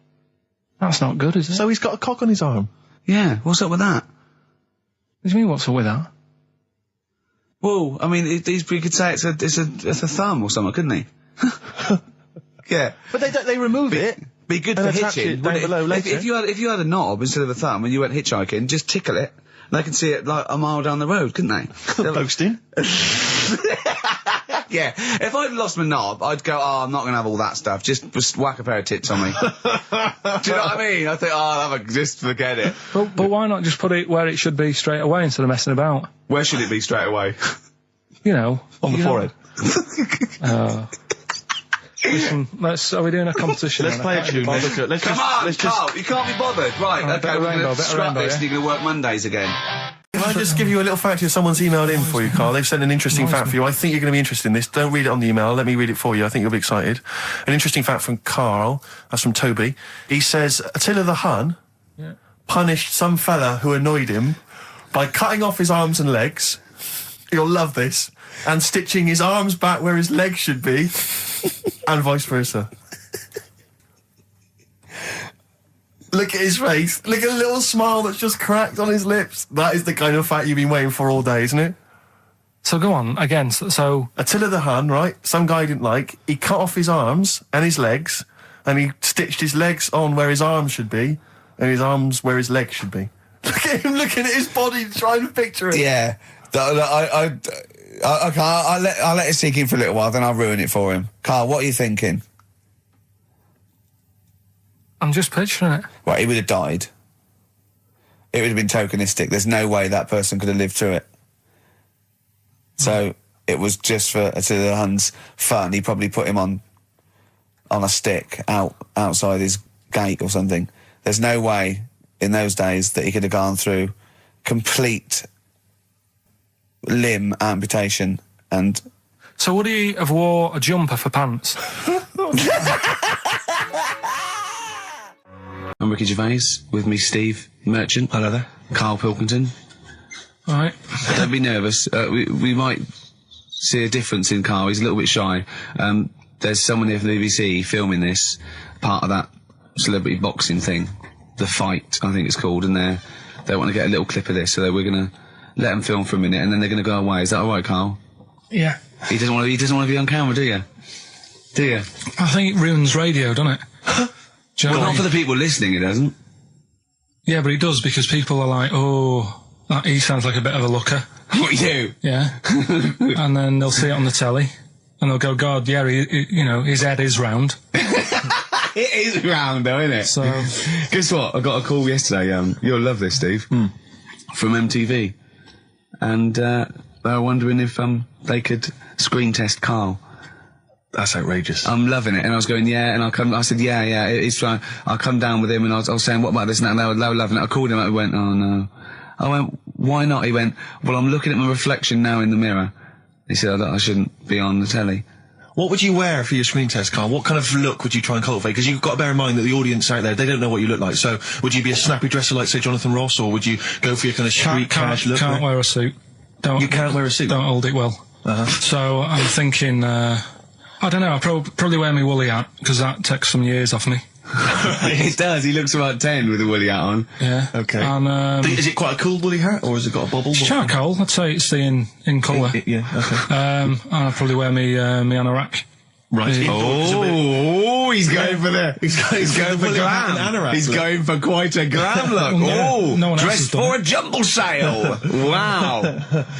That's not good, is it? So he's got a cock on his arm. Yeah. What's up with that? What do you mean? What's up with that? Well, I mean, he could say it's a thumb or something, couldn't he? Yeah. But they remove it. Be good for hitching. If you had a knob instead of a thumb and you went hitchhiking, just tickle it. They can see it like a mile down the road, couldn't they? Posting. Yeah. If I'd lost my knob, I'd go, oh, I'm not going to have all that stuff. Just whack a pair of tits on me. Do you know what I mean? I think, oh, just forget it. But why not just put it where it should be straight away instead of messing about? Where should it be straight away? You know. On the forehead. Listen, are we doing a competition? Let's play a tune. Come on, Carl, you can't be bothered. Right, okay, we're going to scrap this and you're going to work Mondays again. If I just give you a little fact here? Someone's emailed in for you, Carl. They've sent an interesting fact for you. I think you're going to be interested in this. Don't read it on the email. Let me read it for you. I think you'll be excited. An interesting fact from Carl. That's from Toby. He says, Attila the Hun punished some fella who annoyed him by cutting off his arms and legs. You'll love this. And stitching his arms back where his legs should be. And vice versa. Look at his face. Look at the little smile that's just cracked on his lips. That is the kind of fact you've been waiting for all day, isn't it? So go on, again, so... Attila the Hun, right? Some guy he didn't like. He cut off his arms and his legs, and he stitched his legs on where his arms should be, and his arms where his legs should be. Look at him looking at his body, trying to picture it. Yeah. I'll let it sink in for a little while, then I'll ruin it for him. Carl, what are you thinking? I'm just picturing it. Well, he would have died. It would have been tokenistic. There's no way that person could have lived through it. So it was just for Attila the Hun's fun. He probably put him on a stick outside his gate or something. There's no way in those days that he could have gone through complete limb amputation and... So would he have wore a jumper for pants? I'm Ricky Gervais, with me Steve Merchant. Hello there. Karl Pilkington. All right. Don't be nervous. We might see a difference in Karl. He's a little bit shy. There's someone here from the BBC filming this, part of that celebrity boxing thing. The Fight, I think it's called, and they want to get a little clip of this, so we're going to let them film for a minute, and then they're going to go away. Is that all right, Karl? Yeah. He doesn't want to be on camera, do you? Do you? I think it ruins radio, doesn't it? Do you know well, not for the people listening, it doesn't. Yeah, but it does, because people are like, oh, he sounds like a bit of a looker. What, you? Yeah. And then they'll see it on the telly, and they'll go, God, yeah, his head is round. It is round, though, isn't it? So... Guess what? I got a call yesterday, you'll love this, Steve, from MTV. And they were wondering if they could screen test Karl. That's outrageous. I'm loving it. And I was going, yeah, and I said, yeah, it's fine. I'll come down with him, and I was saying, what about this and that, and they were loving it. I called him up, he went, oh no. I went, why not? He went, well, I'm looking at my reflection now in the mirror. He said, I shouldn't be on the telly. What would you wear for your screen test, Karl? What kind of look would you try and cultivate? Because you've got to bear in mind that the audience out there, they don't know what you look like. So, would you be a snappy dresser like, say, Jonathan Ross, or would you go for your kind of street cash look? Can't wear a suit. You can't wear a suit? Don't hold it well. So, I'm thinking, I don't know, I'll probably wear my woolly hat, because that takes some years off me. It does. He looks about 10 with a woolly hat on. Yeah. Okay. And, is it quite a cool woolly hat, or has it got a bubble? Charcoal. I'd say it's the in colour. Yeah. Okay. And I'll probably wear me anorak. Right. He's going for the. He's going for glam. He's going for quite a glam look. No one dressed for a jumble sale. Wow.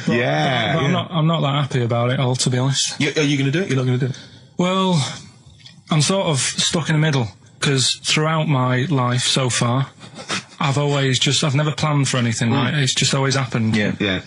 Yeah. But I'm not that happy about it all, to be honest. Are you going to do it? You're not going to do it? Well, I'm sort of stuck in the middle, because throughout my life so far, I've never planned for anything, right? It's just always happened. Yeah.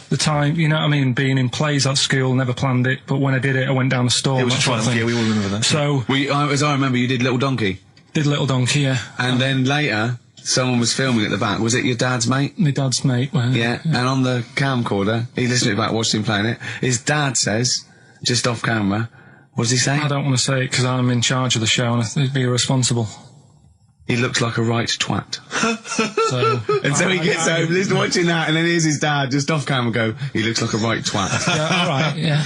The time, you know what I mean, being in plays at school, never planned it, but when I did it, I went down the store. It was fun, yeah, we all remember that. So... As I remember, you did Little Donkey. Did Little Donkey, yeah. And then later, someone was filming at the back. Was it your dad's mate? My dad's mate, well, yeah. And on the camcorder, he listened to it back, watched him playing it. His dad says, just off camera, what does he say? I don't want to say it because I'm in charge of the show and I'd be irresponsible. He looks like a right twat. So he gets home, listening, watching that, and then here's his dad just off camera go, he looks like a right twat. Yeah, alright, yeah.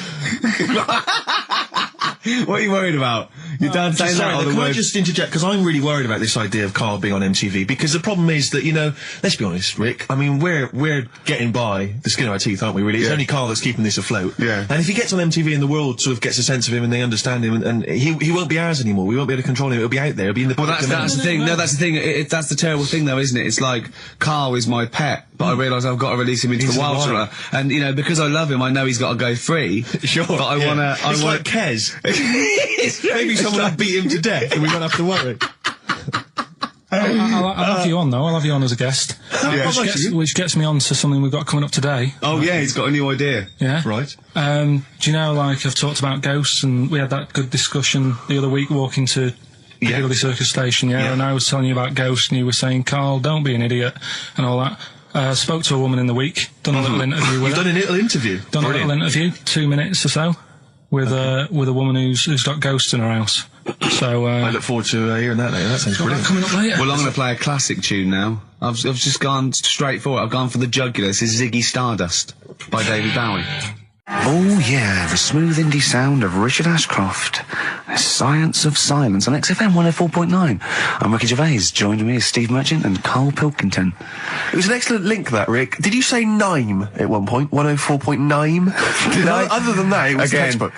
What are you worried about? Your dad saying that? Can I just interject? Because I'm really worried about this idea of Karl being on MTV. Because the problem is that, let's be honest, Rick. I mean, we're getting by the skin of our teeth, aren't we? Really, it's only Karl that's keeping this afloat. Yeah. And if he gets on MTV and the world sort of gets a sense of him and they understand him, and he won't be ours anymore. We won't be able to control him. It'll be out there. It'll be in the. Well, that's the thing. No, that's the thing. That's the terrible thing, though, isn't it? It's like Karl is my pet, but I realise I've got to release him into the wild. And because I love him, I know he's got to go free. Sure. But I want to. It's like Kez. Maybe someone will beat him to death and we won't have to worry. I'll have you on, though. I'll have you on as a guest. Which gets me on to something we've got coming up today. Oh, yeah, he's got a new idea. Yeah. Right. Do you know, like, I've talked about ghosts, and we had that good discussion the other week walking to Piccadilly Circus Station, and I was telling you about ghosts, and you were saying, Karl, don't be an idiot, and all that. Spoke to a woman in the week. Done a little interview with her. You've done a little interview? Done a little interview, 2 minutes or so, with a woman who's got ghosts in her house. So I look forward to hearing that later. That sounds brilliant. Coming up later. Well, I'm going to play a classic tune now. I've just gone straight for it. I've gone for the jugular. This is Ziggy Stardust by David Bowie. Oh yeah, the smooth indie sound of Richard Ashcroft. The Science of Silence on XFM 104.9. I'm Ricky Gervais. Joined me is Steve Merchant and Karl Pilkington. It was an excellent link, that, Rick. Did you say Nime at one point? 104.9? Did I? Other than that, it was again, textbook.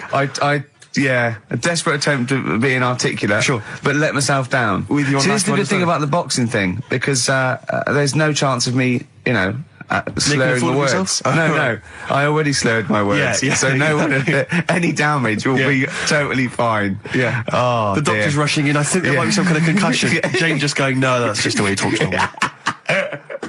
Yeah, a desperate attempt at being articulate. Sure. But let myself down. With your See, this is the good thing about the boxing thing, because there's no chance of me, slurring the words. Oh, no. I already slurred my words. Yeah, so no one, any damage will be totally fine. Yeah. Oh, the doctor's rushing in. I think there might be some kind of concussion. Jane just going, no, that's just the way he talks normally.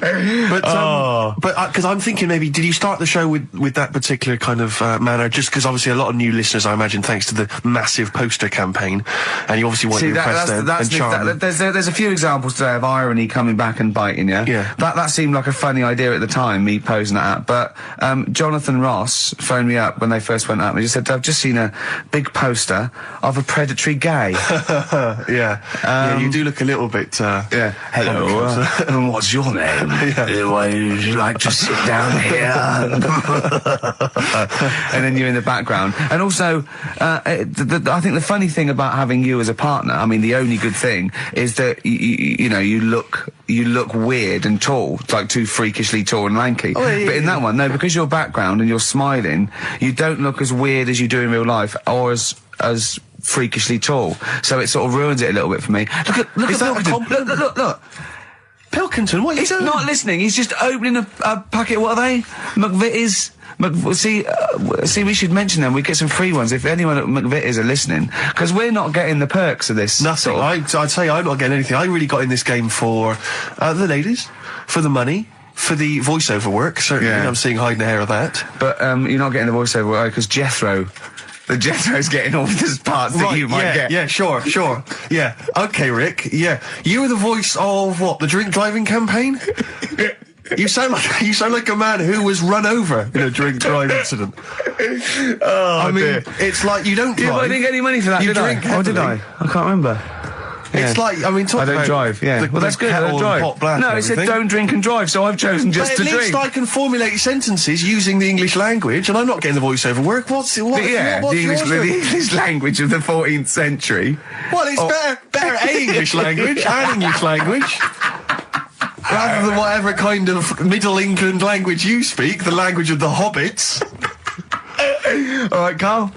But because I'm thinking maybe, did you start the show with that particular kind of manner? Just because obviously a lot of new listeners, I imagine, thanks to the massive poster campaign, and you obviously want to impress them and charm them. There's a few examples today of irony coming back and biting you. Yeah. That seemed like a funny idea at the time, me posing that up. But Jonathan Ross phoned me up when they first went up and he just said, I've just seen a big poster of a predatory gay. Yeah, you do look a little bit. Hello, and what's your name? Would you like to sit down here? And then you're in the background. And also, I think the funny thing about having you as a partner, I mean, the only good thing is that you look weird and tall, like too freakishly tall and lanky. Oh, yeah, but in that one, no, because your background and you're smiling, you don't look as weird as you do in real life, or as freakishly tall. So it sort of ruins it a little bit for me. Look. Pilkington, what are you doing? He's not listening. He's just opening a packet. What are they? McVitie's. See, we should mention them. We get some free ones if anyone at McVitie's are listening, because we're not getting the perks of this. Nothing. I'd say I'm not getting anything. I really got in this game for the ladies, for the money, for the voiceover work. Certainly, I'm seeing hide and hair of that. But you're not getting the voiceover work because Jethro's getting all these parts that you might get. Yeah, sure. Yeah. Okay, Rick. Yeah. You were the voice of what? The drink driving campaign? You sound like a man who was run over in a drink drive incident. I mean, it's like you don't drive. Yeah, but I didn't get any money for that, did I? Oh, did I? I can't remember. It's like, I mean, I don't drive, well, that's good, I don't drive. No, it said don't drink and drive, so I've chosen just to drink. At least I can formulate sentences using the English language, and I'm not getting the voiceover work. The English language of the 14th century. Well, it's better English language and English language. Rather than whatever kind of Middle England language you speak, the language of the hobbits. All right, Carl.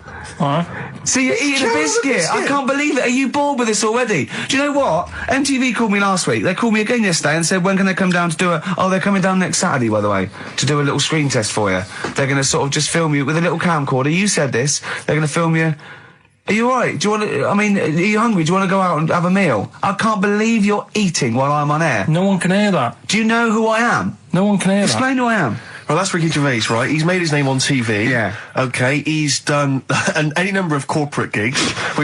See, you're eating a biscuit. I can't believe it. Are you bored with this already? Do you know what? MTV called me last week. They called me again yesterday and said, when can they come down to do they're coming down next Saturday, by the way, to do a little screen test for you. They're going to sort of just film you with a little camcorder. You said this. They're going to film you. Are you alright? Do you want to, are you hungry? Do you want to go out and have a meal? I can't believe you're eating while I'm on air. No one can hear that. Do you know who I am? No one can hear that. Explain who I am. Well, that's Ricky Gervais, right? He's made his name on TV. Yeah. Okay, he's done any number of corporate gigs,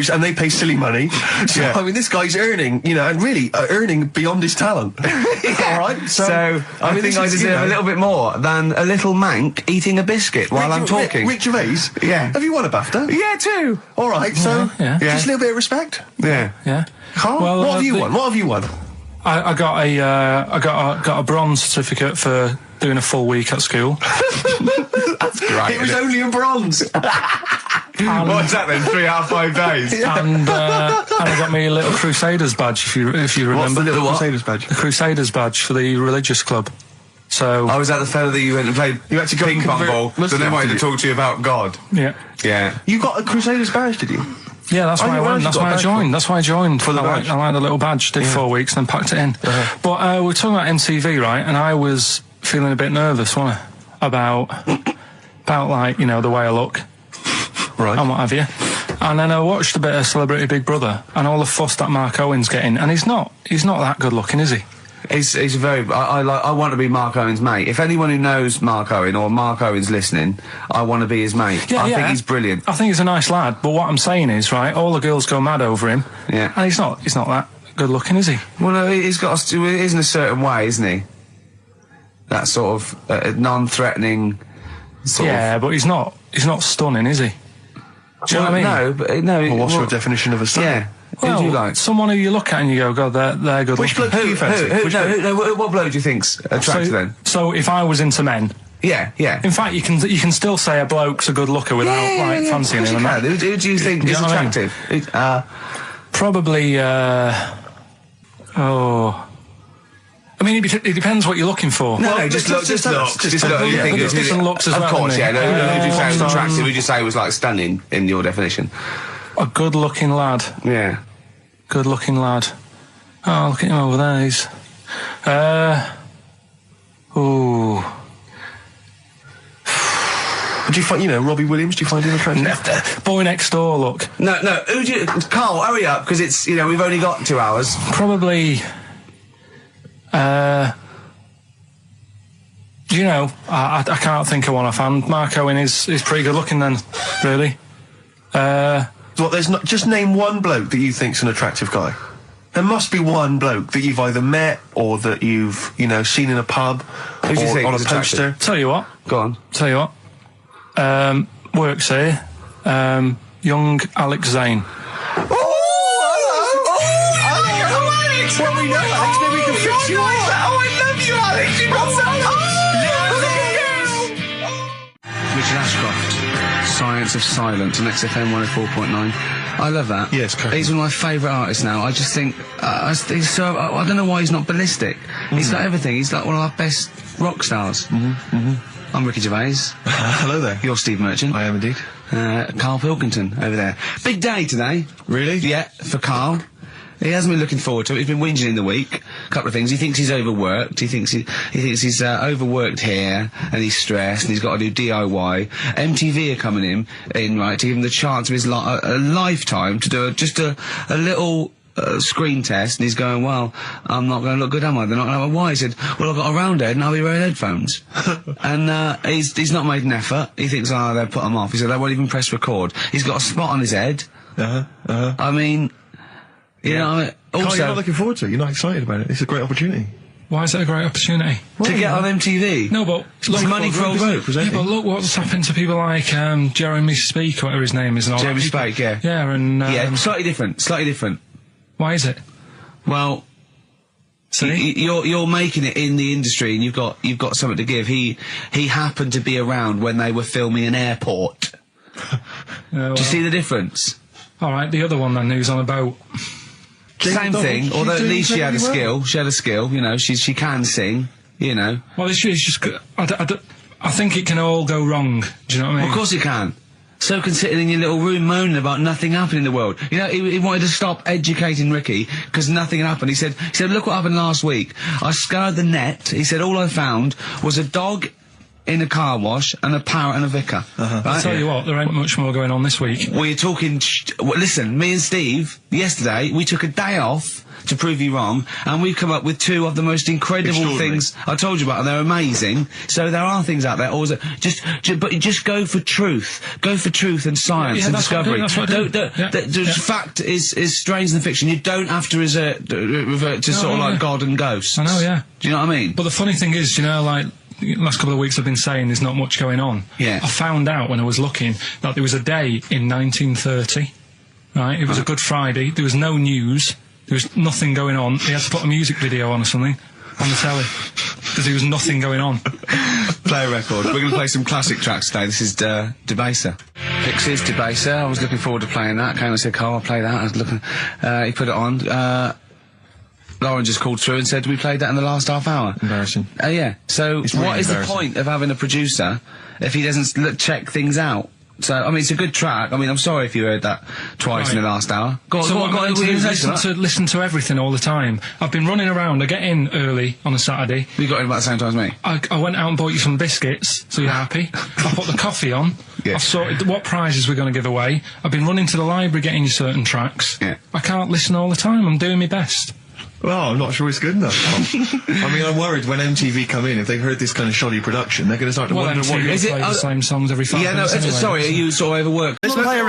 and they pay silly money. So, I mean, this guy's earning, and really earning beyond his talent. All right? So I think I deserve a little bit more than a little mank eating a biscuit while I'm talking. Rick Gervais? Yeah. Have you won a BAFTA? Yeah, too. All right, so just a little bit of respect. Yeah. Yeah. Carl, well, what have you won? What have you won? I got a bronze certificate for doing a full week at school. That's great. It was only a bronze. What's that then? 3 5 days. And I got me a little Crusaders badge. If you remember. What's the little Crusaders badge? The Crusaders badge for the religious club. So. Oh, was that the fella that you went and played? You had to go ping pong ball. So they wanted to talk to you about God. Yeah. Yeah. You got a Crusaders badge, did you? Yeah, that's why I went. That's why I joined. That's why I joined. For the badge. I like the little badge. Did 4 weeks and then packed it in. But we're talking about MTV, right? And I was feeling a bit nervous, wasn't I? About like, the way I look. Right. And what have you. And then I watched a bit of Celebrity Big Brother and all the fuss that Mark Owen's getting. And he's not that good looking, is he? He's very. I want to be Mark Owen's mate. If anyone who knows Mark Owen or Mark Owen's listening, I want to be his mate. I think he's brilliant. I think he's a nice lad. But what I'm saying is, right, all the girls go mad over him. Yeah. And he's not that good looking, is he? Well, no, he's got. He is in a certain way, isn't he? That sort of non-threatening sort of... but he's not stunning, is he? Do you know what I mean? No, but no. Well, what's your definition of a stunning? Yeah. Well, who do you like? Someone who you look at and you go, God, they're good. Which bloke do you fancy? What bloke do you think's attractive then? So if I was into men... Yeah. In fact, you can still say a bloke's a good looker without fancying him. Who do you think is attractive? Probably. I mean, it depends what you're looking for. No, just look. Just look. You think different looks as well. Of course, yeah. No, who do you say was attractive? Who do you say was like stunning in your definition? A good-looking lad. Yeah. Good-looking lad. Oh, look at him over there. He's. Do you find, Robbie Williams, do you find him attractive? Boy next door, look. No, who do you... Carl, hurry up, because it's, we've only got 2 hours. Probably... I can't think of one offhand. Mark Owen is pretty good looking then, really. There's not... Just name one bloke that you think's an attractive guy. There must be one bloke that you've either met or that you've, seen in a pub Who do you think on a is poster. attractive? Tell you what. Go on. Tell you what. Works here. Young Alex Zane. Alex! Well, we know Alex, maybe we can fix you up. I love you, Alex. You've got so Richard Ashcroft, Science of Silence on XFM 104.9. I love that. Yes, correct. He's one of my favourite artists now. I just think, I don't know why he's not ballistic. He's got everything. He's like one of our best rock stars. I'm Ricky Gervais. Hello there. You're Steve Merchant. I am indeed. Karl Pilkington over there. Big day today. Really? Yeah, for Karl. He hasn't been looking forward to it. He's been whinging in the week. A couple of things. He thinks he's overworked. He thinks he's overworked here, and he's stressed, and he's got to do DIY. MTV are coming in, right, to give him the chance of his a lifetime to do just a little screen test, and he's going, well, I'm not going to look good, am I? They're not going to. Why? He said, well, I've got a round head and I'll be wearing headphones. And he's not made an effort. He thinks, they'll put him off. He said, they won't even press record. He's got a spot on his head. I mean, you know, also... You're not looking forward to it? You're not excited about it? It's a great opportunity. Why is it a great opportunity? To get on MTV? No, but... Look, money for old folk. Yeah, but look what's happened to people like Jeremy Speak, whatever his name is. And all Jeremy that. Speak, yeah. Yeah, and... yeah, slightly different. Why is it? Well... You're making it in the industry, and you've got something to give. He happened to be around when they were filming an airport. Do you see the difference? All right, the other one then, who's on a boat. Same thing, although at least she had a skill. She had a skill, she can sing, Well, it's just... I think it can all go wrong. Do you know what I mean? Well, of course it can. So can sitting in your little room moaning about nothing happening in the world. He wanted to stop educating Ricky because nothing happened. He said, look what happened last week. I scoured the net. He said, all I found was a dog in a car wash and a parrot and a vicar. Right? I'll tell you what, there ain't much more going on this week. Well, you're talking... listen, me and Steve, yesterday, we took a day off to prove you wrong, and we've come up with 2 of the most incredible things I told you about, and they're amazing. So there are things out there. Or but just go for truth. Go for truth and science and discovery. Fact is stranger than fiction. You don't have to revert to sort of like God and ghosts. I know, yeah. Do you know what I mean? But the funny thing is, like... last couple of weeks I've been saying there's not much going on. Yeah. I found out when I was looking that there was a day in 1930, right? It was a Good Friday. There was no news. There was nothing going on. They had to put a music video on or something on the telly because there was nothing going on. Play a record. We're going to play some classic tracks today. This is Debaser. Pixies, Debaser. I was looking forward to playing that. Came and said, Carl, I'll play that. I was looking... he put it on. Lauren just called through and said we played that in the last half hour. Embarrassing. Yeah. So what is the point of having a producer if he doesn't check things out? So, I mean, it's a good track. I mean, I'm sorry if you heard that twice in the last hour. Listen to everything all the time. I've been running around. I get in early on a Saturday. You got in about the same time as me? I went out and bought you some biscuits, so you're happy. I put the coffee on. Yeah. I've sorted what prizes we're going to give away. I've been running to the library getting you certain tracks. Yeah. I can't listen all the time. I'm doing my best. Well, I'm not sure it's good enough. I mean, I'm worried when MTV come in, if they've heard this kind of shoddy production, they're going to start to wonder what... Is it the same songs every 5 minutes anyway? Sorry, are you sort of overworked? Let's play a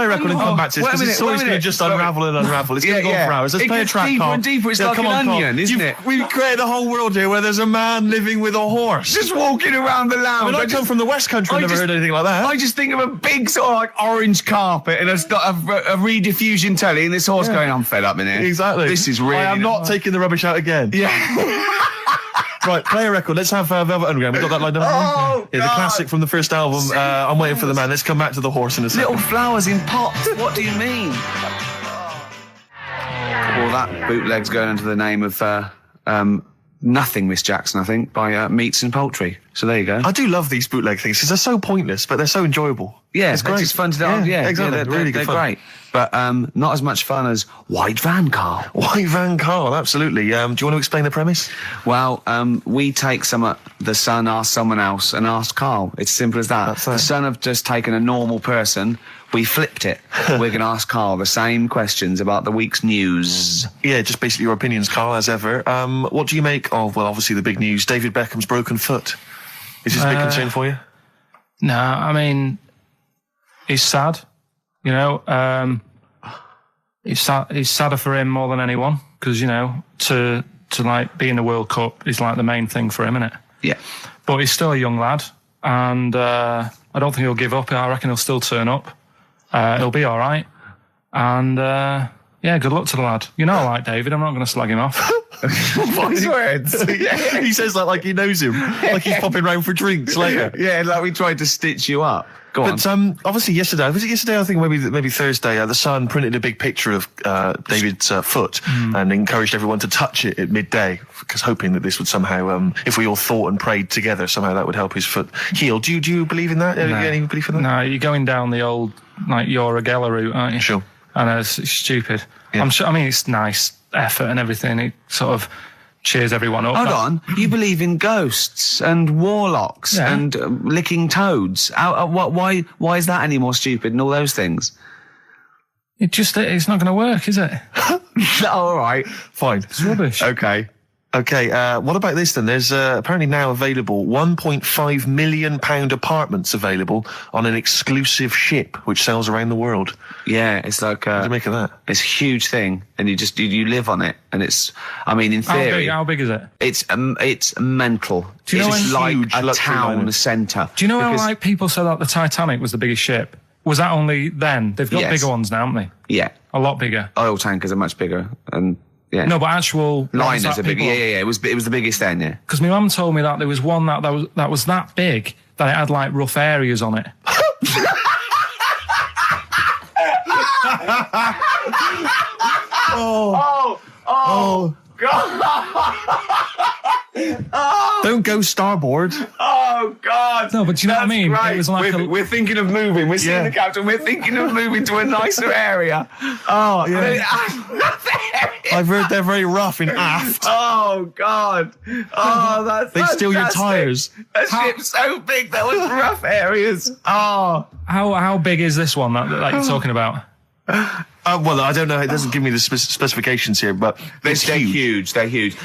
record and come back to this, because it's always going to just unravel and unravel. It's going to go on for hours. Let's play a track, deeper Carl. and deeper. It's like an onion, isn't it? We've created a whole world here where there's a man living with a horse. Just walking around the lounge. I come from the West Country, I've never heard anything like that. I just think of a big sort of like orange carpet and it's got a rediffusion telly and this horse going, I'm fed up in here. Exactly. This is really... I am not taking the rubbish out again. Yeah. Right, play a record. Let's have Velvet Underground. We've got that lined up. Oh, yeah, the classic from the first album. I'm Waiting for the Man. Let's come back to the horse in a second. Little flowers in pots. What do you mean? Well, that bootleg's going under the name of Nothing, Miss Jackson, I think, by Meats and Poultry. So there you go. I do love these bootleg things because they're so pointless, but they're so enjoyable. Yeah, it's great. It's fun to do. Yeah, exactly. They're great. But not as much fun as White Van Carl. White Van Carl, absolutely. Do you want to explain the premise? Well, we take the Sun asks someone else and asks Carl. It's simple as that. The Sun have just taken a normal person. We flipped it. We're going to ask Carl the same questions about the week's news. Yeah, just basically your opinions, Carl, as ever. What do you make of, well, obviously the big news, David Beckham's broken foot? Is this a big concern for you? No, I mean, it's sad. You know, it's sadder for him more than anyone because, you know, to like be in the World Cup is like the main thing for him, isn't it? Yeah. But he's still a young lad and I don't think he'll give up. I reckon he'll still turn up. He'll be all right. And, yeah, good luck to the lad. You know I like David. I'm not going to slag him off. Voice words. Yeah. He says that like he knows him. Like he's popping round for drinks later. Yeah, like we tried to stitch you up. Go on. But obviously yesterday, was it yesterday? I think maybe Thursday. The Sun printed a big picture of David's foot and encouraged everyone to touch it at midday, because hoping that this would somehow, if we all thought and prayed together, somehow that would help his foot heal. Do you believe in that? No. Any belief in that? No, you're going down the old like Yora Geller route, aren't you? Sure. I know it's stupid. Yeah. I'm sure. I mean, it's nice effort and everything. It sort of cheers everyone up. Hold on, you believe in ghosts and warlocks and licking toads? Why is that any more stupid than all those things? It's not going to work, is it? All right, fine. It's rubbish. Okay. What about this then? There's apparently now available £1.5 million apartments available on an exclusive ship which sails around the world. Yeah, it's like what do you make of that? It's a huge thing, and you live on it, and it's. I mean, in theory, how big is it? It's mental. Do you know it's like a town centre. Do you know how like people said that the Titanic was the biggest ship? Was that only then? They've got bigger ones now, haven't they? Yeah, a lot bigger. Oil tankers are much bigger, and. Yeah. No, but actual liners are big. Yeah. It was the biggest then. Yeah. Because my mum told me that there was one that was that big that it had like rough areas on it. Oh God! Don't go starboard. Oh God! No, but do you know what I mean? Right. It was like we're thinking of moving. We're seeing the captain. We're thinking of moving to a nicer area. Oh, yeah. I've heard they're very rough in aft. Oh God! Oh, they steal your tyres. A ship's so big there was rough areas. Oh, how big is this one that you're talking about? Well, I don't know. It doesn't give me the specifications here, but they're huge. They're huge.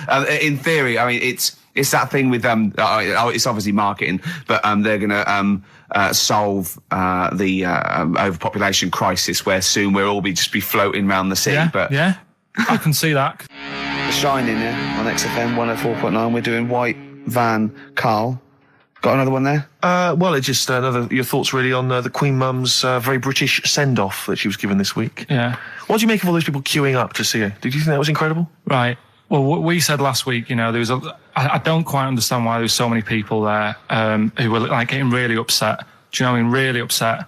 In theory, I mean, it's that thing with it's obviously marketing, but they're going to solve the overpopulation crisis, where soon we'll all just be floating around the sea. Yeah, I can see that. Shining here on XFM 104.9. We're doing White Van Carl. Got another one there? Well, it's just your thoughts really on the Queen Mum's very British send-off that she was given this week. Yeah. What do you make of all those people queuing up to see her? Did you think that was incredible? Right. Well, what we said last week, you know, there was I don't quite understand why there was so many people there who were like getting really upset. Do you know what I mean? Really upset,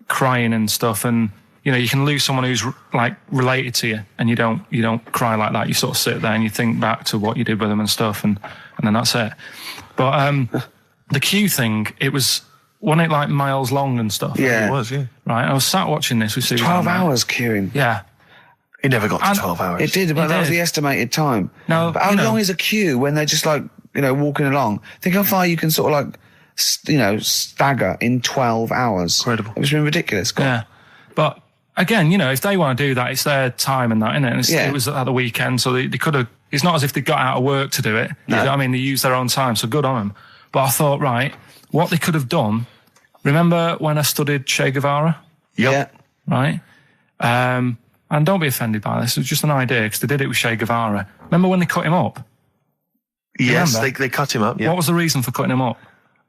crying and stuff. And, you know, you can lose someone who's like related to you and you don't cry like that. You sort of sit there and you think back to what you did with them and stuff and then that's it. But, the queue thing, wasn't it like miles long and stuff? Yeah. It was, yeah. Right, I was sat watching this with Susan. 12 hours queuing. Yeah. It never got to 12 hours. It did, but that was the estimated time. No, but how long is a queue when they're just like, you know, walking along? Think how far you can sort of like, you know, stagger in 12 hours. Incredible. It was been ridiculous. Yeah. But again, you know, if they want to do that, it's their time and that, innit? And it was at the weekend, so they could have. It's not as if they got out of work to do it. No. You know what I mean? They used their own time, so good on them. But I thought, right, what they could have done. Remember when I studied Che Guevara? Yep. Yeah. Right? And don't be offended by this, it was just an idea, because they did it with Che Guevara. Remember when they cut him up? Yes, they cut him up, yeah. What was the reason for cutting him up?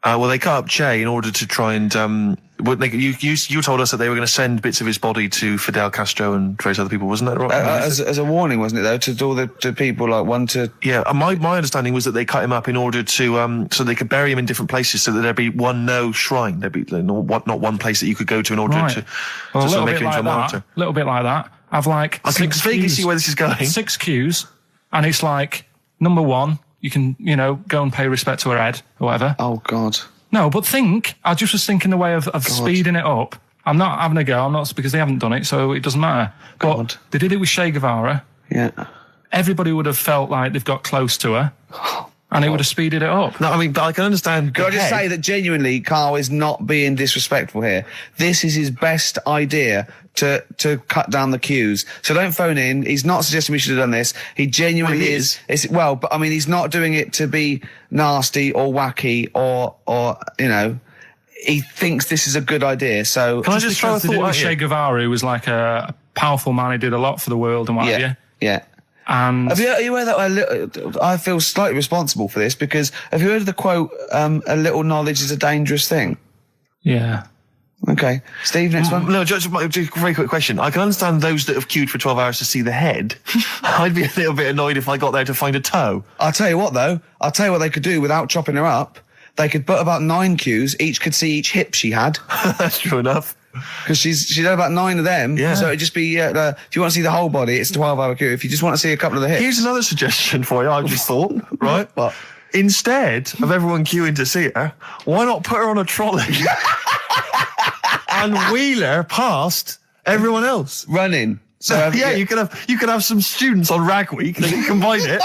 Well, they cut up Che in order to try and, you told us that they were going to send bits of his body to Fidel Castro and various other people, wasn't that right? As a warning, wasn't it, though, to all the people, like, one to... Yeah, my understanding was that they cut him up in order to, so they could bury him in different places, so that there'd be one shrine. There'd be not one place that you could go to in order to sort of make him into a martyr. A little bit like that. I've like... I can vaguely see where this is going. 6 cues, and it's like, number 1, you can, you know, go and pay respect to her head, or whatever. Oh, God. No, but I just was thinking the way of speeding it up. I'm not having a go, because they haven't done it, so it doesn't matter. But they did it with Che Guevara. Yeah. Everybody would have felt like they've got close to her. And it would have speeded it up. No, I mean, but I can understand. Can I just say that genuinely, Carl is not being disrespectful here. This is his best idea to cut down the queues. So don't phone in. He's not suggesting we should have done this. He genuinely is. But I mean, he's not doing it to be nasty or wacky or you know. He thinks this is a good idea. So can I just throw a thought at Che Guevara, who was like a powerful man, he did a lot for the world and what have you. Yeah. And are you aware that I feel slightly responsible for this, because have you heard of the quote, a little knowledge is a dangerous thing? Yeah. Okay. Steve, next one? No, just a very quick question. I can understand those that have queued for 12 hours to see the head. I'd be a little bit annoyed if I got there to find a toe. I'll tell you what, though. I'll tell you what they could do without chopping her up. They could put about 9 queues. Each could see each hip she had. That's true enough. Because she's had about 9 of them. Yeah. So it'd just be, if you want to see the whole body, it's a 12-hour queue. If you just want to see a couple of the hips. Here's another suggestion for you, I've just thought, right? What? Instead of everyone queuing to see her, why not put her on a trolley and wheel her past everyone else? Running. So you could have some students on Rag Week. They can combine it,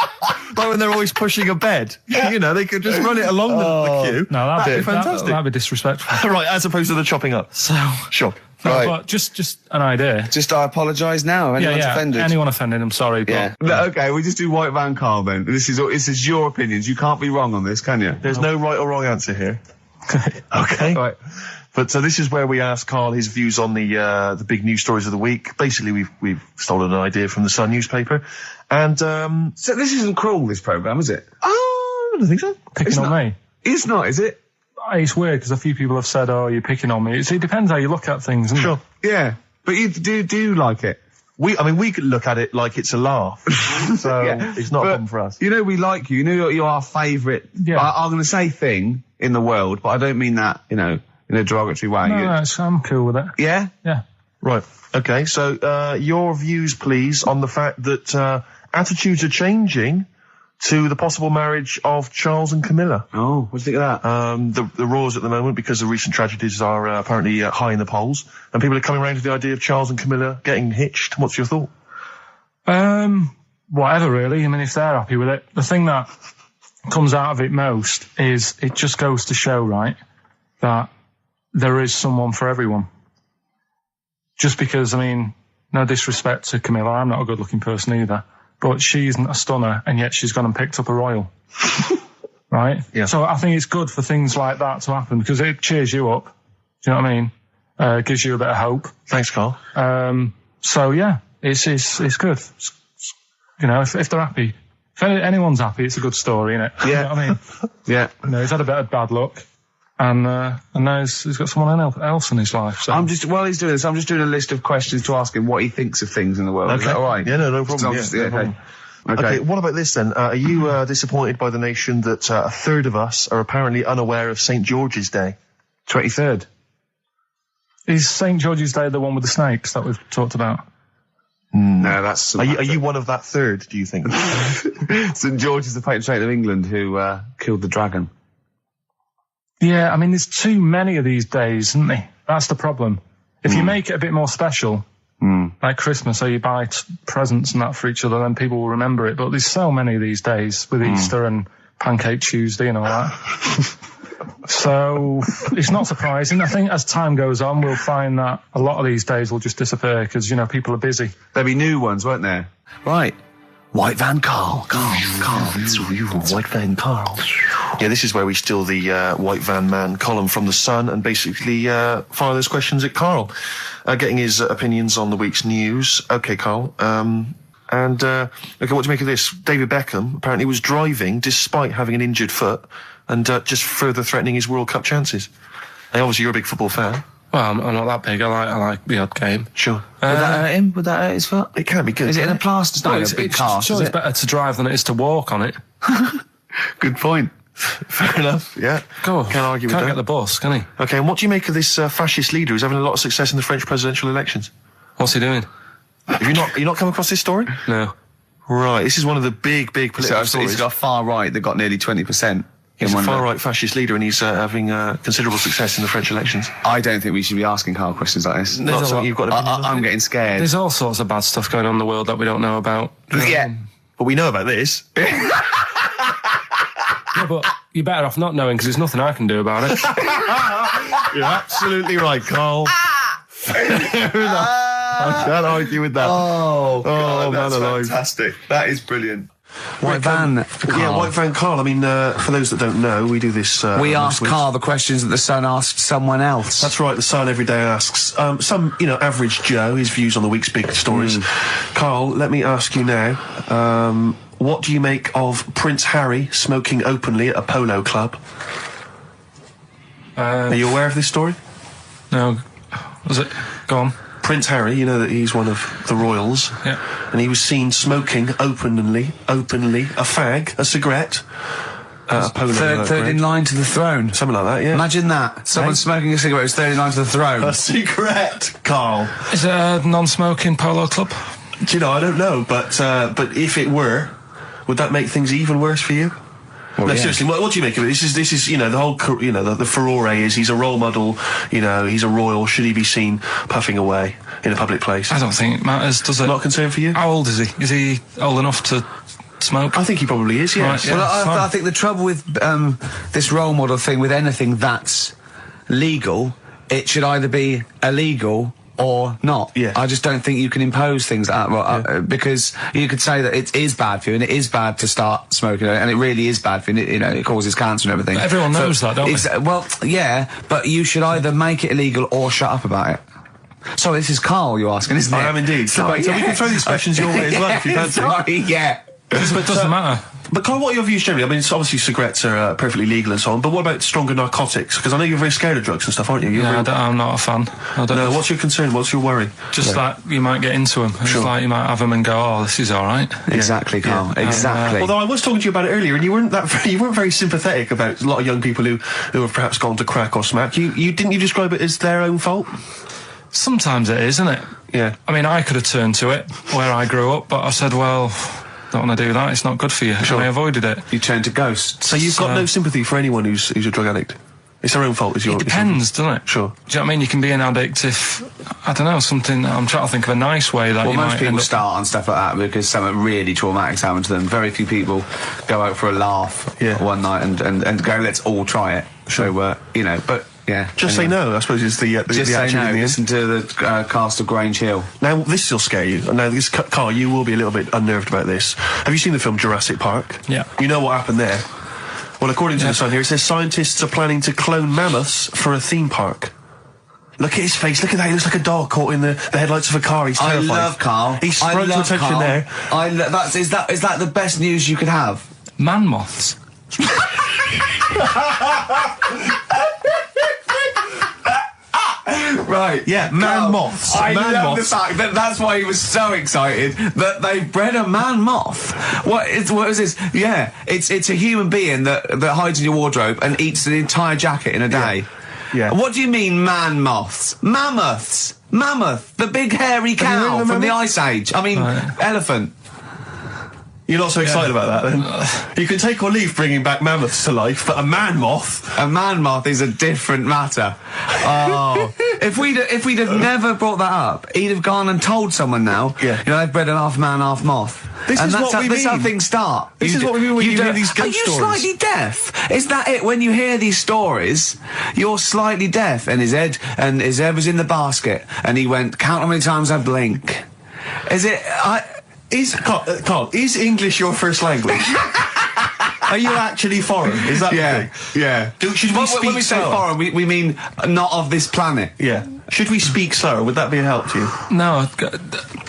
like when they're always pushing a bed. You know, they could just run it along the queue. No, that'd be fantastic. That'd be disrespectful. Right, as opposed to the chopping up. So sure. No, right. But just an idea. Just I apologise now. Anyone's offended. Anyone offended, I'm sorry. But, Okay, we just do white van Carl then. This is your opinions. You can't be wrong on this, can you? There's no right or wrong answer here. Okay. Right. But so this is where we ask Carl his views on the big news stories of the week. Basically, we've stolen an idea from the Sun newspaper, and so this isn't cruel, this programme, is it? Oh, I don't think so. Picking on me. It's not, is it? It's weird because a few people have said, "Oh, you're picking on me." It depends how you look at things, isn't it? Yeah, but you do like it. We could look at it like it's a laugh, so it's not a problem for us. You know, we like you. You know, you're our favourite. Yeah. I'm going to say thing in the world, but I don't mean that. You know, in a derogatory way. No, I'm cool with it. Yeah. Yeah. Right. Okay. So your views, please, on the fact that attitudes are changing to the possible marriage of Charles and Camilla. Oh, what do you think of that? The roars at the moment, because the recent tragedies are apparently high in the polls, and people are coming around to the idea of Charles and Camilla getting hitched. What's your thought? Whatever, really. I mean, if they're happy with it. The thing that comes out of it most is it just goes to show, right, that there is someone for everyone. Just because, I mean, no disrespect to Camilla, I'm not a good-looking person either. But she isn't a stunner, and yet she's gone and picked up a royal. Right? Yeah. So I think it's good for things like that to happen, because it cheers you up. Do you know what I mean? Gives you a bit of hope. Thanks, Carl. So yeah, it's good. You know, if they're happy, if anyone's happy, it's a good story, isn't it? Yeah. You know what I mean? Yeah. You know, he's had a bit of bad luck. And now he's got someone else in his life. So. While he's doing this, I'm just doing a list of questions to ask him what he thinks of things in the world. Okay. Is that all right? Yeah, no problem. No problem. Okay, what about this then? Are you disappointed by the nation that a third of us are apparently unaware of St. George's Day? 23rd. Is St. George's Day the one with the snakes that we've talked about? No, that's... Are you one of that third, do you think? St. George is the patron saint of England who killed the dragon. Yeah, I mean, there's too many of these days, isn't there? That's the problem. If you make it a bit more special, like Christmas, so you buy presents and that for each other, then people will remember it. But there's so many of these days with Easter and Pancake Tuesday and all that. So it's not surprising. I think as time goes on, we'll find that a lot of these days will just disappear because, you know, people are busy. There'll be new ones, won't there? Right. White Van Karl. White Van Karl. Yeah, this is where we steal the White Van Man column from The Sun and basically fire those questions at Karl, getting his opinions on the week's news. Okay, Karl. Okay, what do you make of this? David Beckham apparently was driving despite having an injured foot and just further threatening his World Cup chances. And obviously, you're a big football fan. Well, I'm not that big. I like the odd game. Sure. Would that hurt him? Would that hurt his foot? It can be good. Is it in a plaster? It's not it's a big cast. Sure, it's better to drive than it is to walk on it. Good point. Fair enough. Yeah. Go. Can't argue with that. Can't get the bus, can he? Okay, and what do you make of this fascist leader who's having a lot of success in the French presidential elections? What's he doing? Have you not come across this story? No. Right. This is one of the big political stories. He's got far right that got nearly 20%. He's a far-right fascist leader, and he's having considerable success in the French elections. I don't think we should be asking Karl questions like this. Not something you've got to I'm getting scared. There's all sorts of bad stuff going on in the world that we don't know about. Yeah. But we know about this. Yeah, but you're better off not knowing because there's nothing I can do about it. You're absolutely right, Karl. Fair enough. I can't argue with that. Oh, God, man that's alive. fantastic. That is brilliant. White Van Karl. Yeah, White Van Karl. I mean, for those that don't know, we do this. We ask Karl the questions that the Sun asked someone else. That's right. The Sun every day asks some, average Joe his views on the week's big stories. Karl, let me ask you now. What do you make of Prince Harry smoking openly at a polo club? Are you aware of this story? No. Was it? Go on. Prince Harry, you know that he's one of the royals. Yeah. And he was seen smoking openly, a fag, a cigarette, a polo. Third in line to the throne. Something like that, yeah. Imagine that. Someone smoking a cigarette is third in line to the throne. A cigarette, Karl. Is it a non-smoking polo club? Do you know, I don't know, but if it were, would that make things even worse for you? Well, no, yeah. seriously, what do you make of it? This is, the whole, the furore is he's a role model, he's a royal. Should he be seen puffing away in a public place? I don't think it matters, does it? Not a concern for you? How old is he? Is he old enough to smoke? I think he probably is, yes. Right, yeah. Well, I think the trouble with this role model thing, with anything that's legal, it should either be illegal or not. Yeah. I just don't think you can impose things like that, because you could say that it is bad for you, and it is bad to start smoking, and it really is bad for you, it causes cancer and everything. But everyone knows that, don't they? Well, yeah, but you should either make it illegal or shut up about it. So this is Karl you're asking, isn't it? I am indeed. So we can throw these questions your way as well if you fancy. Sorry, yeah. But it doesn't matter. But Karl, what are your views generally? I mean, obviously cigarettes are perfectly legal and so on, but what about stronger narcotics? Because I know you're very scared of drugs and stuff, aren't you? I'm not a fan. No, what's your concern? What's your worry? Just like you might get into them. It's like you might have them and go, oh, this is all right. Exactly, Karl. Exactly. Although I was talking to you about it earlier, and you weren't very sympathetic about a lot of young people who have perhaps gone to crack or smack. Didn't you describe it as their own fault? Sometimes it is, isn't it? Yeah. I mean, I could have turned to it where I grew up, but I said, well, don't want to do that. It's not good for you. Sure. And I avoided it. You turned to ghosts. So you've got no sympathy for anyone who's a drug addict? It's their own fault, It depends, doesn't it? Sure. Do you know what I mean? You can be an addict if, I don't know, something, I'm trying to think of a nice way that you might most people start on stuff like that because something really traumatic happened to them. Very few people go out for a laugh one night and go, let's all try it. Sure. So, but... Yeah. Just say no, I suppose, is the Just say action no. in the end. Listen to the cast of Grange Hill. Now, this will scare you. Now, Karl, you will be a little bit unnerved about this. Have you seen the film Jurassic Park? Yeah. You know what happened there? Well, according to the Sun here, it says scientists are planning to clone mammoths for a theme park. Look at his face. Look at that. He looks like a dog caught in the headlights of a car. He's terrified. I love Karl. He sprung to attention there. Is that the best news you could have? Man moths. Right, yeah, man moths. I love the fact that that's why he was so excited that they bred a man moth. What is this? Yeah, it's a human being that hides in your wardrobe and eats the entire jacket in a day. Yeah. What do you mean, man moths? Mammoths. Mammoth, the big hairy cow from the Ice Age. I mean, elephant. You're not so excited about that, then? You can take or leave bringing back mammoths to life, but a man moth... A man moth is a different matter. Oh. If we'd have never brought that up, he'd have gone and told someone now, they've bred an half man, half moth. This is what we mean. That's how things start. This is what we mean when you hear these ghost stories. Are you slightly deaf? Is that it? When you hear these stories, you're slightly deaf, and his head was in the basket, and he went, count how many times I blink. Is it? Carl, is English your first language? Are you actually foreign? Is that the thing? Yeah. Should we speak when we say foreign, we mean not of this planet. Yeah. Should we speak slower? Would that be a help to you? No,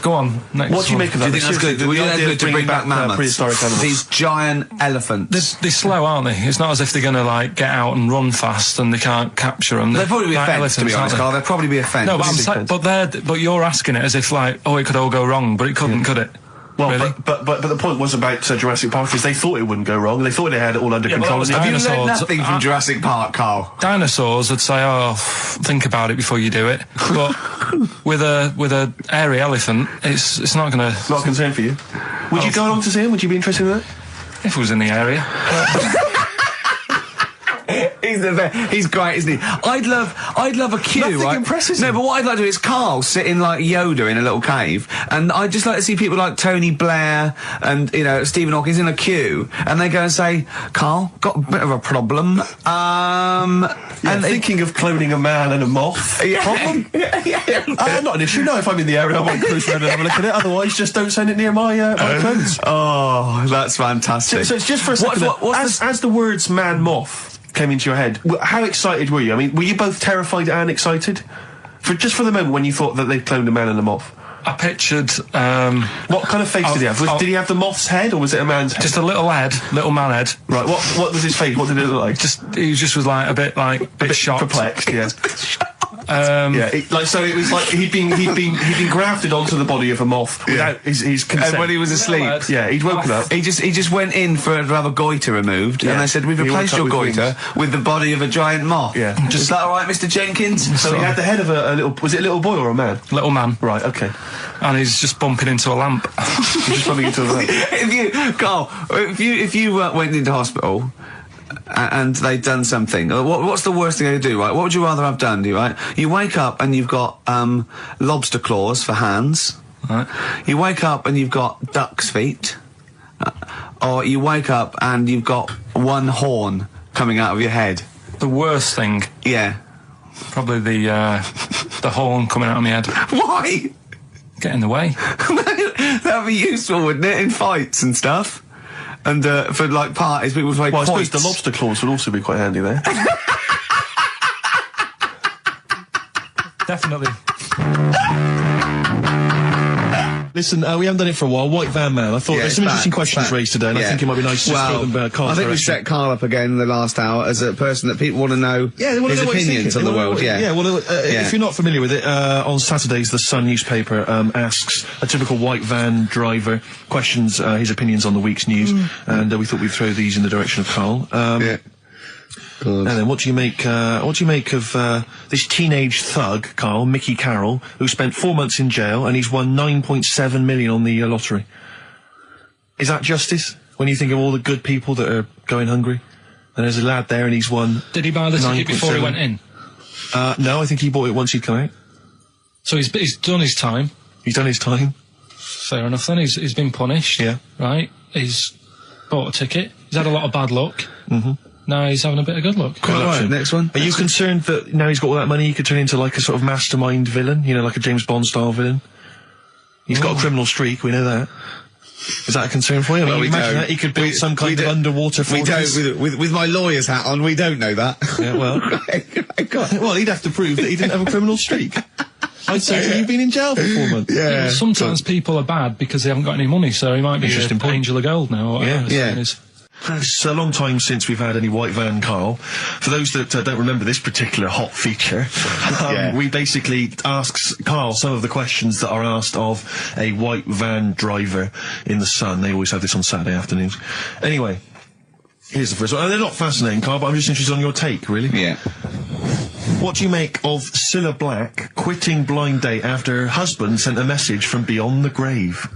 go on. Next what do you make of that? Do you think that's good? Would you think that's good to bring back mammoths? Prehistoric animals. These giant elephants. They're slow, aren't they? It's not as if they're going to, like, get out and run fast and they can't capture them. They'll probably be a fence, to be honest, Carl. They'll probably be a fence. No, but you're asking it as if, like, oh, it could all go wrong, but it couldn't, could it? Well, really? but the point was about Jurassic Park is they thought it wouldn't go wrong. They thought they had it all under control. Have you learned nothing from Jurassic Park, Carl? Dinosaurs would say, "Oh, think about it before you do it." But with a hairy elephant, it's not going to. Not a concern for you. Would you go along to see him? Would you be interested in that? If it was in the area. He's great, isn't he? I'd love a queue. Nothing right? impresses No, him. but what I'd like to do is Carl sitting like Yoda in a little cave, and I'd just like to see people like Tony Blair and Stephen Hawking's in a queue, and they go and say, "Carl, got a bit of a problem." And thinking of cloning a man and a moth. Problem? Not an issue. No, if I'm in the area, I might cruise around and have a look at it. Otherwise, just don't send it near my clothes. Oh, that's fantastic. So it's just for a second. As the words man moth came into your head, how excited were you? I mean, were you both terrified and excited? For the moment when you thought that they'd cloned a man and a moth? I pictured, what kind of face did he have? Did he have the moth's head, or was it a man's head? Just a little man head. Right, what was his face? What did it look like? He was like a bit shocked. Perplexed, yeah. So it was like he'd been grafted onto the body of a moth without his consent. And when he was asleep, he'd woken up. He just went in to have a goiter removed, and they said, "We've replaced your goiter with the body of a giant moth." Yeah, is that all right, Mr. Jenkins? So he had the head of a little. Was it a little boy or a man? Little man. Right. Okay. And he's just bumping into a lamp. He's just bumping into a lamp. If you went into hospital and they'd done something, what's the worst thing they do, right? What would you rather have done, right? You wake up and you've got lobster claws for hands. Right. You wake up and you've got duck's feet. Or you wake up and you've got one horn coming out of your head. The worst thing? Yeah. Probably the horn coming out of my head. Why? Get in the way. That'd be useful, wouldn't it, in fights and stuff? And for like parties, people would play I points. suppose the lobster claws would also be quite handy there. Definitely. Listen, we haven't done it for a while. White Van Man. I thought there's some interesting questions raised today, and I think it might be nice to throw them Carl. I think we set Carl up again in the last hour as a person that people want to know his opinions on the world. If you're not familiar with it, on Saturdays, the Sun newspaper asks a typical white van driver questions his opinions on the week's news, and we thought we'd throw these in the direction of Carl. And then what do you make of this teenage thug, Carl, Mickey Carroll, who spent 4 months in jail and he's won 9.7 million on the lottery? Is that justice? When you think of all the good people that are going hungry? And there's a lad there and he's won. Did he buy the ticket before he went in? No, I think he bought it once he'd come out. So he's done his time. He's done his time. Fair enough then, he's been punished. Yeah. Right? He's bought a ticket. He's had a lot of bad luck. Mm-hmm. Now he's having a bit of good luck. Right, next one. Are you concerned that now he's got all that money he could turn into like a sort of mastermind villain? Like a James Bond style villain? He's got a criminal streak, we know that. Is that a concern for you? Imagine that he could build some kind of underwater fortress. With my lawyer's hat on, we don't know that. Yeah, well. Well, he'd have to prove that he didn't have a criminal streak. I'd say you've been in jail for 4 months. Yeah. Sometimes people are bad because they haven't got any money, so he might be an angel of gold now, or whatever his name is. It's a long time since we've had any White Van Carl. For those that don't remember this particular hot feature, we basically ask Carl some of the questions that are asked of a white van driver in the Sun. They always have this on Saturday afternoons. Anyway, here's the first one. They're not fascinating, Carl, but I'm just interested on your take, really. Yeah. What do you make of Cilla Black quitting Blind Date after her husband sent a message from beyond the grave?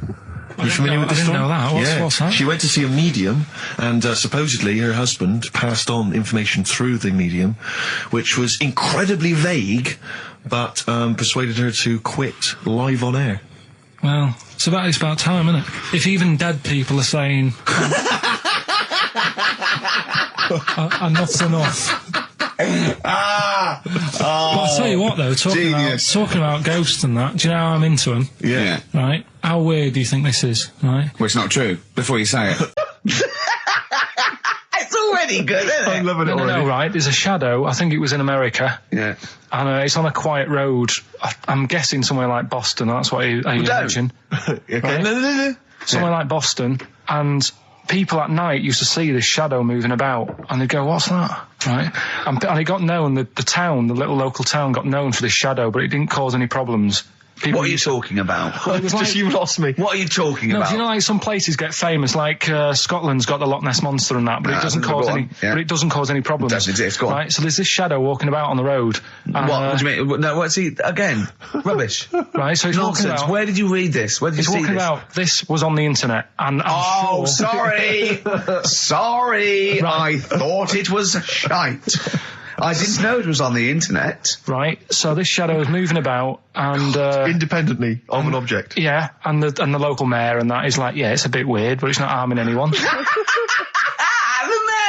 Are you familiar with this story? I didn't know that. What's that? She went to see a medium, and supposedly her husband passed on information through the medium, which was incredibly vague, but persuaded her to quit live on air. Well, it's about time, isn't it? If even dead people are saying, enough's enough. But I'll tell you what, though, talking about ghosts and that, do you know how I'm into them? Yeah. Right? How weird do you think this is, right? Well, it's not true, before you say it. It's already good, isn't it? I'm loving it already. No, right, there's a shadow, I think it was in America. Yeah. And it's on a quiet road. I'm guessing somewhere like Boston, that's what you imagine. Okay. Right? No. Somewhere like Boston, and people at night used to see this shadow moving about, and they'd go, what's that? Right? And it got known, the little local town got known for this shadow, but it didn't cause any problems. What are you talking about? Well, it was like, you lost me. What are you talking about? Do you know, like, some places get famous, like Scotland's got the Loch Ness Monster and that, but it doesn't cause any. Yeah. But it doesn't cause any problems. It doesn't exist. Go on. Right? So there's this shadow walking about on the road. And, what do you mean? No, what's he again? Rubbish. Right? So it's nonsense. Walking about, where did you read this? Where did you see walking this? About. This was on the internet, and I'm sure. Sorry, sorry. Right. I thought it was shite. I didn't know it was on the internet. Right, so this shadow is moving about, and independently of an object. Yeah, and the local mayor and that is like, yeah, it's a bit weird, but it's not harming anyone. The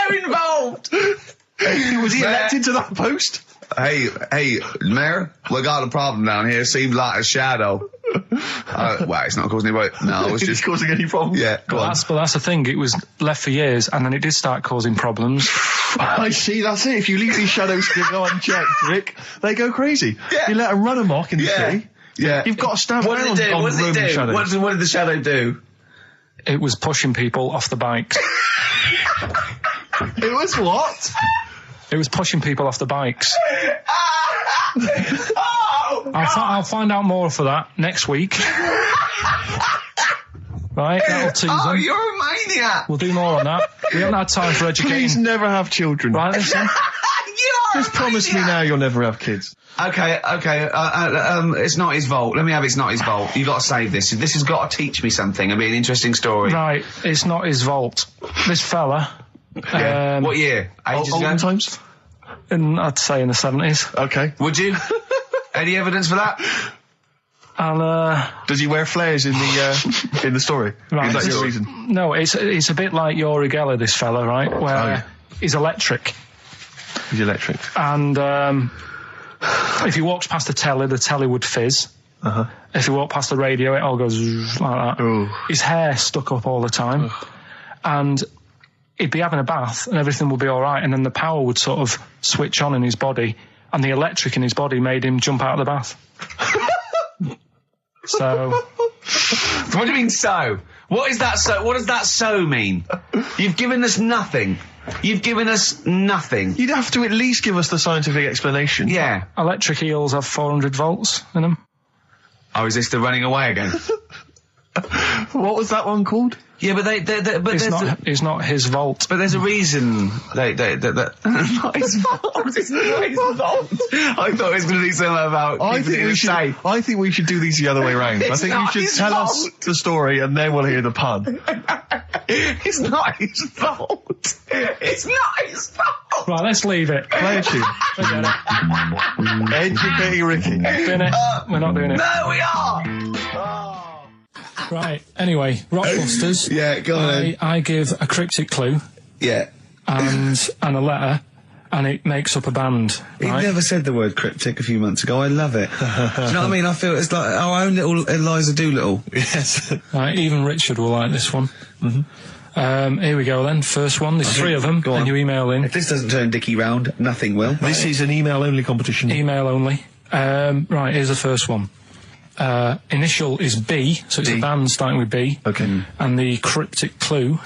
mayor involved. Was he elected to that post? Hey, mayor, we got a problem down here. Seems like a shadow. Well, it's not causing any. No, it's just causing any problems. Yeah, but that's the thing. It was left for years, and then it did start causing problems. I see. That's it. If you leave these shadows to go unchecked, Rick, they go crazy. Yeah. You let them run amok in the city. Yeah, you've got to stand What did it do? What did it do? Shadows. What did the shadow do? It was pushing people off the bikes. It was what? It was pushing people off the bikes. Oh, I'll find out more for that next week. Right, that'll tease them. You're a maniac. We'll do more on that. We haven't had time for educating. Please never have children. Right, listen. Just promise me now you'll never have kids. Okay. It's not his fault. Let me have It's Not His Fault. You've got to save this. This has got to teach me something. It'll be an interesting story. Right, it's not his fault. This fella. Yeah. What year? Ages ago? Olden times? I'd say in the 70s. Okay. Would you? Any evidence for that? And does he wear flares in the story? Right, is that your reason? No, it's a bit like Yuri Geller, this fella, right? Where he's electric. He's electric. And if he walks past the telly would fizz. Uh-huh. If he walked past the radio, it all goes like that. Ooh. His hair stuck up all the time. Ugh. And he'd be having a bath and everything would be all right, and then the power would sort of switch on in his body, and the electric in his body made him jump out of the bath. So... What do you mean, so? What is that so? What does that so mean? You've given us nothing. You've given us nothing. You'd have to at least give us the scientific explanation. Yeah. Electric eels have 400 volts in them. Oh, is this the running away again? What was that one called? Yeah, but it's not his vault. But there's a reason not his fault. It's not his fault. I thought it was going to be something about I think we should do these the other way around. I think you should tell us the story and then we'll hear the pun. It's not his fault. It's not his fault. Right, let's leave it. Play a tune. Forget it. Educating Ricky. Doing it. We're not doing it. No, we are. Right, anyway, Rockbusters. Yeah, go on. I give a cryptic clue. Yeah. And a letter, and it makes up a band. He right? never said the word cryptic a few months ago. I love it. Do you know what I mean? I feel it's like our own little Eliza Doolittle. Yes. Right, even Richard will like this one. Mm-hmm. Here we go then. First one. There's three of them, and you email in. If this doesn't turn Dickie round, nothing will. This is an email-only competition. Email only. Right, here's the first one. Initial is B, so it's a band starting with B. Okay. And the cryptic clue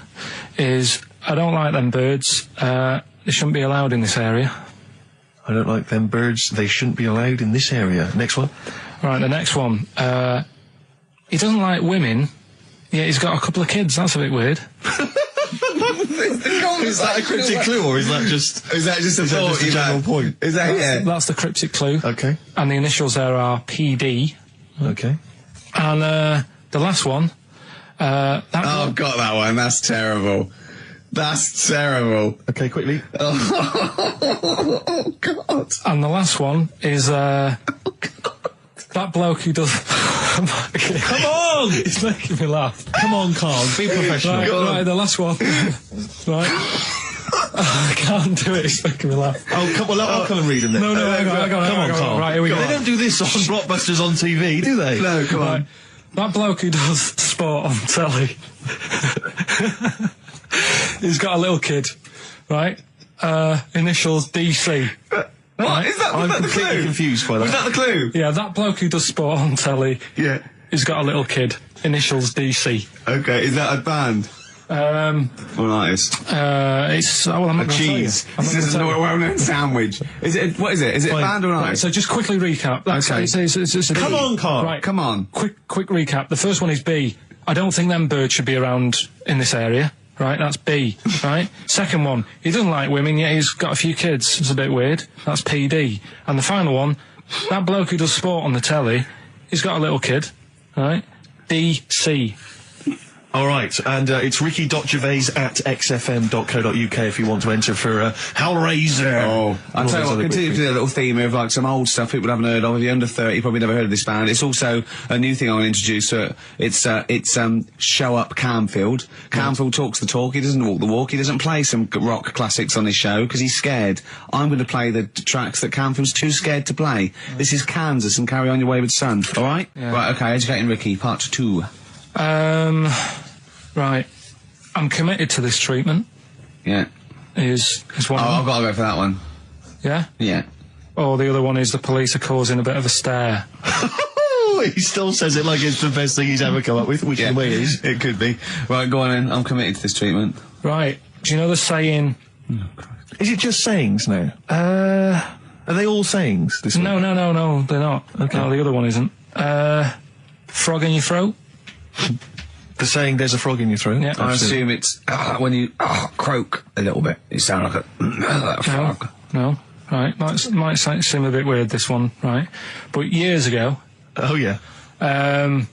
is, I don't like them birds, they shouldn't be allowed in this area. I don't like them birds, they shouldn't be allowed in this area. Next one. Right, the next one. He doesn't like women, yet he's got a couple of kids, that's a bit weird. Is that a cryptic clue, or is that just a general point? Is that That's the cryptic clue. Okay. And the initials there are PD. Okay. And the last one. I've got that one. That's terrible. That's terrible. Okay, quickly. Oh God. And the last one is that bloke who does Come on! It's making me laugh. Come on, Carl, be professional. Right, the last one. Right. I can't do it, it's making me laugh. Oh, come on, I'll come and read them then. No, hang on, come on, Carl. Right, here we go. They don't do this on Blockbusters on TV, do they? No, come on. That bloke who does sport on telly, he's got a little kid, right? Initials DC. What? Is that, I'm the completely clue? confused by that. Was that the clue? Yeah, that bloke who does sport on telly, he's got a little kid. Initials DC. Okay, is that a band? Or an artist? It's I'm not a cheese. This is a well-known sandwich. Is it? What is it? Is it a band or an artist? So just quickly recap. Okay. It's a Come on, Carl. Right, come on. Quick recap. The first one is B. I don't think them birds should be around in this area. Right, that's B. Right. Second one, he doesn't like women, yet he's got a few kids. It's a bit weird. That's PD. And the final one, that bloke who does sport on the telly, he's got a little kid. Right. DC. All right, and it's ricky.gervais@xfm.co.uk if you want to enter for Hellraiser. Oh, I'll tell you what, continue to do a little theme of like some old stuff people haven't heard of. If you're under 30, you probably never heard of this band. It's also a new thing I want to introduce. It's Show Up Camfield. Camfield talks the talk, he doesn't walk the walk, he doesn't play some rock classics on his show because he's scared. I'm going to play the tracks that Camfield's too scared to play. This is Kansas and Carry On Your Wayward Son, alright? Yeah. Right, okay, Educating Ricky, part 2. Right. I'm committed to this treatment. Yeah. Is one of them. I've got to go for that one. Yeah? Yeah. Or the other one is the police are causing a bit of a stir. He still says it like it's the best thing he's ever come up with, which in a way is. It could be. Right, go on then. I'm committed to this treatment. Right. Do you know the saying... Is it just sayings now? Are they all sayings? This no, they're not. Okay. No, the other one isn't. Frog in your throat? The saying, there's a frog in your throat? Yeah. I assume it's when you croak a little bit. You sound like a frog. No. Right. Might seem a bit weird, this one, right? But years ago... Oh, yeah.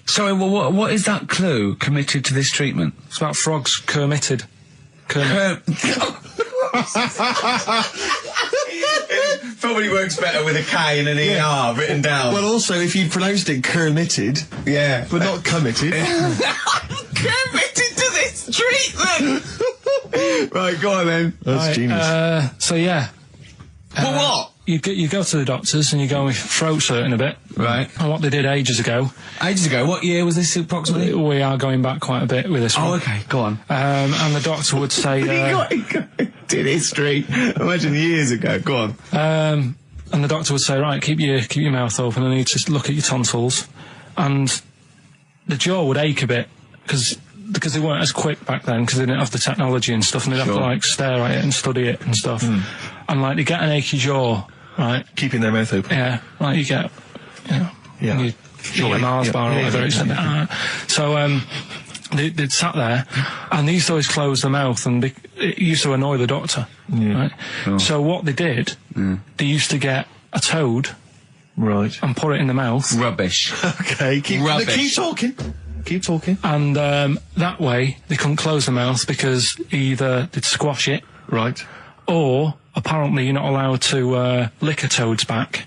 Sorry, well, what is that clue? Committed to this treatment? It's about frogs Kermitted. Probably works better with a K and an ER written down. Well, also, if you'd pronounced it Kermitted, but not committed. Committed to this treatment! Right, go on then. That's genius. So, yeah. Well, what? You go to the doctors and you go with throat hurting a bit. Right. And what they did ages ago. Ages ago? What year was this approximately? We are going back quite a bit with this one. Oh, okay, go on. And the doctor would say... he did history. Imagine years ago. Go on. And the doctor would say, right, keep your mouth open and you just look at your tonsils. And the jaw would ache a bit because they weren't as quick back then because they didn't have the technology and stuff and they'd have to like stare at it and study it and stuff. And like they get an achy jaw, right? Keeping their mouth open. Yeah, like you get, you get a Mars bar or whatever. So they'd sat there and they used to always close their mouth and it used to annoy the doctor, right? Oh. So what they did, they used to get a toad, right, and put it in the mouth. Rubbish. Okay, keep talking. Keep talking. And that way they couldn't close the mouth because either they'd squash it, right, or apparently you're not allowed to lick a toad's back.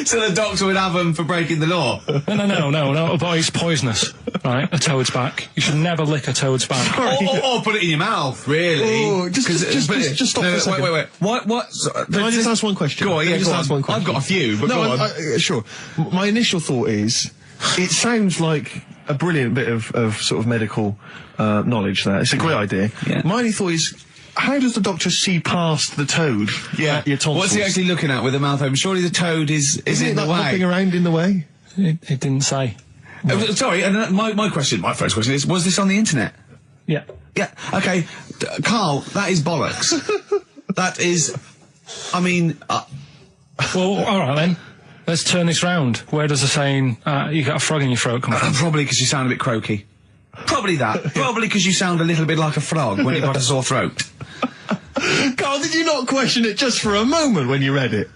So the doctor would have them for breaking the law? No, but it's poisonous, right? A toad's back. You should never lick a toad's back. Or put it in your mouth, really. Oh, just stop for a second. Wait. What? Can I just ask one question? Go on, Ask one question. I've got a few, but go on. Sure. My initial thought is, it sounds like a brilliant bit of sort of medical knowledge there. It's a great idea. Yeah. My only thought is, how does the doctor see past the toad? At your tonsils? What's he actually looking at with the mouth open? Surely the toad is in the way. Hopping around in the way? It didn't say. Sorry, and my first question is, was this on the internet? Yeah. Yeah, okay. Carl, that is bollocks. That is, I mean... Well, alright then. Let's turn this round. Where does the saying, you got a frog in your throat come from? Probably because you sound a bit croaky. Probably that. Probably because you sound a little bit like a frog when you've got a sore throat. Carl, did you not question it just for a moment when you read it?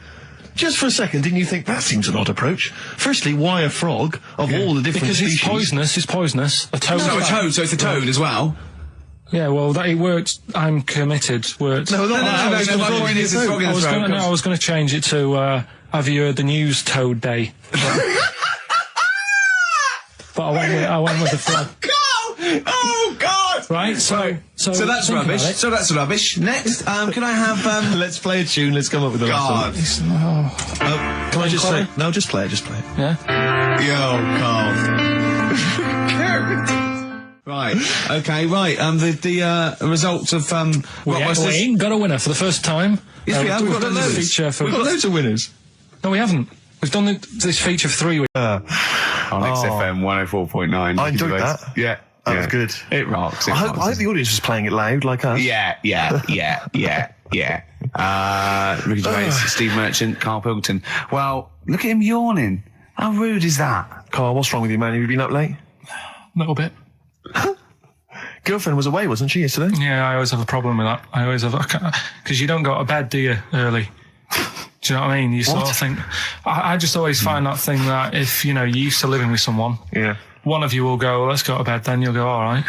Just for a second, didn't you think, that seems an odd approach? Firstly, why a frog, of all the different species? Because it's poisonous. A toad. No, a toad, so it's a toad as well. Yeah, well, it worked. I'm committed. Worked. No, my point is a frog in the throat. I was going to change it to have you heard the news, Toad Day? But I went with the flow. Oh God! Right, so that's rubbish. So that's rubbish. Next, can I have? Let's play a tune. Let's come up with a God. Can I just say? No, just play it. Just play it. Yeah. Yo, Carl. Right. Okay. Right. The results of We ain't got a winner for the first time. Yes, we have. We've got loads. We've got loads of winners. No, we haven't. We've done this feature for 3 weeks. On XFM 104.9. I enjoyed that. Yeah. That was good. It rocks. I hope the audience was playing it loud like us. Yeah. Ricky Gervais, Steve Merchant, Karl Pilkington. Well, look at him yawning. How rude is that? Carl, what's wrong with you, man? Have you been up late? A little bit. Girlfriend was away, wasn't she, yesterday? Yeah, I always have a problem with that. I always have, because you don't go to bed, do you, early? Do you know what I mean? You sort of think, I just always find that thing that if, you're used to living with someone, one of you will go, let's go to bed, then you'll go, all right.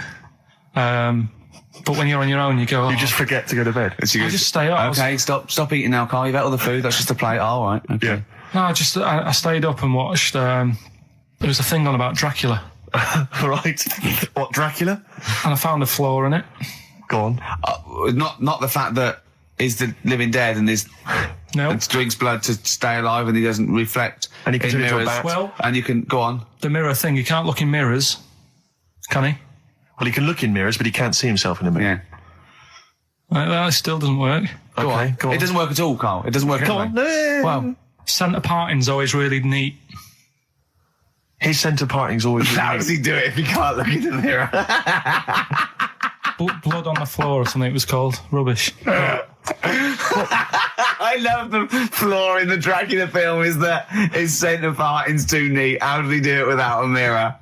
But when you're on your own, you go, you just forget to go to bed. I just stay up. Okay, stop eating now, Carl. You've ate all the food. That's just a plate. All right. Okay. Yeah. No, I stayed up and watched, there was a thing on about Dracula. Right. What, Dracula? And I found a flaw in it. Go on. Not the fact that he's the living dead and and drinks blood to stay alive and he doesn't reflect and he can in turn into a mirrors. bat. Well, and you can go on. The mirror thing, you can't look in mirrors, can he? Well, he can look in mirrors, but he can't see himself in a mirror. Yeah. That still doesn't work. Go on. It doesn't work at all, Carl. It doesn't work at all. Well, centre parting's always really neat. His centre parting's always really How does he do it if he can't look in the mirror? Blood on the floor or something it was called. Rubbish. I love the flaw in the Dracula film is that his centre parting's too neat. How did he do it without a mirror?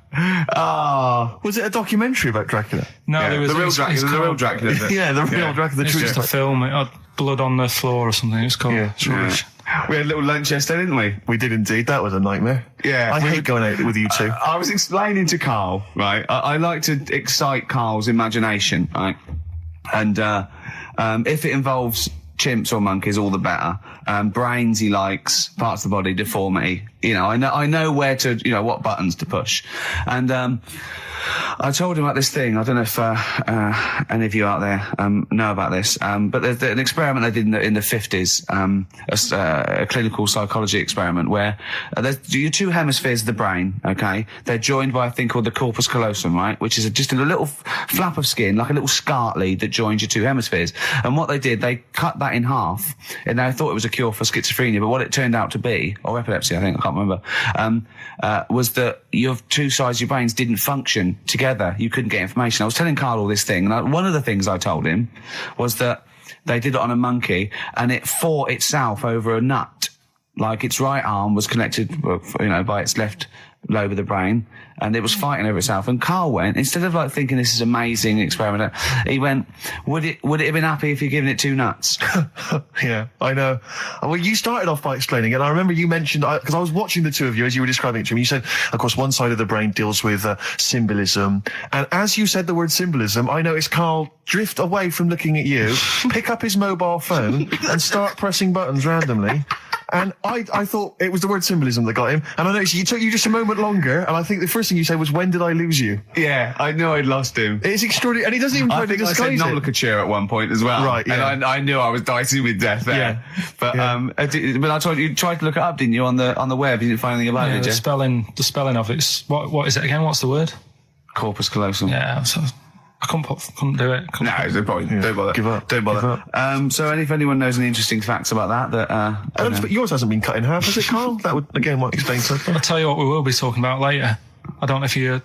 Oh. Was it a documentary about Dracula? No, there was the real Dracula. The real Dracula. Yeah, the real Dracula. It's just a film. It had blood on the floor or something. It's called. Yeah. It's rubbish. We had a little lunch yesterday, didn't we? We did indeed. That was a nightmare. Yeah. I hate going out with you two. I was explaining to Carl, right? I like to excite Carl's imagination, right? And if it involves chimps or monkeys, all the better. Brains he likes, parts of the body, deformity. I know where to, what buttons to push. And I told him about this thing. I don't know if any of you out there know about this, but there's an experiment they did in the 50s, a clinical psychology experiment where there's your two hemispheres of the brain, okay? They're joined by a thing called the corpus callosum, right? Which is just a little flap of skin, like a little scarlet lead that joins your two hemispheres. And what they did, they cut that in half, and they thought it was a cure for schizophrenia, but what it turned out to be, or epilepsy, I think, I can't remember, was that your two sides of your brains didn't function together. You couldn't get information. I was telling Carl all this thing, and one of the things I told him was that they did it on a monkey, and it fought itself over a nut. Like its right arm was connected, by its left lobe of the brain, and it was fighting over itself. And Carl went, instead of thinking this is amazing experiment, he went, would it have been happy if you'd given it two nuts? Yeah, I know. Well, you started off by explaining it, and I remember you mentioned, because I was watching the two of you as you were describing it to me, you said, of course, one side of the brain deals with symbolism, and as you said the word symbolism, I noticed Carl drift away from looking at you, pick up his mobile phone, and start pressing buttons randomly. And I thought it was the word symbolism that got him. And I noticed it took you just a moment longer. And I think the first thing you said was, when did I lose you? Yeah, I knew I'd lost him. It's extraordinary. And he doesn't even try to disguise it. I said nomenclature at one point as well. Right, yeah. And I knew I was dicing with death there. Yeah. But, but I told you tried to look it up, didn't you, on the web? You didn't find anything about it, did you? The spelling of it's, what is it again? What's the word? Corpus callosum. Yeah, so I couldn't do it. No, don't bother. Give up. Don't bother. So if anyone knows any interesting facts about that, but yours hasn't been cut in half, has it, Carl? That would, again, might explain something. I'll tell you what we will be talking about later. I don't know if you're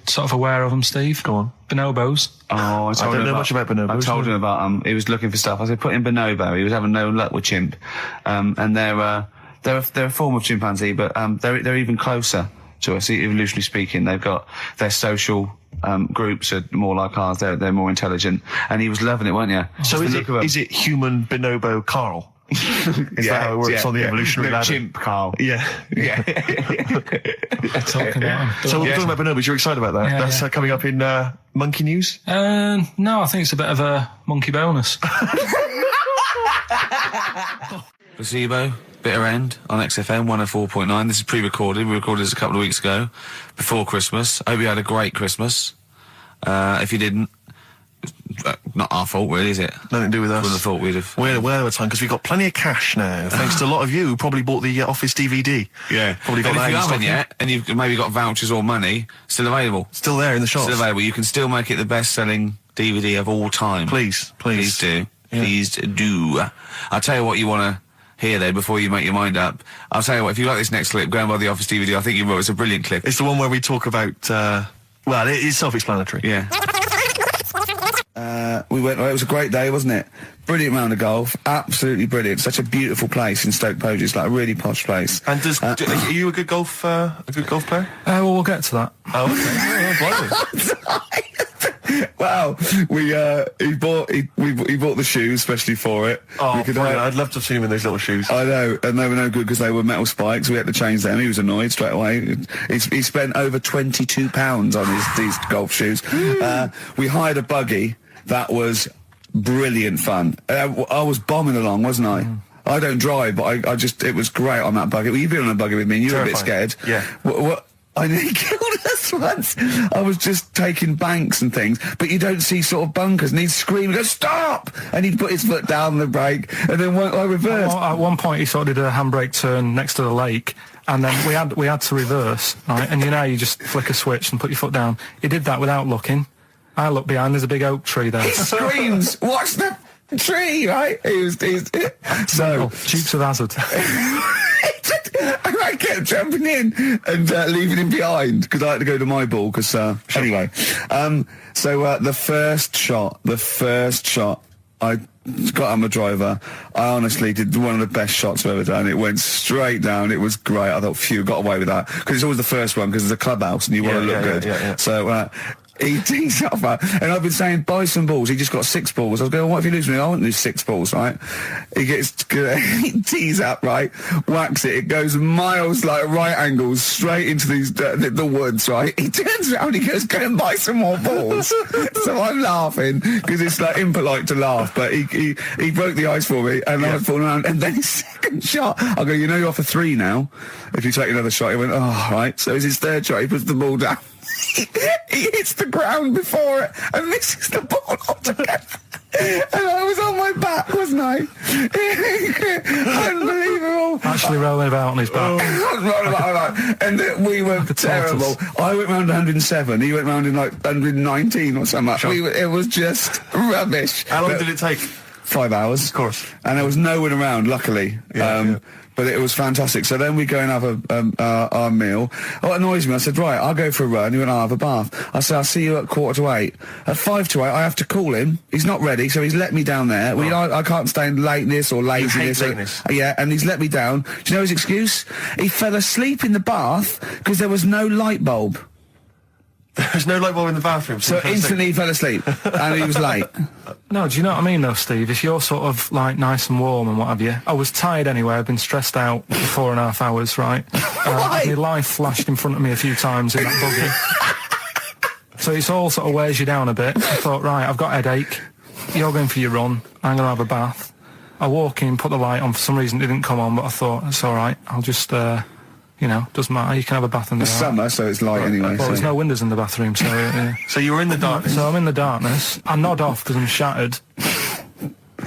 sort of aware of them, Steve. Go on. Bonobos. Oh, I don't know much about bonobos. I told him about he was looking for stuff. I said, put in bonobo. He was having no luck with chimp. And they're a form of chimpanzee, but they're even closer to us, evolutionarily speaking. They've got their social groups are more like ours. They're more intelligent. And he was loving it, weren't you? So is it human bonobo Carl? Is that how it works on the evolutionary ladder? Chimp Carl. Yeah. Yeah. Talking about him. So we're talking about bonobos. You're excited about that? Yeah, That's coming up in monkey news? No, I think it's a bit of a monkey bonus. Placebo, Bitter End on XFM 104.9. This is pre-recorded. We recorded this a couple of weeks ago, before Christmas. Hope you had a great Christmas. If you didn't, not our fault, really, is it? Nothing to do with us. Wouldn't have thought we'd have. We're aware of the time because we've got plenty of cash now, thanks to a lot of you who probably bought the Office DVD. Yeah. Probably got and that if you in haven't stock yet, and you've maybe got vouchers or money, still available. Still there in the shops. Still available. You can still make it the best-selling DVD of all time. Please. Please do. Yeah. Please do. I'll tell you what you want to hear there before you make your mind up. I'll tell you what, if you like this next clip, go and buy the Office DVD. I think you will. It's a brilliant clip. It's the one where we talk about, well, it's self-explanatory. Yeah. We went, it was a great day, wasn't it? Brilliant round of golf. Absolutely brilliant. Such a beautiful place in Stoke Poges, like a really posh place. And are you a good golf player? Well, we'll get to that. Oh, okay. Wow, he bought the shoes especially for it. Oh, I'd love to have seen him in those little shoes. I know, and they were no good because they were metal spikes. We had to change them. He was annoyed straight away. He spent over £22 on these golf shoes. We hired a buggy that was brilliant fun. I was bombing along, wasn't I? I don't drive, but it was great on that buggy. Well, you've been on a buggy with me and you were a bit scared. Yeah. I nearly killed us once. I was just taking banks and things, but you don't see sort of bunkers, and he'd scream and go, stop! And he'd put his foot down the brake, and then I reversed. At one point, he sort of did a handbrake turn next to the lake, and then we had to reverse, right? And you know, you just flick a switch and put your foot down. He did that without looking. I look behind, there's a big oak tree there. He screams, watch the tree, right? So, Dukes of Hazzard. I kept jumping in and leaving him behind because I had to go to my ball. Because anyway, the first shot, I got on the driver. I honestly did one of the best shots I've ever done. It went straight down. It was great. I thought, phew, got away with that because it's always the first one because it's a clubhouse and you want to look good. Yeah. So. He tees up, and I've been saying, buy some balls. He just got 6 balls. I was going, what if you lose me? I won't lose 6 balls, right? He tees up, right? Whacks it. It goes miles, like right angles, straight into these the woods, right? He turns around, he goes, go and buy some more balls. So I'm laughing because it's like impolite to laugh, but he broke the ice for me, and I was falling around. And then his second shot, I go, you know, you're off a 3 now. If you take another shot, he went, oh, right. So it's his third shot. He puts the ball down. He hits the ground before it and misses the ball altogether. And I was on my back, wasn't I? Unbelievable. Actually rolling about on his back. And we were terrible. I went round 107. He went round in like 119 or something. Sure. It was just rubbish. How long did it take? 5 hours. Of course. And there was no one around, luckily. But it was fantastic. So then we go and have our meal. What annoys me, I said, right, I'll go for a run. He went, I'll have a bath. I said, I'll see you at 7:45. At 7:55, I have to call him. He's not ready, so he's let me down there. I can't stand lateness or laziness. Yeah, and he's let me down. Do you know his excuse? He fell asleep in the bath because there was no light bulb. There's no light bulb in the bathroom. So instantly he fell asleep, and he was late. No, do you know what I mean, though, Steve? If you're sort of, like, nice and warm and what have you... I was tired anyway. I've been stressed out for 4.5 hours, right? My life flashed in front of me a few times in that buggy. So it's all sort of wears you down a bit. I thought, right, I've got a headache. You're going for your run. I'm going to have a bath. I walk in, put the light on. For some reason, it didn't come on, but I thought, it's all right. I'll just... you know, doesn't matter. You can have a bath in the dark. It's summer, so it's light anyway. Well, there's no windows in the bathroom, so... So you were in the darkness? So I'm in the darkness. I nod off because I'm shattered.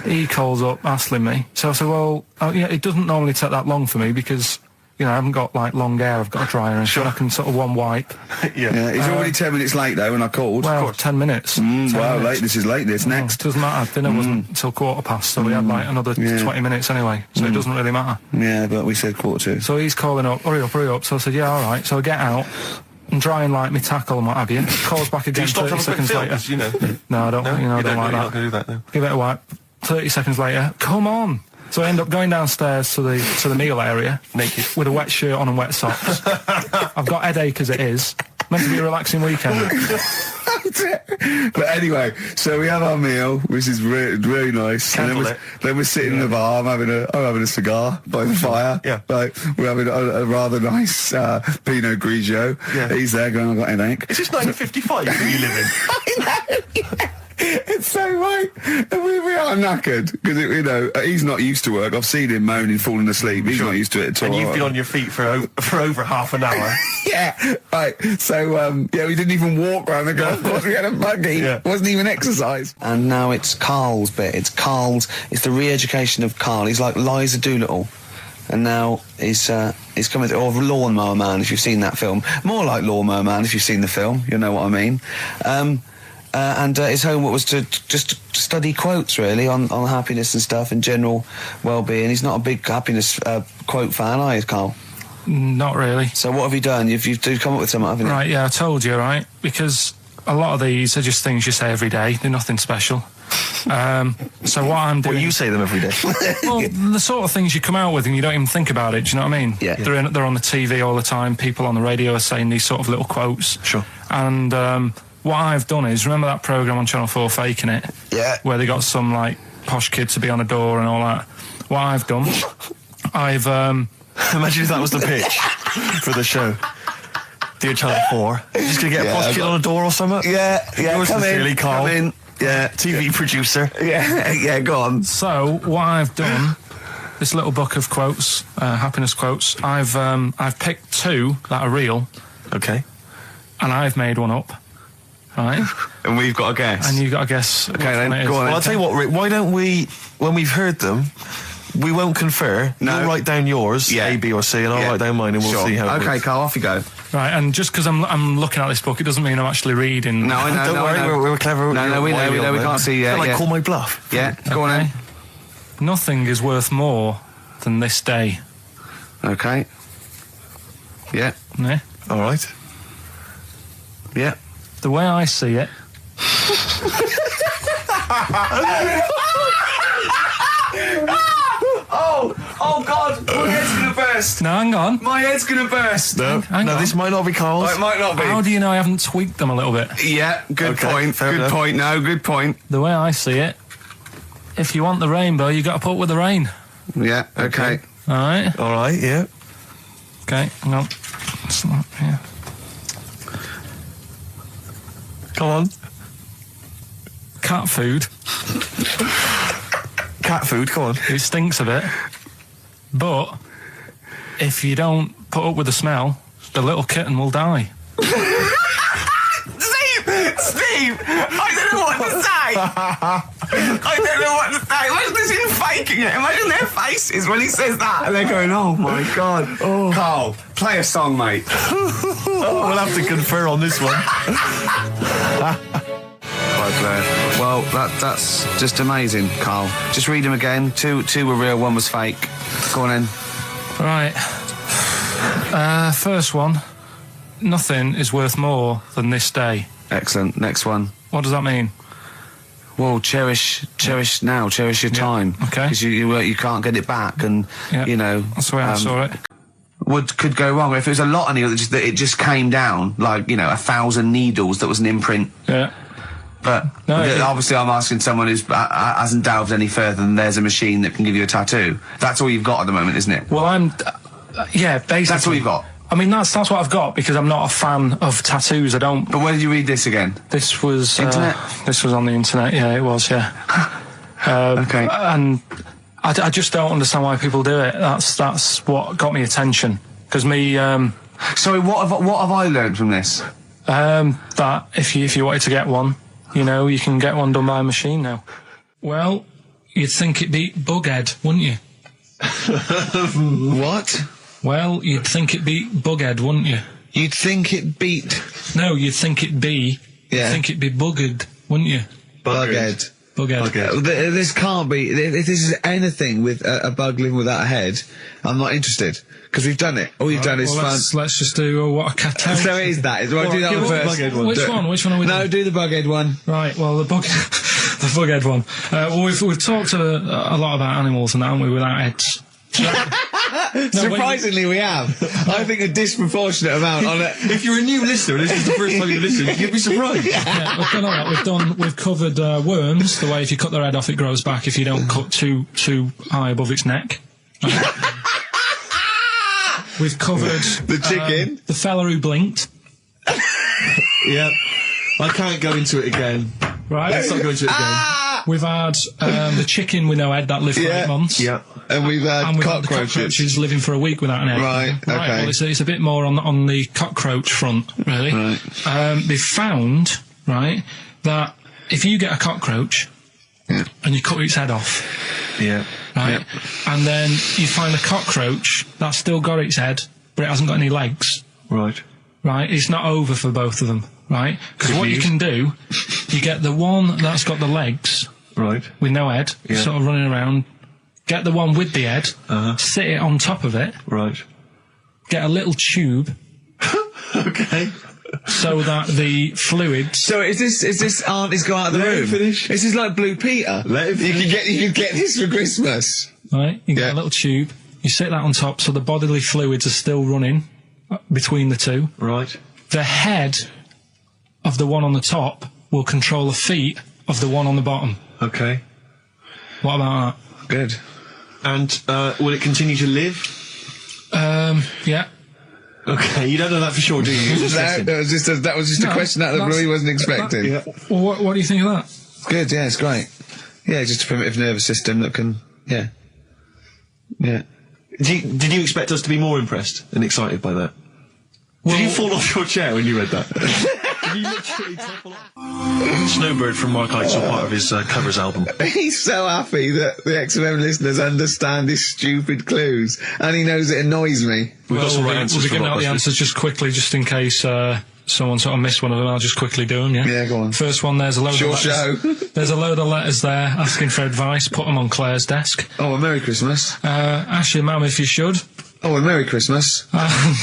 He calls up, hassling me. So I said, well, it doesn't normally take that long for me because, you know, I haven't got, like, long hair. I've got a dryer and sure. I can sort of one wipe. Yeah. He's already 10 minutes late, though, when I called. Well, 10 minutes. 10 minutes. Lateness is lateness. Next. Doesn't matter. Dinner wasn't until 20:15, so we had, like, another 20 minutes anyway, so it doesn't really matter. Yeah, but we said 1:45. So he's calling up, hurry up. So I said, yeah, all right. So I get out and dry and like my tackle and what have you. Calls back again 30 seconds later. You know? No, I don't, I don't like that. Not going to do that, no. Give it a wipe. 30 seconds later, come on. So I end up going downstairs to the meal area. Naked. With a wet shirt on and wet socks. I've got headache as it is. Meant to be a relaxing weekend. But anyway, so we have our meal, which is really nice. And then we're sitting in the bar. I'm having a cigar by the fire. Yeah. Like, we're having a rather nice Pinot Grigio. Yeah. He's there going, I've got a headache. Is this 1955 that you live in? I know, yeah. It's so So, right, we are knackered, because, he's not used to work. I've seen him moaning, falling asleep. He's not used to it at all. And you've been on your feet for over half an hour. Yeah, right. So, we didn't even walk round the golf course. We had a buggy. Yeah. It wasn't even exercise. And now it's Carl's bit. It's the re-education of Karl. He's like Liza Doolittle. And now he's coming to, or Lawnmower Man, if you've seen that film. More like Lawnmower Man, if you've seen the film. You know what I mean. And his homework was to just study quotes, really, on happiness and stuff and general well-being. He's not a big happiness quote fan, are you, Karl? Not really. So what have you done? You've come up with something, haven't you? Right, yeah, I told you, right? Because a lot of these are just things you say every day. They're nothing special. So what I'm doing... Well, you say them every day. Well, the sort of things you come out with and you don't even think about it, do you know what I mean? Yeah. They're on the TV all the time. People on the radio are saying these sort of little quotes. Sure. And what I've done is, remember that programme on Channel 4, Faking It? Yeah. Where they got some, like, posh kid to be on a door and all that. What I've done, I've... Imagine if that was the pitch for the show. Dear Channel 4. You're just going to get a posh kid on a door or something? Yeah. Yours sincerely, Karl. Come in. Yeah. TV producer. Yeah, go on. So, what I've done, this little book of quotes, happiness quotes, I've picked 2 that are real. Okay. And I've made one up. Right? And we've got to guess. And you've got to guess. Okay, then, go on. Well, I'll tell you what, Rick, why don't we, when we've heard them, we won't confer. No. You'll write down yours, A, B, or C, and I'll write down mine, and we'll see how it works. Karl, off you go. Right, and just because I'm looking at this book, it doesn't mean I'm actually reading. No, I know. Don't worry, we're clever. No, we know, we can't see yet. Call my bluff. Yeah, go on then. Nothing is worth more than this day. Okay. Yeah. Yeah. All right. Yeah. The way I see it. Oh God, my head's gonna burst. No, hang on. My head's gonna burst. No, this might not be Karl's. It might not be. How do you know I haven't tweaked them a little bit? Yeah, good point. Fair enough. Point. No, good point. The way I see it, if you want the rainbow, you got to put up with the rain. Yeah. Okay. All right. All right. Yeah. Okay. Hang on. Yeah. Come on. Cat food. Cat food. Come on. It stinks a bit, but if you don't put up with the smell, the little kitten will die. Steve, I don't know what to say. I don't know what to say. Imagine this in faking it. Imagine their faces when he says that, and they're going, "Oh my God." Oh. Karl, play a song, mate. We'll have to confer on this one. Well, that's just amazing, Karl. Just read them again. Two were real, one was fake. Go on in. Right. First one. Nothing is worth more than this day. Excellent. Next one. What does that mean? Well, cherish now. Cherish your time. Okay. Because you can't get it back, and that's the way I saw it. Could go wrong if it was a lot of needles that it just came down like 1,000 needles that was an imprint. Yeah. But obviously I'm asking someone who hasn't delved any further than there's a machine that can give you a tattoo. That's all you've got at the moment, isn't it? Well, basically. That's all you've got? I mean, that's what I've got because I'm not a fan of tattoos. I don't... But where did you read this again? This was... Internet? This was on the internet, yeah, it was, yeah. Okay. And I just don't understand why people do it. That's what got me attention. Because me... Sorry, what have I learned from this? That if you wanted to get one, you can get one done by a machine now. Well, you'd think it'd be Bughead, wouldn't you? What? Well, you'd think it'd be Bughead, wouldn't you? You'd think it beat... No, you'd think it'd be... Yeah. You'd think it'd be Buggered, wouldn't you? Bughead. Bughead. This can't be... If this is anything with a bug living without a head, I'm not interested. Because we've done it. All you've done is fun. Let's just do what a cat. So it is that. Do I do that one first? Which one are we doing? No, do the Bughead one. Right, well, the Bughead one. Well, we've talked a lot about animals and that, haven't we, without heads. Surprisingly, we have. I think a disproportionate amount on it. If you're a new listener, and this is the first time you listen, you'd be surprised. Yeah, we've done all that. We've covered worms. The way if you cut their head off, it grows back. If you don't cut too high above its neck. We've covered the chicken, the fella who blinked. Yeah, I can't go into it again. Right, let's not go into it again. We've had the chicken with no head that lived for 8 months. Yeah. And we've had cockroaches living for a week without an head. Right, okay. Well, it's a bit more on the cockroach front, really. Right. They've found, right, that if you get a cockroach and you cut its head off, right, and then you find a cockroach that's still got its head, but it hasn't got any legs. Right. Right, it's not over for both of them, right? Because what you can do, you get the one that's got the legs, right, with no head, sort of running around. Get the one with the head, sit it on top of it, right. Get a little tube, okay, so that the fluids. So is this Auntie's go out of the room? Finish. This is like Blue Peter. You can get this for Christmas. Right, you get a little tube. You sit that on top, so the bodily fluids are still running between the two. Right. The head of the one on the top will control the feet of the one on the bottom. Okay. What about that? Good. And will it continue to live? Yeah. Okay, you don't know that for sure, do you? That was just a question that the Bluey wasn't expecting. Well, what do you think of that? Good, yeah, it's great. Yeah, just a primitive nervous system that can, yeah. Did you expect us to be more impressed and excited by that? Did you fall off your chair when you read that? Did you literally topple off? Snowbird from Mark Heights are part of his covers album. He's so happy that the XFM listeners understand his stupid clues, and he knows it annoys me. We've got some right answers. We'll be getting out the answers just quickly, just in case someone sort of missed one of them. I'll just quickly do them, yeah? Yeah, go on. First one, there's a load of letters. There's a load of letters there asking for advice. Put them on Claire's desk. Oh, a Merry Christmas. Ask your mum if you should. Oh, a Merry Christmas. And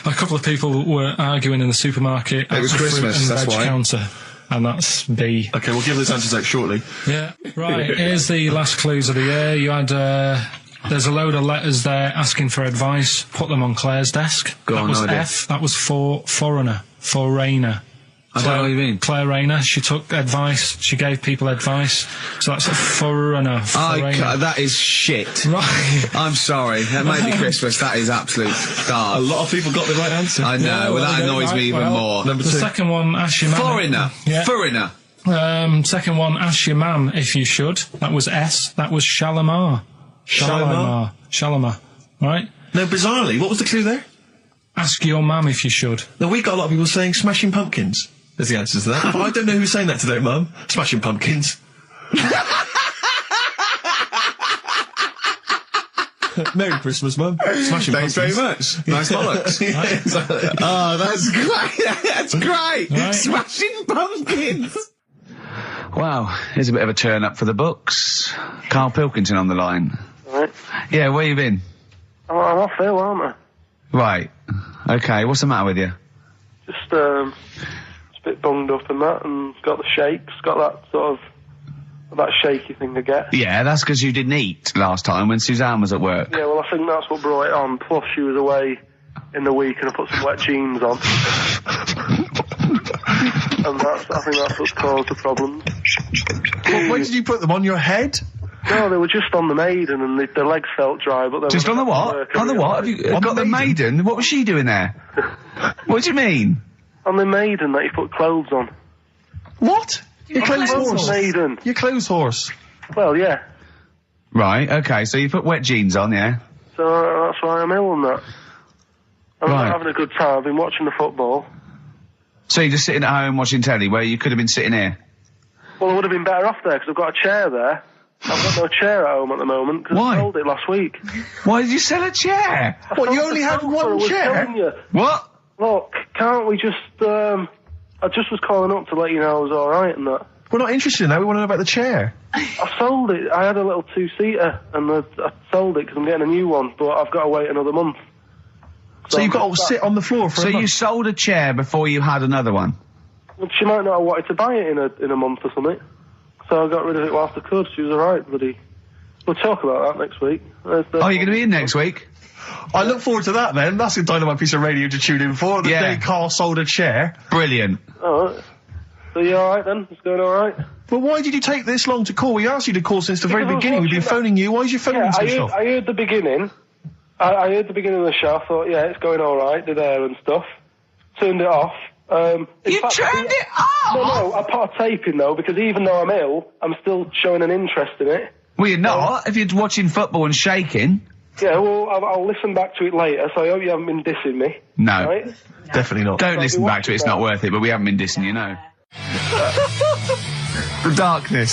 a couple of people were arguing in the supermarket. It was Christmas, that's why. Counter, and that's B. Okay, we'll give those answers out shortly. Yeah, right. Here's the last clues of the year. You had, there's a load of letters there asking for advice. Put them on Claire's desk. That was F. That was for foreigner. Foreigner. I don't know what you mean. Claire Rayner, she took advice, she gave people advice, so that's a foreigner. That is shit. Right. I'm sorry, that might be Christmas, that is absolute garbage. A lot of people got the right answer. I know, that annoys me even more. Number 2. The second one, ask your mum. Foreigner. Yeah. Foreigner. Second one, ask your mum if you should. That was S, that was Shalimar. Shalimar. Right? No, bizarrely, what was the clue there? Ask your mum if you should. No, we got a lot of people saying Smashing Pumpkins as the answers to that. But I don't know who's saying that to their mum. Smashing Pumpkins. Merry Christmas, Mum. Smashing Thanks Pumpkins. very much. Nice bollocks. Yeah, exactly. Oh, that's great. That's great. Right. Smashing Pumpkins. Wow, here's a bit of a turn up for the books. Karl Pilkington on the line. Right. Yeah, where you been? I'm off ill, aren't I? Right. Okay, what's the matter with you? Just, a bit bunged up and that, and got the shakes, got that sort of, that shaky thing to get. Yeah, that's because you didn't eat last time when Suzanne was at work. Yeah, well, I think that's what brought it on. Plus, she was away in the week and I put some wet jeans on. And I think that's what's caused the problem. Well, when did you put them on your head? No, they were just on the Maiden and the legs felt dry, but they just on the what? On the what? Have you got the Maiden? What was she doing there? What do you mean? On the Maiden that you put clothes on. What? Your clothes horse? Maiden. Your clothes horse? Well, yeah. Right, okay, so you put wet jeans on, yeah? So that's why I'm ill and that. I'm not having a good time. I've been watching the football. So you're just sitting at home watching telly where you could have been sitting here? Well, I would have been better off there because I've got a chair there. I've got no chair at home at the moment because I sold it last week. Why did you sell a chair? What, you only had one chair? What? Look, can't we just, I just was calling up to let you know I was alright and that. We're not interested in that, we want to know about the chair. I sold it. I had a little 2-seater and I sold it because I'm getting a new one, but I've got to wait another month. So you've got to sit on the floor for a month? So you sold a chair before you had another one? Well, she might not have wanted to buy it in a month or something. So I got rid of it whilst I could. She was alright, bloody. We'll talk about that next week. Oh, you're going to be in next week? I look forward to that then. That's a dynamite piece of radio to tune in for. The day Karl sold a chair. Brilliant. Alright. So you alright then? It's going alright? Well, why did you take this long to call? We asked you to call since the very beginning. We've been phoning you. Why is your phone switched off? I heard the beginning. I heard the beginning of the show. I thought, yeah, it's going alright. Did air and stuff. Turned it off. You turned it off? No, I put a tape in though, because even though I'm ill, I'm still showing an interest in it. Well, you're not, if you're watching football and shaking. Yeah, well, I'll listen back to it later, so I hope you haven't been dissing me. No. Right? Definitely not. Don't listen back to it, it's not worth it, but we haven't been dissing you, no. The darkness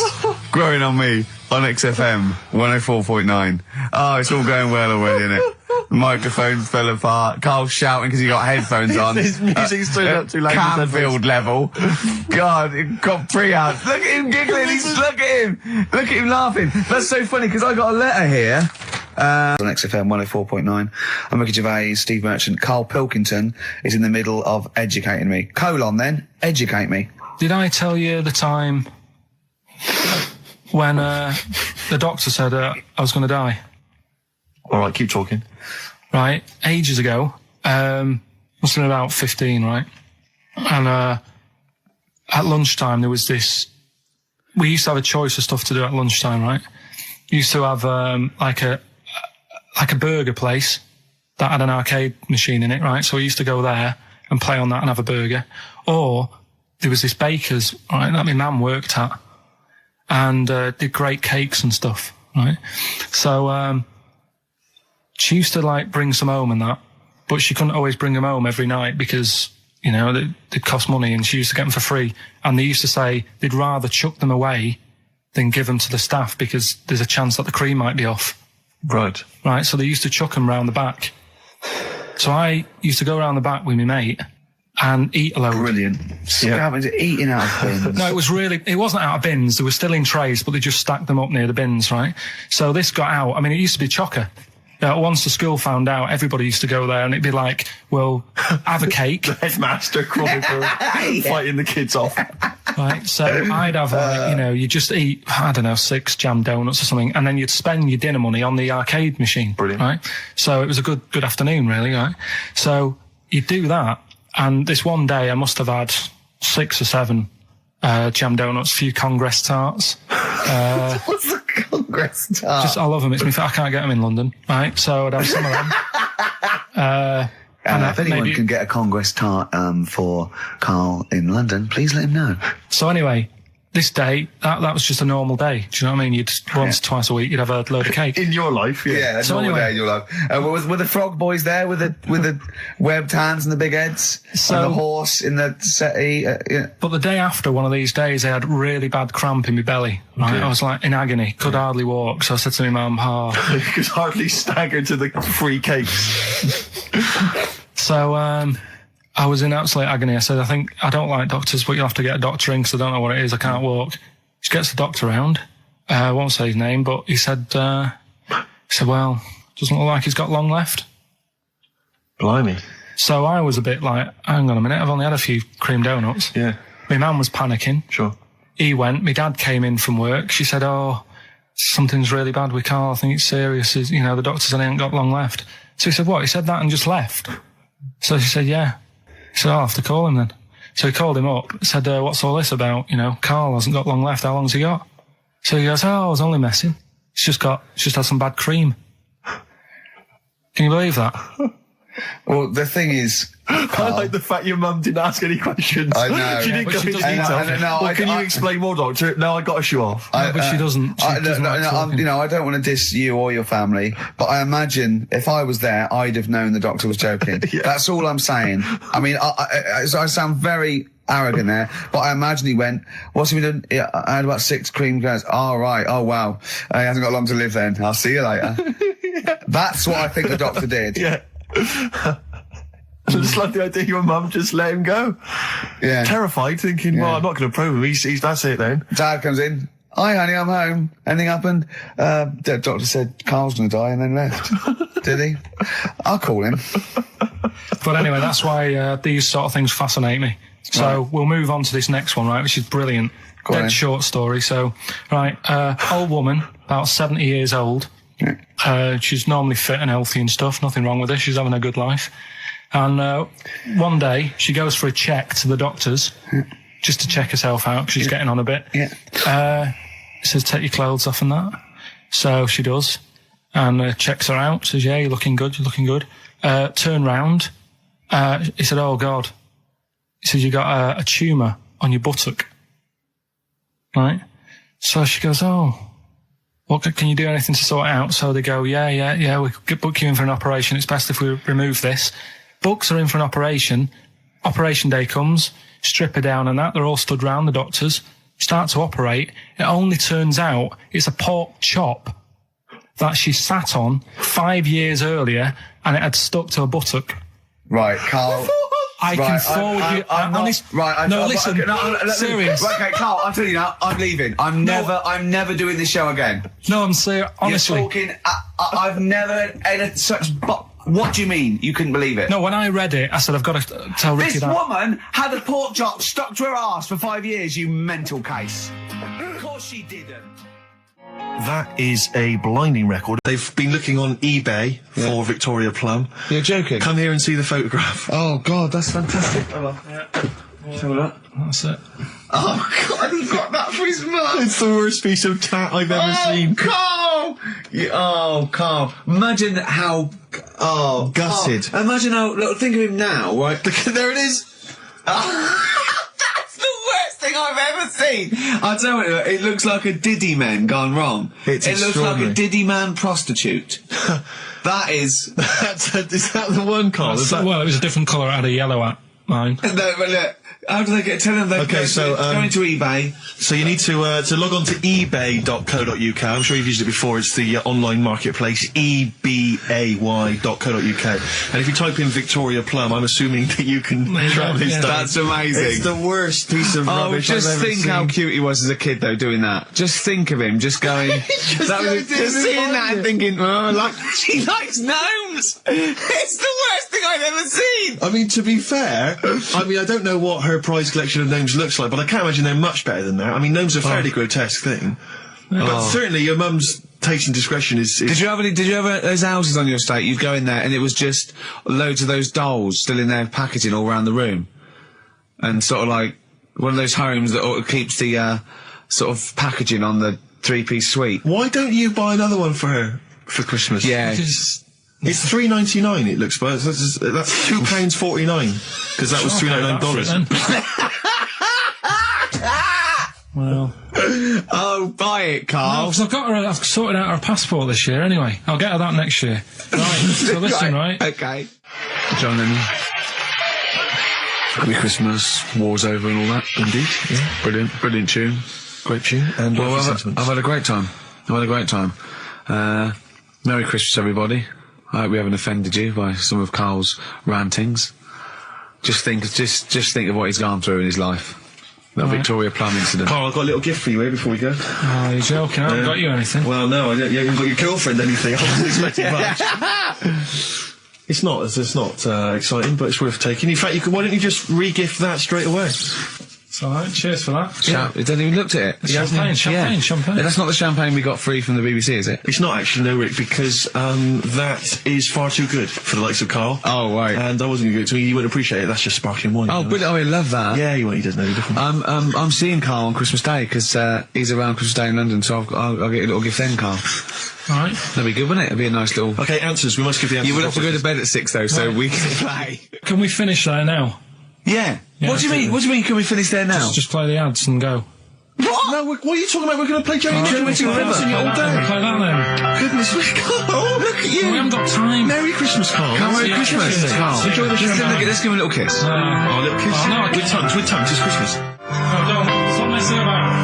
growing on me on XFM 104.9. Oh, it's all going well already, isn't it? The microphones fell apart. Carl's shouting because he got headphones on. His music's turned up too late. Canfield level. God, it got pre-out. Look at him giggling. Look at him. Look at him laughing. That's so funny because I got a letter here. On XFM 104.9. I'm Ricky Gervais, Steve Merchant. Karl Pilkington is in the middle of educating me. Colon then, educate me. Did I tell you the time when the doctor said I was going to die? All right, keep talking. Right, ages ago, must have been about 15, right? And at lunchtime there was this. We used to have a choice of stuff to do at lunchtime, right? We used to have like a burger place that had an arcade machine in it, right? So we used to go there and play on that and have a burger. Or there was this baker's, right, that my mum worked at, and did great cakes and stuff, right? So she used to like bring some home and that, but she couldn't always bring them home every night because, you know, they cost money, and she used to get them for free. And they used to say they'd rather chuck them away than give them to the staff because there's a chance that the cream might be off. Right. Right, so they used to chuck them round the back. So I used to go around the back with my mate and eat a load. Brilliant. Scavenging, eating out of bins. No, it wasn't out of bins. They were still in trays, but they just stacked them up near the bins, right? So this got out. I mean, it used to be chocker. Once the school found out, everybody used to go there, and it'd be like, well, have a cake. The headmaster crawling through, fighting the kids off. Right, so I'd have, you just eat, I don't know, 6 jam donuts or something, and then you'd spend your dinner money on the arcade machine. Brilliant. Right? So it was a good afternoon, really, right? So you'd do that, and this one day I must have had 6 or 7 jam donuts, a few Congress tarts. What's a Congress tart? I love them. It's me. I can't get them in London, right? So I'd have some of them. If anyone can get a Congress tart for Karl in London, please let him know. So anyway, this day, that was just a normal day. Do you know what I mean? You'd twice a week, you'd have a load of cake. In your life, yeah. Yeah, so normal anyway, day in your life. Were the frog boys there with the webbed hands and the big heads? And the horse in the settee? Yeah. But the day after one of these days, I had really bad cramp in my belly. Right? Okay. I was like in agony, could hardly walk. So I said to my mum, you could hardly stagger to the free cakes. So, I was in absolute agony. I said, I don't like doctors, but you'll have to get a doctor in because I don't know what it is. I can't walk. She gets the doctor round. I won't say his name, but he said, well, doesn't look like he's got long left. Blimey. So I was a bit like, hang on a minute, I've only had a few cream donuts. Yeah. My mum was panicking. Sure. He went. My dad came in from work. She said, something's really bad with Karl. I think it's serious. The doctor said he ain't got long left. So he said, what? He said that and just left. So she said, yeah. He said, I'll have to call him then. So he called him up, said, what's all this about? Karl hasn't got long left. How long's he got? So he goes, I was only messing. It's just had some bad cream. Can you believe that? Well, the thing is, I like the fact your mum didn't ask any questions. I know. She didn't go into detail. Can you explain more, doctor? No, I got a shoe off. But she doesn't. I don't want to diss you or your family, but I imagine if I was there, I'd have known the doctor was joking. Yeah. That's all I'm saying. I mean, I sound very arrogant there, but I imagine he went, what's he been doing? I had about 6 cream cones. Oh, right. Oh, wow. He hasn't got long to live then. I'll see you later. Yeah. That's what I think the doctor did. Yeah. I just like the idea your mum just let him go. Yeah. Terrified, thinking, well, I'm not going to probe him. He's that's it then. Dad comes in. Hi, honey, I'm home. Anything happened? The doctor said Karl's going to die and then left. Did he? I'll call him. But anyway, that's why these sort of things fascinate me. So we'll move on to this next one, right, which is brilliant. Dead short story. So, right, old woman, about 70 years old. Yeah. She's normally fit and healthy and stuff. Nothing wrong with her. She's having a good life. And one day, she goes for a check to the doctor's, just to check herself out, because she's getting on a bit. Yeah. He says, take your clothes off and that. So she does, and checks her out, says, yeah, you're looking good, you're looking good. Turn round. He said, oh, God. He says, you got a tumour on your buttock. Right? So she goes, oh, what can you do anything to sort it out? So they go, yeah, we could book you in for an operation. It's best if we remove this. Books are in for an operation. Operation day comes, strip her down and that. They're all stood round, the doctors. Start to operate. It only turns out it's a pork chop that she sat on 5 years earlier and it had stuck to her buttock. Right, Carl. I can forward you. Serious. Right, okay, Carl, I'm telling you now, I'm leaving. I'm never doing this show again. No, I'm serious. Honestly. You're talking, I've never had such, what do you mean? You couldn't believe it? No, when I read it, I said, I've got to tell Ricky that. This woman had a pork chop stuck to her arse for 5 years, you mental case. Of course she didn't. That is a blinding record. They've been looking on eBay for Victoria Plum. You're joking? Come here and see the photograph. Oh, God, that's fantastic. Show that. That's it. Oh, God, he got that for his mum. It's the worst piece of tat I've ever seen. Carl! Carl. Imagine how... Oh, gutted. Carl. Imagine how... Look, think of him now, right? There it is. That's the worst thing I've ever seen. I'll tell you, it looks like a Diddy man gone wrong. It looks like a Diddy man prostitute. That is... Is that the one, Carl? Well, it was a different colour. It had a yellow at mine. No, but look, how do they get... Tell them they go into eBay. So you need to log on to ebay.co.uk. I'm sure you've used it before. It's the online marketplace, ebay.co.uk. And if you type in Victoria Plum, I'm assuming that you can track this down. That's amazing. It's the worst piece of rubbish I've ever seen. Just think how cute he was as a kid, though, doing that. Just think of him, just going... just seeing that and thinking, she likes gnomes! It's the worst thing I've ever seen! I mean, to be fair, I don't know what her prize collection of gnomes looks like, but I can't imagine they're much better than that. I mean, gnomes are a fairly grotesque thing. But certainly your mum's taste and discretion is... Did you have those houses on your estate? You'd go in there and it was just loads of those dolls still in their packaging all around the room. And sort of like one of those homes that keeps the sort of packaging on the three-piece suite. Why don't you buy another one for her for Christmas? Yeah. It's $3.99 it looks, but that's £2.49 because that was $3.99. Well. Oh, buy it, Carl. No, because I've sorted out her passport this year anyway. I'll get her that next year. Right, so listen, right? Okay. John Lennon. Happy Christmas, war's over and all that. Indeed, yeah. Brilliant tune. Great tune. And I've had a great time. Merry Christmas, everybody. I hope we haven't offended you by some of Carl's rantings. Just think of what he's gone through in his life. That Victoria Plum incident. Carl, I've got a little gift for you here before we go. Oh, you're joking. I haven't got you anything. Well, no, you haven't got your girlfriend anything. I wasn't expecting much. It's not exciting, but it's worth taking. In fact, why don't you just re-gift that straight away? It's alright, cheers for that. He hasn't even looked at it. Champagne. That's not the champagne we got free from the BBC, is it? It's not actually, no, Rick, because that is far too good for the likes of Carl. Oh, right. And I wasn't going to give it to me. You wouldn't appreciate it. That's just sparkling wine. Oh, brilliant. Oh, I love that. Yeah, he doesn't know the difference. I'm seeing Carl on Christmas Day, because he's around Christmas Day in London, so I'll get a little gift then, Carl. Alright. That'd be good, wouldn't it? It'd be a nice little... Okay, answers. We must give the answers. You would have to go to bed at 6, though, so we can play. Can we finish there now? Yeah. What do you mean? What do you mean? Can we finish there now? Just play the ads and go. What? No, what are you talking about? We're going to play Joey River all day. Play that then. Goodness me, Carl! Look at you! We haven't got time. Merry Christmas, Carl. Merry Christmas, Carl. Enjoy the show. Let's give him a little kiss. A little kiss. No, with tongues. It's Christmas. Don't. Stop messing about.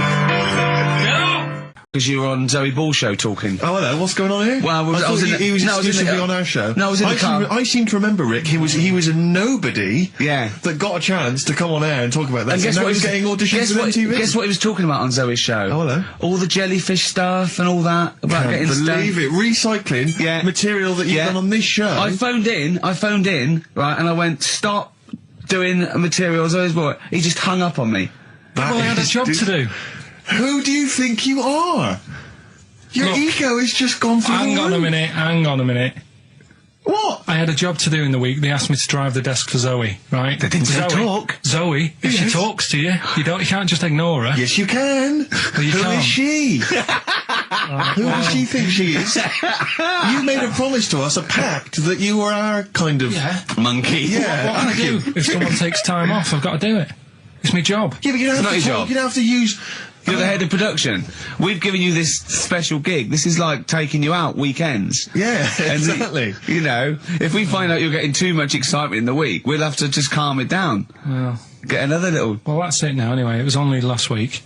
Because you were on Zoe Ball's show talking. Oh, hello. What's going on here? Well, I was exclusively on our show. No, I was in the car. I seem to remember, Rick, he was a nobody. Yeah. That got a chance to come on air and talk about that. And guess what? He's getting auditions for MTV. Guess what he was talking about on Zoe's show? Oh, hello. All the jellyfish stuff and all that about getting stuff. Believe it. Recycling material that you've done on this show. I phoned in, right, and I went, stop doing material Zoe's boy. He just hung up on me. Well, I had a job to do. Who do you think you are? Your ego has just gone through the roof. Hang on a minute. What? I had a job to do in the week. They asked me to drive the desk for Zoe, right? They didn't say talk. Zoe, if she talks to you, you can't just ignore her. Yes, you can. Well, you Who can't. is she? Who does she think she is? You made a promise to us, a pact, that you were our kind of monkey. Yeah. What can I do? If someone takes time off, I've got to do it. It's my job. Yeah, but you don't have to use... You're the head of production. We've given you this special gig. This is like taking you out weekends. Yeah, exactly. You know, if we find out you're getting too much excitement in the week, we'll have to just calm it down. Well, get another little... Well, that's it now anyway. It was only last week.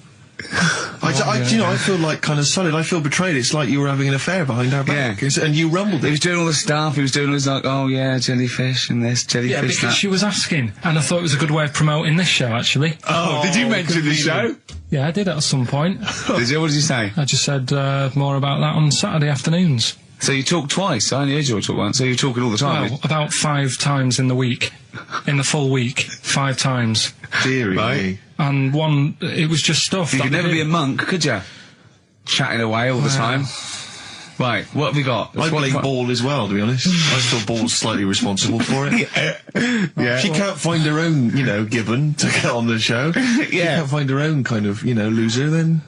I feel like kind of solid. I feel betrayed. It's like you were having an affair behind our back. Yeah. And you rumbled it. He was doing all the stuff. He was doing all this like, oh yeah, jellyfish and this, jellyfish Yeah, because that. she was asking, and I thought it was a good way of promoting this show, actually. Oh, did you mention the show? Yeah, I did at some point. Did you? What did you say? I just said more about that on Saturday afternoons. So you talked twice. I only heard you talk once. So you're talking all the time. Well, about 5 times in the week. In the full week, 5 times. Deary me. And one, it was just stuff. You could never be a monk, could you? Chatting away all the time. Right, what have we got? I blame Ball as well, to be honest. I feel Ball's slightly responsible for it. Yeah. She can't find her own, Gibbon to get on the show. She can't find her own kind of, loser, then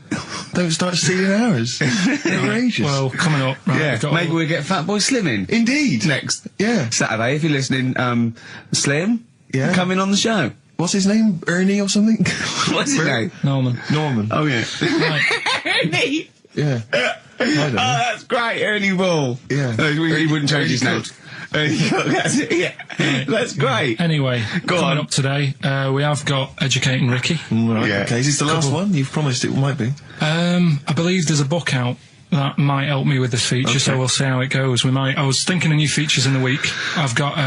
don't start stealing ours. Outrageous. Well, coming up, right, maybe we'll get Fatboy Slim in. Indeed. Next. Yeah. Saturday, if you're listening, Slim, come in on the show. What's his name? Ernie or something? What's his name? Norman. Oh, yeah. Right. Ernie! Yeah. I don't know. Oh, that's great, Ernie Ball. Yeah. He wouldn't change his name. That's it, yeah. That's great. Anyway, coming up today, we have got Educating Ricky. Right, okay. Is this the last one? You've promised it might be. I believe there's a book out that might help me with this feature, so we'll see how it goes. I was thinking of new features in the week. I've got,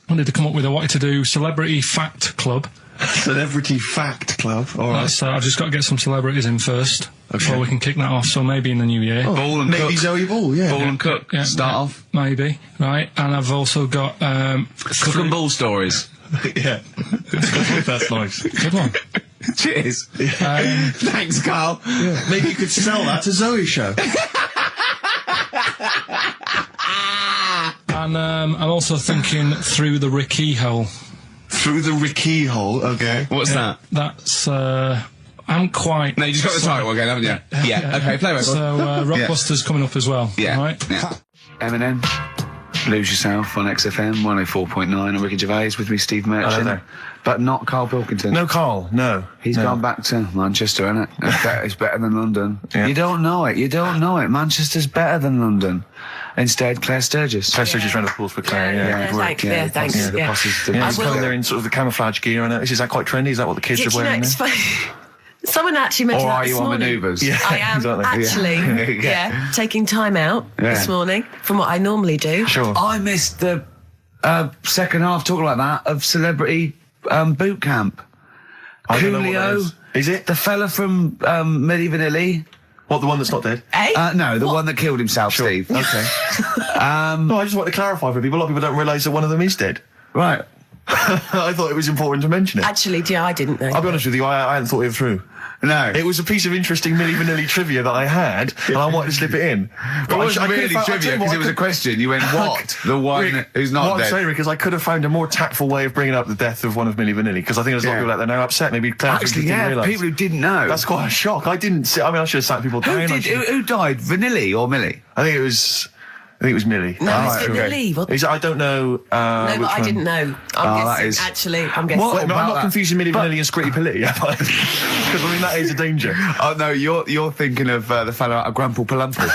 wanted to come up with, I wanted to do Celebrity Fact Club. Celebrity Fact Club. All right. I've just got to get some celebrities in first before we can kick that off. So maybe in the new year. Oh, Ball and maybe Cook. Zoe Ball. Yeah. Ball and Cook. Yeah, Start off. Maybe. Right. And I've also got Cook and Ball stories. Yeah. That's nice. Good one. Cheers. Thanks, Carl. Yeah. Maybe you could sell that to Zoe's show. And I'm also thinking Through the Ricky Hole. Through the Ricky Hole. Okay. What's that? That's I'm quite... No, you just got the title again, haven't you? Yeah. Okay, play record. So, Rockbusters coming up as well. Yeah. Right? Yeah. Eminem, Lose Yourself on XFM 104.9. I'm Ricky Gervais, with me Steve Merchant. But not Karl Pilkington. No, Carl, no. He's gone back to Manchester, innit? It's better than London. Yeah. You don't know it. Manchester's better than London. Instead, Claire Sturgis. Claire Sturgis ran the calls for Claire, Thanks. Yeah, Thanks. the posses. He's coming there in sort of the camouflage gear, and is that quite trendy? Is that what the kids are wearing? It's funny. Someone actually mentioned Or that are you this on morning. manoeuvres? Yeah, I am exactly. actually, taking time out this morning from what I normally do. Sure. I missed the second half, talking like that, of Celebrity Boot Camp. I don't know what Coolio. that is it? The fella from Milli Vanilli. What, the one that's not dead? No, the one that killed himself, Steve. Okay. No, I just want to clarify for people. A lot of people don't realise that one of them is dead. Right. I thought it was important to mention it. Actually, I didn't know. I'll be honest with you, I hadn't thought it through. No. It was a piece of interesting Milli Vanilli trivia that I had, and I wanted to slip it in. But it wasn't really trivia, because it was a question. You went, what? The one who's not what dead. I'm saying, Rick, is I could have found a more tactful way of bringing up the death of one of Milli Vanilli, because I think there's a lot of people out there now upset. Maybe Claire Actually, didn't realise. people who didn't know. That's quite a shock. I didn't see, I should have sat people down. Who died? Vanilli or Milli? I think it was Milli. No, it's Vanilli. I don't know. No, but I didn't know. I'm guessing. Actually, I'm guessing. I'm not confusing Milli Vanilli and Scritti Politti, because that is a danger. Oh no, you're thinking of the fellow out of Grumple Palumple.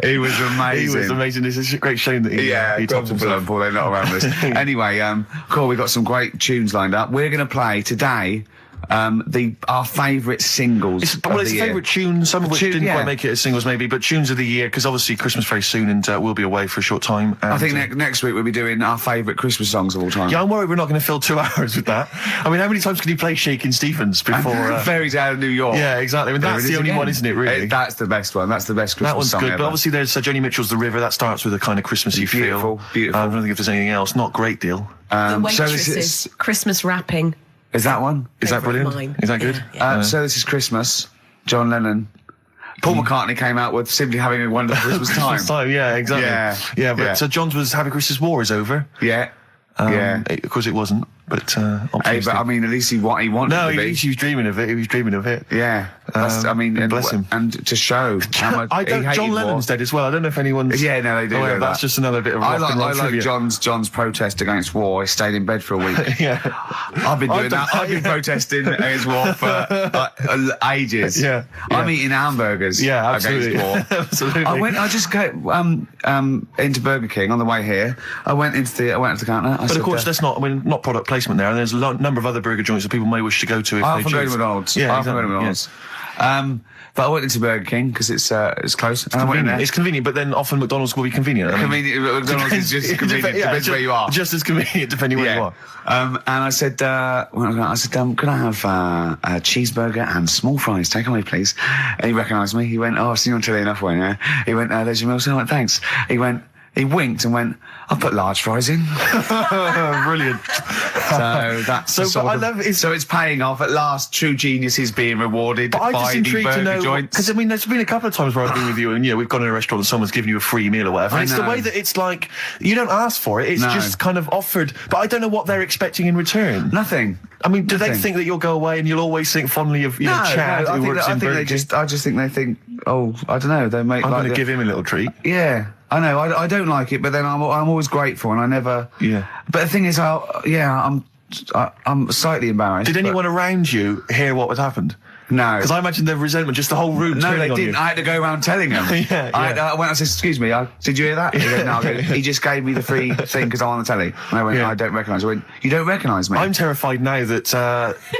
He was amazing. He was amazing. It's a great shame that he topped himself. They're not around us. Anyway, cool. We've got some great tunes lined up. We're going to play today our favourite singles. It's favourite tunes, some of which didn't quite make it as singles maybe, but tunes of the year, because obviously Christmas very soon and we'll be away for a short time. And, I think next week we'll be doing our favourite Christmas songs of all time. Yeah, I'm worried we're not going to fill 2 hours with that. I mean, how many times can you play Shakin' Stevens before... Fairies Out of New York. Yeah, exactly. I mean, that's the only one, isn't it, really? That's the best one. That's the best Christmas song That one's good, ever. but obviously there's Joni Mitchell's The River. That starts with a kind of Christmassy feel. Beautiful. I don't think if there's anything else. Not a great deal. The Waitresses, Christmas Wrapping. Is that one? Is that brilliant? Mine. Is that good? Yeah. So This Is Christmas, John Lennon. Paul McCartney came out with Simply Having a Wonderful Christmas Time. Yeah, exactly. Yeah, but so John's was Happy Christmas War is over. Yeah. Of course it wasn't. But hey, but I mean, at least he wanted. No, to be. he was dreaming of it. He was dreaming of it. Yeah, I mean, bless him. And to show how much John Lennon's dead as well. I don't know if anyone's. Yeah, no, they do. That's just another bit of rock and roll trivia. I like John's protest against war. He stayed in bed for a week. Yeah, I've been doing that. I've been protesting against war for ages. Yeah, I'm eating hamburgers. Yeah, absolutely. Against war. Absolutely. I just go into Burger King on the way here. I went to the counter. But of course, that's not product placement there. And there's a number of other burger joints that people may wish to go to if I they often choose. go to McDonald's. Yeah, I often go to McDonald's. But I went into Burger King because it's close. It's convenient, but then often McDonald's will be convenient. McDonald's is just convenient. Depends where you are. Just as convenient depending where you are. And I said, could I have a cheeseburger and small fries? Take away, please. And he recognised me. He went, "Oh, I've seen you on telly enough, won't you?" He went, "There's your meal." So I went, "Thanks." He winked and went, "I'll put large fries in." Brilliant. So that's so it's paying off at last. True genius is being rewarded but by the burger joints. Because I mean, there's been a couple of times where I've been with you, and we've gone to a restaurant and someone's given you a free meal or whatever. And it's the way that it's like you don't ask for it; it's just kind of offered. But I don't know what they're expecting in return. Nothing. I mean, do they think that you'll go away and you'll always think fondly of Chad? I just think they think, oh, I don't know. They make. I'm going to give him a little treat. Yeah. I know, I don't like it, but then I'm always grateful, and I never. Yeah. But the thing is, I'm slightly embarrassed. Did anyone around you hear what had happened? No. Because I imagine the resentment, just the whole room. No, they on didn't. You. I had to go around telling them. I went and said, "Excuse me, did you hear that?" He went, "No." He just gave me the free thing because I'm on the telly. And I went, "I don't recognise." I went, "You don't recognise me?" I'm terrified now that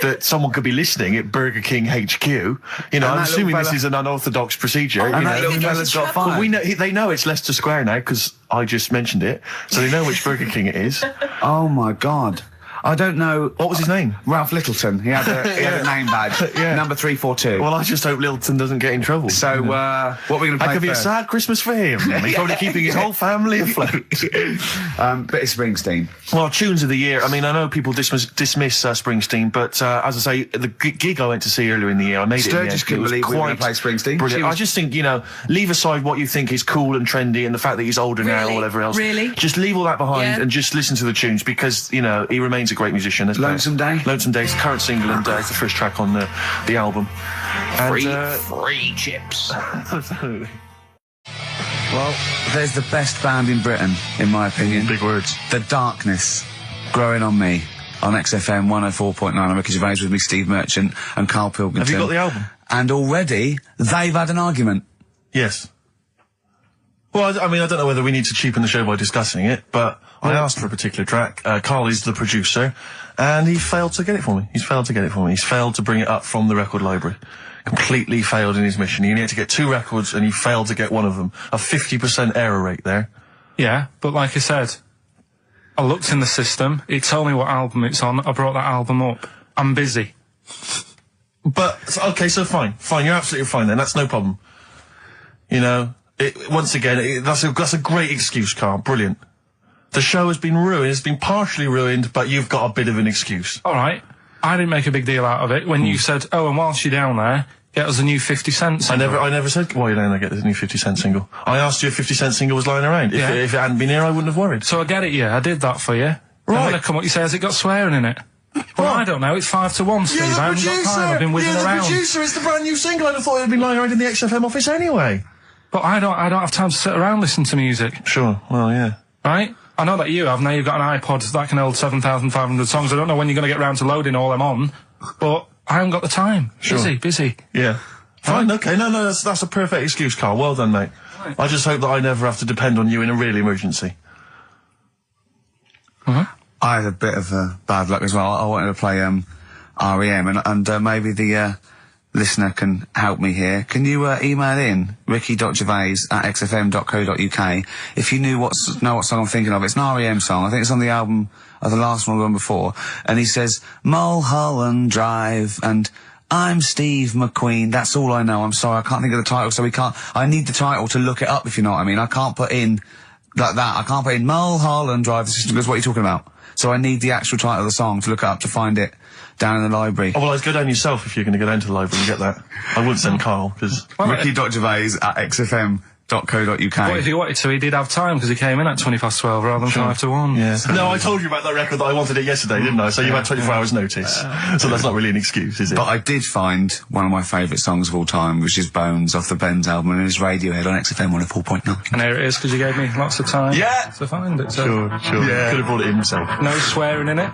that someone could be listening at Burger King HQ. I'm assuming this is an unorthodox procedure. And that little fella's got fired. But they know it's Leicester Square now because I just mentioned it, so they know which Burger King it is. Oh my God. I don't know. What was his name? Ralph Littleton. He had a name badge. Number 342. Well, I just hope Littleton doesn't get in trouble. So, what are we going to play? That could be a sad Christmas for him. He's probably keeping his whole family afloat. Bit of Springsteen. Well, tunes of the year. I mean, I know people dismiss Springsteen, but as I say, the gig I went to see earlier in the year, I made it. Sturgis couldn't believe we were going to play Springsteen. Brilliant. I just think, leave aside what you think is cool and trendy and the fact that he's older now or whatever else. Really? Just leave all that behind and just listen to the tunes because, he remains a great musician. Lonesome Day? Lonesome Day is the current single and it's the first track on the album. Free chips. Absolutely. Well, there's the best band in Britain, in my opinion. Big words. The Darkness, Growing on Me, on XFM 104.9. I'm Ricky Gervais with me, Steve Merchant and Karl Pilkington. Have you got the album? And already, they've had an argument. Yes. Well, I mean, I don't know whether we need to cheapen the show by discussing it, but I asked for a particular track. Karl is the producer, and he failed to get it for me. He's failed to bring it up from the record library. Completely failed in his mission. He needed to get 2 records, and he failed to get one of them. A 50% error rate there. Yeah, but like I said, I looked in the system. It told me what album it's on. I brought that album up. I'm busy. But, okay, so fine. Fine, you're absolutely fine then. That's no problem. Once again, that's a great excuse, Karl. Brilliant. The show has been ruined. It's been partially ruined, but you've got a bit of an excuse. All right. I didn't make a big deal out of it when you said, "Oh, and whilst you're down there, get us a new 50 Cent single." I never said, "Why are you down there, get the new 50 Cent single?" I asked you if 50 Cent single was lying around. If it hadn't been here, I wouldn't have worried. So I get it, I did that for you. Right. And when I come up, you say, "Has it got swearing in it?" Well, I don't know. It's 5-1, Steve. I haven't got time. I've been whizzing around. You're the producer. It's the brand new single. I'd have thought it had been lying around in the XFM office anyway. But I don't have time to sit around listening to music. Sure. Well, yeah. Right? I know that you have. Now you've got an iPod that can hold 7,500 songs. I don't know when you're going to get round to loading all them on, but I haven't got the time. Sure. Busy. Yeah. Fine, okay. No, that's a perfect excuse, Karl. Well done, mate. Right. I just hope that I never have to depend on you in a real emergency. I had a bit of bad luck as well. I wanted to play REM, and maybe the listener can help me here. Can you email in ricky.gervais@xfm.co.uk if you know what song I'm thinking of? It's an REM song. I think it's on the album of the last one before. And he says, Mulholland Drive, and I'm Steve McQueen. That's all I know. I'm sorry, I can't think of the title, so I need the title to look it up, if you know what I mean. I can't put in like that. I can't put in Mulholland Drive. The system goes, what are you talking about? So I need the actual title of the song to look it up to find it down in the library. Oh, well, I'd go down yourself if you're going to go down to the library and get that. I would send Karl, because... Ricky.Gervais@xfm.co.uk. radio.co.uk. But if he wanted to, he did have time because he came in at 12:20 rather than 5 to 1. Yeah. No, I told you about that record that I wanted it yesterday, didn't I? So you had 24 hours notice. So that's not really an excuse, is it? But I did find one of my favourite songs of all time, which is Bones off the Bends album, and it was Radiohead on XFM 104.9. And here it is, because you gave me lots of time to find it. So. Sure. Yeah. Could have brought it in himself. No swearing in it.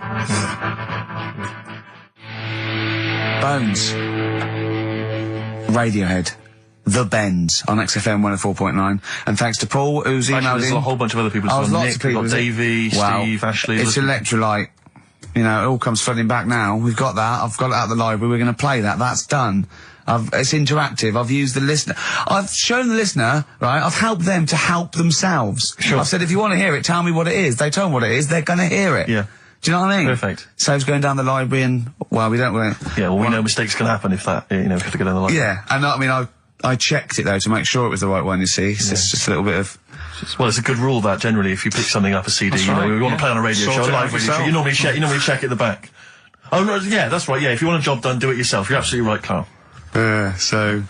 Bones. Radiohead. The Bends on XFM 104.9. And thanks to Paul, who's emailed in. There's a whole bunch of other people. Lots Nick, of people. We've got Davey, Steve, Ashley. It's Electrolyte. You know, it all comes flooding back now. We've got that. I've got it out of the library. We're going to play that. That's done. It's interactive. I've used the listener. I've shown the listener, right? I've helped them to help themselves. Sure. I've said, if you want to hear it, tell me what it is. They tell me what it is. They're going to hear it. Yeah. Do you know what I mean? Perfect. Saves going down the library and, well, we don't... Yeah, well, we know mistakes can happen if that, you know, if you have to go down the library. Yeah, and I mean, I checked it, though, to make sure it was the right one, you see. It's just a little bit of... Well, it's a good rule that, generally, if you pick something up, a CD, you know, we want to play on a radio show, a live radio show, you normally check at the back. Oh, no, yeah, that's right, yeah, if you want a job done, do it yourself. You're absolutely right, Carl. So...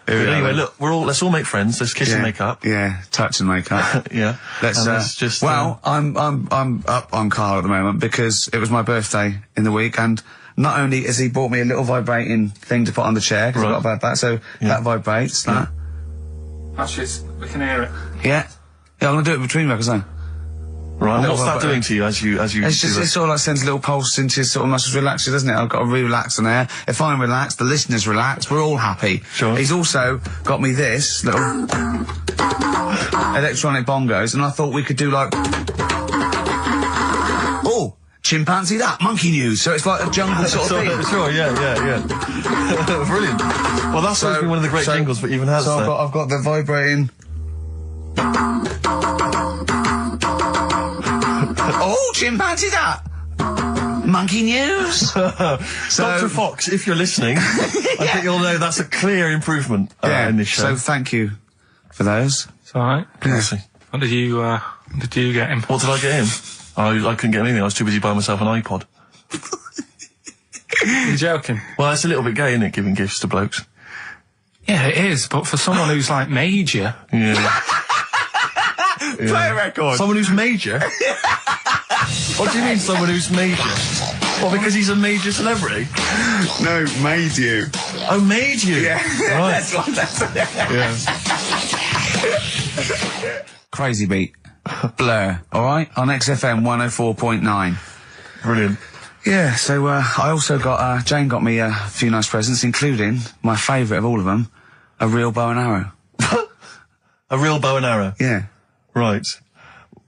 Anyway, look, let's all make friends. Let's kiss and make up. Yeah, touch and make up. Yeah. Let's just. Well, I'm up on Carl at the moment because it was my birthday in the week, and not only has he bought me a little vibrating thing to put on the chair because I've got about that, so that vibrates. Actually, we can hear it. Yeah, I'm gonna do it between records now. Right, what's that doing to you as you It's just, it sort of like sends a little pulse into your sort of muscles, relaxes, doesn't it? I've got to relax on air. If I'm relaxed, the listeners relax, we're all happy. Sure. He's also got me this little electronic bongos, and I thought we could do like... Oh! Chimpanzee that, monkey news, so it's like a jungle sort of thing. Sure, yeah. Brilliant. Well, that's always been one of the great jingles that even has. So I've got the vibrating... Oh, chimpanzee that! Monkey news! Dr. Fox, if you're listening, I think you'll know that's a clear improvement in this show. So thank you for those. It's alright. Yeah. What did you get him? What did I get him? I couldn't get anything. I was too busy buying myself an iPod. You're joking? Well, it's a little bit gay, isn't it, giving gifts to blokes? Yeah, it is, but for someone who's like major... Yeah. Play a record. Someone who's major? What do you mean, someone who's major? Well, because he's a major celebrity? No, made you. Oh, made you? Yeah. Right. That's Yeah. Crazy Beat. Blur. Alright? On XFM 104.9. Brilliant. Yeah, so, I also got, Jane got me a few nice presents, including my favourite of all of them, a real bow and arrow. A real bow and arrow? Yeah. Right.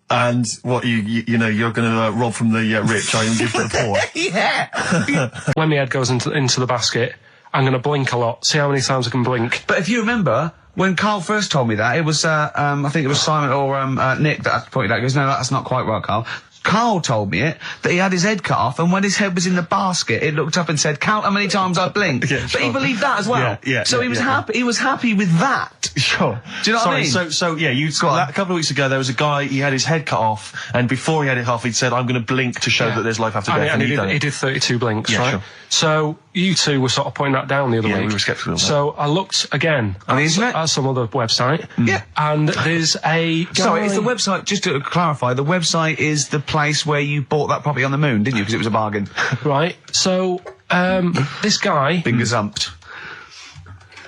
And what, you know, you're going to rob from the rich and give to the poor? Yeah. When my head goes into the basket, I'm going to blink a lot. See how many times I can blink. But if you remember, when Carl first told me that, it was, I think it was Simon or Nick that pointed out. He goes, no, that's not quite right, Carl. Carl told me that he had his head cut off, and when his head was in the basket, it looked up and said, count how many times I blinked. Yeah, sure. But he believed that as well. So he was happy. He was happy with that. Sure. Do you know what I mean? So yeah, a couple of weeks ago, there was a guy, he had his head cut off, and before he had it off, he'd said, I'm going to blink to show that there's life after death, and he did 32 blinks, right? Sure. So you two were sort of pointing that down the other week. Yeah, we were sceptical of that. So I looked again on the internet at some other website. Yeah. And there's a guy... Sorry, it's the website, just to clarify, the website is the place where you bought that property on the moon, didn't you? Because it was a bargain. Right. So, this guy... Been gazumped.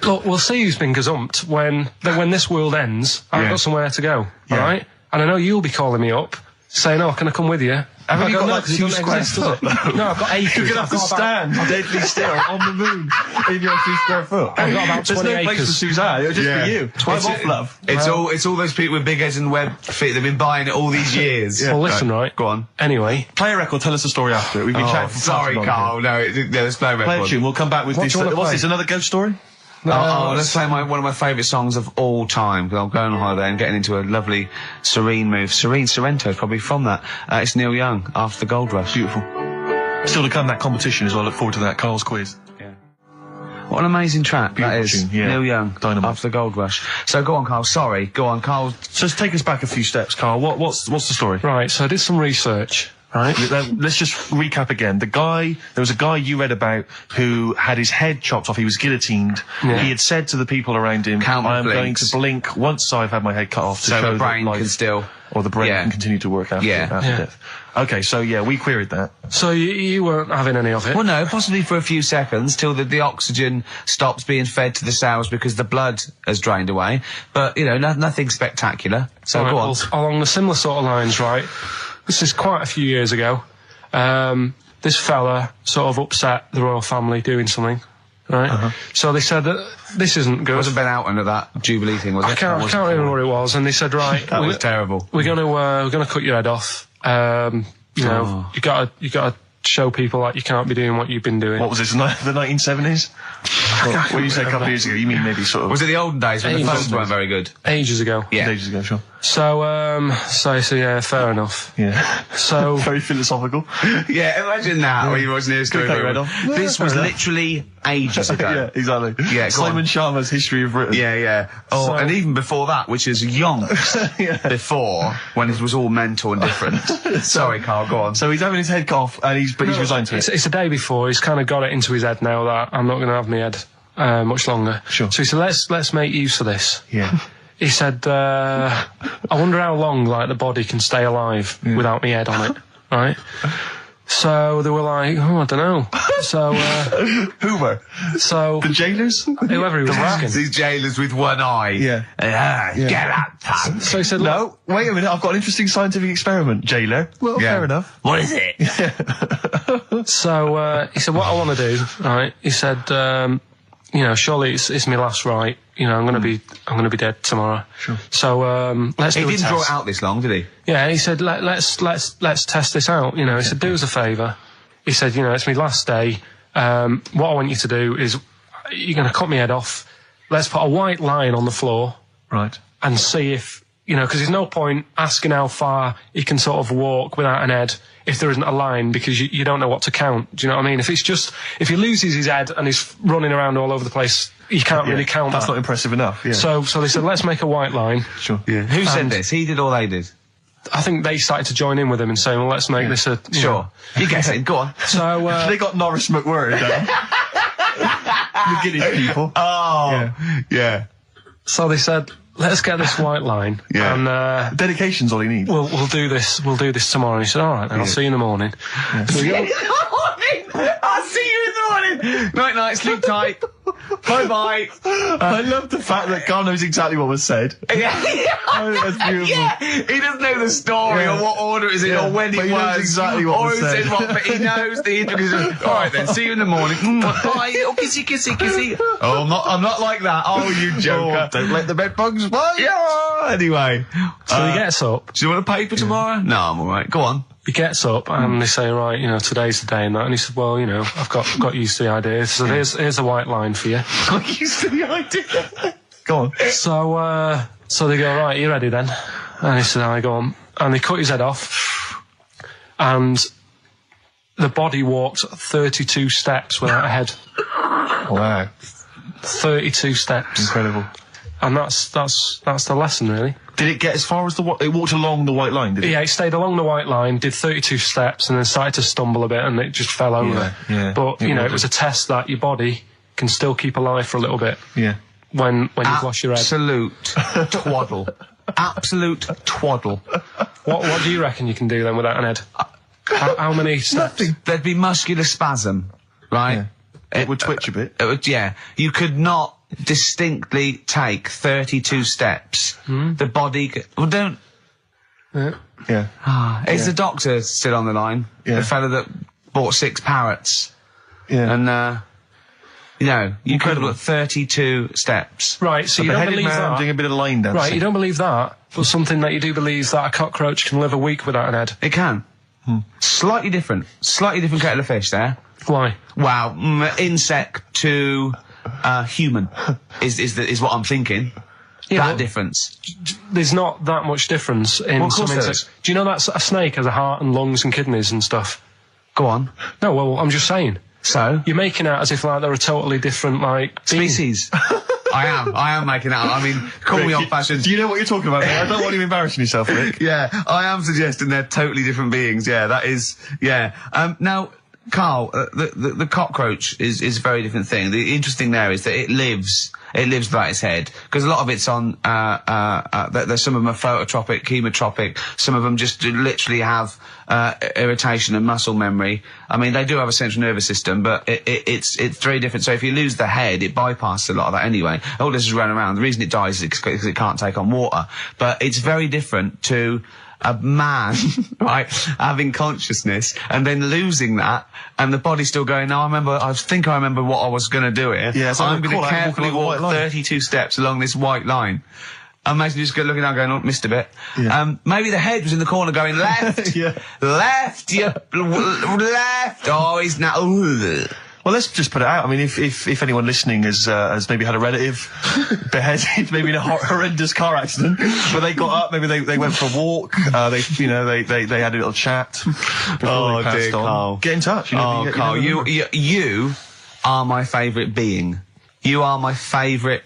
Look, we'll see who's been gazumped when this world ends. I've got somewhere to go, alright? And I know you'll be calling me up, saying, oh, can I come with you? Haven't you got like 2 square foot? No, I've got 80. You're going to have to stand deadly still on the moon in your 2 square foot. I've got about 20 There's no place acres. for Suzanne, it'll just be you. 12 off, love. It's all those people with big heads and web feet that've been buying it all these years. Well, listen, right. Go on. Anyway. Play a record, tell us a story after it. We've been chatting for sorry, Carl. No, let's play a record. Play a tune, we'll come back with this. What's this, another ghost story? Let's play one of my favourite songs of all time, because I'm going on holiday and getting into a lovely serene mood. Sorrento is probably from that. It's Neil Young, After the Gold Rush. Beautiful. Still to come, that competition as well. I look forward to that, Carl's quiz. Yeah. What an amazing track that is. Tune, yeah. Neil Young, Dynamite. After the Gold Rush. So go on, Carl. Sorry. Go on, Carl. Just take us back a few steps, Carl. What's the story? Right, so I did some research, Right. Let's just recap again. There was a guy you read about who had his head chopped off. He was guillotined. Yeah. He had said to the people around him, I am going to blink once I've had my head cut off to so show the brain that life, can still... or the brain can continue to work after death. Okay, so we queried that. So you weren't having any of it? Well, no, possibly for a few seconds till the oxygen stops being fed to the cells because the blood has drained away. But, nothing spectacular. So go on. Well, along the similar sort of lines, right? This is quite a few years ago. This fella sort of upset the royal family doing something, right? So they said that this isn't good. It wasn't Ben Oughton at that Jubilee thing, was it? I can't remember what it was. And they said, right, that was terrible. We're gonna cut your head off. You gotta show people that you can't be doing what you've been doing. What was this, the 1970s? When you say a couple of years ago, you mean maybe sort of... Was it the olden days when the phones weren't very good? Ages ago. Yeah. Ages ago, sure. So yeah, fair enough. Yeah. So... Very philosophical. Yeah, imagine that when you watch news story. This was literally ages ago. Yeah, exactly. Yeah, Simon Sharma's History of Britain. Yeah. Oh, and even before that, which is yonks before, when it was all mental and different. Sorry, Carl, go on. So he's having his head cut off, and he's resigned to it. It's the day before. He's kind of got it into his head now that I'm not going to have my head much longer. Sure. So he said, let's make use of this. Yeah. He said, I wonder how long, the body can stay alive without my head on it, right? So they were like, I don't know. So, who were? So... The jailers? Whoever he was asking. These jailers with one eye. Yeah. Get out, punk. So he said, no, wait a minute, I've got an interesting scientific experiment, jailer. Well, fair enough. What is it? So, he said, what I want to do, right, he said, surely it's my last right. I'm going to be dead tomorrow. Sure. So, let's do a test. He didn't draw it out this long, did he? Yeah, he said, let's test this out. He said, do us a favour. He said, it's my last day. What I want you to do is, you're going to cut my head off. Let's put a white line on the floor. Right. And see if, because there's no point asking how far he can sort of walk without an head if there isn't a line, because you don't know what to count. Do you know what I mean? If he loses his head and he's running around all over the place, you can't really count That's that. not impressive enough, yeah. So they said, let's make a white line. Sure. Yeah. Who said this? He did or they did? I think they started to join in with him and saying, well, let's make this a... Sure. You guess it, go on. So, they got Norris McWhirr down. The Guinness people. Oh. Yeah. So they said, let's get this white line. Yeah. And, dedication's all he needs. We'll do this tomorrow. And he said, all right, then I'll see you in the morning. Yeah. So I'll see you in the morning. Night, sleep tight. Bye. I love the fact that Carl knows exactly what was said. That's beautiful. Yeah, he doesn't know the story or what order it is in or when but it he was. knows exactly what was said. But he knows the intricacies. All right then, see you in the morning. Bye. Oh, kissy. Oh, I'm not like that. Oh, you joker. Don't let the bed bugs fly. Yeah. Anyway. So he gets up. Do you want a paper tomorrow? No, I'm all right. Go on. He gets up and they say, right, today's the day and that. And he said, well, I've got used to the idea. So here's a white line for you. Got used to the idea. Go on. So they go, right, you ready then? And he said, I go on. And they cut his head off. And the body walked 32 steps without a head. Wow. 32 steps. Incredible. And that's the lesson, really. Did it get as far as it walked along the white line, did it? Yeah, it stayed along the white line, did 32 steps, and then started to stumble a bit, and it just fell over. Yeah. But, it was a test that your body can still keep alive for a little bit. Yeah. When you've lost your head. Absolute twaddle. Absolute twaddle. What do you reckon you can do then without an head? How many steps? Nothing. There'd be muscular spasm, right? Yeah. It would twitch a bit. You could not distinctly take 32 steps. The body... Well, don't... Yeah. Is the doctor still on the line? Yeah. The fella that bought 6 parrots. Yeah. And, you could have got 32 steps. Right, so you don't believe that. Doing a bit of line dancing. Right, you don't believe that, but something that you do believe is that a cockroach can live a week without an head. It can. Slightly different kettle of fish there. Why? Wow, insect to human is what I'm thinking. Yeah, that difference. There's not that much difference in some insects. Do you know that a snake has a heart and lungs and kidneys and stuff? Go on. No, well, I'm just saying. So? You're making out as if they're a totally different, species. I am making that up. I mean, call me old-fashioned. Do you know what you're talking about, mate? I don't want you embarrassing yourself, Rick. Yeah, I am suggesting they're totally different beings. Yeah, that is, yeah. Now, Karl, the cockroach is a very different thing. The interesting there is that it lives without its head, because a lot of it's on, there's some of them are phototropic, chemotropic, some of them just literally have, irritation and muscle memory. I mean, they do have a central nervous system, but it's very different. So if you lose the head, it bypasses a lot of that anyway. All this is running around. The reason it dies is because it can't take on water. But it's very different to a man, right, having consciousness and then losing that, and the body's still going, no, I think I remember what I was going to do here. Yeah, so I'm going to carefully walk 32 steps along this white line. Imagine you just looking down going, oh, missed a bit. Yeah. Maybe the head was in the corner going, left, left, left, oh, he's now, ooh. Well, let's just put it out. I mean, if anyone listening has maybe had a relative beheaded, maybe in a horrendous car accident, but they got up, maybe they went for a walk, they had a little chat before they passed on. Karl. Get in touch. Karl, you are my favourite being. You are my favourite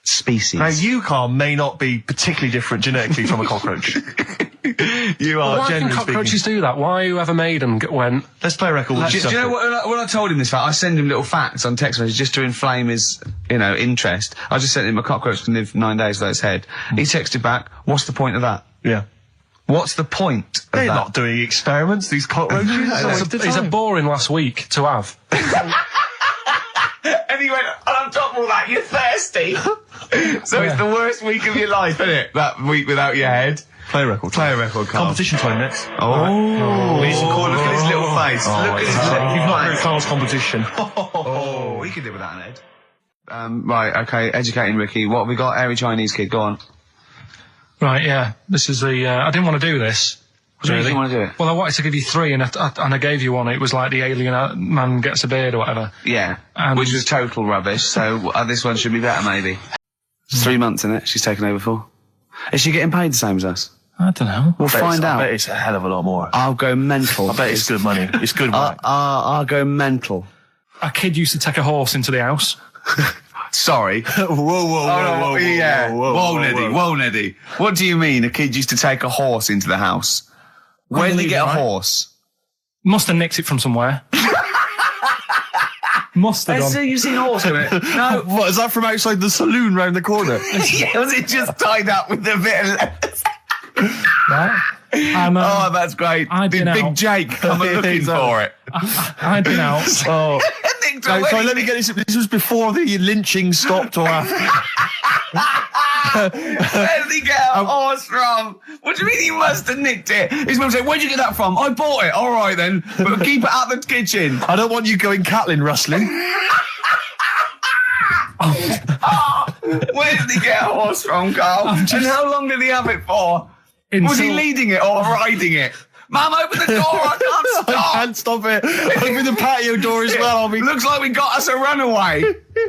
species. Now, you, Karl, may not be particularly different genetically from a cockroach. You are. Why can cockroaches do that? Why whoever made them went? Let's play a record. Do you know what? When I told him this fact, I send him little facts on text messages just to inflame his, interest. I just sent him a cockroach can live 9 days without its head. He texted back, "What's the point of that?" Yeah. What's the point of They're that? not doing experiments. These cockroaches. It's a boring last week to have. And he went, and on top of all that, you're thirsty. So it's the worst week of your life, isn't it? That week without your head. Play a record. Karl. Competition time next. Oh. Look at his little face. Look at his little face. You've not heard Karl's competition. Oh, we could live without an head. Right, okay, educating Ricky. What have we got? Airy Chinese kid, go on. Right, yeah. This is the, I didn't want to do this. Really? You didn't want to do it? Well, I wanted to give you 3 and I gave you one. It was like the alien man gets a beard or whatever. Yeah. Which was total rubbish, so this one should be better maybe. It's 3 months, isn't it? She's taken over for. Is she getting paid the same as us? I don't know. We'll find out. I bet it's a hell of a lot more. I'll go mental. I bet it's good money. It's good work. I'll go mental. A kid used to take a horse into the house. Sorry. Whoa, Neddy. What do you mean a kid used to take a horse into the house? Where did he get a horse? Must have nicked it from somewhere. Must have done. So you've seen a horse in it? No. What, is that from outside the saloon round the corner? Yeah, was it just tied up with a bit of lettuce? Right. Oh, that's great. Big Jake coming looking for it. I'd been out. Oh. Sorry, let me get this. This was before the lynching stopped or after. Where did he get a horse from? What do you mean he must have nicked it? His mum said, where'd you get that from? I bought it. All right then. But keep it out the kitchen. I don't want you going Catlin rustling. Where did he get a horse from, Karl? And how long did he have it for? Was he leading it or riding it? Mum, open the door, I can't stop. I can't stop it. Open the patio door as well. Looks like we got us a runaway.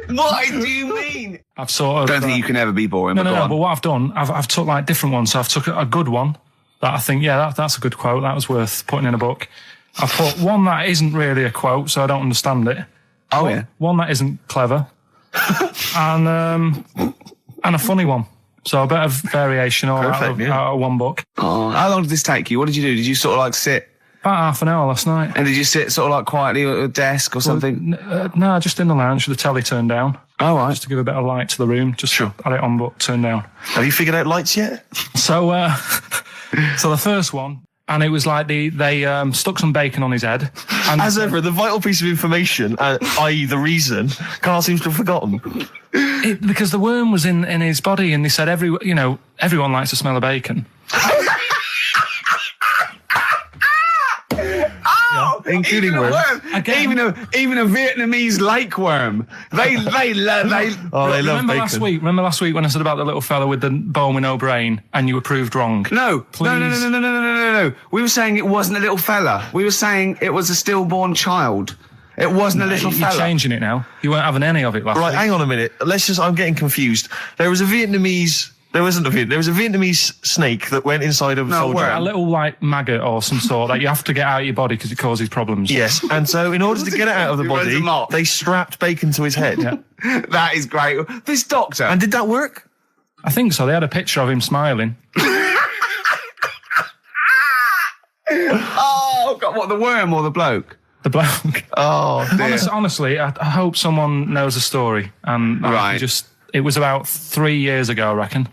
What do you mean? I've sort of... Don't think you can ever be boring, No, but what I've done, I've took like different ones. So I've took a good one that I think, that's a good quote. That was worth putting in a book. I've put one that isn't really a quote, so I don't understand it. Oh, yeah? One that isn't clever. and a funny one. So a bit of variation out of one book. Oh, how long did this take you? What did you do? Did you sort of like sit? About half an hour last night. And did you sit sort of like quietly at a desk or something? No, just in the lounge with the telly turned down. Oh, right. Just to give a bit of light to the room. Just had it on, but turned down. Have you figured out lights yet? So, so the first one, and it was like they stuck some bacon on his head. And as ever, the vital piece of information, i.e. the reason, Karl seems to have forgotten. Because the worm was in his body, and they said everyone likes the smell of bacon. Including worms. Even a Vietnamese lake worm. They love bacon. Remember last week when I said about the little fella with the bone with no brain, and you were proved wrong? No. We were saying it wasn't a little fella. We were saying it was a stillborn child. It wasn't a little fella. You're changing it now. You weren't having any of it last week. Right, hang on a minute. I'm getting confused. There was a Vietnamese There wasn't there was a Vietnamese snake that went inside of a soldier. A little, like, maggot or some sort that you have to get out of your body because it causes problems. Yes, and so in order to get it out of the body, they strapped bacon to his head. Yeah. That is great. This doctor. And did that work? I think so. They had a picture of him smiling. Oh, God, what, the worm or the bloke? The bloke. Oh, dear. Honestly, I hope someone knows the story. And it was about 3 years ago, I reckon.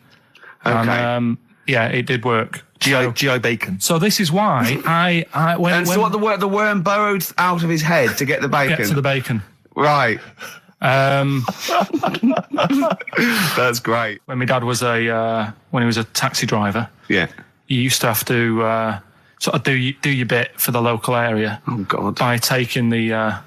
Okay. And, yeah, it did work. GI bacon. So this is why so what, the worm burrowed out of his head to get the bacon? Get to the bacon. Right. That's great. When my dad was when he was a taxi driver, yeah, you used to have to sort of do your bit for the local area. Oh God! By taking the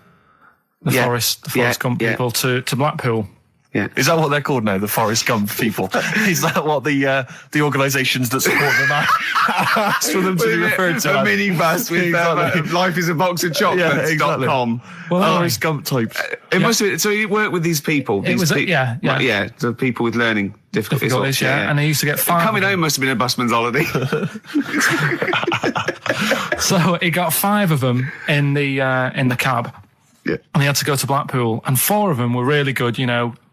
Forest Gump people to Blackpool. Yeah. Is that what they're called now? The Forrest Gump people? Is that what the organisations that support them ask for them to be referred to? A minibus with life is a box of chocolates. Exactly. .com. Well, Forrest Gump types. It must have been, so you work with these people. The people with learning difficulties. And they used to get 5. Coming home must have been a busman's holiday. So he got 5 of them in the cab. Yeah. And he had to go to Blackpool, and 4 of them were really good,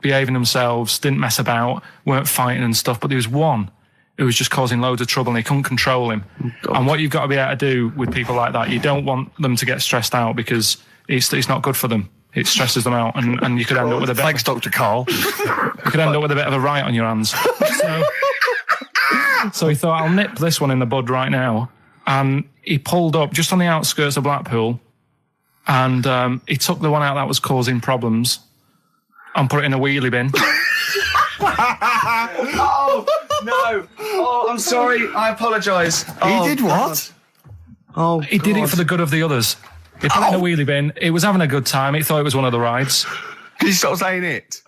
behaving themselves, didn't mess about, weren't fighting and stuff, but there was one who was just causing loads of trouble and they couldn't control him. Oh, and what you've got to be able to do with people like that, you don't want them to get stressed out because it's not good for them. It stresses them out, and you could end up with a bit. Thanks, Dr. Karl. You could end up with a bit of a riot on your hands. So he thought, I'll nip this one in the bud right now. And he pulled up just on the outskirts of Blackpool, and he took the one out that was causing problems and put it in a wheelie bin. Oh, no. Oh, I'm sorry. I apologise. He did what? Oh, he did it for the good of the others. He put it in a wheelie bin. He was having a good time. He thought it was one of the rides. Can you stop saying it?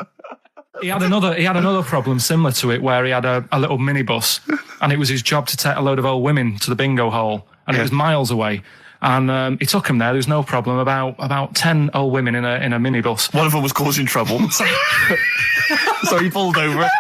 He had another problem similar to it where he had a little minibus, and it was his job to take a load of old women to the bingo hall, and it was miles away. And he took him there. There was no problem. About 10 old women in a minibus. One of them was causing trouble, so he pulled over it.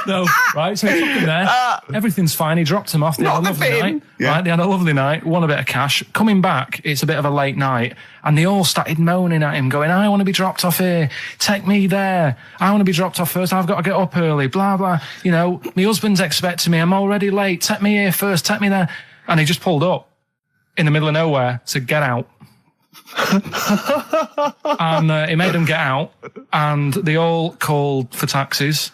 No, right? So he took him there. Everything's fine. He dropped him off. They had a lovely night. Yeah. Right? They had a lovely night. Won a bit of cash. Coming back, it's a bit of a late night, and they all started moaning at him, going, "I want to be dropped off here. Take me there. I want to be dropped off first. I've got to get up early. Blah blah. My husband's expecting me. I'm already late. Take me here first. Take me there." And he just pulled up in the middle of nowhere, said, "Get out." And he made them get out, and they all called for taxis.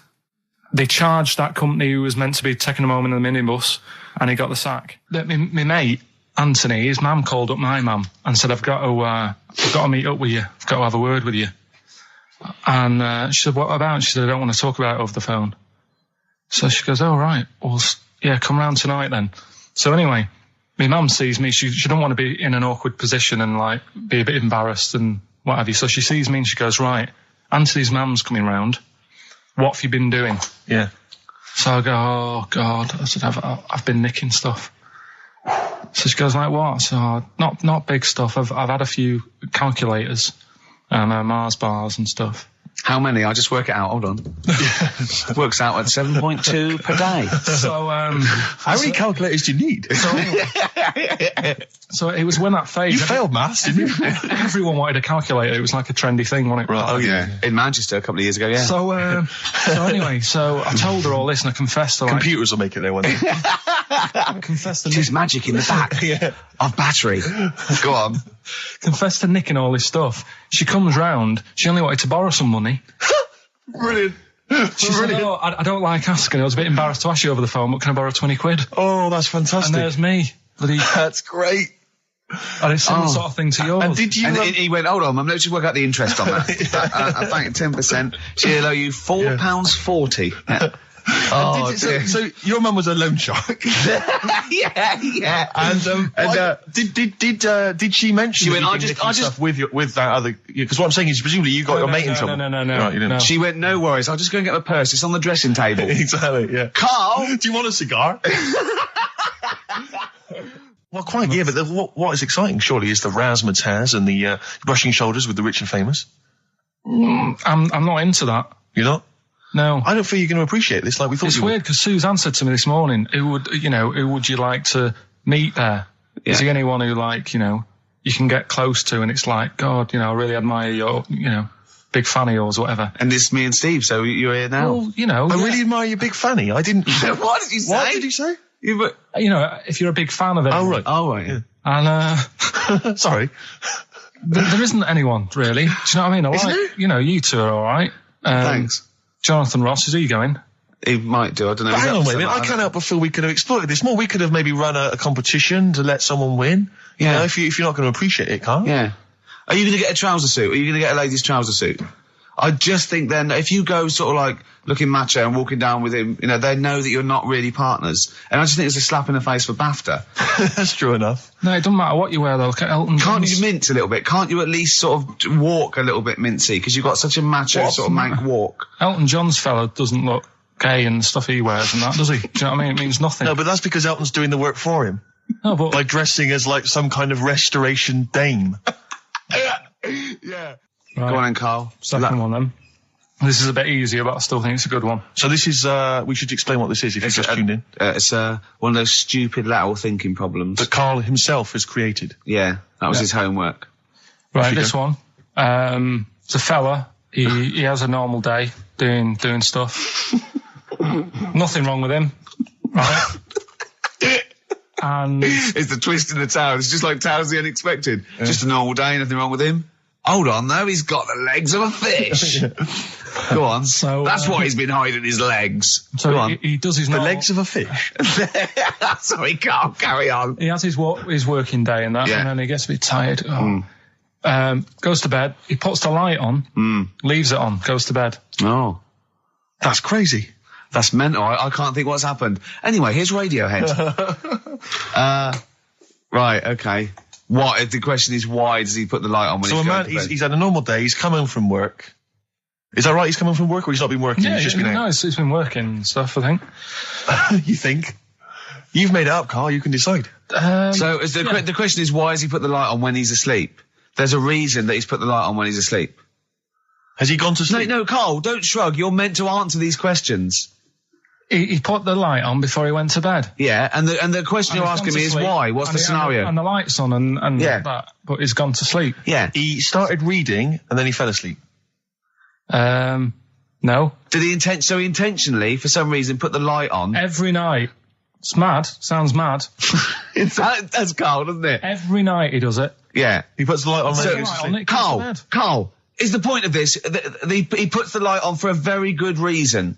They charged that company who was meant to be taking him home in the minibus, and he got the sack. My mate, Anthony, his mum called up my mum and said, I've got to meet up with you. I've got to have a word with you. And she said, what about? She said, I don't want to talk about it over the phone. So she goes, oh, right. Well, yeah, come round tonight then. So anyway, my mum sees me. She don't want to be in an awkward position and, like, be a bit embarrassed and what have you. So she sees me and she goes, right, Anthony's mum's coming round. What have you been doing? Yeah. So I go, oh, God. I said, I've been nicking stuff. So she goes, like, what? So, not big stuff. I've had a few calculators and Mars bars and stuff. How many? I'll just work it out. Hold on. Works out at 7.2 per day. So, how many calculators do you need? So it was when that phase. You failed maths, didn't you? Everyone wanted a calculator. It was like a trendy thing, wasn't it? Right. Oh, yeah. In Manchester a couple of years ago, yeah. So anyway, so I told her all this and I confessed to, like, computers will make it there one day. I confessed to There's magic in the back of battery. Go on. Confessed to nicking all this stuff. She comes round. She only wanted to borrow some money. Brilliant. She said, oh, I don't like asking. I was a bit embarrassed to ask you over the phone, but can I borrow 20 quid? Oh, that's fantastic. And there's me. That's great. And it's similar sort of thing to yours. And did you? And he went, hold on, let's just work out the interest on that. I think 10%. She'll owe you £4.40. Yeah. Oh, so your mum was a loan shark. yeah. And did she mention? She went, I just with that other, because what I'm saying is presumably you got your mate in trouble. No. Right, you didn't. No. She went, no worries. I'll just go and get my purse. It's on the dressing table. Exactly. Yeah. Karl, do you want a cigar? Well, quite, yeah, but what is exciting, surely, is the razzmatazz and the brushing shoulders with the rich and famous. I'm not into that. You're not? No. I don't feel you're going to appreciate this like we thought It's you would. weird because Suzanne said to me this morning, who would you like to meet there? Is there anyone who, like, you can get close to and it's like, God, I really admire your, big fan of yours or whatever. And it's me and Steve, so you're here now. Well, I really admire your big fanny. I didn't... What did you say? What did you say? If you're a big fan of it. Oh, right. Yeah. And, sorry. There isn't anyone, really. Do you know what I mean? You two are alright. Thanks. Jonathan Ross, is he going? He might do, I don't know. Hang on, wait a minute. I can't help but feel we could have exploited this more. We could have maybe run a competition to let someone win. Yeah. If you're not going to appreciate it, Carl. Yeah. Are you going to get a trouser suit? Are you going to get a ladies' trouser suit? I just think then, if you go sort of like looking macho and walking down with him, they know that you're not really partners. And I just think it's a slap in the face for BAFTA. That's true enough. No, it doesn't matter what you wear though. Look at Elton John. Can't you mince a little bit? Can't you at least sort of walk a little bit mincy? Because you've got such a macho sort of mank walk. Elton John's fella doesn't look gay and stuff he wears and that, does he? Do you know what I mean? It means nothing. No, but that's because Elton's doing the work for him. No, but... By dressing as like some kind of restoration dame. Yeah. Right. Go on then, Carl. Second one then. This is a bit easier, but I still think it's a good one. So this is, we should explain what this is if you've just tuned in. It's one of those stupid lateral thinking problems. That Carl himself has created. Yeah, that was his homework. Right, this one. It's a fella. He has a normal day doing stuff. Nothing wrong with him. Right? And it's the twist in the tale. It's just like Tales of the Unexpected. Yeah. Just a normal day, nothing wrong with him. Hold on, though, he's got the legs of a fish. Go on. So that's what he's been hiding his legs. So Go on. He does his the legs of a fish. Sorry, Carl, carry on. He has his working day and that, and then he gets a bit tired. Goes to bed. He puts the light on, leaves it on, goes to bed. Oh, that's crazy. That's mental. I can't think what's happened. Anyway, here's Radiohead. Right, okay. The question is, why does he put the light on when he's going to bed? He's had a normal day, he's come home from work. Is that right? He's come home from work or he's not been working? Yeah, he's just been out? No, he's been working and stuff, I think. You think? You've made it up, Carl, you can decide. The question is, why has he put the light on when he's asleep? There's a reason that he's put the light on when he's asleep. Has he gone to sleep? No, Carl, don't shrug. You're meant to answer these questions. He put the light on before he went to bed. Yeah, and the question you're asking me is why? What's the scenario? And the light's on and that, but he's gone to sleep. Yeah. He started reading and then he fell asleep. No. Did he intentionally, for some reason, put the light on? Every night. It's mad. Sounds mad. That's Carl, doesn't it? Every night he does it. Yeah. He puts the light on. Carl, is the point of this, he puts the light on for a very good reason.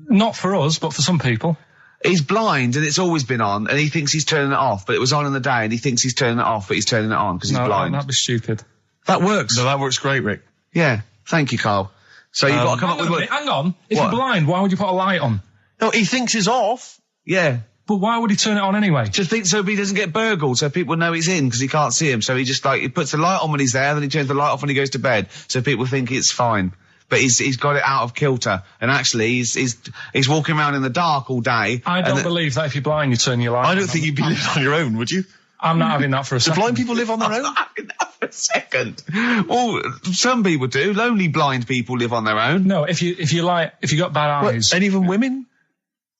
Not for us, but for some people. He's blind and it's always been on and he thinks he's turning it off, but it was on in the day and he thinks he's turning it off, but he's turning it on because he's blind. No, that'd be stupid. That works. No, that works great, Rick. Yeah. Thank you, Carl. So you've got to come up with... Hang on. If you're blind, why would you put a light on? No, he thinks it's off. Yeah. But why would he turn it on anyway? Just think so he doesn't get burgled, so people know he's in because he can't see him. So he just he puts the light on when he's there, then he turns the light off when he goes to bed, so people think it's fine. But he's got it out of kilter, and actually he's walking around in the dark all day. I don't believe that if you're blind you turn your light on. I don't think you'd be living on your own, would you? I'm not having that for a second. Do blind people live on their own? I'm not having that for a second. Well, some people do. Lonely blind people live on their own. No, if you got bad eyes. What, any of them women?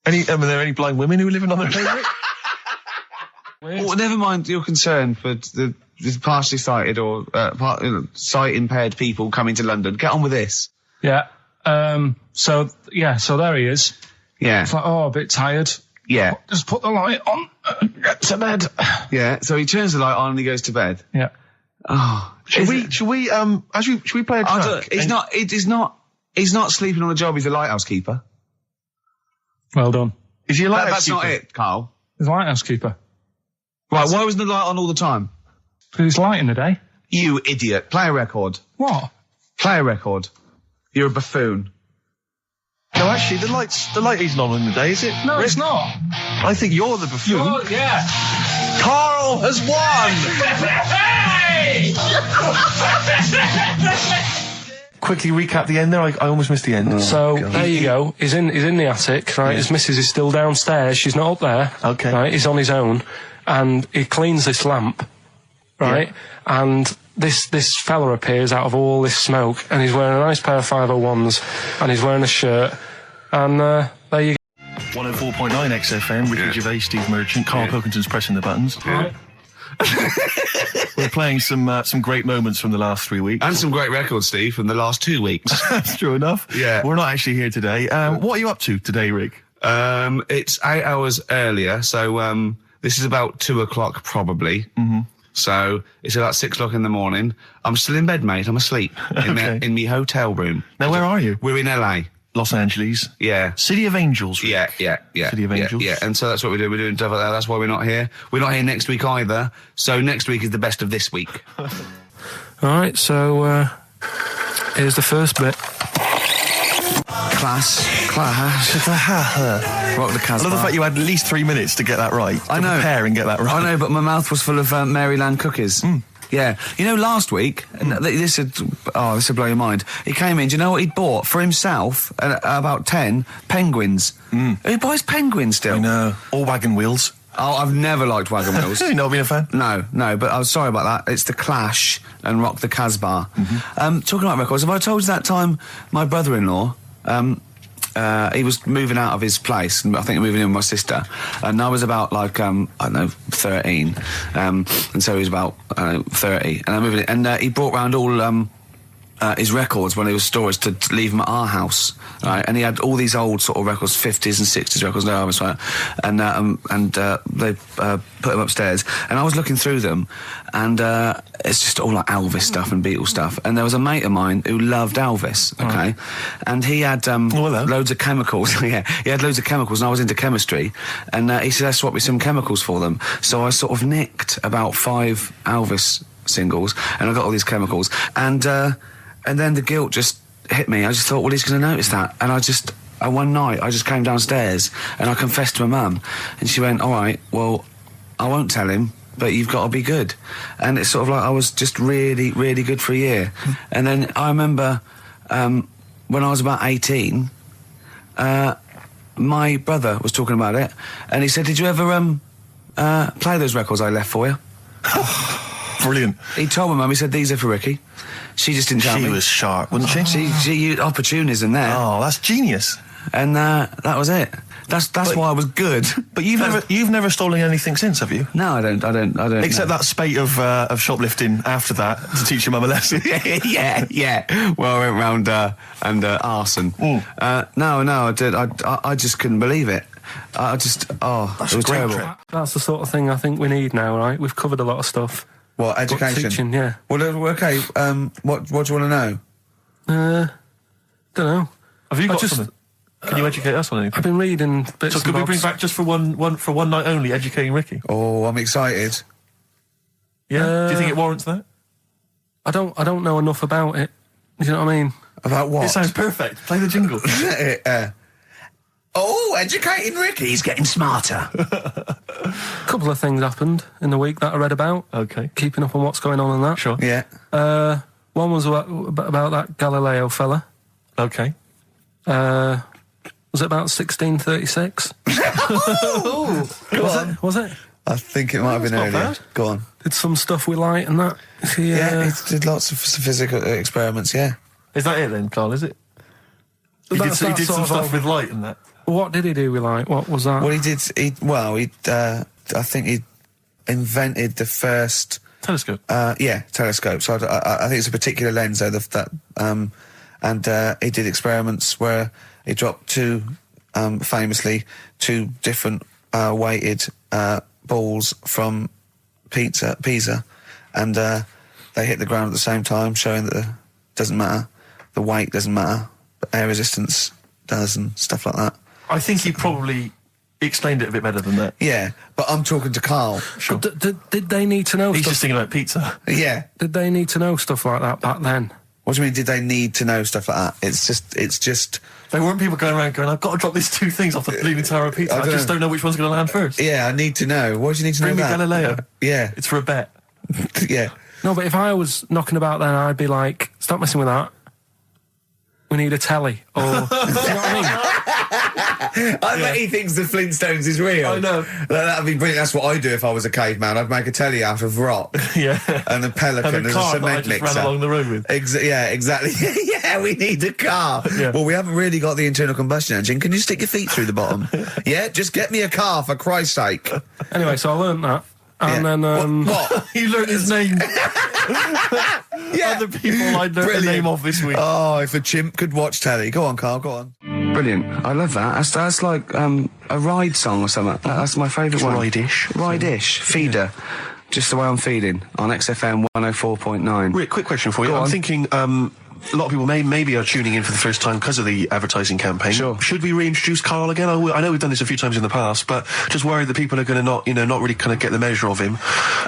Are there any blind women who are living on their own? Well, never mind your concern for the partially sighted or sight impaired people coming to London. Get on with this. Yeah. So there he is. Yeah. It's like, a bit tired. Yeah. Just put the light on. Get to bed. Yeah. So he turns the light on and he goes to bed. Yeah. Oh. Should we play a track? He's not sleeping on the job. He's a lighthouse keeper. Well done. Is he a lighthouse That's keeper? not it, Carl. He's a lighthouse keeper. Right. Why wasn't the light on all the time? Because it's light in the day. You idiot. Play a record. What? Play a record. You're a buffoon. No, actually, the light isn't on in the day, is it? No, it's not. I think you're the buffoon. Yeah. Carl has won! Quickly recap the end there. I almost missed the end. There you go. He's in the attic, right? Yeah. His missus is still downstairs. She's not up there. Okay. Right? He's on his own. And he cleans this lamp, right? Yeah. And this fella appears out of all this smoke, and he's wearing a nice pair of 501s, and he's wearing a shirt, and there you go. 104.9 XFM, Ricky Gervais, Steve Merchant, Karl Pilkington's pressing the buttons. Yeah. We're playing some great moments from the last 3 weeks. And some great records, Steve, from the last 2 weeks. That's true enough. Yeah. We're not actually here today. What are you up to today, Rick? It's 8 hours earlier, so this is about 2 o'clock probably. Mm-hmm. So it's about 6 o'clock in the morning. I'm still in bed, mate. I'm asleep in my hotel room. Now, where are you? We're in LA. Los Angeles. Yeah. City of Angels. Yeah. City of Angels. Yeah, and so that's what we're doing. We're doing stuff like that. That's why we're not here. We're not here next week either. So next week is the best of this week. All right, so here's the first bit. Class. Rock the Casbah. I love the fact you had at least 3 minutes to get that right. I know. Prepare and get that right. I know, but my mouth was full of Maryland cookies. Yeah. You know, last week, this would blow your mind. He came in, do you know what he'd bought? For himself, about 10 penguins. Who buys penguins still? I know. Or wagon wheels. Oh, I've never liked wagon wheels. You've not been a fan? No, but I'm sorry about that. It's The Clash and Rock the Casbah. Talking about records, have I told you that time my brother-in-law, he was moving out of his place, I think moving in with my sister, and I was about like, I don't know, 13, and so he was about, 30, and I moved in, and he brought round all, his records when he was storage to leave them at our house, right? And he had all these old sort of records, 50s and 60s records, no Elvis, right? And they put them upstairs, and I was looking through them, and it's just all like Elvis stuff and Beatles stuff. And there was a mate of mine who loved Elvis, okay? And he had loads of chemicals. Yeah, he had loads of chemicals, and I was into chemistry. And he said, "Let's swap me some chemicals for them." So I sort of nicked about 5 Elvis singles, and I got all these chemicals, and then the guilt just hit me. I just thought, well, he's going to notice that. And one night, I just came downstairs and I confessed to my mum. And she went, all right, well, I won't tell him, but you've got to be good. And it's sort of like I was just really, really good for a year. And then I remember when I was about 18, my brother was talking about it. And he said, did you ever play those records I left for you? Brilliant. He told my mum, he said, these are for Ricky. She just didn't tell me. She was sharp, wasn't she? She used opportunism there. Oh, that's genius. And that was it. That's why I was good. But you've never stolen anything since, have you? No, I don't. Except that spate of shoplifting after that to teach your mum a lesson. yeah. Well, I went round and arson. No, I did. I just couldn't believe it. It was terrible. Trip. That's the sort of thing I think we need now, right? We've covered a lot of stuff. What, education? Teaching, yeah. Well, okay, what do you want to know? Don't know. Have you got something? Can you educate us on anything? I've been reading bits. So could we bring back just for one night only, educating Ricky? Oh, I'm excited. Yeah? Do you think it warrants that? I don't know enough about it. You know what I mean? About what? It sounds perfect. Play the jingle. Educating Ricky. He's getting smarter. A couple of things happened in the week that I read about. Okay. Keeping up on what's going on in that. Sure. Yeah. One was about that Galileo fella. Okay. Was it about 1636? Was it? I think it might have been earlier. Bad. Go on. Did some stuff with light and that. He did lots of physical experiments, yeah. Is that it then, Carl, is it? He did some stuff with light and that. What did he do with light? What was that? Well, I think he invented the first... Telescope? Telescope. So I think it's a particular lens, though, and he did experiments where he dropped famously two different weighted balls from Pisa, and they hit the ground at the same time, showing that it doesn't matter, the weight doesn't matter, but air resistance does, and stuff like that. I think he probably explained it a bit better than that. Yeah, but I'm talking to Carl. Sure. Did they need to know He's stuff? just thinking about pizza. Yeah. Did they need to know stuff like that back then? What do you mean, did they need to know stuff like that? It's just... There weren't people going around going, I've got to drop these two things off the Leaning Tower of Pizza. I just don't know which one's going to land first. Yeah, I need to know. Why do you need to Bring know me that? Galileo. Yeah. It's for a bet. Yeah. No, but if I was knocking about then, I'd be like, stop messing with that. we need a telly. Or, you know what I mean? I bet he thinks the Flintstones is real. I know. That'd be brilliant. That's what I'd do if I was a caveman. I'd make a telly out of rock. Yeah. And a pelican and a as car a cement that I just mixer. ran along the road with. Yeah, exactly. Yeah, we need a car. Yeah. Well, we haven't really got the internal combustion engine. Can you stick your feet through the bottom? Yeah, just get me a car, for Christ's sake. Anyway, so I learnt that. And then, What? You learned his name. Yeah. Other people I learned the name of this week. Oh, if a chimp could watch telly. Go on, Carl, go on. Brilliant. I love that. That's like a ride song or something. That's my favourite one. Ride-ish. Ride-ish. Feeder. Just the way I'm feeding on XFM 104.9. Rick, quick question for you. Go I'm on. thinking a lot of people maybe are tuning in for the first time because of the advertising campaign. Sure. Should we reintroduce Carl again? I know we've done this a few times in the past, but just worried that people are going to not really kind of get the measure of him.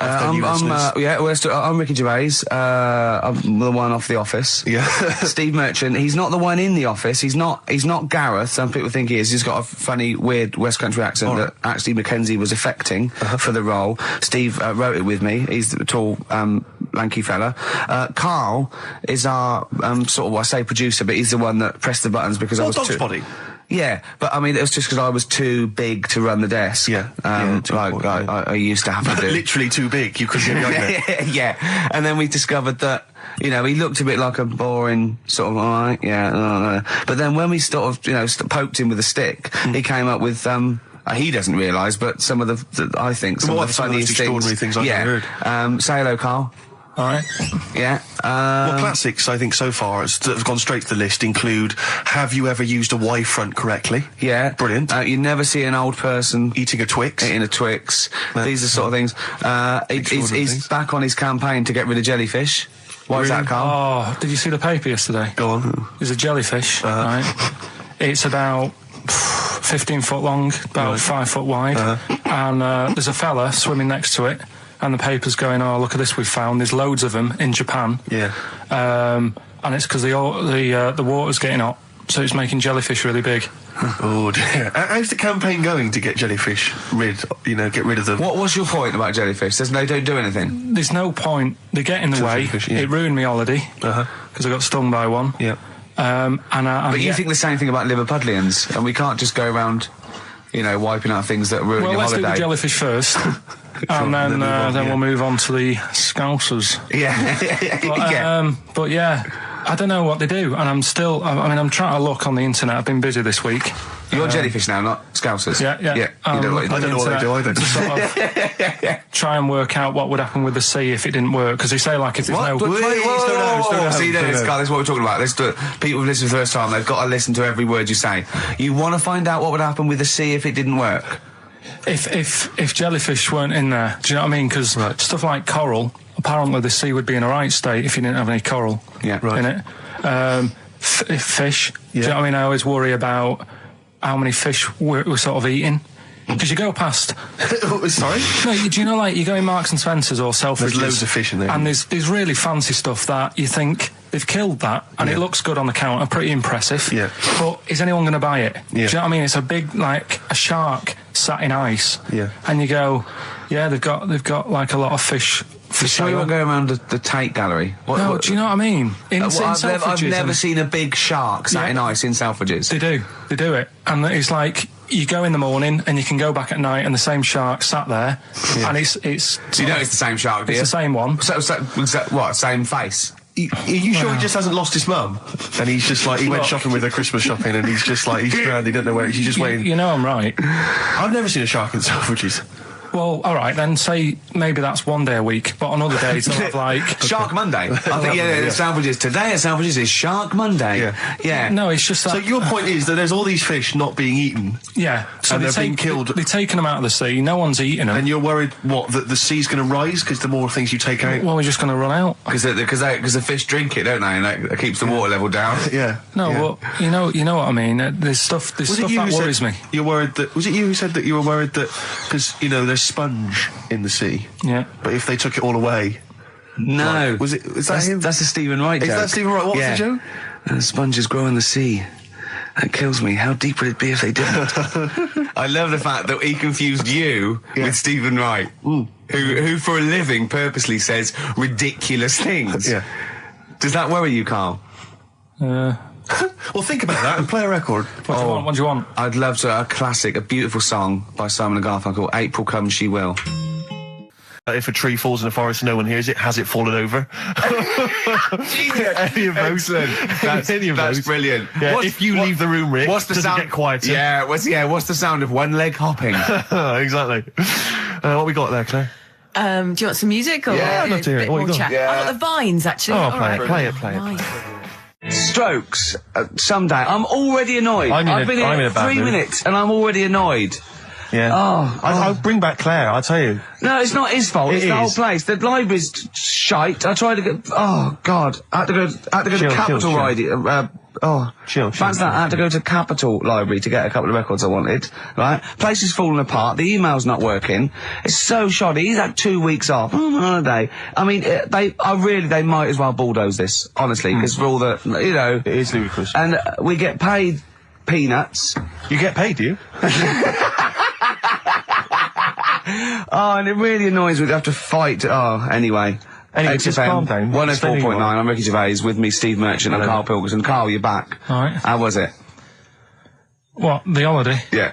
I'm Ricky Gervais. I'm the one off The Office. Yeah. Steve Merchant. He's not the one in The Office. He's not Gareth. Some people think he is. He's got a funny, weird West Country accent that actually Mackenzie was affecting for the role. Steve wrote it with me. He's the tall, lanky fella. Carl is our sort of, I say producer, but he's the one that pressed the buttons because I was Dog's Body. Yeah, but I mean, it was just because I was too big to run the desk. Yeah. I used to have to do. Literally too big. You couldn't get behind it. Yeah. And then we discovered that, he looked a bit like a boring sort of, all right, yeah. But then when we sort of, poked him with a stick, he came up with, he doesn't realise, but some of the I think, some of the funniest extraordinary things I've ever heard. Say hello, Carl. All right. Yeah. Well, classics, I think, so far, that have gone straight to the list include, have you ever used a Y front correctly? Yeah. Brilliant. You never see an old person eating a Twix. Eating a Twix. These are sort of things. He's back on his campaign to get rid of jellyfish. Why is that, Carl? Oh, did you see the paper yesterday? Go on. There's a jellyfish, right? It's about 15 foot long, about 5 foot wide, and there's a fella swimming next to it. And the paper's going, oh, look at this we've found. There's loads of them in Japan. Yeah. And it's because the water's getting hot, so it's making jellyfish really big. Oh dear. How's the campaign going to get jellyfish get rid of them? What was your point about jellyfish? They don't do anything? There's no point. They get in the way. Yeah. It ruined my holiday because I got stung by one. Yeah. But you think the same thing about Liverpudlians, and we can't just go around, wiping out things that ruin your holiday. Well, let's do the jellyfish first. And then we'll move on to the Scousers. Yeah. But yeah, I don't know what they do, and I'm trying to look on the internet. I've been busy this week. You're jellyfish now, not Scousers. Yeah. I don't know what they do either. To sort of try and work out what would happen with the sea if it didn't work, because they say if there's no. See, this is what we're talking about. People who've listened for the first time, they've got to listen to every word you say. You want to find out what would happen with the sea if it didn't work. If jellyfish weren't in there, do you know what I mean? Because stuff like coral, apparently the sea would be in a right state if you didn't have any coral in it. Fish, do you know what I mean? I always worry about how many fish we're sort of eating. Because you go past... Sorry? No, do you know, you go in Marks and Spencer's or Selfridges... There's loads of fish in there. And there's really fancy stuff that you think they've killed that, and it looks good on the counter, pretty impressive. Yeah. But is anyone going to buy it? Yeah. Do you know what I mean? It's a big, a shark sat in ice. Yeah. And you go, yeah, they've got a lot of fish... You sure you won't go around the Tate Gallery? Do you know what I mean? I've never seen a big shark sat in ice in Selfridges. They do it. And it's you go in the morning and you can go back at night and the same shark sat there. Yeah. And it's... So you know it's the same shark, do you? It's the same one. So what, same face? Are you sure he just hasn't lost his mum? And he's just he went shopping with her Christmas shopping and he's just he's stranded, he don't know where, he's just waiting. You know I'm right. I've never seen a shark in Selfridges. Well, all right, then say maybe that's one day a week, but on other days they'll have Shark Monday. I think, Selfridges. Today at Selfridges is Shark Monday. Yeah. No, it's just that... So your point is that there's all these fish not being eaten. Yeah. So and they're being killed. They're taking them out of the sea, no one's eating them. And you're worried, that the sea's going to rise because the more things you take out? Well, we're just going to run out. Because the fish drink it, don't they? And that keeps the water level down. Yeah. No, well, you know what I mean. There's stuff that worries me. You're worried that... Was it you who said that you were worried that... Because, there's sponge in the sea. Yeah. But if they took it all away... No. Is that him? That's a Stephen Wright joke. Is that Stephen Wright? What's the joke? Sponges grow in the sea. That kills me. How deep would it be if they didn't? I love the fact that he confused you with Stephen Wright, who for a living purposely says ridiculous things. Yeah. Does that worry you, Carl? Well, think about that and play a record. What do you want? I'd love to, a classic, a beautiful song by Simon and Garfunkel called April Comes She Will. If a tree falls in the forest and no one hears it, has it fallen over? Any of those? That's brilliant. Yeah, if you leave the room, Rick, does it get quieter? Yeah, what's the sound of one leg hopping? Exactly. What we got there, Claire? Do you want some music? Or I'd love to hear it. What you got? Yeah. I've got the Vines, actually. Oh, play it. Strokes. Someday. I'm already annoyed. I've been here 3 minutes and I'm already annoyed. Yeah. I'll bring back Claire, I'll tell you. No, it's not his fault. It's the whole place. The library's shite. I tried to get... Oh, God. I had to go to Capital Riding. Chill. Fancy that. I had to go to Capital Library to get a couple of records I wanted. Right? Place is falling apart. The email's not working. It's so shoddy. He's had 2 weeks off. On holiday. I mean, they might as well bulldoze this, honestly, because for all the, It is ludicrous. And we get paid peanuts. You get paid, do you? And it really annoys me to have to fight. Anyway, just calm down. 104.9, I'm Ricky Gervais, with me Steve Merchant and Karl Pilkington. Karl, you're back. Alright. How was it? What, the holiday? Yeah.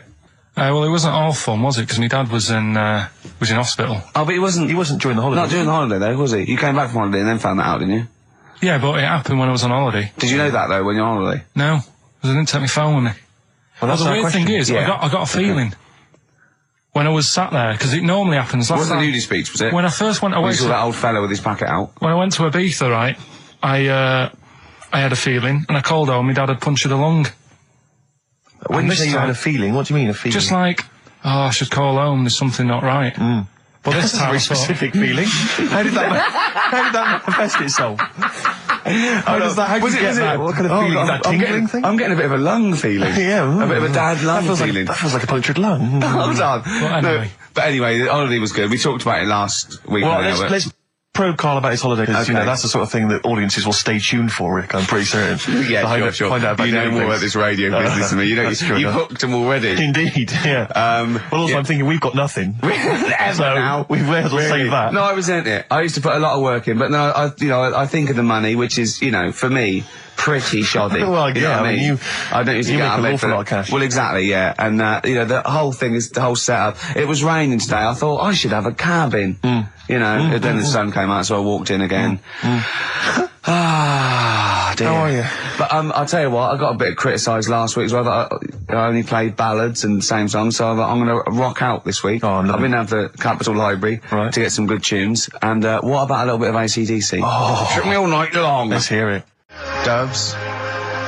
Well, it wasn't all fun, was it? Because my dad was in hospital. Oh, but he wasn't during the holiday. Not during the holiday, though, was he? You came back from holiday and then found that out, didn't you? Yeah, but it happened when I was on holiday. Did you know that, though, when you're on holiday? No, because I didn't take my phone with me. Well, the weird thing is, I got a feeling when I was sat there, because it normally happens. It wasn't a nudie speech, was it? When I first went away, you saw that old fella with his packet out. When I went to Ibiza, right, I had a feeling, and I called home. My dad had punctured a lung. When you say you had a feeling, what do you mean a feeling? Just like, I should call home. There's something not right. But this time, a very specific feeling. How did that manifest itself? How did you get that? What kind of feeling? Is that tingling thing? I'm getting a bit of a lung feeling. Yeah. A bit of a dad lung feeling. That feels like a punctured lung. Hold on. Well, anyway. No, but anyway, the holiday was good. We talked about it last week. Well, let's probe Karl about his holiday, because that's the sort of thing that audiences will stay tuned for, Rick, I'm pretty certain. Sure. Find out about you know more about this radio business than me. You hooked them already. Indeed, yeah. Well, also I'm thinking we've got nothing. So we may as well save that. No, I resent it. I used to put a lot of work in, but no, I think of the money, which is, for me, pretty shoddy. Well, you know what I mean? I don't usually get out of bed for a lot of cash. Well, exactly, yeah. And, the whole thing is, the whole setup. It was raining today. I thought, I should have a cabin. And then the sun came out, so I walked in again. Ah, dear. How are you? But, I'll tell you what, I got a bit criticised last week as well, that I only played ballads and the same songs, so I'm going to rock out this week. I've been down to the Capital Library to get some good tunes. And, what about a little bit of AC/DC? Took me all night long. Let's hear it. Doves,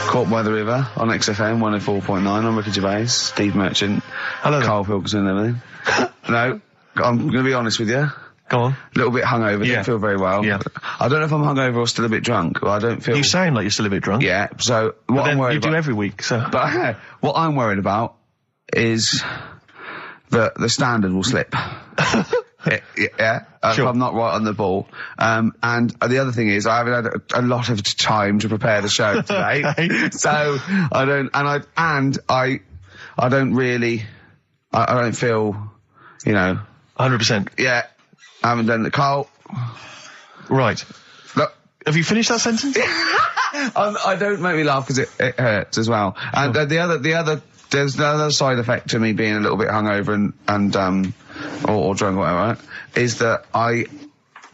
Caught by the River on XFM 104.9. I'm Ricky Gervais, Steve Merchant, hello, Karl Pilkington and everything. No, I'm going to be honest with you. Go on. A little bit hungover, didn't feel very well. Yeah. I don't know if I'm hungover or still a bit drunk. I don't feel... You sound like you're still a bit drunk. Yeah, so what I'm worried about... You do every week, so... But what I'm worried about is that the standard will slip. If I'm not right on the ball. And the other thing is, I haven't had a lot of time to prepare the show today. So I don't feel, 100%. Yeah. I haven't done the Karl. Right. Look. Have you finished that sentence? I don't make me laugh because it hurts as well. And there's another side effect to me being a little bit hungover and or drunk or whatever, right, is that I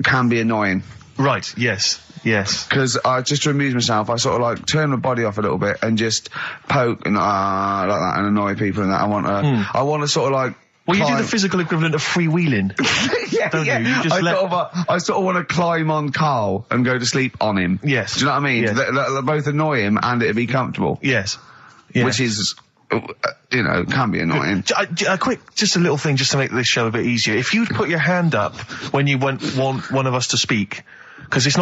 can be annoying. Right, yes. Because just to amuse myself, I sort of turn my body off a little bit and just poke and like that and annoy people and that. I want to sort of well, you do the physical equivalent of freewheeling. Don't you? You just I sort of want to climb on Karl and go to sleep on him. Yes. Do you know what I mean? Yes. They both annoy him and it'd be comfortable. Yes. Which is... can be annoying. Just a little thing, just to make this show a bit easier. If you'd put your hand up when you want one of us to speak, because I'm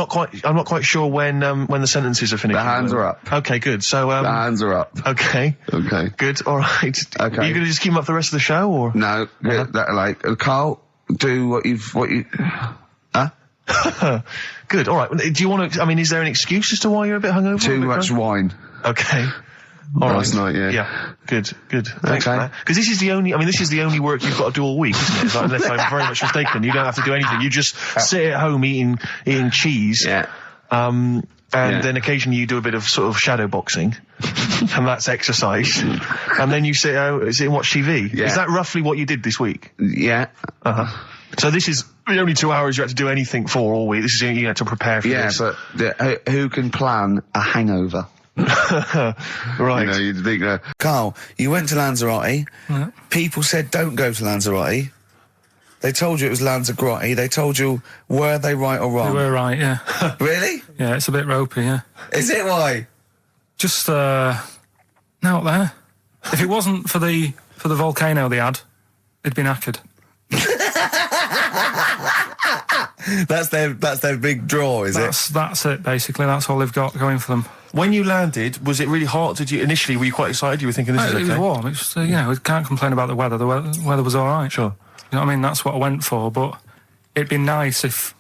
not quite sure when the sentences are finished. The hands are up. Okay, good. So the hands are up. Okay. Good. All right. Okay. Are you going to just keep them up the rest of the show, or no? Karl, do what you. Huh? Good. All right. Do you want to? I mean, is there an excuse as to why you're a bit hungover? Too much wine. Okay. All last night, yeah. Good. Thanks for that. Because this is the only work you've got to do all week, isn't it? Unless I'm very much mistaken. You don't have to do anything. You just sit at home eating cheese. Yeah. And then occasionally you do a bit of sort of shadow boxing, and that's exercise. And then you sit and watch TV. Yeah. Is that roughly what you did this week? Yeah. So this is the only 2 hours you had to do anything for all week. This is you had to prepare for this. Yeah, but who can plan a hangover? Right. You know, you'd think, Carl, you went to Lanzarote. Yeah. People said don't go to Lanzarote. They told you it was Lanzarote. They told you, were they right or wrong? They were right, yeah. Really? Yeah, it's a bit ropey, yeah. Is it? Why? Just, out there. If it wasn't for the volcano they had, it'd be knackered. That's their big draw, is it? That's it, basically. That's all they've got going for them. When you landed, was it really hot? Initially, were you quite excited? You were thinking, this is okay? It was warm. It's just, we can't complain about the weather. The weather was all right. Sure. You know what I mean? That's what I went for, but it'd be nice if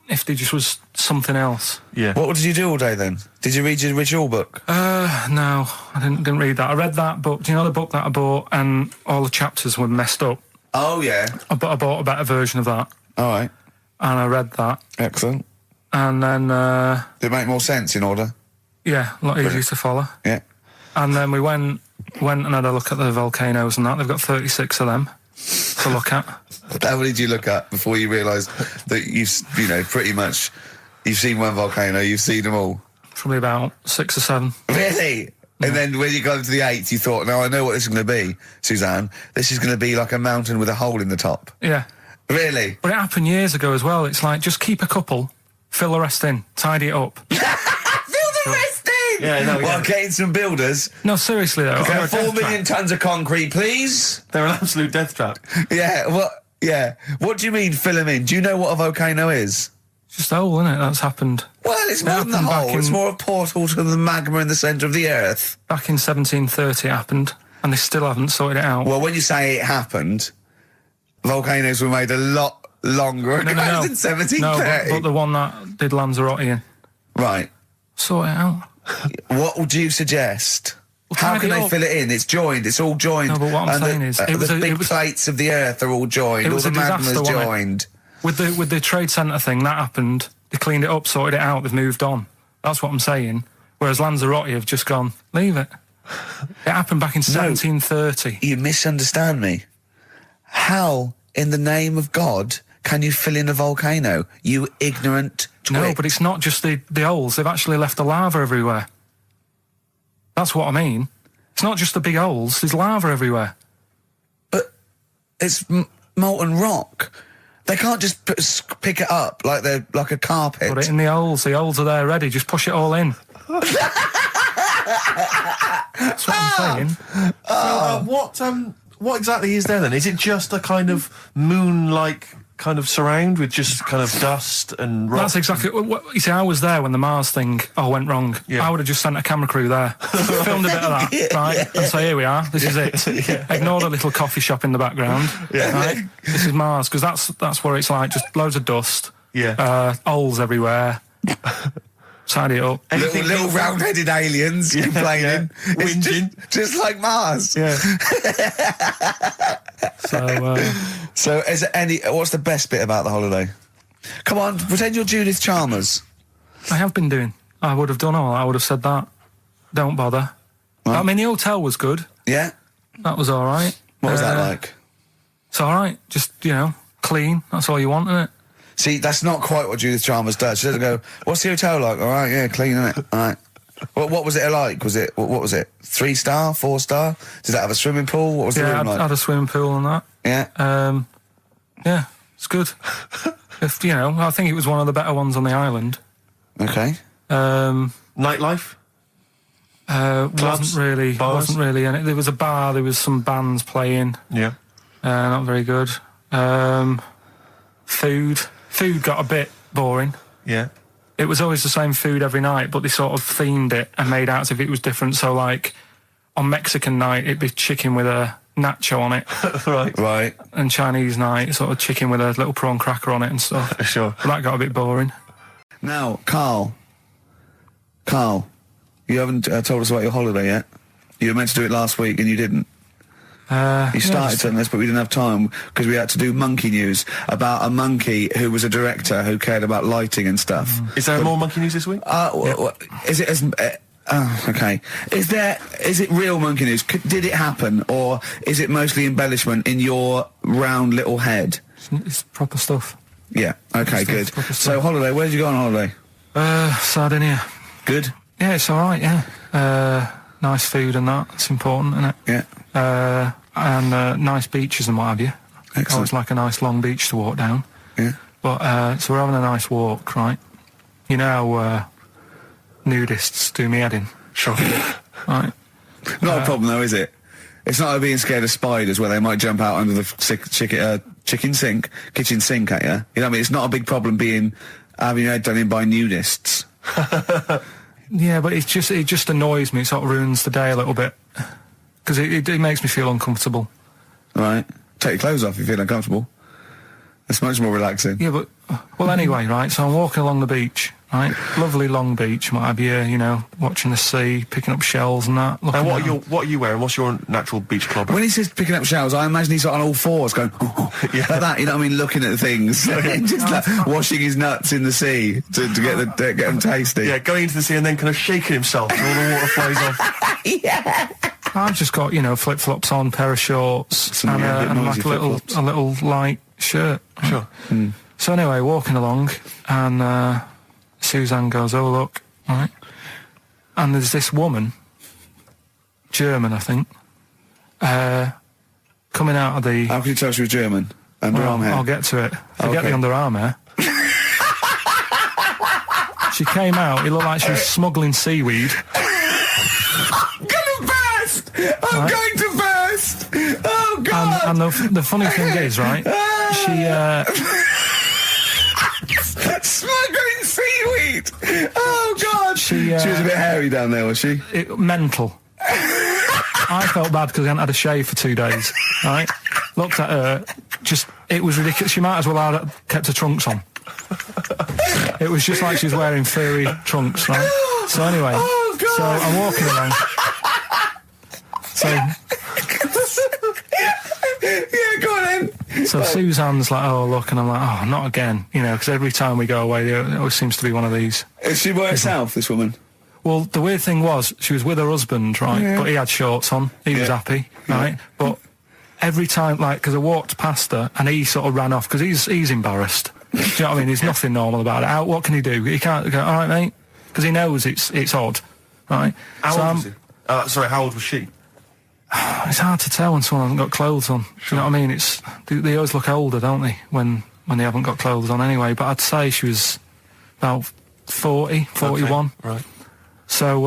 there just was something else. Yeah. What did you do all day then? Did you read your ritual book? No, I didn't read that. I read that book. Do you know the book that I bought and all the chapters were messed up? Oh, yeah. I bought a better version of that. All right. And I read that. Excellent. And then... Did it make more sense in order? Yeah, a lot easier to follow. Yeah. And then we went and had a look at the volcanoes and that. They've got 36 of them to look at. How many did you look at before you realised that pretty much, you've seen one volcano, you've seen them all? Probably about 6 or 7. Really? Yeah. And then when you got to the 8th, you thought, now I know what this is going to be, Suzanne. This is going to be like a mountain with a hole in the top. Yeah. Really? But it happened years ago as well. It's like, just keep a couple, fill the rest in, tidy it up. Fill the rest in? Yeah, no, Well, getting some builders. No, seriously though. Okay, 4 million tons of concrete, please. They're an absolute death trap. Yeah, what do you mean fill them in? Do you know what a volcano is? It's just a hole, isn't it? That's happened. Well, it's more than the hole. It's more a portal to the magma in the centre of the earth. Back in 1730 it happened, and they still haven't sorted it out. Well, when you say it happened, volcanoes were made a lot longer ago than 1730. No, but the one that did Lanzarote in. Right. Sort it out. What would you suggest? Well, how can they fill it in? It's joined. It's all joined. No, but what I'm saying is... the big plates of the earth are all joined. All the magma's joined. With the trade centre thing, that happened. They cleaned it up, sorted it out, they've moved on. That's what I'm saying. Whereas Lanzarote have just gone, leave it. It happened back in 1730. You misunderstand me. How, in the name of God, can you fill in a volcano? You ignorant twit. No, but it's not just the holes. They've actually left the lava everywhere. That's what I mean. It's not just the big holes. There's lava everywhere. But it's molten rock. They can't just pick it up like they're like a carpet. Put it in the holes. The holes are there ready. Just push it all in. That's what I'm saying. What exactly is there then? Is it just a kind of moon-like kind of surround with just kind of dust and rock? That's exactly what you see. I was there when the Mars thing went wrong. Yeah. I would have just sent a camera crew there, filmed a bit of that, right, and say, here we are, this is it. Yeah. Ignore the little coffee shop in the background. Yeah. Right? This is Mars, because that's what it's like. Just loads of dust. Yeah. Holes everywhere. Tidy it up. Little round-headed aliens complaining. Yeah. Whinging. Just like Mars. Yeah. So is there what's the best bit about the holiday? Come on, pretend you're Judith Chalmers. I have been doing. I would have done all. I would have said that. Don't bother. Right. I mean, the hotel was good. Yeah. That was all right. What was that like? It's all right. Just, clean. That's all you want, isn't it? See, that's not quite what Judith Chalmers does. She doesn't go, what's the hotel like? All right, yeah, clean, isn't it? All right. What was it like? What was it? 3-star, 4-star? Did it have a swimming pool? What was the room like? Yeah, had a swimming pool and that. Yeah. Yeah, it's good. I think it was one of the better ones on the island. Okay. Nightlife? Wasn't really. And there was a bar. There was some bands playing. Yeah. Not very good. Food got a bit boring. Yeah. It was always the same food every night, but they sort of themed it and made out as if it was different. So, like, on Mexican night, it'd be chicken with a nacho on it. Right. And Chinese night, sort of chicken with a little prawn cracker on it and stuff. Sure. But that got a bit boring. Now, Carl, you haven't told us about your holiday yet. You were meant to do it last week and you didn't. You started telling us, but we didn't have time because we had to do monkey news about a monkey who was a director who cared about lighting and stuff. Is there more monkey news this week? Is it as... okay. Is it real monkey news? Did it happen, or is it mostly embellishment in your round little head? It's proper stuff. Yeah. Okay. Good. So holiday. Where did you go on holiday? Sardinia. Good. Yeah, it's all right. Yeah. Nice food and that. It's important, isn't it? Yeah. And nice beaches and what have you. Excellent. Always like a nice long beach to walk down. Yeah. But so we're having a nice walk, right? You know how nudists do me head in. Sure. Right. Not a problem though, is it? It's not like being scared of spiders where they might jump out under the kitchen sink at you. You know what I mean? It's not a big problem having your head done in by nudists. Yeah, but it just annoys me. It sort of ruins the day a little bit because it makes me feel uncomfortable. Right. Take your clothes off if you feel uncomfortable. It's much more relaxing. Yeah, but well, anyway, right. So I'm walking along the beach, right? Lovely long beach, what have you? You know, watching the sea, picking up shells and that. And what are you wearing? What's your natural beach club? When he says picking up shells, I imagine he's on all fours going, yeah, like that. You know what I mean? Looking at things, just like washing his nuts in the sea to get them tasty. Yeah, going into the sea and then kind of shaking himself, and all the water flows off. Yeah. I've just got flip flops on, pair of shorts, and like a little light shirt. Right? Sure. Mm. So anyway, walking along, and Suzanne goes, "Oh look," right? And there's this woman, German, I think, coming out of the. How can you tell she was German? Underarm hair. I'll get to it. Forget the underarm hair. She came out. It looked like she was smuggling seaweed. I'm going to burst! Oh, God! And the funny thing is, right, she... Smuggling seaweed! Oh, God! She was a bit hairy down there, was she? Mental. I felt bad because I hadn't had a shave for 2 days, right? Looked at her, it was ridiculous. She might as well have kept her trunks on. It was just like she was wearing furry trunks, right? So anyway, so I'm walking along. So, yeah, go on then. So Suzanne's like, "Oh, look," and I'm like, "Oh, not again," because every time we go away, there always seems to be one of these. Is she by herself, this woman? Well, the weird thing was, she was with her husband, right? Yeah. But he had shorts on. He was happy, right? But every time, because I walked past her, and he sort of ran off, because he's embarrassed. Do you know what I mean? There's nothing normal about it. What can he do? He can't go, "All right, mate," because he knows it's odd, right? How old was he? Sorry, how old was she? It's hard to tell when someone hasn't got clothes on. Sure. Do you know what I mean? They always look older, don't they, when they haven't got clothes on anyway. But I'd say she was about 40, 41. Okay. Right. So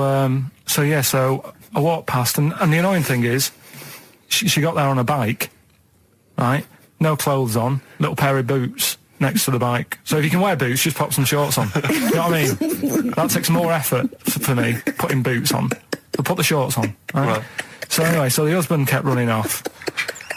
I walked past, and the annoying thing is, she got there on a bike, right? No clothes on, little pair of boots next to the bike. So if you can wear boots, just pop some shorts on. You know what I mean? That takes more effort for me, putting boots on. But put the shorts on, right? So anyway, the husband kept running off.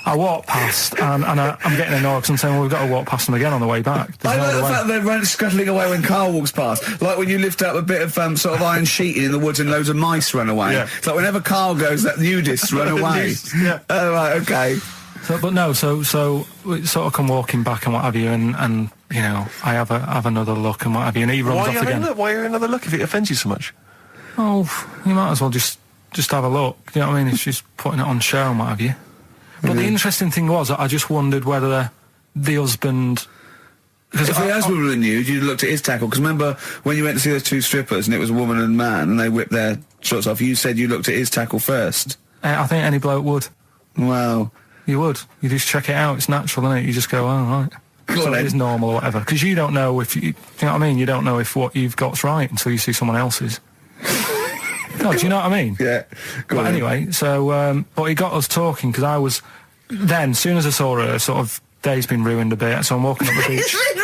I walked past, and I'm getting annoyed because I'm saying, well, we've got to walk past them again on the way back. I like the fact they're scuttling away when Carl walks past. Like when you lift up a bit of sort of iron sheeting in the woods and loads of mice run away. Yeah. It's like whenever Carl goes, that nudists run away. Yeah. Oh, right, okay. So we sort of come walking back and what have you, and I have another look and what have you, and he runs off again. Why are you another look if it offends you so much? Oh, you might as well just have a look. You know what I mean? It's just putting it on show and what have you. But the interesting thing was, I just wondered whether the husband... If the husband were nude, you'd looked at his tackle. Because remember, when you went to see those two strippers, and it was a woman and a man, and they whipped their shorts off, you said you looked at his tackle first. I think any bloke would. Wow. You would. You just check it out. It's natural, isn't it? You just go, oh, right. So it is normal or whatever. Because you don't know if... do you know what I mean? You don't know if what you've got's right until you see someone else's. No, do you know what I mean? Yeah. But anyway, so, but he got us talking, because I was, then, as soon as I saw her, sort of, day's been ruined a bit, so I'm walking up the beach. It's been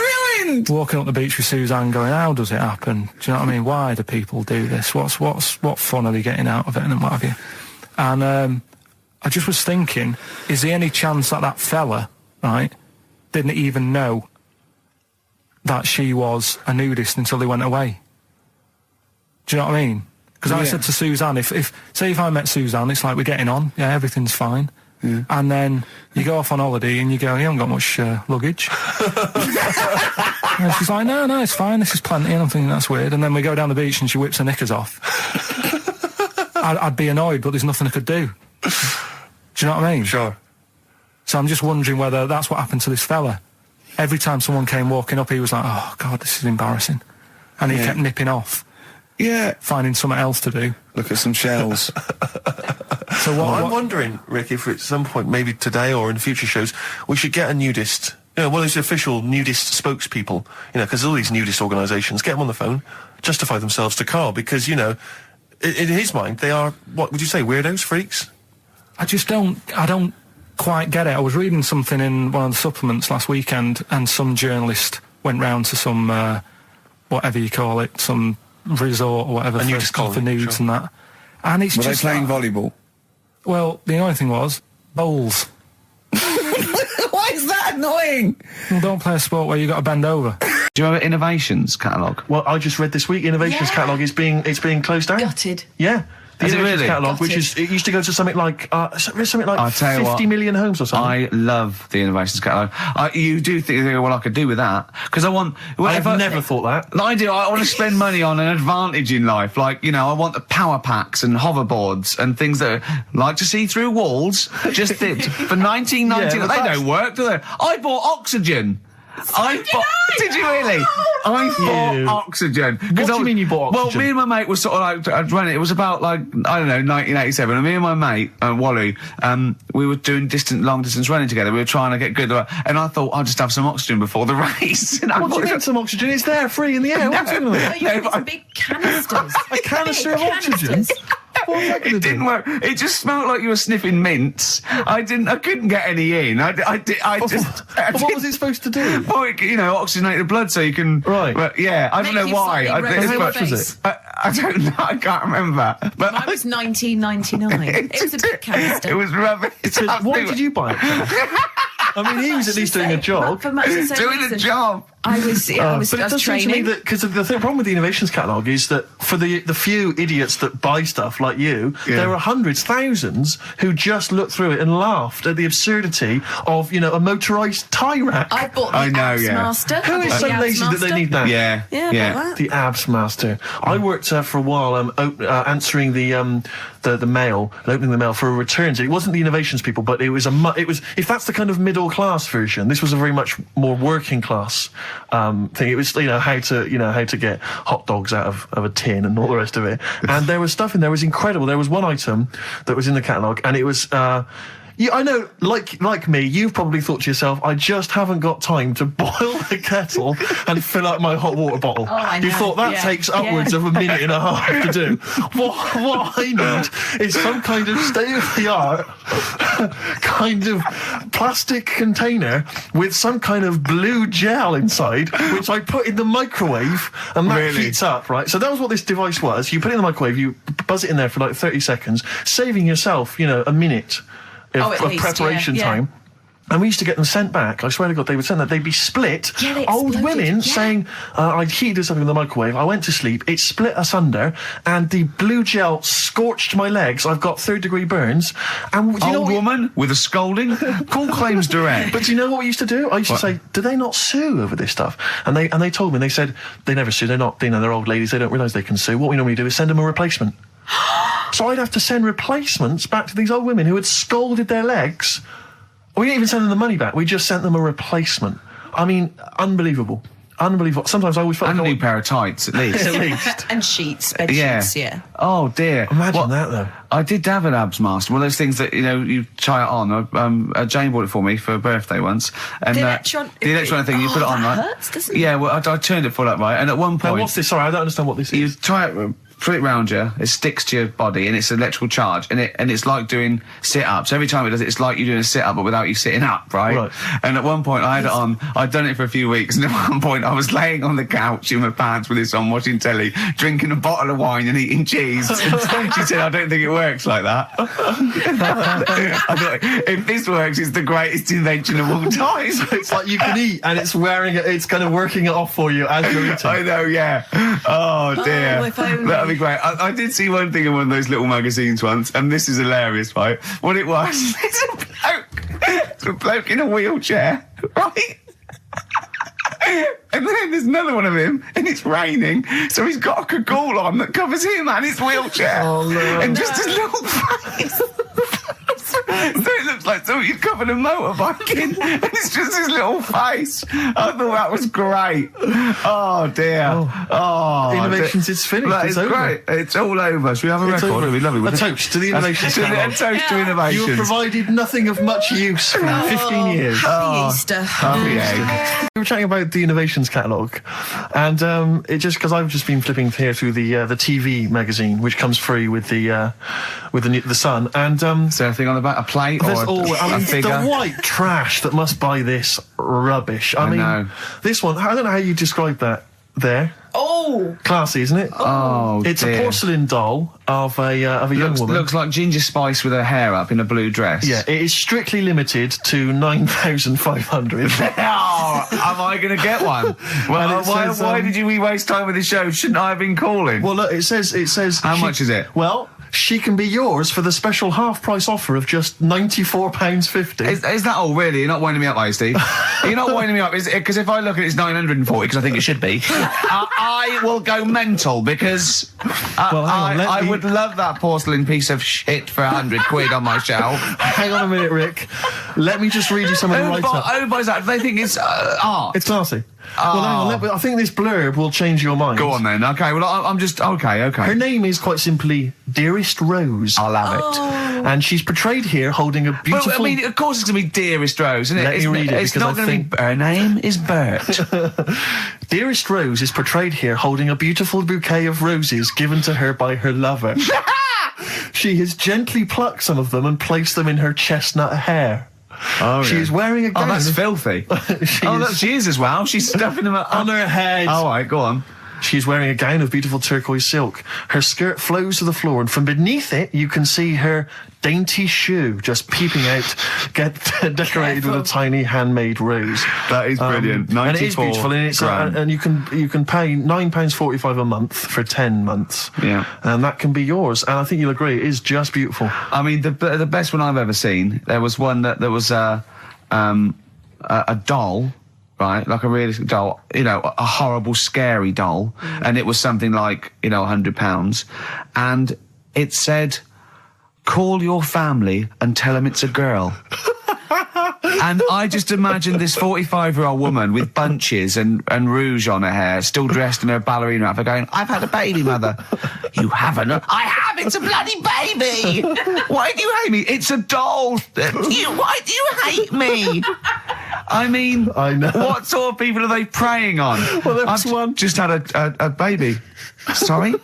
ruined! Walking up the beach with Suzanne going, how does it happen? Do you know what I mean? Why do people do this? What fun are they getting out of it, and what have you? And, I just was thinking, is there any chance that fella, right, didn't even know that she was a nudist until they went away? Do you know what I mean? Because I said to Suzanne, if I met Suzanne, it's like we're getting on, yeah, everything's fine. And then you go off on holiday and you go, you haven't got much luggage. And she's like, no, it's fine, this is plenty. And I'm thinking, that's weird. And then we go down the beach and she whips her knickers off. I'd be annoyed, but there's nothing I could do. Do you know what I mean? Sure. So I'm just wondering whether that's what happened to this fella. Every time someone came walking up, he was like, oh, God, this is embarrassing. And he kept nipping off. Yeah. Finding something else to do. Look at some shells. So I'm wondering, Rick, if at some point, maybe today or in future shows, we should get a nudist, one of those official nudist spokespeople, because all these nudist organisations, get them on the phone, justify themselves to Karl, because, in his mind, they are, what would you say, weirdos, freaks? I don't quite get it. I was reading something in one of the supplements last weekend, and some journalist went round to some, whatever you call it, some resort or whatever, for nudes and that. And it's Were just... they playing volleyball? Well, the annoying thing was, bowls. Why is that annoying? Well, don't play a sport where you got to bend over. Do you remember Innovations catalogue? Well, I just read this week, Innovations catalogue is being closed down. Gutted. Yeah. The Innovations catalogue, Gutted. which it used to go to something like I'll tell you 50 million homes or something. I love the Innovations catalogue. You do think, well, I could do with that. Because I want... I've never thought that. I do. I want to spend money on an advantage in life. Like, I want the power packs and hoverboards and things that are like to see through walls. Just for 19.99. Yeah, they don't work, do they? I bought oxygen. Did you really? I bought oxygen. What do you mean you bought oxygen? Well, me and my mate were sort of like, I'd run it. It was about like, I don't know, 1987. And me and my mate, Wally, we were doing long distance running together. We were trying to get good. And I thought, I'll just have some oxygen before the race. What do you mean some oxygen? It's there, free in the air. What's in there? You had some big canisters. A canister of oxygen? It didn't work. It just smelled like you were sniffing mints. I couldn't get any in. What was it supposed to do? Well, oxygenate the blood so you can... Right. But, yeah, I don't know why. How much was it? I don't know. I can't remember. But Mine was 19.99. It was a big canister. It was rubbish. Why did you buy it? I mean, he was at least doing a job. For much the same doing reason. a job. I was But it does seem to me training. that, because the problem with the Innovations catalogue is that for the few idiots that buy stuff like you, there are hundreds, thousands who just looked through it and laughed at the absurdity of, a motorised tie rack. I bought the Abs Master. Who is so lazy that they need that? Yeah. The Abs Master. I worked for a while answering the mail and opening the mail for a returns. It wasn't the Innovations people, but it was if that's the kind of middle class version, this was a very much more working class thing. It was how to get hot dogs out of a tin and all the rest of it. And there was stuff in there was incredible. There was one item that was in the catalogue, and it was I know, like me, you've probably thought to yourself, I just haven't got time to boil the kettle and fill up my hot water bottle. Oh, I know. You thought that takes upwards of a minute and a half to do. What I need is some kind of state-of-the-art kind of plastic container with some kind of blue gel inside, which I put in the microwave, and that heats up, right? So that was what this device was. You put it in the microwave, you buzz it in there for like 30 seconds, saving yourself, a minute of preparation time. And we used to get them sent back. I swear to God, they would send that. They'd be split. Yeah, they Old exploded, women saying, I'd heated something in the microwave. I went to sleep. It split asunder, and the blue gel scorched my legs. I've got 3rd-degree burns. And do you know woman with a scolding. Call claims direct. But do you know what we used to do? I used to say, do they not sue over this stuff? And they told me. They said they never sue. They're not. They're old ladies. They don't realise they can sue. What we normally do is send them a replacement. So I'd have to send replacements back to these old women who had scalded their legs. We didn't even send them the money back. We just sent them a replacement. I mean, unbelievable. Unbelievable. Sometimes I always felt like a new pair of tights, at least. At least. And sheets, bed sheets, yeah. Oh, dear. Imagine that, though. I did have an Abs Master. One of those things that, you try it on. Jane bought it for me for a birthday once. And, the electron thing, you put it on, right? Hurts, doesn't it? Yeah, well, I turned it full up, right? And at one point... Now, what's this? Sorry, I don't understand what this is. You try it... Put it round you, it sticks to your body, and it's an electrical charge, and it's like doing sit-ups. Every time it does it, it's like you're doing a sit-up, but without you sitting up, right? And at one point, I had it on, I'd done it for a few weeks, and at one point, I was laying on the couch in my pants with this on, watching telly, drinking a bottle of wine and eating cheese. She said, I don't think it works like that. I thought, if this works, it's the greatest invention of all time. So it's like you can eat, and it's wearing it, it's kind of working it off for you as you're eating. I know, yeah. Oh, dear. Oh, if only. be great. I did see one thing in one of those little magazines once, and this is hilarious, right? What it was, it's a bloke in a wheelchair, right? And then there's another one of him, and it's raining, so he's got a cagoule on that covers him and his wheelchair. Oh, no. And just his little face. So it looks like somebody's covered a motorbike in, and it's just his little face. I thought that was great. Oh, dear. Oh. Innovations is finished. That it's is over. great. It's all over. Should we have a record? It'd be lovely. A toast to the innovations. A toast to innovations. You have provided nothing of much use for 15 years. Happy Easter. Happy egg. We were chatting about the innovations catalogue, and it just because I've just been flipping here through the TV magazine, which comes free with the Sun, and is there anything on the back? A plate or a figure? The white trash that must buy this rubbish. I mean, know. This one. I don't know how you describe that. There. Oh, classy, isn't it? Oh, it's dear. A porcelain doll of a young woman. Looks like Ginger Spice with her hair up in a blue dress. Yeah, it is strictly limited to 9,500. Oh, am I going to get one? Well, why did we waste time with the show? Shouldn't I have been calling? Well, look, it says. How much is it? Well, she can be yours for the special half-price offer of just £94.50. Is that all, really? You're not winding me up, are you, Steve? You're not winding me up, because if I look at it, it's 940, because I think it should be. I will go mental, because I would love that porcelain piece of shit for £100 on my shelf. Hang on a minute, Rick. Let me just read you some of the write-up. Who buys that? They think it's art. It's classy. Well, hang on, I think this blurb will change your mind. Go on then. Okay, well, I'm just... Okay. Her name is quite simply Dearest Rose. I'll have it. And she's portrayed here holding a beautiful... Well, I mean, of course it's going to be Dearest Rose, isn't it? Let me read it, it's not going to be... Her name is Bert. Dearest Rose is portrayed here holding a beautiful bouquet of roses given to her by her lover. She has gently plucked some of them and placed them in her chestnut hair. Oh, she is wearing a gown. Oh, that's filthy. She is as well. She's stuffing them on her head. All right, go on. She's wearing a gown of beautiful turquoise silk. Her skirt flows to the floor, and from beneath it, you can see her dainty shoe just peeping out, decorated with a tiny handmade rose. That is brilliant. 94 and it is beautiful, and it's and you can pay £9.45 a month for 10 months. Yeah, and that can be yours. And I think you'll agree, it is just beautiful. I mean, the best one I've ever seen. There was one that was a doll. Right, like a realistic doll, a horrible, scary doll, and it was something like, £100, and it said, "Call your family and tell them it's a girl." And I just imagined this 45-year-old woman with bunches and rouge on her hair, still dressed in her ballerina outfit, going, "I've had a baby, mother." "You haven't?" "I have, it's a bloody baby." "Why do you hate me?" "It's a doll." "Why do you hate me?" I mean, I know. What sort of people are they preying on? Well, there was one. Just had a baby. Sorry?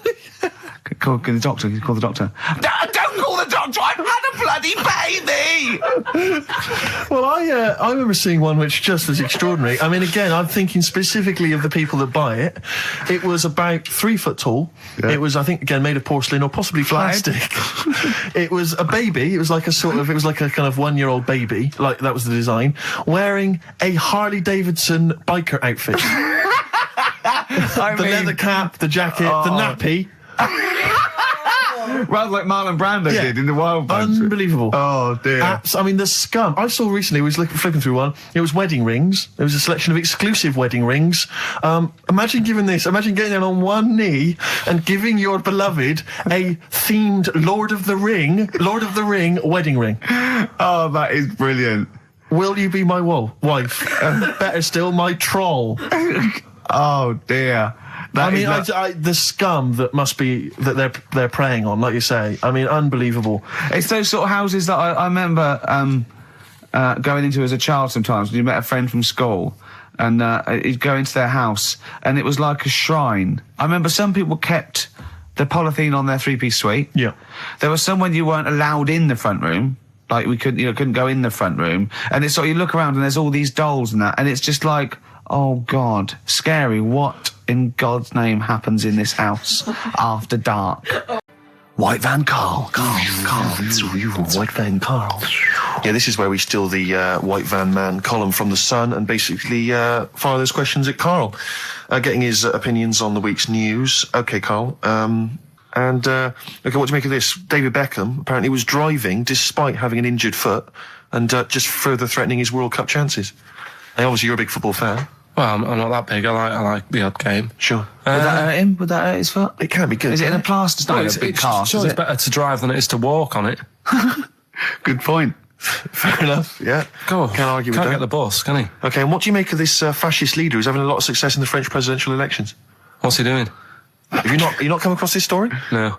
Call the doctor. Call the doctor. Don't call the doctor. I've had a bloody baby. Well, I remember seeing one which just was extraordinary. I mean, again, I'm thinking specifically of the people that buy it. It was about 3 foot tall. Yeah. It was, I think, again, made of porcelain or possibly plastic. It was a baby. It was like a kind of 1-year-old baby. Like, that was the design. Wearing a Harley Davidson biker outfit. The leather cap, the jacket, the nappy. Rather like Marlon Brando did in The Wild Bunch. Unbelievable. Oh, dear. I mean, the scum. I saw recently, I was flipping through one, it was wedding rings. There was a selection of exclusive wedding rings. Imagine getting down on one knee and giving your beloved a themed Lord of the Ring wedding ring. Oh, that is brilliant. Will you be my wife? Better still, my troll. Oh, dear. The scum that must be that they're preying on, like you say. I mean, unbelievable. It's those sort of houses that I remember going into as a child sometimes when you met a friend from school, and you'd go into their house and it was like a shrine. I remember some people kept the polythene on their 3-piece suite. Yeah. There was some when you weren't allowed in the front room. Like we couldn't go in the front room, and it's sort of, you look around and there's all these dolls and that, and it's just like, oh God, scary. What in God's name happens in this house after dark? White Van Karl. White Van Karl. Yeah, this is where we steal the White Van Man column from The Sun and basically fire those questions at Karl, getting his opinions on the week's news. Okay, Karl, And look at what do you make of this? David Beckham apparently was driving despite having an injured foot and just further threatening his World Cup chances. And obviously you're a big football fan. Well, I'm not that big. I like the odd game. Sure. Would that hurt him? Would that hurt his foot? It can be good. Is it in a plaster? It's not in a big cast. Sure, it's better to drive than it is to walk on it. Good point. Fair enough, yeah. Go on. Can't argue with that. Can't get the bus, can he? Okay, and what do you make of this fascist leader who's having a lot of success in the French presidential elections? What's he doing? Have you not come across this story? No.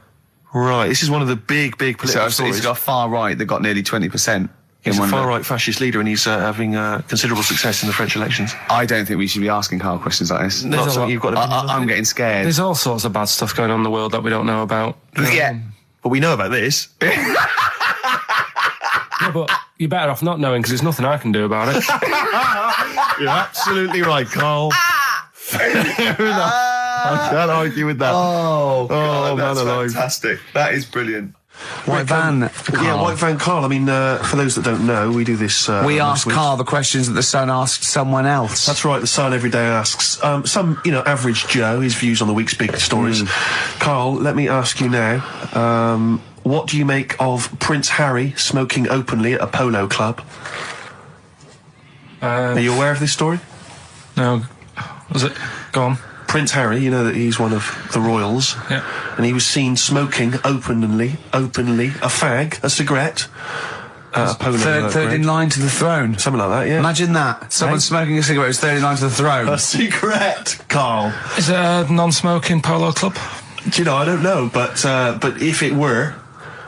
Right, this is one of the big political stories. He's got far right that got nearly 20%. He's a far-right fascist leader and he's having considerable success in the French elections. I don't think we should be asking Karl questions like this. Not something you've got to I'm getting scared. There's all sorts of bad stuff going on in the world that we don't know about. Yeah. But we know about this. Yeah, but you're better off not knowing because there's nothing I can do about it. You're absolutely right, Karl. Fair enough. I can't argue with that. Oh, God, man that's alive. fantastic. That is brilliant. White van, Karl. Yeah, White van Karl. I mean, for those that don't know, we do this. We ask Karl the questions that the Sun asked someone else. That's right. The Sun every day asks some, average Joe his views on the week's big stories. Karl, let me ask you now. What do you make of Prince Harry smoking openly at a polo club? Are you aware of this story? No. Was it? Go on. Prince Harry, you know that he's one of the royals. Yeah. And he was seen smoking openly, a fag, a cigarette, a polo. Third in line to the throne. Something like that, yeah. Imagine that. Someone smoking a cigarette is third in line to the throne. A cigarette, Karl. Is it a non-smoking polo club? Do you know, I don't know, but if it were,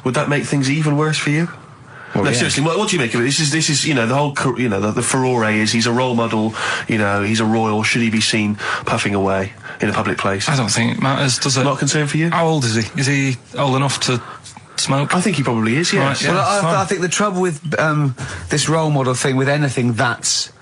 would that make things even worse for you? Well, no, seriously, what do you make of it? This is, the whole, the furore is he's a role model, he's a royal. Should he be seen puffing away in a public place? I don't think it matters, does it? Not a concern for you? How old is he? Is he old enough to smoke? I think he probably is, yeah. Right, yeah. Well, I think the trouble with this role model thing, with anything that's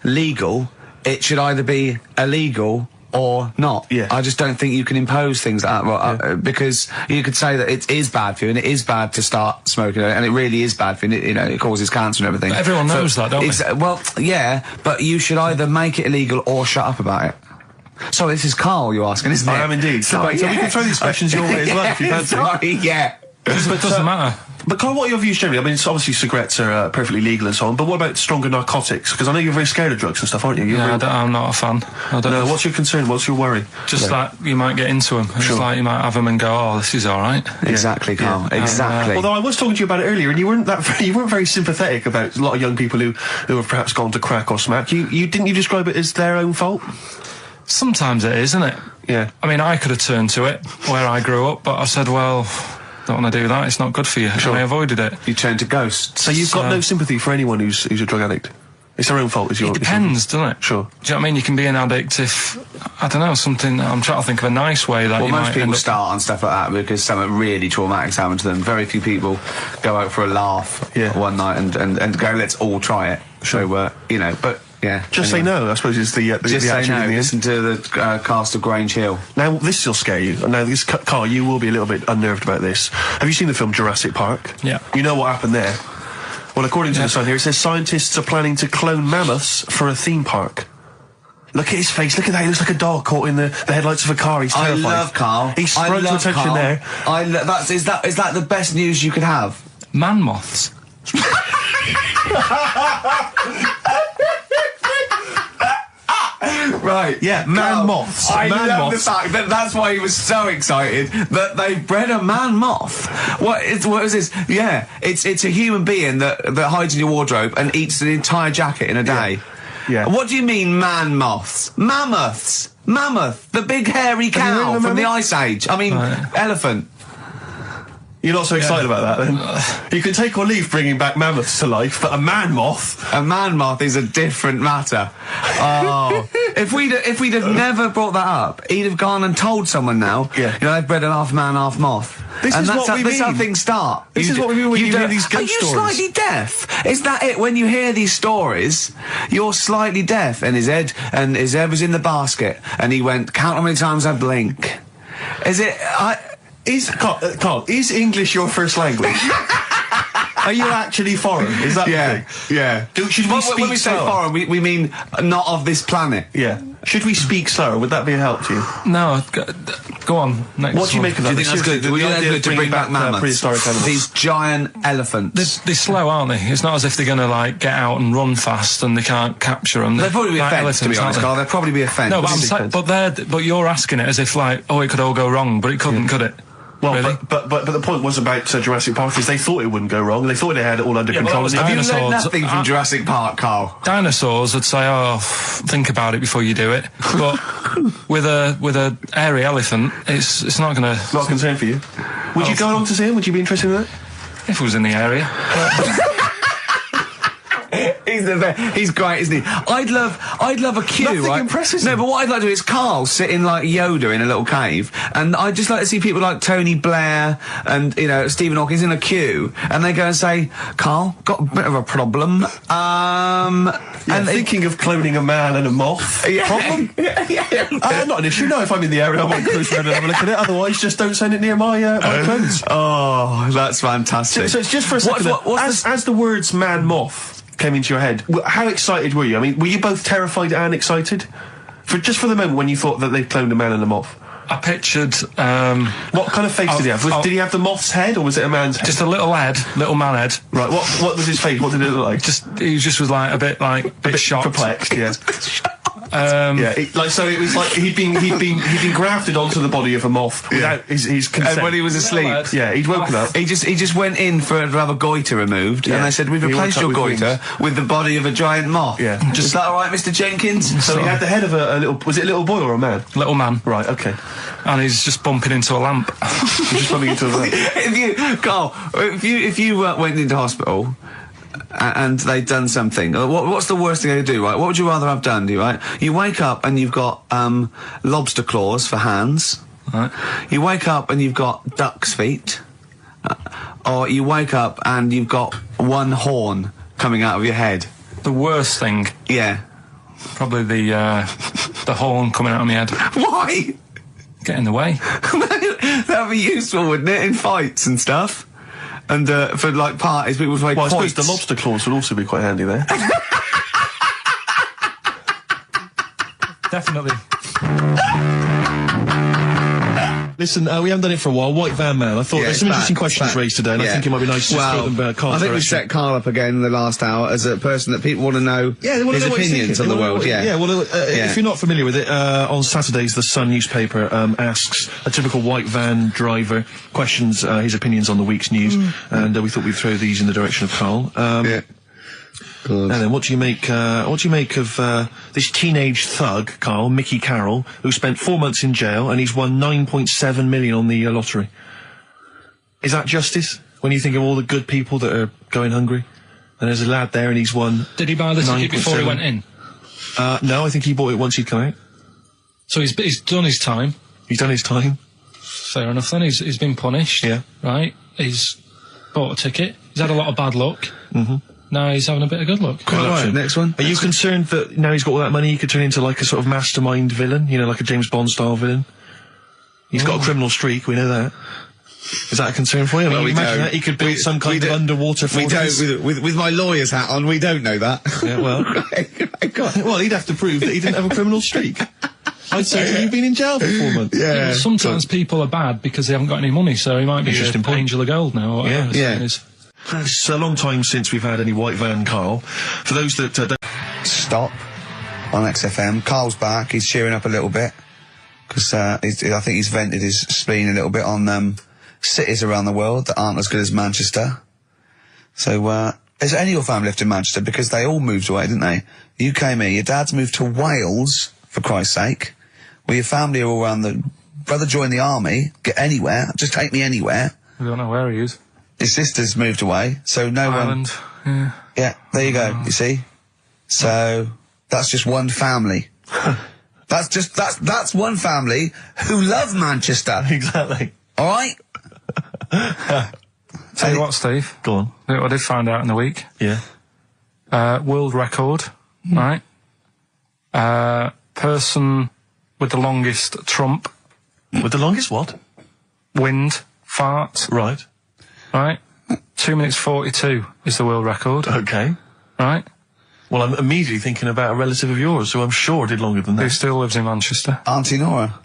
legal, it should either be illegal or not. Yeah. I just don't think you can impose things like that, because you could say that it is bad for you, and it is bad to start smoking, and it really is bad for you, it causes cancer and everything. But everyone knows that, don't they? Well, yeah, but you should either make it illegal or shut up about it. So this is Karl you're asking, isn't it? I am indeed. Sorry, so we can throw these questions your way as well if you fancy. Sorry, yeah. It doesn't matter. But Karl, what are your views generally? I mean, it's obviously cigarettes are perfectly legal and so on, but what about stronger narcotics? Because I know you're very scared of drugs and stuff, aren't you? I'm not a fan. No, what's your concern? What's your worry? Just that you might get into them. It's like you might have them and go, oh, this is all right. Exactly, Karl. Exactly. Although I was talking to you about it earlier, and you weren't very sympathetic about a lot of young people who have perhaps gone to crack or smack. Didn't you describe it as their own fault? Sometimes it is, isn't it? Yeah. I mean, I could have turned to it where I grew up, but I said, well, don't want to do that. It's not good for you. Sure. I avoided it. You turned to ghosts. So you've got no sympathy for anyone who's a drug addict? It's their own fault, It depends, doesn't it? Sure. Do you know what I mean? You can be an addict if, I don't know, something, I'm trying to think of a nice way that you might most people start on stuff like that because something really traumatic's happened to them. Very few people go out for a laugh one night and go, let's all try it. Sure. So, but... Yeah. Just say no, I suppose, is the Just say action no, in the listen to the cast of Grange Hill. Now, this will scare you. Now, Karl, you will be a little bit unnerved about this. Have you seen the film Jurassic Park? Yeah. You know what happened there? Well, according to the Sun here, it says scientists are planning to clone mammoths for a theme park. Look at his face, look at that, he looks like a dog caught in the headlights of a car, he's terrified. I love Karl. He sprung to attention Karl. there. Is that the best news you could have? Man moths. Right, yeah, man moths. I love the fact that that's why he was so excited that they bred a man moth. What is this? Yeah, it's a human being that hides in your wardrobe and eats an entire jacket in a day. Yeah. What do you mean, man moths? Mammoths. Mammoth, the big hairy cow from the Ice Age. I mean, elephant. You're not so excited about that, then? You can take or leave bringing back mammoths to life, but a man moth... A man moth is a different matter. Oh. If we'd have never brought that up, he'd have gone and told someone now, they've bred an half man, half moth. This is how things start. This is what we mean when you hear these ghost stories. Are you slightly deaf? Is that it? When you hear these stories, you're slightly deaf. And his head was in the basket, and he went, count how many times I blink. Is it... Karl, is English your first language? Are you actually foreign? Is that the thing? Yeah. Should we speak when we say slower? foreign, we mean not of this planet. Yeah. Should we speak slower? Would that be a help to you? No, go on. Next What do you one. make of that? Do you think that's good? Do you think that's good to bring back mammoths? Prehistoric animals. These giant elephants. They're slow, aren't they? It's not as if they're going to, like, get out and run fast and they can't capture them. They'd probably be a like fence, to be honest, Carl. They'd probably be a fence. No, but you're asking it as if, like, oh, it could all go wrong, but it couldn't, could it? Well, really? but the point was about Jurassic Park is they thought it wouldn't go wrong. They thought they had it all under control. Have you learned nothing from Jurassic Park, Carl? Dinosaurs would say, "Oh, think about it before you do it." But with a hairy elephant, it's not going to. Not a concern for you. Would you go along to see him? Would you be interested in that? If it was in the area. He's the best. He's great, isn't he? I'd love a queue, Nothing right? impresses No, him. but what I'd like to do is Carl sitting like Yoda in a little cave, and I'd just like to see people like Tony Blair and, you know, Stephen Hawking's in a queue, and they go and say, Carl, got a bit of a problem. And thinking of cloning a man and a moth. Problem? Not an issue. No, if I'm in the area, I might cruise around and have a look at it. Otherwise, just don't send it near my clothes. Oh, that's fantastic. So it's just for a second. As the words man moth came into your head, how excited were you? I mean, were you both terrified and excited? For the moment when you thought that they'd cloned a man and a moth? I pictured. What kind of face did he have? Did he have the moth's head, or was it a man's head? Just a little man head. Right. What was his face? What did it look like? He just was like a bit shocked, perplexed. Yeah. It was like he'd been grafted onto the body of a moth without his consent. And when he was asleep, he'd woken up. He just went in to have a goiter removed, and they said, "We've replaced your goiter with the body of a giant moth." Yeah. Is that all right, Mr. Jenkins? So he had the head of a little. Was it a little boy or a man? Little man. Right. Okay. And he's just bumping into a lamp. He's just bumping into a lamp. If you went into hospital and they'd done something, what's the worst thing they could do, right? What would you rather have done, right? You wake up and you've got lobster claws for hands. Right. You wake up and you've got duck's feet. Or you wake up and you've got one horn coming out of your head. The worst thing? Yeah. Probably the horn coming out of my head. Why? Get in the way. That'd be useful, wouldn't it, in fights and stuff? And for like parties, people would make points. I suppose the lobster claws would also be quite handy there. Definitely. Listen, we haven't done it for a while. White Van Man. I thought there's some interesting questions raised today, and I think it might be nice to throw them Carl's I think we direction. set Carl up again in the last hour as a person that people want to know his opinions on the world. If you're not familiar with it, on Saturdays the Sun newspaper asks a typical white van driver questions his opinions on the week's news, and we thought we'd throw these in the direction of Carl. And then what do you make of this teenage thug, Carl, Mickey Carroll, who spent 4 months in jail and he's won 9.7 million on the lottery? Is that justice? When you think of all the good people that are going hungry? And there's a lad there and he's won. Did he buy the ticket before he went in? No, I think he bought it once he'd come out. So he's done his time. He's done his time. Fair enough then, he's been punished. Yeah. Right? He's bought a ticket. He's had a lot of bad luck. Mm-hmm. Now he's having a bit of good luck. Quite right. Next one. Are you concerned that now he's got all that money, he could turn into like a sort of mastermind villain? You know, like a James Bond style villain? He's got a criminal streak, we know that. Is that a concern for you? I mean, you imagine that he could build some kind of underwater fortress. With my lawyer's hat on, we don't know that. Yeah, well. Well, he'd have to prove that he didn't have a criminal streak. I'd say you've been in jail for 4 months. Yeah. Sometimes people are bad because they haven't got any money, so he might be an angel of gold now. Or whatever it is. It's a long time since we've had any white van, Carl. For those that don't... Stop on XFM. Carl's back. He's cheering up a little bit. Because I think he's vented his spleen a little bit on cities around the world that aren't as good as Manchester. So, is any of your family left in Manchester? Because they all moved away, didn't they? You came here. Your dad's moved to Wales, for Christ's sake. Well, your family are all around the... Brother joined the army. Get anywhere. Just take me anywhere. I don't know where he is. His sister's moved away, so no Ireland. one... Yeah, there you go, you see? So, that's just one family. That's one family who love Manchester. Exactly. Alright? Tell you what, Steve. Go on. I did find out in the week. Yeah. World record, right? Person with the longest trump. With the longest what? Wind. Fart. Right. Right? 2 minutes 42 is the world record. Okay. Right? Well, I'm immediately thinking about a relative of yours who I'm sure did longer than that. Who still lives in Manchester. Auntie Nora.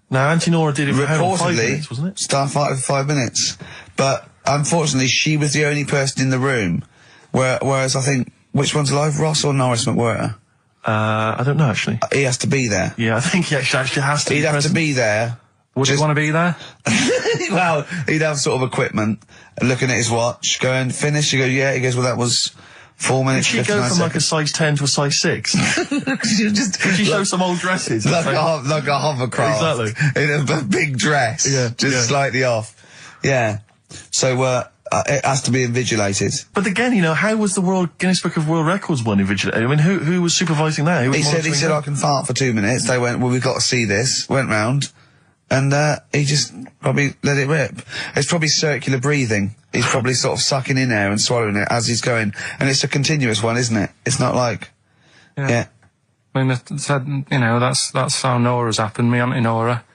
Now, Auntie Nora did it for reportedly 5 minutes, wasn't it? Star fight for 5 minutes. But unfortunately, she was the only person in the room. Whereas I think, which one's alive, Ross or Norris McWhirter? I don't know, actually. He has to be there. Yeah, I think he actually has to. He'd have to be there. Would you want to be there? Well, he'd have sort of equipment, looking at his watch, going, finish? You go, yeah. He goes, well, that was 4 minutes. Did she go from like a size 10 to a size 6? Did she show some old dresses? Like a hovercraft. Exactly. In a big dress. Yeah. Just slightly off. Yeah. So, it has to be invigilated. But again, you know, how was the Guinness Book of World Records one invigilated? I mean, who was supervising that? He said, I can fart for 2 minutes. They went, well, we've got to see this. Went round. And, he just probably let it rip. It's probably circular breathing. He's probably sort of sucking in air and swallowing it as he's going. And it's a continuous one, isn't it? It's not like, yeah. I mean, you know, that's how Nora's happened. Me Auntie Nora.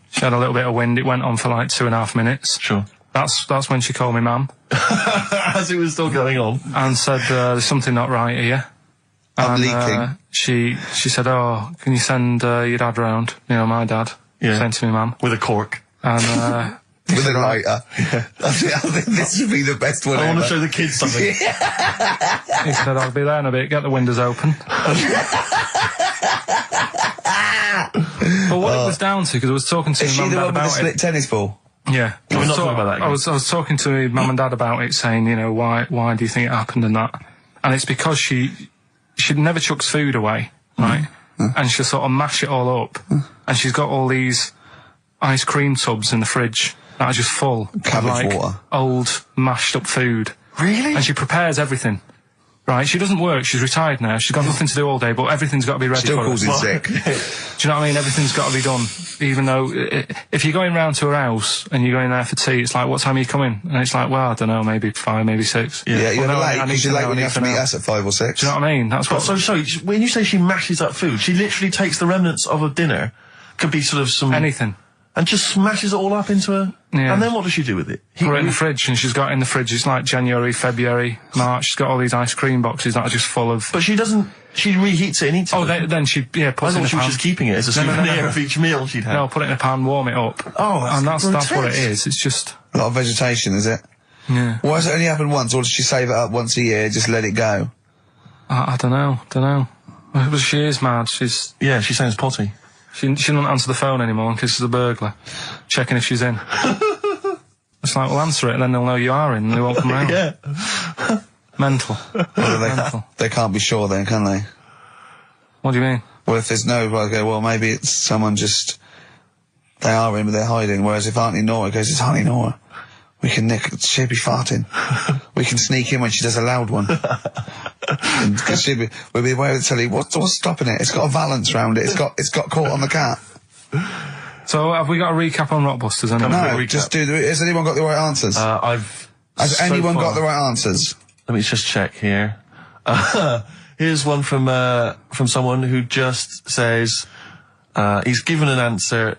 She had a little bit of wind. It went on for like 2.5 minutes. Sure. That's when she called me ma'am. As it was still going on. And said, there's something not right here. I'm leaking. She said, oh, can you send, your dad round? You know, my dad. Yeah. Sent to me, ma'am. With a cork. And, with a lighter. Yeah. I think this would be the best one I want to show the kids something. He said, I'll be there in a bit, get the windows open. But what it was down to, because I was talking to my mum and dad about it. Is she the one with the split tennis ball? Yeah. Can we not talk about that again? I was talking to my mum and dad about it, saying, you know, why do you think it happened and that? And it's because she never chucks food away, right? And she'll sort of mash it all up. And she's got all these ice cream tubs in the fridge that are just full of like water. Old mashed up food. Really? And she prepares everything. Right? She doesn't work, she's retired now, she's got nothing to do all day, but everything's got to be ready Still for her. Still calls in sick. Do you know what I mean? Everything's got to be done. Even though, if you're going round to her house and you're going there for tea, it's like, what time are you coming? And it's like, well, I don't know, maybe 5, maybe 6. Yeah, you're late, because you're late when you have to meet us at 5 or 6. Do you know what I mean? That's what... So, sorry, when you say she mashes up food, she literally takes the remnants of a dinner, could be sort of some... Anything. And just smashes it all up into a... Yeah. And then what does she do with it? Put it in the fridge, and she's got it in the fridge. It's like January, February, March. She's got all these ice cream boxes that are just full of... But she doesn't... She reheats it and eats it. Oh, then she, puts it in a pan. I thought she was just keeping it as a souvenir of each meal she'd had. No, put it in a pan, warm it up. Oh, that's what it is. It's just... A lot of vegetation, is it? Yeah. Why does it only happen once, or does she save it up once a year, just let it go? I don't know. But she is mad. Yeah, she sounds potty. She doesn't answer the phone anymore in case there's a burglar. Checking if she's in. It's like, well, answer it, and then they'll know you are in, and they won't come round. Yeah. Mental. Well, they can't be sure then, can they? What do you mean? Well, if there's no, well, maybe it's someone just... They are in, but they're hiding. Whereas if Auntie Nora goes, it's Auntie Nora, we can she'll be farting. We can sneak in when she does a loud one. Because we'll be aware of the telly. What's stopping it? It's got a valance round it. It's got caught on the cat. So have we got a recap on Rockbusters? No, just has anyone got the right answers? Has anyone got the right answers? Let me just check here. Here's one from someone who just says, he's given an answer,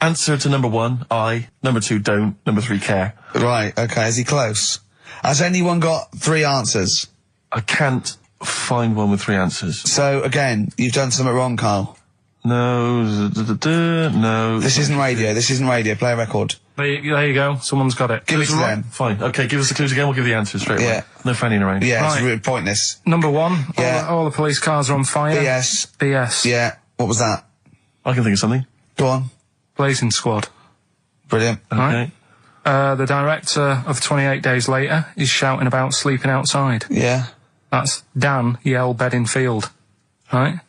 answer to number 1, I, number 2, don't, number 3, care. Right, okay, is he close? Has anyone got 3 answers? I can't find one with 3 answers. So, again, you've done something wrong, Carl. No, no. This isn't radio, play a record. There you go, someone's got it. Give it to them. Fine, okay, give us the clues again, we'll give the answers straight away. Yeah. No fanning around. Yeah, right. It's really pointless. Number 1, yeah. all the police cars are on fire. BS. Yeah, what was that? I can think of something. Go on. Blazing Squad. Brilliant. Okay. Right. The director of 28 Days Later is shouting about sleeping outside. Yeah. That's Dan Yell Bedingfield. Right?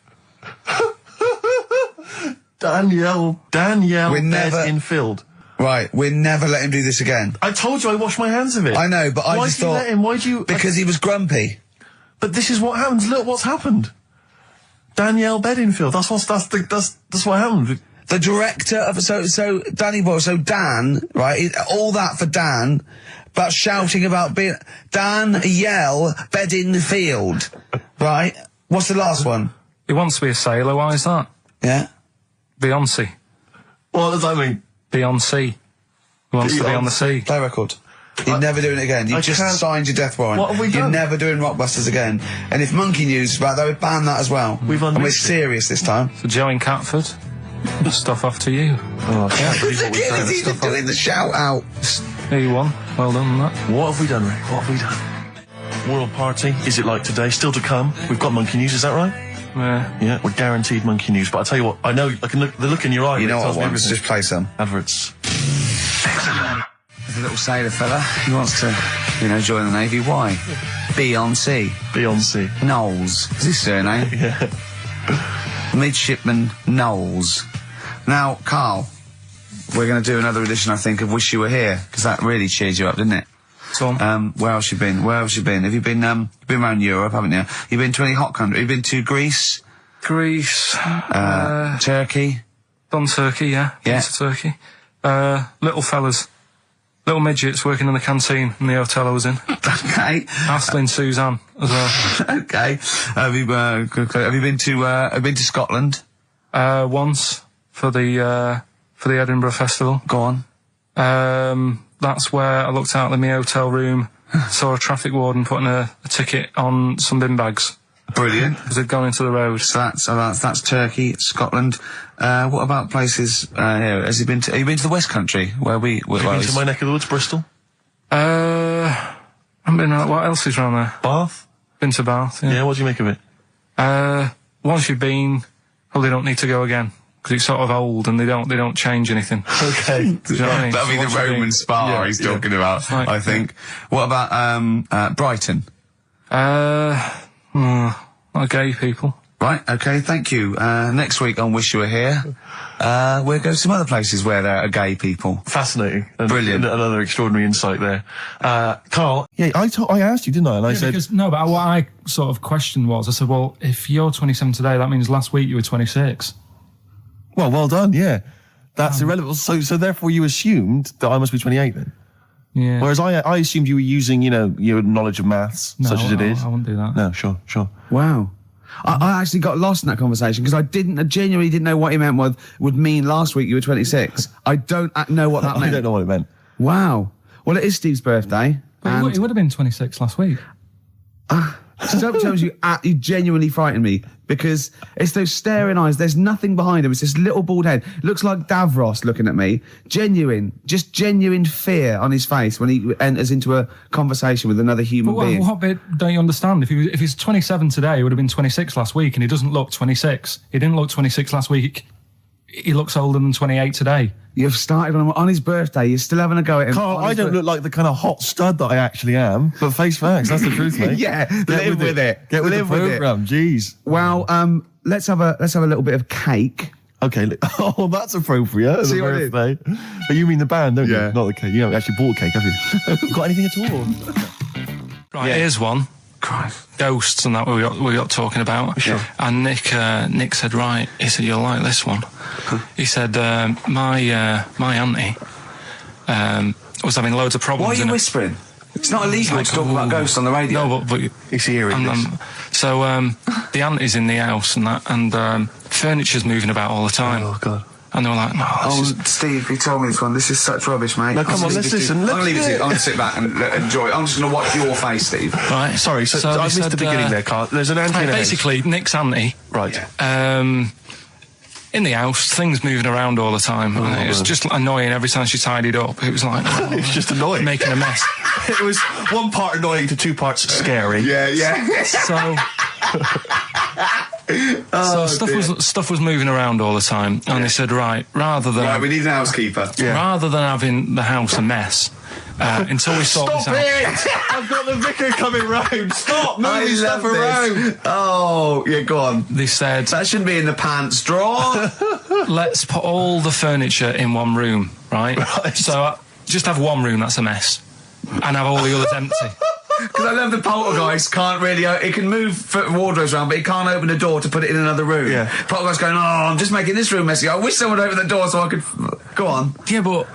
Danielle Bedingfield. Right, we'll never let him do this again. I told you I washed my hands of it. I know, but I just thought... Why did you let him? Why do you... Because he was grumpy. But this is what happens. Look what's happened. Danielle Bedingfield. That's what happened. The director of... So Danny Boy, so Dan, right, all that for Dan, but shouting about being... Dan Yell Bedingfield, right? What's the last one? He wants to be a sailor, why is that? Yeah. Beyonce. What does that mean? Beyonce. He wants to be on the sea. Play record. You're never doing it again. You've just signed your death warrant. What have we done? You're never doing Rockbusters again. And if Monkey News is about, they would ban that as well. We've and we're serious this time. So Joe in Catford, stuff off to you. Oh, I can't believe what we've done. He's even doing the shout out. There you won. Well done on that. What have we done, Rick? What have we done? World Party, is it like today? Still to come. We've got Monkey News, is that right? Yeah. Yeah, we're guaranteed Monkey News. But I tell you what, I know, I can look, the look in your eye. You know what I want, just play some. Adverts. There's a little sailor fella. He wants to, join the Navy. Why? Beyonce. Beyonce. Knowles. Is his surname? Yeah. Midshipman Knowles. Now, Carl, we're going to do another edition, I think, of Wish You Were Here, because that really cheered you up, didn't it? Tom. Where else you been? Have you been around Europe, haven't you? You've been to any hot country? You've been to Greece? Turkey? Done Turkey, yeah. Yeah. To Turkey. Little fellas. Little midgets working in the canteen in the hotel I was in. Okay. Astley Suzanne as well. Okay. Have you been to Scotland? Once for the Edinburgh Festival. Go on. That's where I looked out of my hotel room, saw a traffic warden putting a ticket on some bin bags. Brilliant. Because they'd gone into the road. So that's Turkey, Scotland. What about places here? Have you been to the West Country where we? Have you been to my neck of the woods, Bristol? I haven't been. What else is around there? Bath. Been to Bath. Yeah. Yeah. What do you make of it? Once you've been, probably don't need to go again. Because it's sort of old and they don't change anything. Okay. Do you know what I mean? That'll be the Roman spa he's talking about, Right. I think. What about Brighton? Not gay people. Right, okay, thank you. Next week on Wish You Were Here, we'll go to some other places where there are gay people. Fascinating. Brilliant. Another extraordinary insight there. Carl. Yeah, I asked you, didn't I? And I said... But what I sort of questioned was, I said, well, if you're 27 today, that means last week you were 26. Well done, yeah. That's irrelevant. So therefore you assumed that I must be 28 then? Yeah. Whereas I assumed you were using, your knowledge of maths, such as it is. I wouldn't do that. No, sure. Wow. I actually got lost in that conversation because I genuinely didn't know what he meant would mean last week you were 26. I don't know what that meant. I don't know what it meant. Wow. Well, it is Steve's birthday. But he would have been 26 last week. Sometimes you genuinely frighten me because it's those staring eyes. There's nothing behind him. It's this little bald head. Looks like Davros looking at me. Genuine fear on his face when he enters into a conversation with another human being. What bit don't you understand? If he's 27 today, he would have been 26 last week, and he doesn't look 26. He didn't look 26 last week. He looks older than 28 today. You've started on his birthday. You're still having a go at him. Carl, I don't look like the kind of hot stud that I actually am, but face facts, that's the truth, mate. Yeah, live with it. Get with the programme, jeez. Well, let's have a little bit of cake. Okay. Oh, that's appropriate. See the what I birthday. But you mean the band, don't Yeah. you? Not the cake. You haven't actually bought a cake, have you? Got anything at all? Right, here's one. Christ. Ghosts and that we got talking about. Sure. And Nick said, right, he said, you'll like this one. He said, my auntie was having loads of problems. Why are you whispering? It's not illegal to talk about ghosts on the radio. No, but It's hearing this. so the auntie's in the house and that, and furniture's moving about all the time. Oh, God. And they were like, no, Steve, he told me this one. This is such rubbish, mate. No, come on, let's listen. I'm going to leave it to you. I'm going to sit back and enjoy it. I'm just going to watch your face, Steve. Right. Sorry, so I missed the beginning there, Carl. There's an auntie in the house. Basically, Nick's auntie. Right. In the house, things moving around all the time. And it was just annoying every time she tidied up. It was like... It's just annoying. Making a mess. It was one part annoying to two parts scary. Yeah. So stuff was moving around all the time, and they said, right, we need an housekeeper. Rather than having the house a mess, until we sort this out. Stop it! I've got the vicar coming round. Stop moving stuff around. Oh, yeah, go on. They said That shouldn't be in the pants drawer. let's put all the furniture in one room, right? So just have one room that's a mess, and have all the others empty. Because I love the poltergeist can't really... it can move wardrobes around, but it can't open a door to put it in another room. Yeah. Poltergeist going, I'm just making this room messy. I wish someone would open the door so I could... Go on. Yeah, but...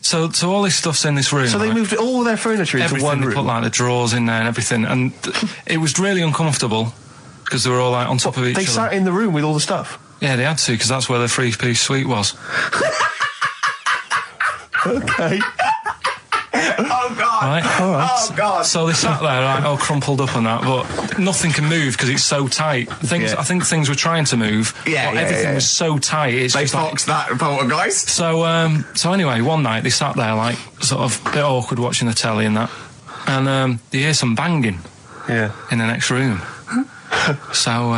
So all this stuff's in this room. So they moved all their furniture into one room? They put, like, the drawers in there and everything, and it was really uncomfortable, because they were all, like, on top of each other. They sat in the room with all the stuff? Yeah, they had to, because that's where the three-piece suite was. Okay. Oh, God. Right? All right. Oh, God. So they sat there, like, all crumpled up and that, but nothing can move because it's so tight. I think things were trying to move, but everything was so tight. It's they just foxed that poltergeist. So anyway, one night they sat there, like, sort of a bit awkward watching the telly and that, and they hear some banging in the next room. So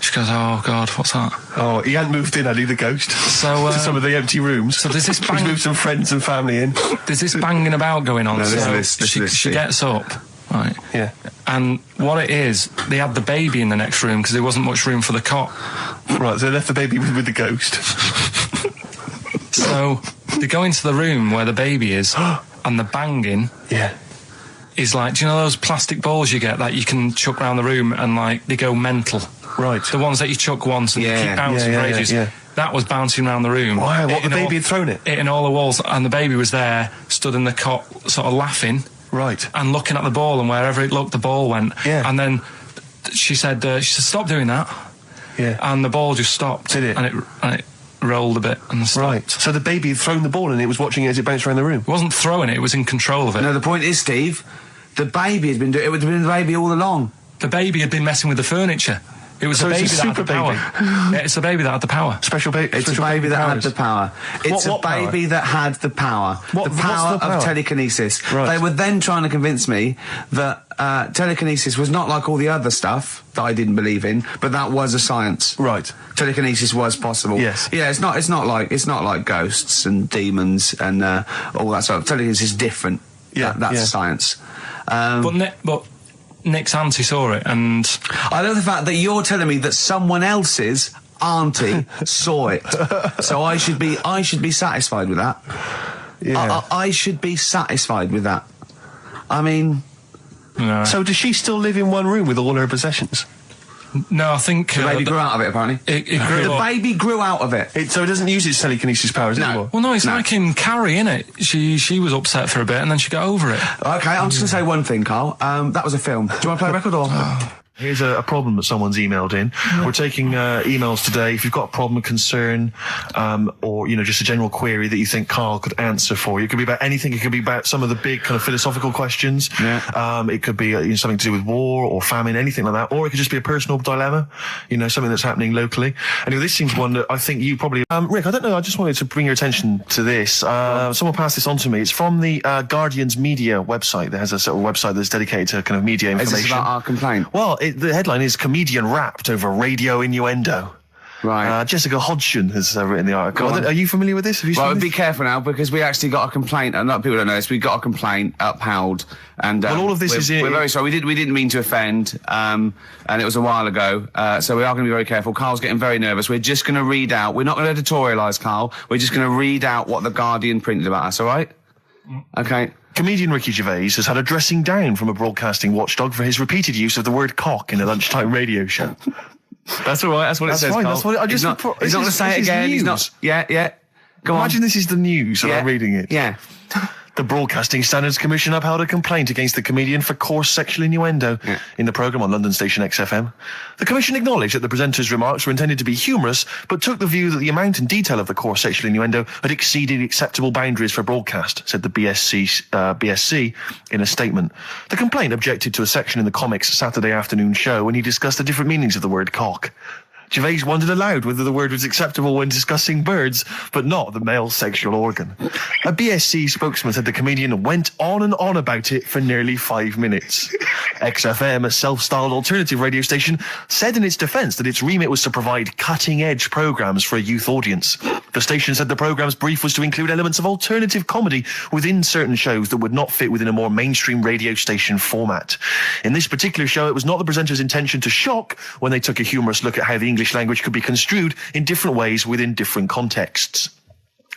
she goes, "Oh God, what's that?" Oh, he hadn't moved in, had he, the ghost? So to some of the empty rooms. So there's this He's moved some friends and family in. There's this banging about going on. No, so she gets up, right? Yeah. And what it is, they had the baby in the next room because there wasn't much room for the cot. Right, so they left the baby with the ghost. So they go into the room where the baby is, and the banging. Yeah. Is like, do you know those plastic balls you get that you can chuck around the room and like they go mental? Right. The ones that you chuck once and they keep bouncing for ages. Yeah. That was bouncing around the room. Wow, what, the baby had thrown it? Hitting all the walls, and the baby was there, stood in the cot, sort of laughing. Right. And looking at the ball, and wherever it looked, the ball went. Yeah. And then she said, "Stop doing that." Yeah. And the ball just stopped. Did it? And it rolled a bit and stopped. Right. So the baby had thrown the ball and it was watching it as it bounced around the room? It wasn't throwing it, it was in control of it. No, the point is, Steve, the baby has been doing it. It's been the baby all along. The baby had been messing with the furniture. It was the baby that had the power. Yeah, it's the baby that had the power. Special baby. It's a baby that had the power. It's what a baby that had the power. The power of telekinesis. Right. They were then trying to convince me that telekinesis was not like all the other stuff that I didn't believe in, but that was a science. Right. Telekinesis was possible. Yes. Yeah. It's not like ghosts and demons and all that sort of. Telekinesis is different. Yeah. That's science. But Nick's auntie saw it, and I love the fact that you're telling me that someone else's auntie saw it. So I should be satisfied with that. Yeah. I should be satisfied with that. I mean, no. So does she still live in one room with all her possessions? No, I think the baby grew out of it. Apparently, the baby grew out of it. So it doesn't use its telekinesis powers anymore. Well, no, it's like in Carrie, innit? She was upset for a bit, and then she got over it. Okay, I'm just gonna say one thing, Carl. That was a film. Do you want to play a record or? Here's a problem that someone's emailed in. We're taking emails today. If you've got a problem, a concern, or, just a general query that you think Karl could answer for you. It could be about anything. It could be about some of the big kind of philosophical questions. Yeah. It could be something to do with war or famine, anything like that. Or it could just be a personal dilemma, something that's happening locally. Anyway, this seems one that I think you probably... Rick, I don't know, I just wanted to bring your attention to this. Someone passed this on to me. It's from the Guardian's media website. There has a sort of website that's dedicated to kind of media information. Is this about our complaint? Well, the headline is "Comedian Rapped Over Radio Innuendo." Right. Jessica Hodgson has written the article. Are you familiar with this? Have you seen this? Be careful now, because we actually got a complaint, and a lot of people don't know this. We got a complaint upheld, and all of this we're very sorry. We didn't mean to offend, and it was a while ago. So we are going to be very careful. Carl's getting very nervous. We're just going to read out. We're not going to editorialise, Karl. We're just going to read out what the Guardian printed about us. All right? Okay. Comedian Ricky Gervais has had a dressing down from a broadcasting watchdog for his repeated use of the word cock in a lunchtime radio show. That's all right. That's what it says, fine. Carl. That's what he's not going to say it again. He's not. Yeah. Go on. Imagine this is the news and I'm reading it. Yeah. The Broadcasting Standards Commission upheld a complaint against the comedian for coarse sexual innuendo in the programme on London station XFM. The Commission acknowledged that the presenter's remarks were intended to be humorous, but took the view that the amount and detail of the coarse sexual innuendo had exceeded acceptable boundaries for broadcast, said the BSC in a statement. The complaint objected to a section in the Comics Saturday afternoon show when he discussed the different meanings of the word cock. Gervais wondered aloud whether the word was acceptable when discussing birds, but not the male sexual organ. A BSC spokesman said the comedian went on and on about it for nearly 5 minutes. XFM, a self-styled alternative radio station, said in its defence that its remit was to provide cutting-edge programmes for a youth audience. The station said the programme's brief was to include elements of alternative comedy within certain shows that would not fit within a more mainstream radio station format. In this particular show, it was not the presenter's intention to shock when they took a humorous look at how the English language could be construed in different ways within different contexts.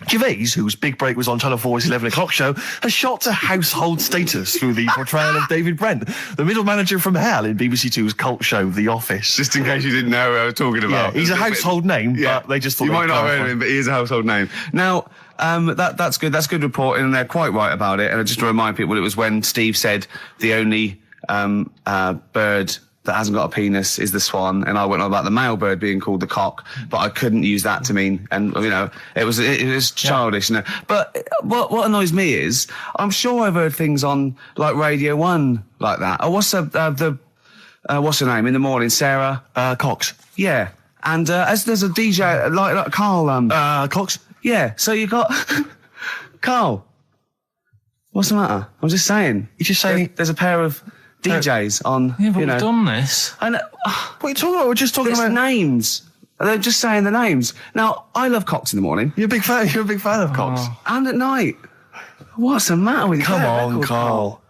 Gervais, whose big break was on Channel 4's 11 o'clock show, has shot to household status through the portrayal of David Brent, the middle manager from hell in BBC Two's cult show The Office. Just in case you didn't know who I was talking about. Yeah, he's a household name, but they just thought... You might not have heard of him, but he is a household name. Now, that's good. That's good reporting, and they're quite right about it. And just to remind people, it was when Steve said the only bird that hasn't got a penis is the swan, and I went on about the male bird being called the cock, but I couldn't use that to mean, and you know, it was childish. You know? But what annoys me is, I'm sure I've heard things on like Radio 1 like that. Or what's what's her name in the morning? Sarah Cox. Yeah, and as there's a DJ like Karl Cox. Yeah, so you got Karl. What's the matter? I'm just saying. You're just saying there's a pair of DJs on. Yeah, but you know, we've done this. And what are you talking about? We're just talking about names. They're just saying the names. Now, I love Cox in the morning. You're a big fan of Cox. And at night. What's the matter with you? Come on, Karl.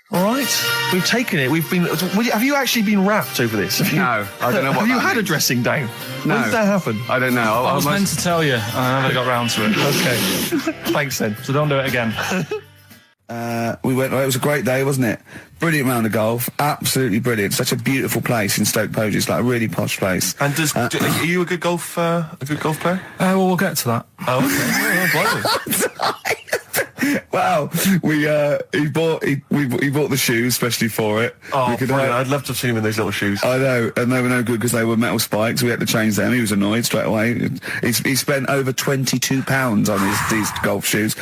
All right, we've taken it. We've been. Have you actually been rapped over this? No, I don't know what. Have you had a dressing down? No. When did that happen? I don't know. I was meant to tell you, and I never got round to it. Okay, thanks then. So don't do it again. We went. It was a great day, wasn't it? Brilliant round of golf. Absolutely brilliant. Such a beautiful place in Stoke Poges. It's like a really posh place. And are you a good golf player? Well, we'll get to that. Oh, okay. Wow, he bought the shoes especially for it. Oh, I'd love to have seen him in those little shoes. I know, and they were no good because they were metal spikes. We had to change them. He was annoyed straight away. He spent over £22 on these golf shoes.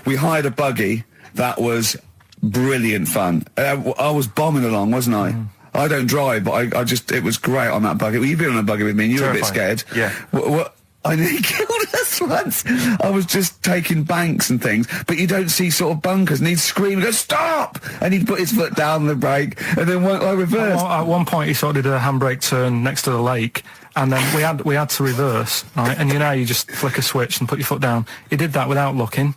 We hired a buggy that was brilliant fun. I was bombing along, wasn't I? I don't drive, but it was great on that buggy. Well, you've been on a buggy with me, and you were a bit scared. Yeah. What? I nearly killed us once. I was just taking banks and things, but you don't see sort of bunkers, and he'd scream and go, stop! And he'd put his foot down the brake, and then I reversed. At one point, he sort of did a handbrake turn next to the lake, and then we had to reverse, right? And you know, you just flick a switch and put your foot down. He did that without looking.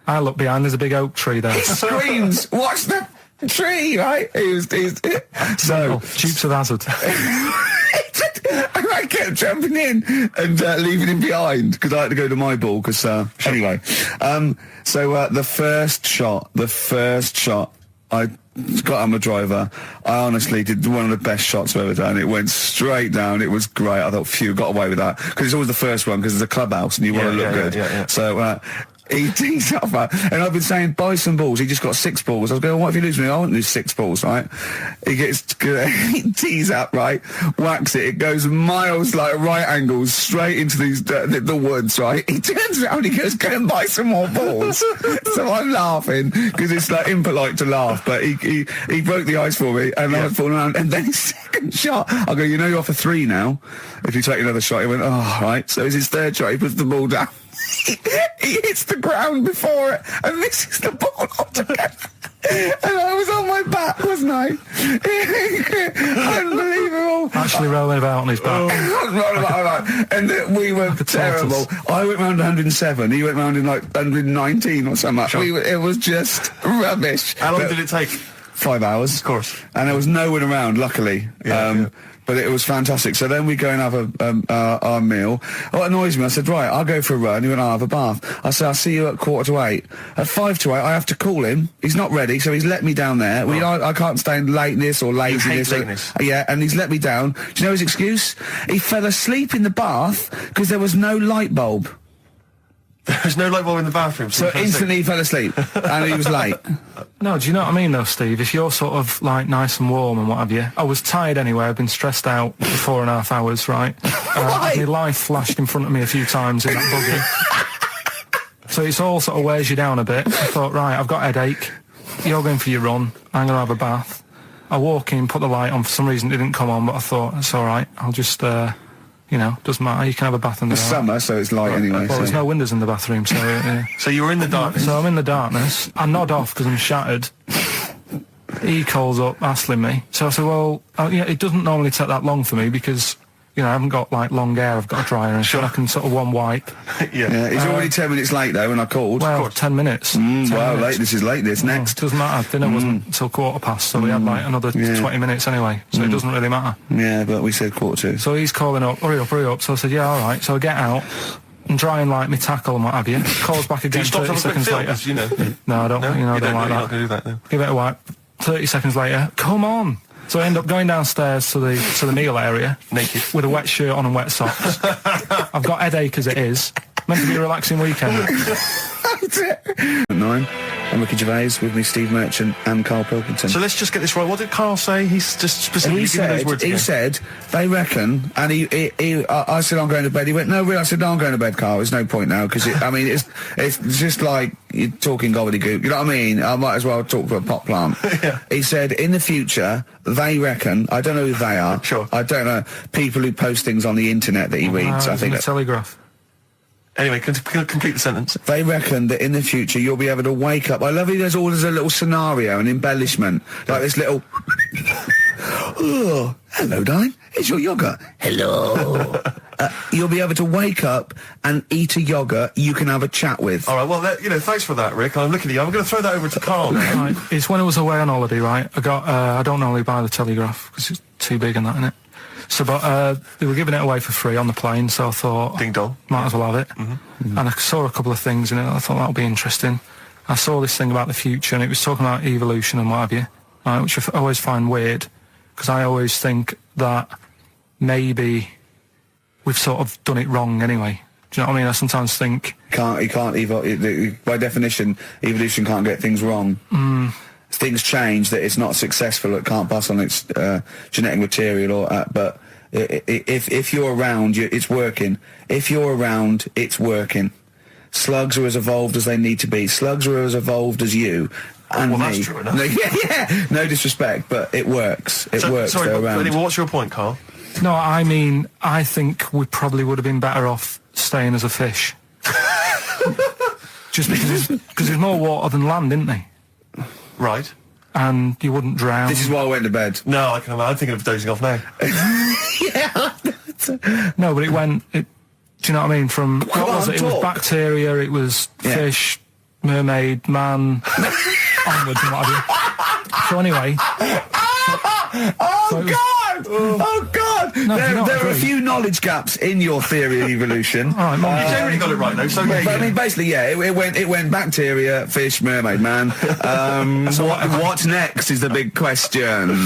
I looked behind, there's a big oak tree there. He screams, watch the tree, right? So, Dukes of Hazzard. And I kept jumping in and leaving him behind because I had to go to my ball. Because anyway, so the first shot, I got on my driver. I honestly did one of the best shots I've ever done. It went straight down. It was great. I thought, phew, got away with that because it's always the first one because it's a clubhouse and you want to look good. Yeah. So. He tees up, and I've been saying, buy some balls. He just got 6 balls. I was going, what if you lose me? I won't lose 6 balls, right? He tees up, right? Whacks it. It goes miles, like right angles, straight into these the woods, right? He turns around, he goes, go and buy some more balls. So I'm laughing, because it's like impolite to laugh, but he broke the ice for me, and I was falling around, and then his second shot, I go, you know you're off a 3 now. If you take another shot, he went, oh, right. So it's his third shot, he puts the ball down. He hits the ground before it and misses the ball altogether. And I was on my back, wasn't I? Unbelievable. Actually rolling about on his back. And we were terrible. I went round 107. He went round in like 119 or something. Sure. It was just rubbish. How long did it take? 5 hours. Of course. And there was no one around, luckily. Yeah. But it was fantastic. So then we go and have our meal. What annoys me, I said, right, I'll go for a run. He went, I'll have a bath. I said, I'll see you at 7:45. At 7:55, I have to call him. He's not ready, so he's let me down there. I can't stand lateness or laziness. You hate lateness. Yeah, and he's let me down. Do you know his excuse? He fell asleep in the bath because there was no light bulb. There's no light bulb in the bathroom. So instantly he fell asleep, and he was late. No, do you know what I mean though, Steve? If you're sort of like nice and warm and what have you, I was tired anyway. I've been stressed out for 4.5 hours, right? My life flashed in front of me a few times in that buggy. So it's all sort of wears you down a bit. I thought, right, I've got a headache. You're going for your run. I'm going to have a bath. I walk in, put the light on. For some reason it didn't come on, but I thought, it's all right. I'll just... you know, doesn't matter. You can have a bath in the dark. It's summer, so it's light anyway. Well, there's no windows in the bathroom, so... So you were in the darkness? So I'm in the darkness. I nod off because I'm shattered. He calls up, hassling me. So I said, well, it doesn't normally take that long for me because, you know, I haven't got, like, long hair. I've got a dryer and I can sort of one wipe. Yeah, he's already 10 minutes late, though, when I called. Well, 10 minutes. 10 minutes. Late. This is late, next. Doesn't matter. Dinner wasn't until 7:15, so we had, like, another 20 minutes anyway, so it doesn't really matter. Yeah, but we said 7:45. So he's calling up, hurry up. So I said, yeah, all right. So I get out and dry and, like, my tackle and what have you. Calls back again 30 seconds later. You know? No, I don't, I don't like that. Not gonna do that, no. Give it a wipe. 30 seconds later, come on. So I end up going downstairs to the meal area. Naked. With a wet shirt on and wet socks. I've got headache as it is. Meant to be a relaxing weekend. 9. I'm Ricky Gervais, with me Steve Merchant and Karl Pilkington. So let's just get this right. What did Karl say? He's just specifically giving those words again. He said, they reckon, and I said I'm going to bed. He went, no, really? I said, no, I'm going to bed, Karl. There's no point now, because I mean, it's just like you're talking gobbledygook. You know what I mean? I might as well talk to a pot plant. Yeah. He said, in the future, they reckon, I don't know who they are. Sure. I don't know, people who post things on the internet that he reads. I think the Telegraph. Anyway, complete the sentence. They reckon that in the future you'll be able to wake up. I love it. There's always a little scenario, an embellishment, like this little. Oh, hello, darling. Here's your yogurt. Hello. You'll be able to wake up and eat a yogurt you can have a chat with. All right. Well, thanks for that, Rick. I'm looking at you. I'm going to throw that over to Karl now. Right. It's when I was away on holiday, right? I got. I don't normally buy the Telegraph because it's too big and that, innit? So, but they were giving it away for free on the plane, so I thought, ding dong, might as well have it. And I saw a couple of things in it. I thought that would be interesting. I saw this thing about the future, and it was talking about evolution and what have you, right, which I always find weird, because I always think that maybe we've sort of done it wrong anyway. Do you know what I mean? I sometimes think you can't by definition, evolution can't get things wrong. Things change, that it's not successful, it can't pass on its genetic material, but if you're around, it's working. If you're around, it's working. Slugs are as evolved as they need to be. Slugs are as evolved as you and me. That's true enough. Yeah. No disrespect, but it works. It works. Sorry, they're around. Anyway, what's your point, Karl? No, I mean, I think we probably would have been better off staying as a fish. Just because there's more water than land, isn't there? Right. And you wouldn't drown. This is why I went to bed. No, I'm thinking of dozing off now. Yeah. No, but do you know what I mean? From, what was it? It was bacteria, it was fish, mermaid, man, onwards and what have you. So anyway. Oh God! No, there are a few knowledge gaps in your theory of evolution. All right, you generally got it right though. So I mean, basically, it went bacteria, fish, mermaid, man. What next is the big question.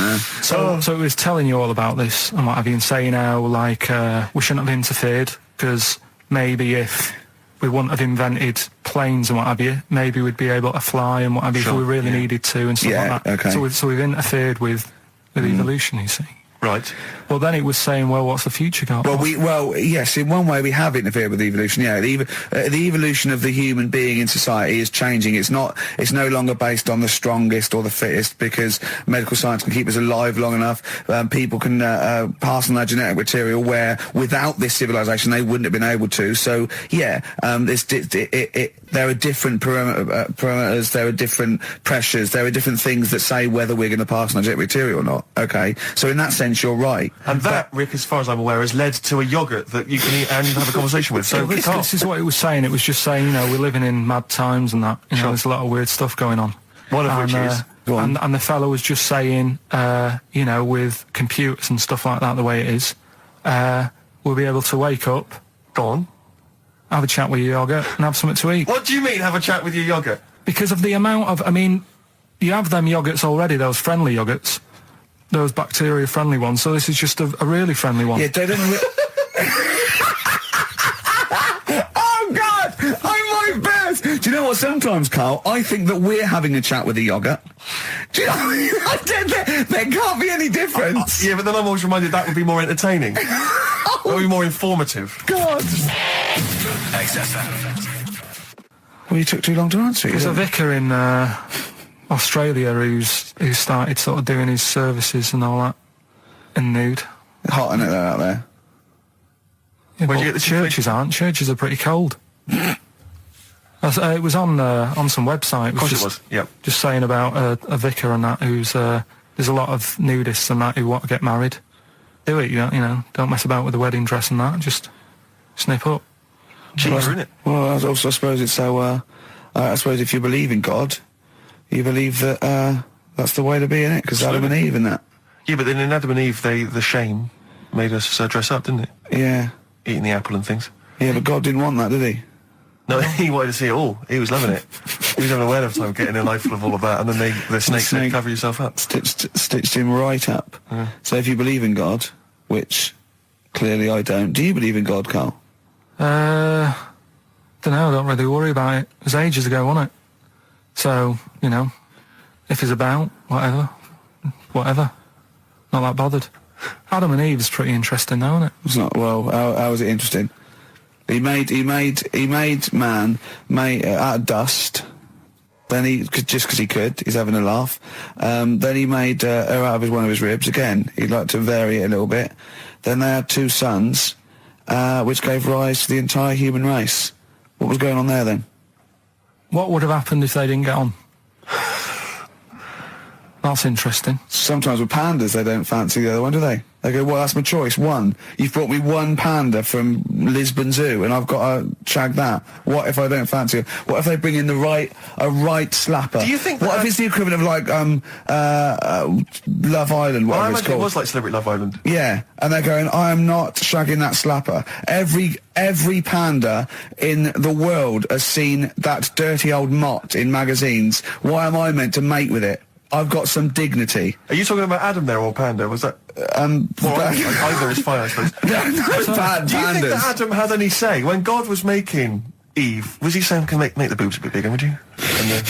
So it was telling you all about this and what have you, and saying how like we shouldn't have interfered, because maybe if we wouldn't have invented planes and what have you, maybe we'd be able to fly and what have you if we really needed to and stuff like that. Okay. So we've interfered with evolution, you see. Right. Well, then it was saying, well, what's the future got? Well, yes, in one way we have interfered with evolution. Yeah, the evolution of the human being in society is changing. It's no longer based on the strongest or the fittest, because medical science can keep us alive long enough. People can pass on their genetic material where without this civilization they wouldn't have been able to. So yeah, there are different parameters, there are different pressures, there are different things that say whether we're going to pass on our genetic material or not. Okay, so in that sense you're right. And that, Rick, as far as I'm aware, has led to a yogurt that you can eat and have a conversation with. So this is what it was saying. It was just saying, we're living in mad times and that. There's a lot of weird stuff going on. One of which is... And the fellow was just saying, with computers and stuff like that, the way it is, we'll be able to wake up, go on, have a chat with your yogurt and have something to eat. What do you mean, have a chat with your yogurt? Because of the amount of... you have them yogurts already, those friendly yogurts. Those bacteria-friendly ones, so this is just a really friendly one. Yeah, they don't... Oh, God! I'm my best! Do you know what, sometimes, Karl, I think that we're having a chat with a yogurt. Do you know there can't be any difference. Yeah, but then I'm always reminded that would be more entertaining. That would be more informative. God! XFM. Well, you took too long to answer it. There's a vicar in... Australia who started sort of doing his services and all that in nude. Hot, isn't it, out there? Yeah, but the churches aren't. Churches are pretty cold. It was on some website. Of course it was. Yep. Just saying about a vicar and that who's there's a lot of nudists and that who want to get married. Do it, don't mess about with the wedding dress and that. Just snip up. Cheaper, isn't it? Well, I suppose it's so. I suppose if you believe in God, you believe that that's the way to be, innit? Because Adam and Eve and that. Yeah, but then in Adam and Eve, the shame made us dress up, didn't it? Yeah. Eating the apple and things. Yeah, but God didn't want that, did he? No, he wanted to see it all. He was loving it. He was having a whale of time getting a life full of all of that, and then the snake said, cover yourself up. Stitched him right up. So if you believe in God, which clearly I don't, do you believe in God, Karl? Don't know, I don't really worry about it. It was ages ago, wasn't it? So, you know, if he's about, whatever. Not that bothered. Adam and Eve's pretty interesting though, isn't it? It's not, well, how is it interesting? He made man out of dust. Then just because he could, he's having a laugh. Then he made her out of one of his ribs. Again, he'd like to vary it a little bit. Then they had 2 sons, which gave rise to the entire human race. What was going on there then? What would have happened if they didn't get on? That's interesting. Sometimes with pandas, they don't fancy the other one, do they? They go, well, that's my choice. One. You've brought me one panda from Lisbon Zoo, and I've got to shag that. What if I don't fancy it? What if they bring in a right slapper? Do you think what if it's the equivalent of like Love Island, whatever it's called? It was like Celebrity Love Island. Yeah, and they're going, I am not shagging that slapper. Every panda in the world has seen that dirty old mott in magazines. Why am I meant to mate with it? I've got some dignity. Are you talking about Adam there or Panda? Was that? Either is fine, I suppose. No, pandas. Do you think that Adam had any say when God was making Eve? Was he saying, "Can make the boobs a bit bigger, would you?" And then,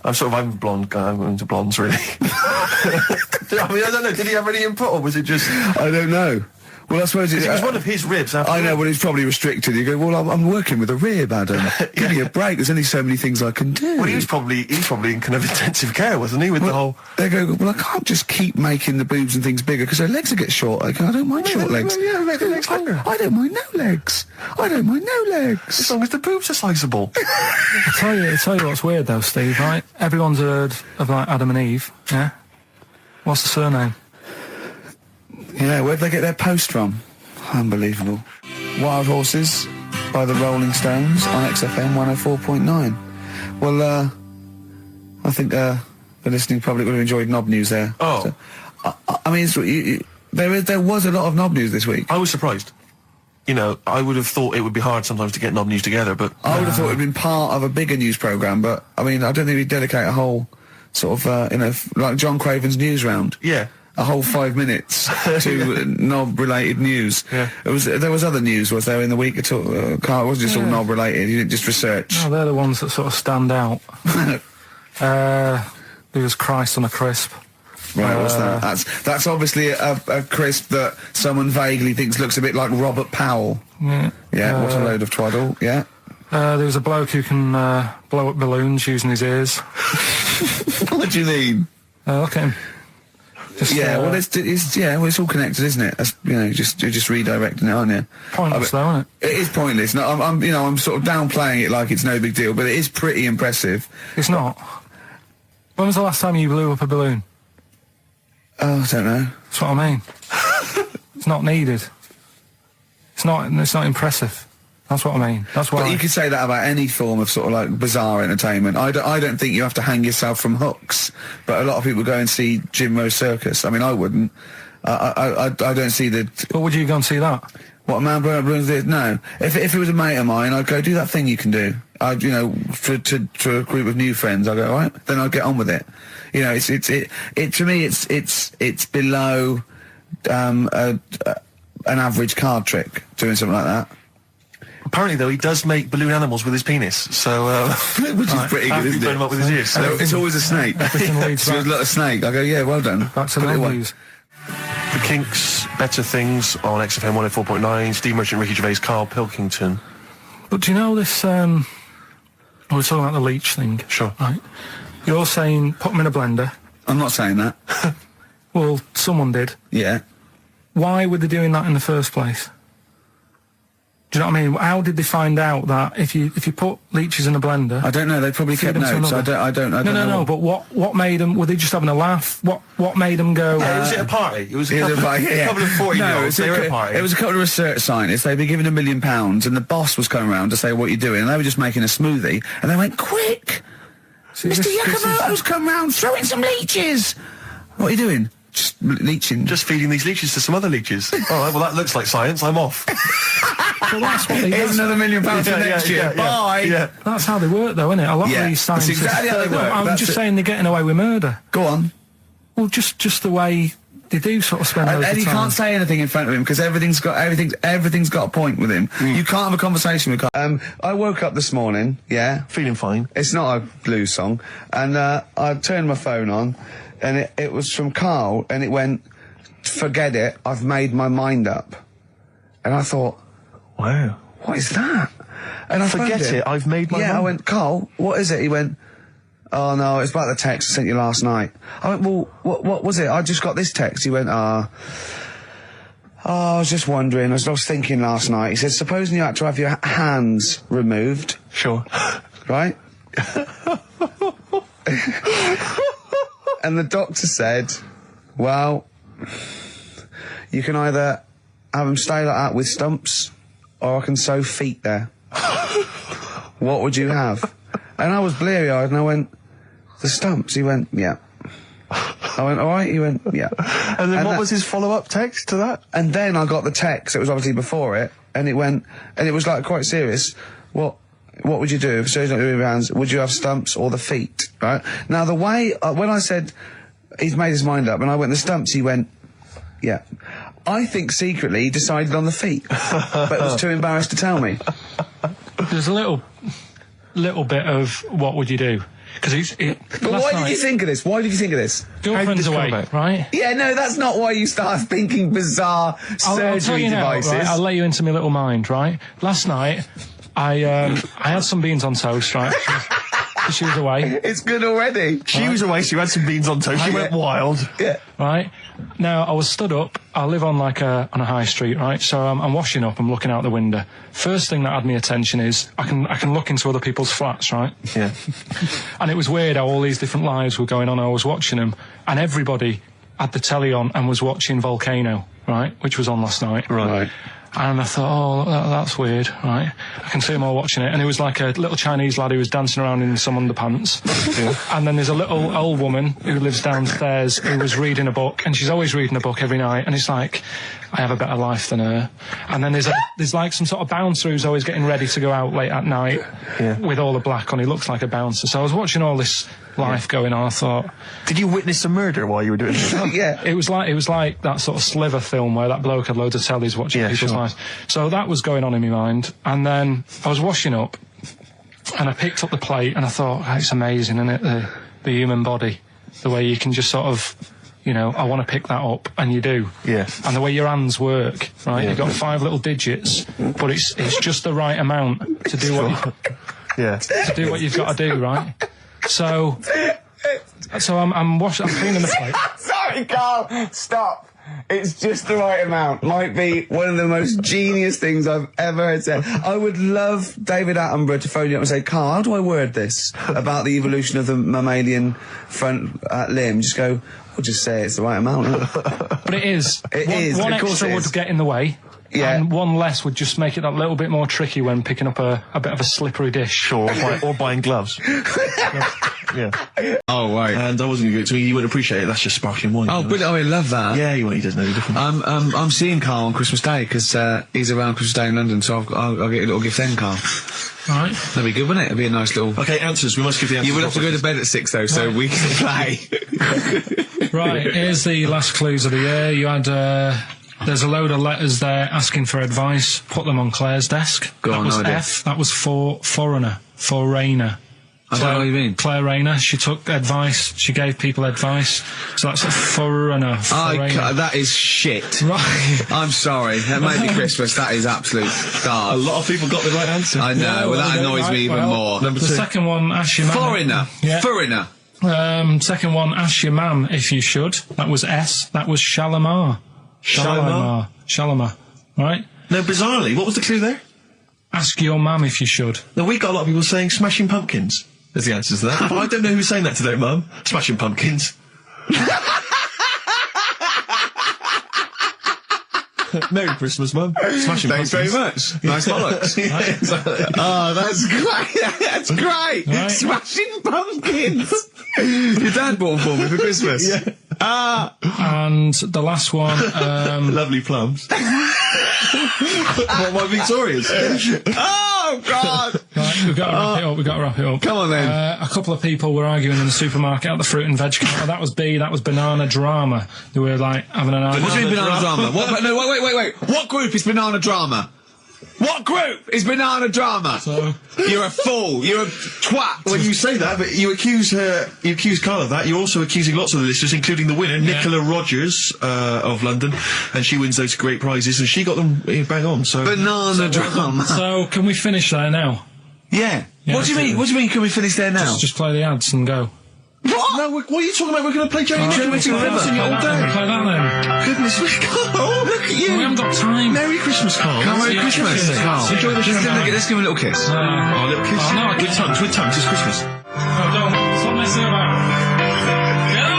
I'm a blonde guy. I'm into blondes, really. I mean, I don't know. Did he have any input, or was it just? I don't know. Well, I suppose it was one of his ribs. I know, but he's probably restricted. You go, well, I'm working with a rib, Adam. Give me a break. There's only so many things I can do. Well, he was probably in kind of intensive care, wasn't he? With the whole. They go, well, I can't just keep making the boobs and things bigger because their legs will get shorter. I don't mind short legs. Yeah, make the legs longer. I don't mind no legs. As long as the boobs are sizable. I tell you what's weird though, Steve. Right? Everyone's heard of like Adam and Eve. Yeah. What's the surname? Yeah, where'd they get their post from? Unbelievable. Wild Horses by the Rolling Stones on XFM 104.9. Well, I think the listening public would have enjoyed knob news there. Oh. So, I mean, there was a lot of knob news this week. I was surprised. You know, I would have thought it would be hard sometimes to get knob news together, but... I would have thought it would have been part of a bigger news programme, but, I mean, I don't think we'd dedicate a whole sort of, like John Craven's news round. Yeah. A whole 5 minutes to knob-related news. Yeah. There was other news, was there, in the week at all? Carl, it wasn't just all knob-related. You didn't just research. No, they're the ones that sort of stand out. There was Christ on a crisp. Right, what's that? That's obviously a crisp that someone vaguely thinks looks a bit like Robert Powell. Yeah. Yeah, what a load of twaddle, yeah. There was a bloke who can blow up balloons using his ears. What do you mean? Look at him. Well, it's all connected, isn't it? That's, you're just redirecting it, aren't you? Pointless, though, isn't it? It is pointless. No, I'm sort of downplaying it like it's no big deal, but it is pretty impressive. It's not. When was the last time you blew up a balloon? Oh, I don't know. That's what I mean. It's not needed. It's not impressive. That's what I mean. That's why. But you could say that about any form of sort of like bizarre entertainment. I don't think you have to hang yourself from hooks, but a lot of people go and see Jim Rose Circus. I mean, I wouldn't. I don't see the. But would you go and see that? What, a man blowing up balloons did? No. If it was a mate of mine, I'd go, do that thing you can do. To a group of new friends, I go, all right, then I'd get on with it. You know, to me, it's below an average card trick doing something like that. Apparently, though, he does make balloon animals with his penis, so... which is pretty good, isn't it? Him up with his ears. So it's always a snake. So it's like a snake. I go, yeah, well done. That's the news. The Kinks, Better Things on XFM 104.9, Steve Merchant, Ricky Gervais, Karl Pilkington. But do you know this, we're talking about the leech thing. Sure. Right. You're saying put them in a blender. I'm not saying that. Well, someone did. Yeah. Why were they doing that in the first place? Do you know what I mean? How did they find out that if you put leeches in a blender? I don't know. They probably kept notes. I don't know. No. But what made them? Were they just having a laugh? What made them go? Was it a party? It was a couple of 40-year-olds. They were at a party. It was a couple of research scientists. They'd been given £1 million, and the boss was coming around to say, "What are you doing?" And they were just making a smoothie, and they went, "Quick, Mr. Yakamoto's come round, throw in some leeches." What are you doing? Just leeching. Just feeding these leeches to some other leeches. All right, well, that looks like science. I'm off. Well, that's what here's another £1 million for next year. Bye. Yeah. That's how they work, though, isn't it? A lot of these scientists. That's exactly how they work. I'm just saying they're getting away with murder. Go on. Well, just the way They do sort of spend loads and of you time. can't say anything in front of him because everything's got a point with him. You can't have a conversation with Carl. I woke up this morning, feeling fine. It's not a blues song, and I turned my phone on, and it was from Carl, and it went, "Forget it, I've made my mind up," and I thought, wow, what is that? And I forget it, I've made my mind. I went, Carl, what is it? He went, oh no, it's about the text I sent you last night. I went, well, what was it? I just got this text. He went, I was just wondering, I was thinking last night. He said, supposing you had to have your hands removed. Sure. Right? And the doctor said, well, you can either have them stay like that with stumps, or I can sew feet there. What would you have? And I was bleary-eyed, and I went, the stumps? He went, yeah. I went, all right? He went, yeah. And then what was his follow-up text to that? And then I got the text, it was obviously before it, and it went, and it was like quite serious. What would you do if surgery not doing your hands? Would you have stumps or the feet? Right? Now the way, when I said he's made his mind up, and I went the stumps, he went, yeah. I think secretly he decided on the feet, but was too embarrassed to tell me. There's a little bit of what would you do? Because But why did you think of this? Why did you think of this? Girlfriend's away, right? Yeah, no, that's not why you start thinking bizarre surgery devices. Right, I'll let you into my little mind, right? Last night, I had some beans on toast, right? She was away. It's good already. She was away, she had some beans on toast, she went wild. Yeah. Right? Now, I was stood up, I live on on a high street, right? So I'm washing up, I'm looking out the window. First thing that had my attention is, I can look into other people's flats, right? Yeah. And it was weird how all these different lives were going on, I was watching them, and everybody had the telly on and was watching Volcano, right? Which was on last night. Right. And I thought, oh, that's weird, right? I can see them all watching it. And it was like a little Chinese lad who was dancing around in some underpants. Yeah. And then there's a little old woman who lives downstairs who was reading a book, and she's always reading a book every night. And it's like, I have a better life than her. And then there's like some sort of bouncer who's always getting ready to go out late at night with all the black on. He looks like a bouncer. So I was watching all this life going on. I thought, did you witness a murder while you were doing this? Yeah. It was like that sort of Sliver film where that bloke had loads of tellies watching people's lives. So that was going on in my mind. And then I was washing up, and I picked up the plate, and I thought, oh, it's amazing, isn't it? The human body, the way you can just sort of, I want to pick that up, and you do. Yeah. And the way your hands work, right? Yeah. You've got 5 little digits, but it's just the right amount to do to do what you've got to do, right? So I'm cleaning the plate. Sorry, Carl, stop. It's just the right amount. Might be one of the most genius things I've ever heard said. I would love David Attenborough to phone you up and say, Carl, how do I word this about the evolution of the mammalian front limb? Just go, we'll just say it's the right amount. But it is. One of course extra would get in the way. Yeah. And one less would just make it that little bit more tricky when picking up a bit of a slippery dish. Sure, or buying gloves. Yeah. Oh, right. And I wasn't going to, you wouldn't appreciate it, that's just sparkling wine. Oh, but I love that. Yeah, he doesn't know the difference. I'm seeing Carl on Christmas Day, because he's around Christmas Day in London, so I'll get a little gift then, Carl. Right. That'd be good, wouldn't it? It'd be a nice little... Okay, answers, we must give the answers. You would have to go to bed at 6, though, so we can play. Right, here's the last clues of the year. You had, there's a load of letters there asking for advice. Put them on Claire's desk. That was F. That was for foreigner. Foreigner. I don't know what you mean. Claire Rayner, she took advice, she gave people advice, so that's a foreigner. That is shit. Right. I'm sorry, that might be Christmas, that is absolute garbage. A lot of people got the right answer. I know, that annoys me even more. The second one, ask your mum. Foreigner. Yeah. Foreigner. Second one, ask your mum if you should. That was S. That was Shalimar. Shalimar. Right? No, bizarrely, what was the clue there? Ask your mum if you should. No, we got a lot of people saying Smashing Pumpkins. There's the answer to that. But I don't know who's saying that today, Mum. Smashing Pumpkins. Merry Christmas, Mum. Smashing Thanks Pumpkins. very much. Nice bollocks. Yeah, exactly. Oh, that's great. That's great. Right. Smashing Pumpkins. Your dad bought for me for Christmas. Yeah. And the last one, Lovely plums. What, my Victorias? Oh, God. Right. Right, we've got to wrap it up. Come on then. A couple of people were arguing in the supermarket at the fruit and veg counter. That was B, that was banana drama. They were like having an argument. What do you mean banana drama? What? No, wait. What group is banana drama? What group is banana drama? So, you're a fool. You're a twat. When you say that, but you accuse Carl of that. You're also accusing lots of the listeners, including the winner, Nicola Rogers of London, and she wins those great prizes, and she got them bang on. So banana drama. So can we finish there now? Yeah. What do you mean? What do you mean? Can we finish there now? Just play the ads and go. What? No, what are you talking about? We're going to play Jerry River all day. Play that then. Goodness me, Carl, look at you. We haven't got time. Merry Christmas, Carl. Merry Christmas, Carl. Enjoy the show. Let's give him a little kiss. Oh, a little kiss. Oh, no, with tongues, it's Christmas. No, don't. Stop messing about. Get up!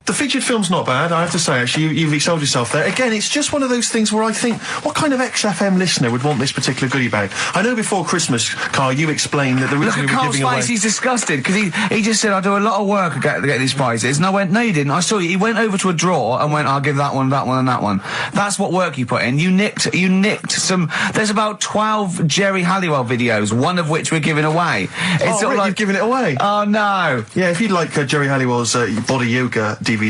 The featured film's not bad, I have to say, actually. You've excelled yourself there. Again, it's just one of those things where I think, what kind of XFM listener would want this particular goodie bag? I know before Christmas, Carl, you explained that the reason we were giving away... Look at Carl's face, he's disgusted, because he just said, I do a lot of work to get these prizes, and I went, no you didn't, I saw you, he went over to a drawer and went, I'll give that one, and that one. That's what work you put in. You nicked some, there's about 12 Jerry Halliwell videos, one of which we're giving away. It's sort of like, you've given it away? Oh no. Yeah, if you'd like Jerry Halliwell's Body Yoga DVD,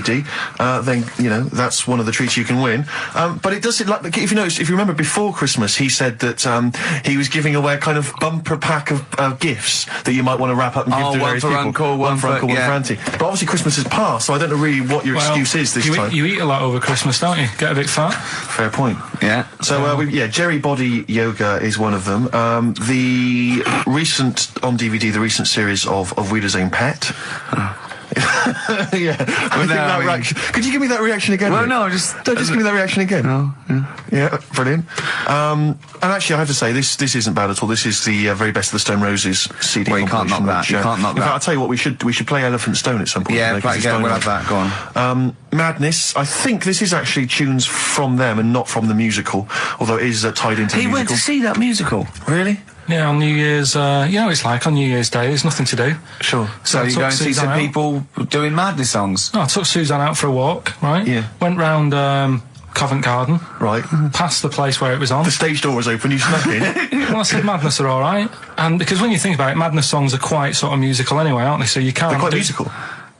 then, you know, that's one of the treats you can win. But it does, like, if you remember before Christmas, he said that he was giving away a kind of bumper pack of gifts that you might want to wrap up and give to various people. One for Uncle, one for Auntie. But obviously Christmas has passed, so I don't know really what your excuse is this time. You eat a lot over Christmas, don't you? Get a bit fat. Fair point. Yeah. So, Jerry Body Yoga is one of them. The recent, on DVD, the recent series of Wiedersehen Pet. Could you give me that reaction again? Well, no, just give me that reaction again. No, yeah, brilliant. And actually, I have to say, this isn't bad at all. This is the very best of the Stone Roses CD. Well, you can't knock that. You can't knock that. In fact, I'll tell you what, we should play Elephant Stone at some point. Yeah, we'll have that. Go on. Madness. I think this is actually tunes from them and not from the musical, although it is tied into the musical. He went to see that musical. Really? Yeah, on New Year's, you know what it's like on New Year's Day, there's nothing to do. Sure. So you go and see some people doing Madness songs? No, I took Suzanne out for a walk, right? Yeah. Went round Covent Garden. Right. Past the place where it was on. The stage door was open, you snuck in. Well, I said Madness are alright. And because when you think about it, Madness songs are quite sort of musical anyway, aren't they? So you can't... They're quite musical.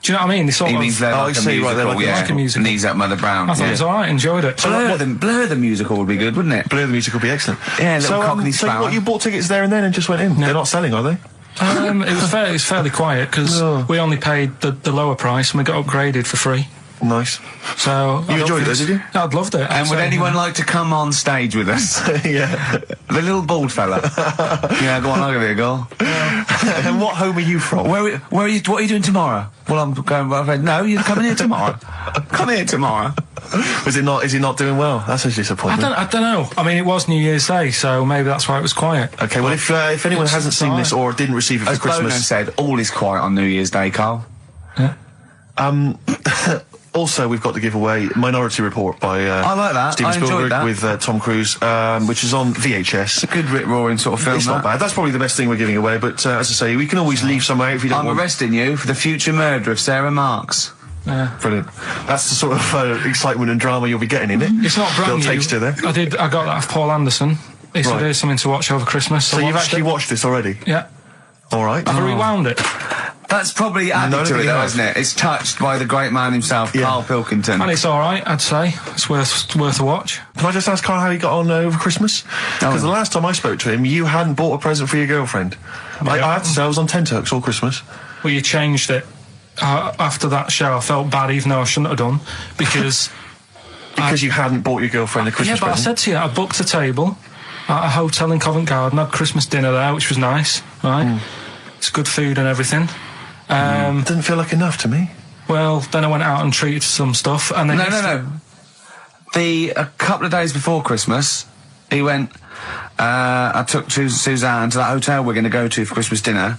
Do you know what I mean? They sort he of... means they're like a musical, like a musical. Knees Up Mother Brown. I thought it was alright, enjoyed it. Blur the musical would be good, wouldn't it? Blur the musical would be excellent. Yeah, little Cockney so Sparrow. what, you bought tickets there and then and just went in? No. They're not selling, are they? It was fairly quiet, because we only paid the lower price and we got upgraded for free. Nice. So you enjoyed it, did you? I'd loved it. And would anyone like to come on stage with us? Yeah. The little bald fella. Yeah, go on, I'll give it a go. And what home are you from? Where are you? What are you doing tomorrow? Well, I'm going. No, you're coming here tomorrow. Come here tomorrow. Is it not doing well? That's a disappointment. I don't know. I mean, it was New Year's Day, so maybe that's why it was quiet. Okay. Well, if anyone hasn't seen this or didn't receive it for Christmas, Bono said, all is quiet on New Year's Day, Carl. Yeah. Also, we've got to give away Minority Report by I like that. Steven Spielberg that. with Tom Cruise, which is on VHS. It's a good rip-roaring sort of film. It's not bad. That's probably the best thing we're giving away, but as I say, we can always leave some out if you don't want. I'm arresting you for the future murder of Sarah Marks. Yeah. Brilliant. That's the sort of excitement and drama you'll be getting in it. It's not brand new. Taster there. I got that off Paul Anderson. He said here's something to watch over Christmas. So you've actually watched this already? Yeah. All right. I've rewound it. That's probably added to it, though, isn't it? It's touched by the great man himself, Karl Pilkington. And it's alright, I'd say. It's worth a watch. Can I just ask Karl how he got on over Christmas? Because the last time I spoke to him, you hadn't bought a present for your girlfriend. I have to say, I was on tenterhooks all Christmas. Well, you changed it. After that show, I felt bad, even though I shouldn't have done, because... because you hadn't bought your girlfriend a Christmas present? I said to you, I booked a table at a hotel in Covent Garden, had Christmas dinner there, which was nice, right? It's good food and everything. Didn't feel like enough to me. Well, then I went out and treated some stuff, and then... No. A couple of days before Christmas, he went... I took Suzanne to that hotel we're going to go to for Christmas dinner.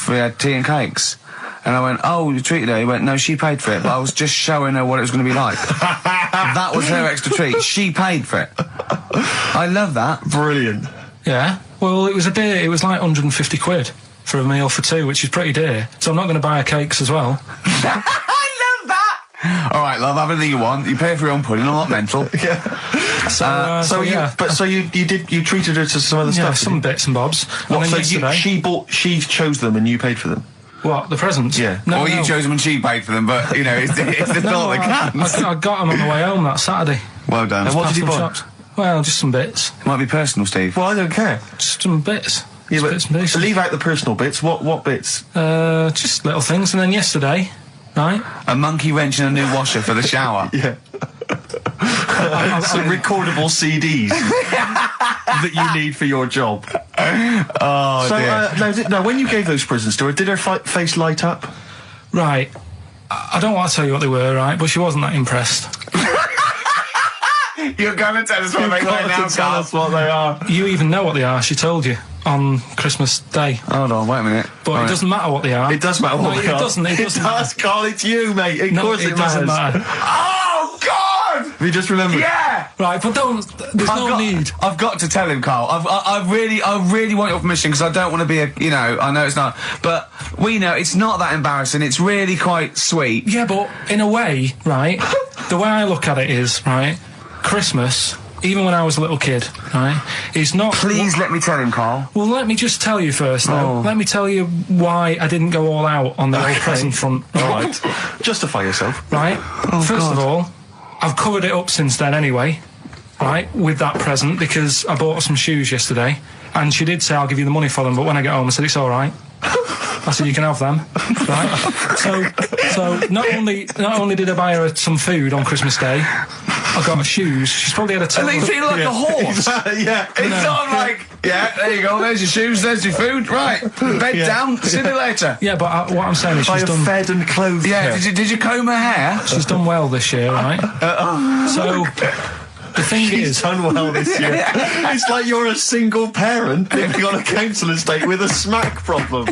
We had tea and cakes. And I went, oh, you treated her? He went, no, she paid for it, but I was just showing her what it was going to be like. That was her extra treat. She paid for it. I love that. Brilliant. Yeah. Well, it was a dear. It was like 150 quid for a meal for two, which is pretty dear. So I'm not going to buy her cakes as well. I love that! All right, right, love. Have anything you want. You pay for your own pudding. I'm not mental. Yeah. So you treated her to some other stuff. Some bits and bobs. What? So she chose them and you paid for them. What, the presents? Yeah. No, you chose them and she paid for them, but, you know, it's the thought that counts. I got them on the way home that Saturday. Well done. And what did you buy? Shops. Well, just some bits. It might be personal, Steve. Well, I don't care. Just some bits. Yeah, but bits and pieces. leave out the personal bits. What bits? Just little things. And then yesterday, right? A monkey wrench and a new washer for the shower. Yeah. Some recordable CDs that you need for your job. Oh, dear. Now, when you gave those presents to her, did her face light up? Right. I don't want to tell you what they were, right? But she wasn't that impressed. You're going to tell us what they are now, tell us what they are. You even know what they are. She told you on Christmas Day. Hold on, wait a minute. But it doesn't matter what they are. It does matter what they are. It doesn't. It does, Carl. It's you, mate. Of course it doesn't matter. Oh, God! Have you just remembered? Yeah! Right, but there's no need. I've got to tell him, Carl. I really want your permission because I don't want to be I know it's not, but we know it's not that embarrassing. It's really quite sweet. Yeah, but in a way, right, the way I look at it is, right, Christmas, even when I was a little kid, right, is not... Please let me tell him, Carl. Well, let me just tell you first, though. Let me tell you why I didn't go all out on the old present front. All right. Justify yourself. Right? First of all, I've covered it up since then anyway, right, with that present, because I bought her some shoes yesterday, and she did say, I'll give you the money for them, but when I get home, I said, it's all right. I said, you can have them, right? So not only did I buy her some food on Christmas Day, I got her shoes. She's probably had a And they feel like a horse. Yeah. It's not like, there you go, there's your shoes, there's your food, right, bed down, see you later. Yeah, but what I'm saying is she's done... fed and clothed Yeah, did you comb her hair? She's done well this year, right? So... The thing is, done well this year. It's like you're a single parent living on a council estate with a smack problem,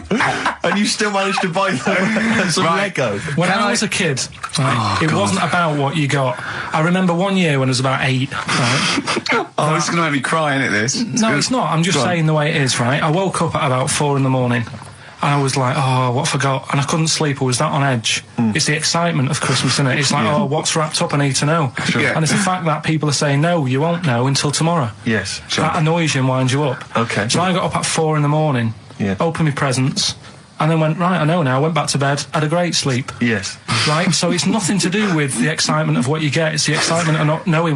and you still managed to buy them some Lego. When I was a kid, right, it wasn't about what you got. I remember one year when I was about 8. Right, this is going to make me cry, isn't it? This? No, it's not. I'm just saying the way it is. Right, I woke up at about 4 in the morning. And I was like, what I forgot? And I couldn't sleep. I was that on edge. It's the excitement of Christmas, isn't it? It's like, what's wrapped up? I need to know. Sure. And it's the fact that people are saying, no, you won't know until tomorrow. Yes. Sure. That annoys you and winds you up. Okay. So I got up at 4 in the morning, opened my presents, and then went, right, I know now, went back to bed, had a great sleep. Yes. Right? So it's nothing to do with the excitement of what you get. It's the excitement of not knowing what